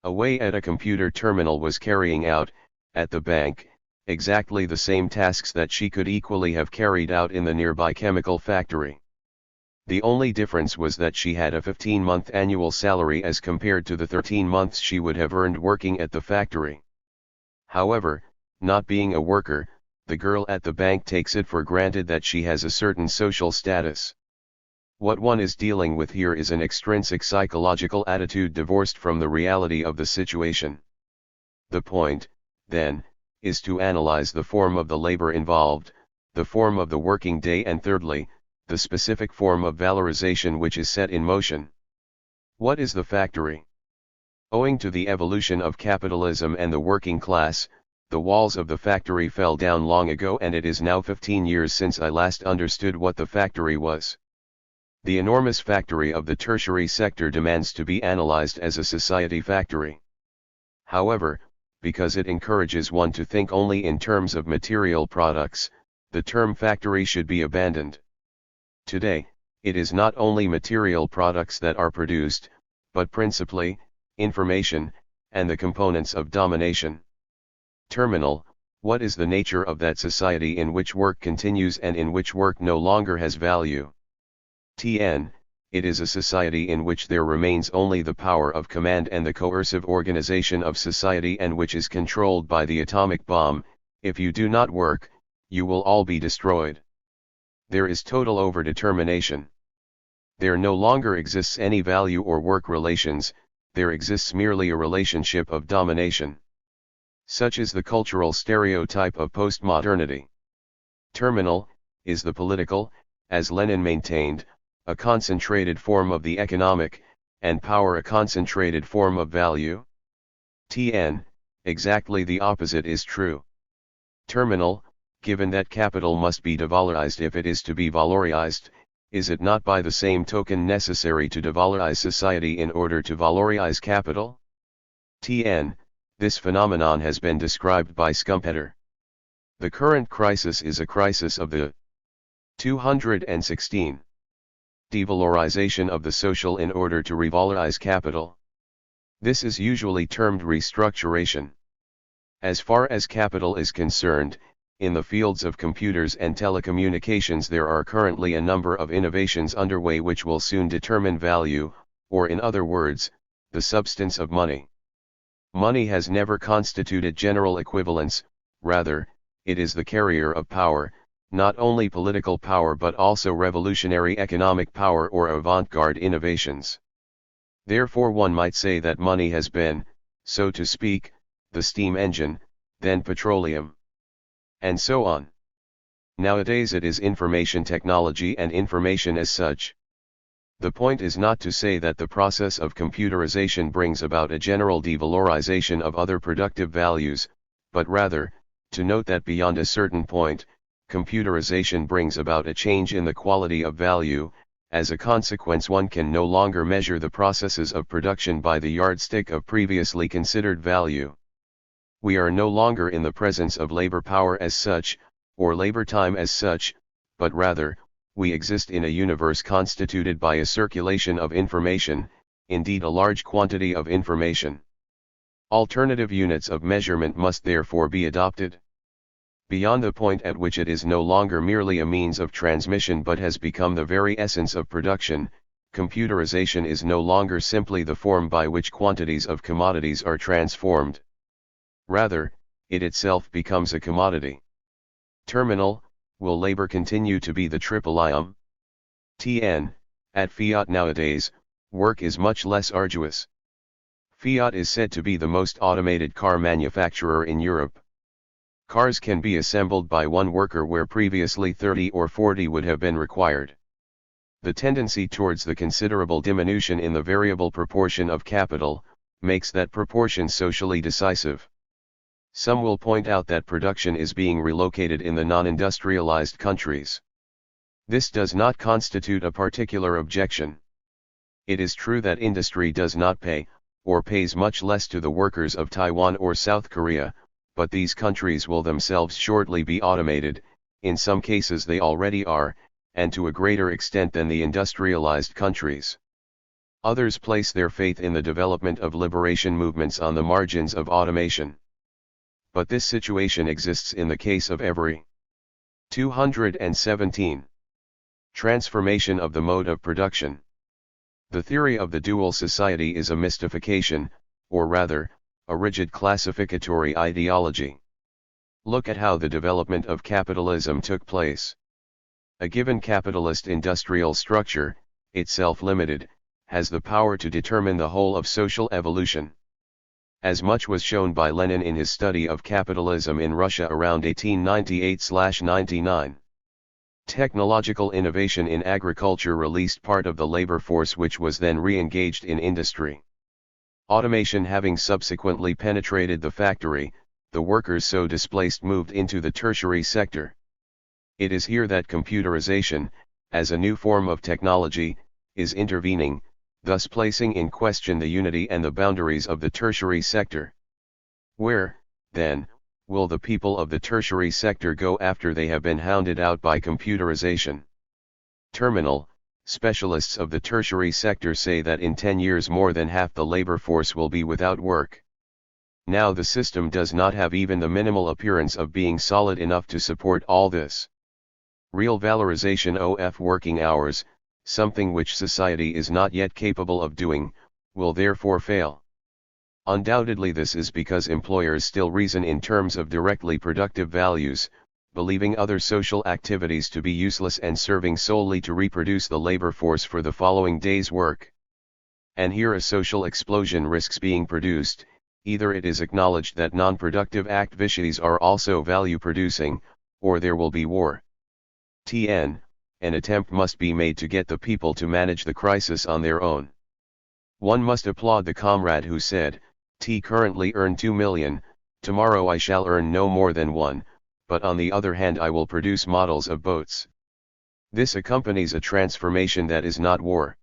S1: away at a computer terminal was carrying out, at the bank, exactly the same tasks that she could equally have carried out in the nearby chemical factory. The only difference was that she had a 15-month annual salary as compared to the 13 months she would have earned working at the factory. However, not being a worker, the girl at the bank takes it for granted that she has a certain social status. What one is dealing with here is an extrinsic psychological attitude divorced from the reality of the situation. The point, then, is to analyze the form of the labor involved, the form of the working day, and thirdly, the specific form of valorization which is set in motion. What is the factory? Owing to the evolution of capitalism and the working class, the walls of the factory fell down long ago, and it is now 15 years since I last understood what the factory was. The enormous factory of the tertiary sector demands to be analyzed as a society factory. However, because it encourages one to think only in terms of material products, the term factory should be abandoned. Today, it is not only material products that are produced, but principally, information, and the components of domination. Terminal, what is the nature of that society in which work continues and in which work no longer has value? TN, it is a society in which there remains only the power of command and the coercive organization of society, and which is controlled by the atomic bomb. If you do not work, you will all be destroyed. There is total overdetermination. There no longer exists any value or work relations, there exists merely a relationship of domination. Such is the cultural stereotype of postmodernity. Terminal is the political, as Lenin maintained, a concentrated form of the economic, and power a concentrated form of value. Exactly the opposite is true. Terminal, given that capital must be devalorized if it is to be valorized, is it not by the same token necessary to devalorize society in order to valorize capital? This phenomenon has been described by Schumpeter. The current crisis is a crisis of the 216. Devalorization of the social in order to revalorize capital. This is usually termed restructuration. As far as capital is concerned, in the fields of computers and telecommunications there are currently a number of innovations underway which will soon determine value, or in other words, the substance of money. Money has never constituted general equivalence, rather, it is the carrier of power, not only political power but also revolutionary economic power or avant-garde innovations. Therefore one might say that money has been, so to speak, the steam engine, then petroleum, and so on. Nowadays it is information technology and information as such. The point is not to say that the process of computerization brings about a general devalorization of other productive values, but rather, to note that beyond a certain point, computerization brings about a change in the quality of value. As a consequence, one can no longer measure the processes of production by the yardstick of previously considered value. We are no longer in the presence of labor power as such, or labor time as such, but rather, we exist in a universe constituted by a circulation of information, indeed a large quantity of information. Alternative units of measurement must therefore be adopted. Beyond the point at which it is no longer merely a means of transmission but has become the very essence of production, computerization is no longer simply the form by which quantities of commodities are transformed. Rather, it itself becomes a commodity. Terminal, will labor continue to be the triple ium? At Fiat nowadays, work is much less arduous. Fiat is said to be the most automated car manufacturer in Europe. Cars can be assembled by one worker where previously 30 or 40 would have been required. The tendency towards the considerable diminution in the variable proportion of capital, makes that proportion socially decisive. Some will point out that production is being relocated in the non-industrialized countries. This does not constitute a particular objection. It is true that industry does not pay, or pays much less to the workers of Taiwan or South Korea, but these countries will themselves shortly be automated, in some cases they already are, and to a greater extent than the industrialized countries. Others place their faith in the development of liberation movements on the margins of automation. But this situation exists in the case of every 217. Transformation of the mode of production. The theory of the dual society is a mystification, or rather, a rigid classificatory ideology. Look at how the development of capitalism took place. A given capitalist industrial structure, itself limited, has the power to determine the whole of social evolution. As much was shown by Lenin in his study of capitalism in Russia around 1898-99. Technological innovation in agriculture released part of the labor force which was then re-engaged in industry. Automation having subsequently penetrated the factory, the workers so displaced moved into the tertiary sector. It is here that computerization, as a new form of technology, is intervening, thus placing in question the unity and the boundaries of the tertiary sector. Where, then, will the people of the tertiary sector go after they have been hounded out by computerization? Terminal. Specialists of the tertiary sector say that in 10 years more than half the labor force will be without work. Now the system does not have even the minimal appearance of being solid enough to support all this. Real valorization of working hours, something which society is not yet capable of doing, will therefore fail. Undoubtedly this is because employers still reason in terms of directly productive values, believing other social activities to be useless and serving solely to reproduce the labor force for the following day's work. And here a social explosion risks being produced. Either it is acknowledged that non-productive activities are also value-producing, or there will be war. An attempt must be made to get the people to manage the crisis on their own. One must applaud the comrade who said, currently earn 2 million, tomorrow I shall earn no more than 1, but on the other hand I will produce models of boats. This accompanies a transformation that is not war.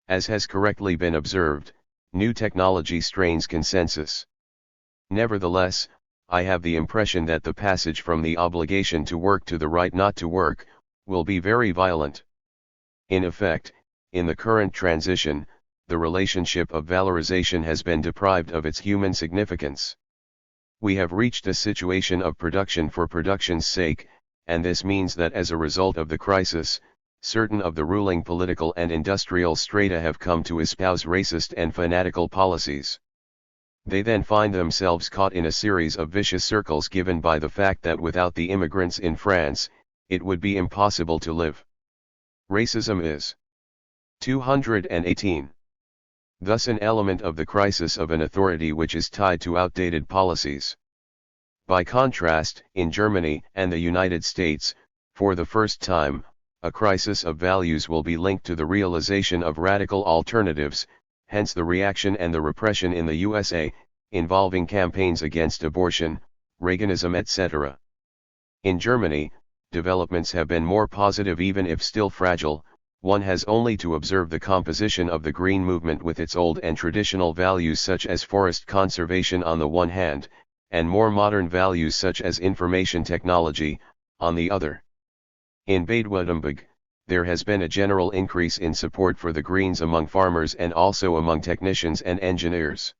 S1: As has correctly been observed, new technology strains consensus. Nevertheless, I have the impression that the passage from the obligation to work to the right not to work, will be very violent. In effect, in the current transition, the relationship of valorization has been deprived of its human significance. We have reached a situation of production for production's sake, and this means that as a result of the crisis, certain of the ruling political and industrial strata have come to espouse racist and fanatical policies. They then find themselves caught in a series of vicious circles given by the fact that without the immigrants in France, it would be impossible to live. Racism is 218. Thus an element of the crisis of an authority which is tied to outdated policies. By contrast, in Germany and the United States, for the first time, a crisis of values will be linked to the realization of radical alternatives, hence the reaction and the repression in the USA, involving campaigns against abortion, Reaganism etc. In Germany, developments have been more positive even if still fragile. One has only to observe the composition of the Green Movement with its old and traditional values such as forest conservation on the one hand, and more modern values such as information technology, on the other. In Baden-Württemberg, there has been a general increase in support for the Greens among farmers and also among technicians and engineers.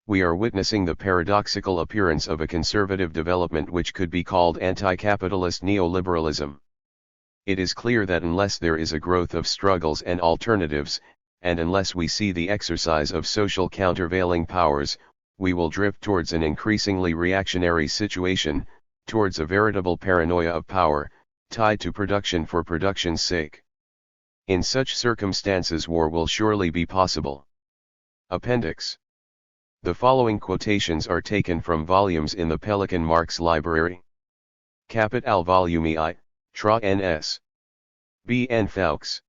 S1: We are witnessing the paradoxical appearance of a conservative development which could be called anti-capitalist neoliberalism. It is clear that unless there is a growth of struggles and alternatives, and unless we see the exercise of social countervailing powers, we will drift towards an increasingly reactionary situation, towards a veritable paranoia of power, tied to production for production's sake. In such circumstances war will surely be possible. Appendix. The following quotations are taken from volumes in the Pelican Marx Library. Capit al volume I, Tra Ns. B. N. Fawkes.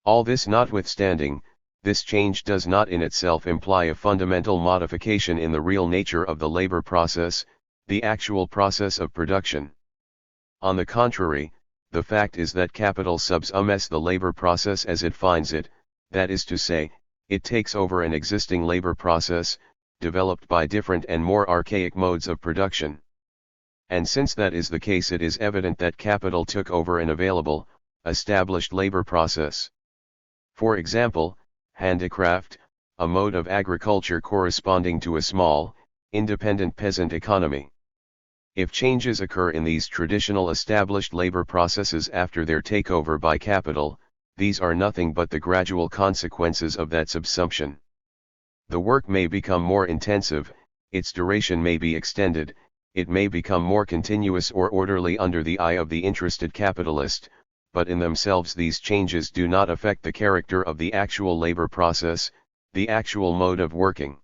S1: All this notwithstanding, this change does not in itself imply a fundamental modification in the real nature of the labor process, the actual process of production. On the contrary, the fact is that capital subsumes the labor process as it finds it, that is to say, it takes over an existing labor process, developed by different and more archaic modes of production. And since that is the case, it is evident that capital took over an available, established labor process. For example, handicraft, a mode of agriculture corresponding to a small, independent peasant economy. If changes occur in these traditional established labor processes after their takeover by capital, these are nothing but the gradual consequences of that subsumption. The work may become more intensive, its duration may be extended, it may become more continuous or orderly under the eye of the interested capitalist, but in themselves these changes do not affect the character of the actual labor process, the actual mode of working.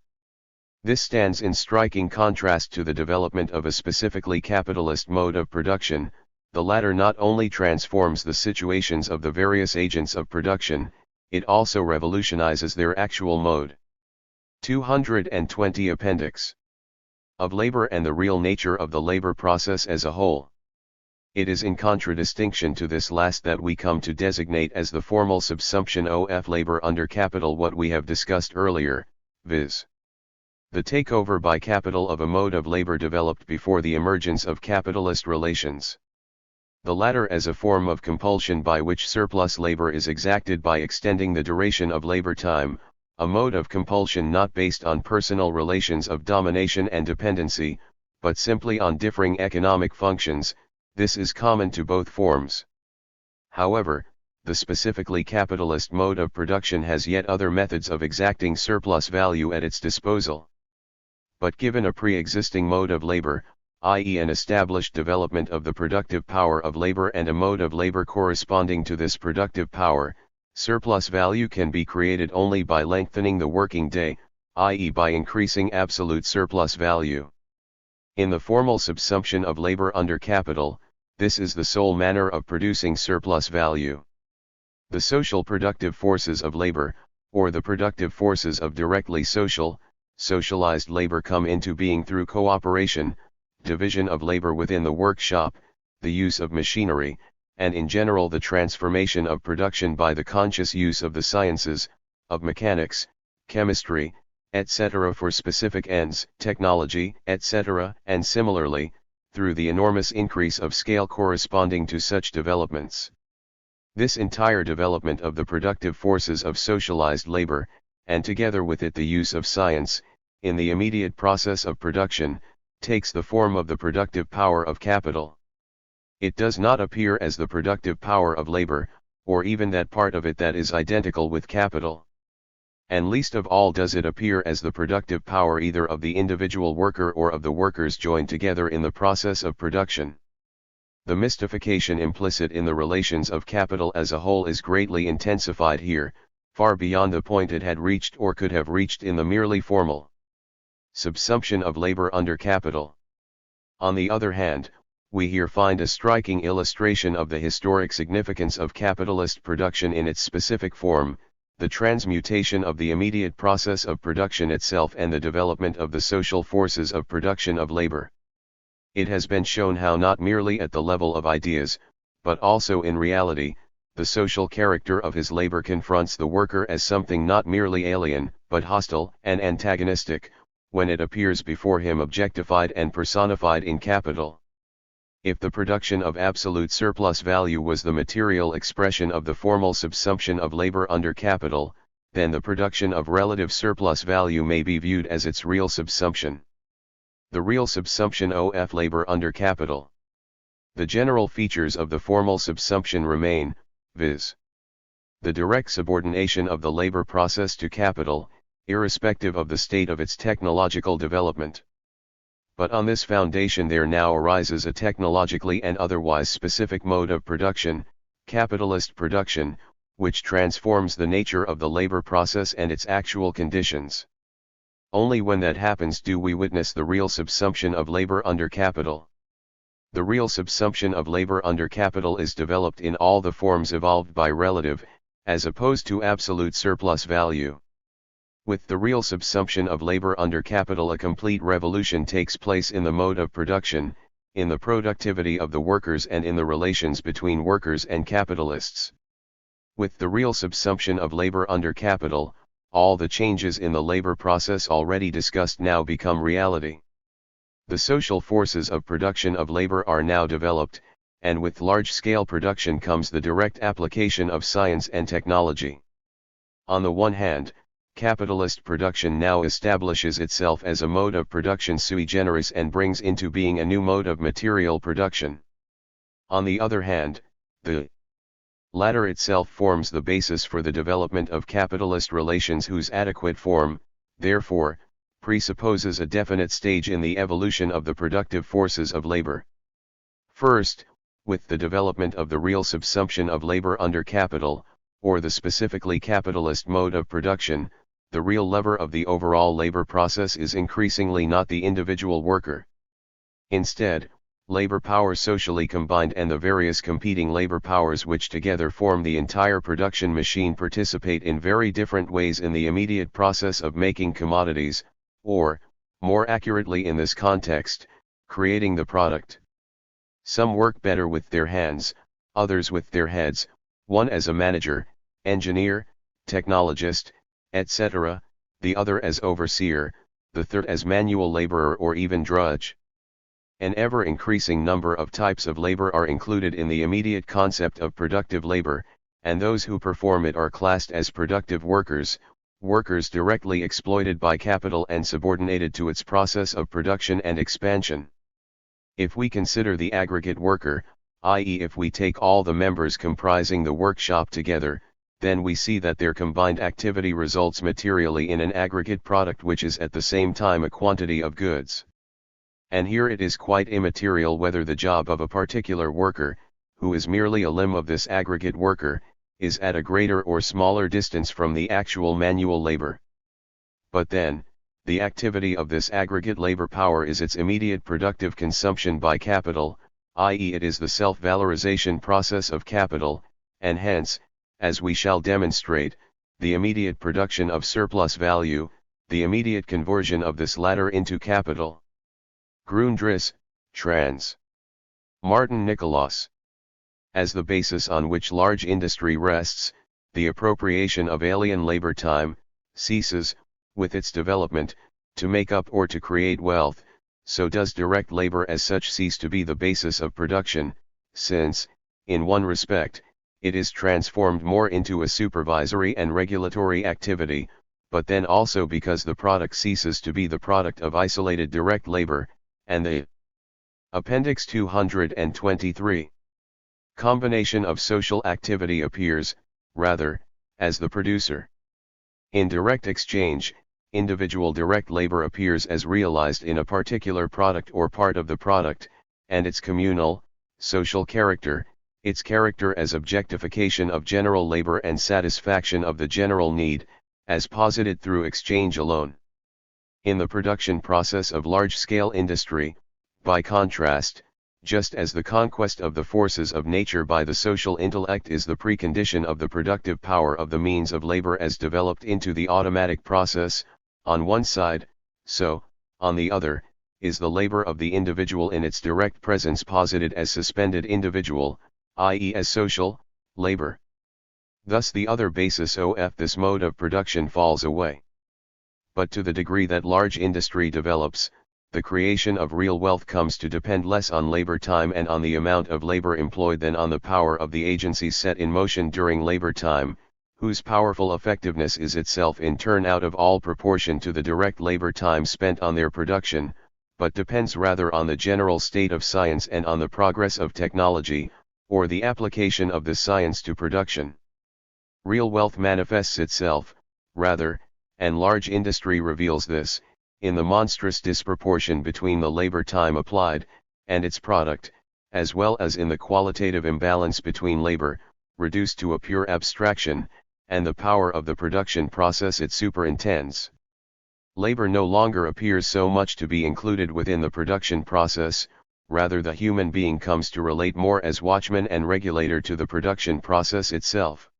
S1: This stands in striking contrast to the development of a specifically capitalist mode of production. The latter not only transforms the situations of the various agents of production, it also revolutionizes their actual mode. 220 Appendix. Of labor and the real nature of the labor process as a whole. It is in contradistinction to this last that we come to designate as the formal subsumption of labor under capital what we have discussed earlier, viz. The takeover by capital of a mode of labor developed before the emergence of capitalist relations. The latter as a form of compulsion by which surplus labor is exacted by extending the duration of labor time, a mode of compulsion not based on personal relations of domination and dependency, but simply on differing economic functions. This is common to both forms. However, the specifically capitalist mode of production has yet other methods of exacting surplus value at its disposal. But given a pre-existing mode of labor, i.e. an established development of the productive power of labor and a mode of labor corresponding to this productive power, surplus value can be created only by lengthening the working day, i.e. by increasing absolute surplus value. In the formal subsumption of labor under capital, this is the sole manner of producing surplus value. The social productive forces of labor, or the productive forces of directly socialized labor come into being through cooperation, division of labor within the workshop, the use of machinery, and in general the transformation of production by the conscious use of the sciences, of mechanics, chemistry, etc. for specific ends, technology, etc., and similarly, through the enormous increase of scale corresponding to such developments. This entire development of the productive forces of socialized labor, and together with it the use of science, in the immediate process of production, takes the form of the productive power of capital. It does not appear as the productive power of labor, or even that part of it that is identical with capital. And least of all does it appear as the productive power either of the individual worker or of the workers joined together in the process of production. The mystification implicit in the relations of capital as a whole is greatly intensified here, far beyond the point it had reached or could have reached in the merely formal subsumption of labor under capital. On the other hand, we here find a striking illustration of the historic significance of capitalist production in its specific form, the transmutation of the immediate process of production itself and the development of the social forces of production of labor. It has been shown how not merely at the level of ideas, but also in reality, the social character of his labor confronts the worker as something not merely alien, but hostile and antagonistic, when it appears before him objectified and personified in capital. If the production of absolute surplus value was the material expression of the formal subsumption of labor under capital, then the production of relative surplus value may be viewed as its real subsumption. The real subsumption of labor under capital. The general features of the formal subsumption remain, viz. The direct subordination of the labor process to capital, irrespective of the state of its technological development. But on this foundation there now arises a technologically and otherwise specific mode of production, capitalist production, which transforms the nature of the labor process and its actual conditions. Only when that happens do we witness the real subsumption of labor under capital. The real subsumption of labor under capital is developed in all the forms evolved by relative, as opposed to absolute surplus value. With the real subsumption of labor under capital a complete revolution takes place in the mode of production, in the productivity of the workers and in the relations between workers and capitalists. With the real subsumption of labor under capital, all the changes in the labor process already discussed now become reality. The social forces of production of labor are now developed, and with large-scale production comes the direct application of science and technology. On the one hand, capitalist production now establishes itself as a mode of production sui generis and brings into being a new mode of material production. On the other hand, the latter itself forms the basis for the development of capitalist relations whose adequate form, therefore, presupposes a definite stage in the evolution of the productive forces of labor. First, with the development of the real subsumption of labor under capital, or the specifically capitalist mode of production, the real lever of the overall labor process is increasingly not the individual worker. Instead, labor power socially combined and the various competing labor powers which together form the entire production machine participate in very different ways in the immediate process of making commodities, or, more accurately in this context, creating the product. Some work better with their hands, others with their heads, one as a manager, engineer, technologist, etc., the other as overseer, the third as manual laborer or even drudge. An ever-increasing number of types of labor are included in the immediate concept of productive labor, and those who perform it are classed as productive workers, workers directly exploited by capital and subordinated to its process of production and expansion. If we consider the aggregate worker, i.e. if we take all the members comprising the workshop together, then we see that their combined activity results materially in an aggregate product which is at the same time a quantity of goods. And here it is quite immaterial whether the job of a particular worker, who is merely a limb of this aggregate worker, is at a greater or smaller distance from the actual manual labor. But then, the activity of this aggregate labor power is its immediate productive consumption by capital, i.e. it is the self-valorization process of capital, and hence, as we shall demonstrate, the immediate production of surplus value, the immediate conversion of this latter into capital. Grundriss, trans. Martin Nicholas. As the basis on which large industry rests, the appropriation of alien labor time ceases, with its development, to make up or to create wealth, so does direct labor as such cease to be the basis of production, since, in one respect, it is transformed more into a supervisory and regulatory activity, but then also because the product ceases to be the product of isolated direct labor, and the Appendix 223. Combination of social activity appears, rather, as the producer. In direct exchange, individual direct labor appears as realized in a particular product or part of the product, and its communal, social character, its character as objectification of general labor and satisfaction of the general need, as posited through exchange alone. In the production process of large-scale industry, by contrast, just as the conquest of the forces of nature by the social intellect is the precondition of the productive power of the means of labor as developed into the automatic process, on one side, so, on the other, is the labor of the individual in its direct presence posited as suspended individual, i.e. as social, labor. Thus the other basis of this mode of production falls away. But to the degree that large industry develops, the creation of real wealth comes to depend less on labor time and on the amount of labor employed than on the power of the agencies set in motion during labor time, whose powerful effectiveness is itself in turn out of all proportion to the direct labor time spent on their production, but depends rather on the general state of science and on the progress of technology, or the application of this science to production. Real wealth manifests itself, rather, and large industry reveals this, in the monstrous disproportion between the labor time applied, and its product, as well as in the qualitative imbalance between labor, reduced to a pure abstraction, and the power of the production process it superintends. Labor no longer appears so much to be included within the production process, rather the human being comes to relate more as watchman and regulator to the production process itself.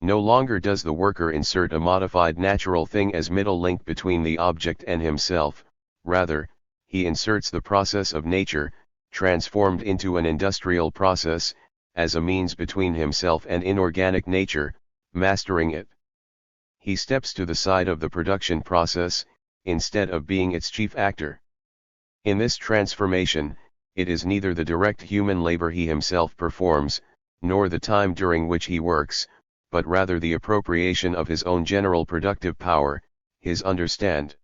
S1: No longer does the worker insert a modified natural thing as middle link between the object and himself, rather, he inserts the process of nature, transformed into an industrial process, as a means between himself and inorganic nature, mastering it. He steps to the side of the production process, instead of being its chief actor. In this transformation, it is neither the direct human labor he himself performs, nor the time during which he works, but rather the appropriation of his own general productive power, his understanding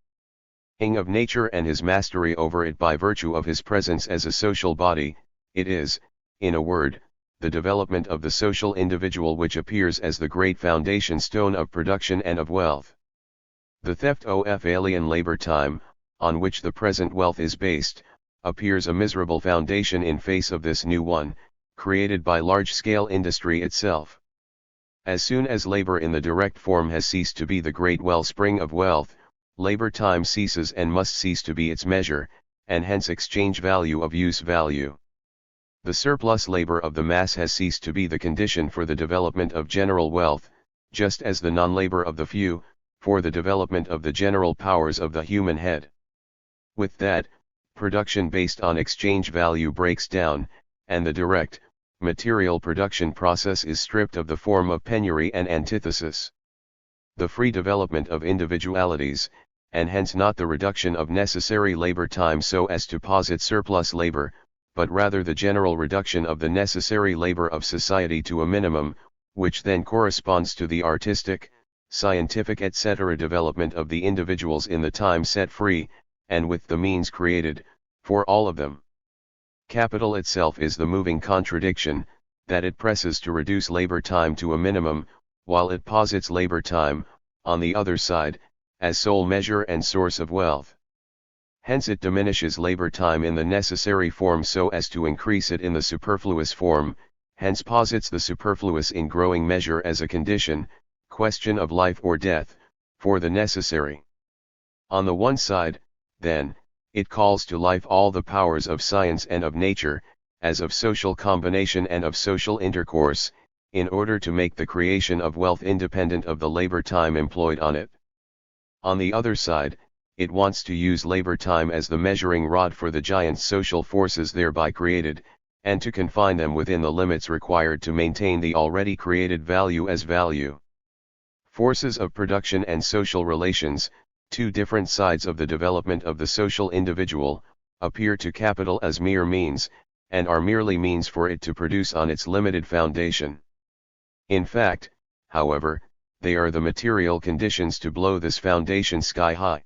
S1: of nature and his mastery over it by virtue of his presence as a social body. It is, in a word, the development of the social individual which appears as the great foundation stone of production and of wealth. The theft of alien labor time, on which the present wealth is based, appears a miserable foundation in face of this new one, created by large-scale industry itself. As soon as labor in the direct form has ceased to be the great wellspring of wealth, labor time ceases and must cease to be its measure, and hence exchange value of use value. The surplus labor of the mass has ceased to be the condition for the development of general wealth, just as the non-labor of the few, for the development of the general powers of the human head. With that, production based on exchange value breaks down, and the direct, material production process is stripped of the form of penury and antithesis. The free development of individualities, and hence not the reduction of necessary labor time so as to posit surplus labor, but rather the general reduction of the necessary labor of society to a minimum, which then corresponds to the artistic, scientific etc. development of the individuals in the time set free, and with the means created, for all of them. Capital itself is the moving contradiction, that it presses to reduce labor time to a minimum, while it posits labor time, on the other side, as sole measure and source of wealth. Hence it diminishes labor time in the necessary form so as to increase it in the superfluous form, hence posits the superfluous in growing measure as a condition, question of life or death, for the necessary. On the one side, then, it calls to life all the powers of science and of nature, as of social combination and of social intercourse, in order to make the creation of wealth independent of the labor time employed on it. On the other side, it wants to use labor time as the measuring rod for the giant social forces thereby created, and to confine them within the limits required to maintain the already created value as value. Forces of production and social relations, two different sides of the development of the social individual, appear to capital as mere means, and are merely means for it to produce on its limited foundation. In fact, however, they are the material conditions to blow this foundation sky high.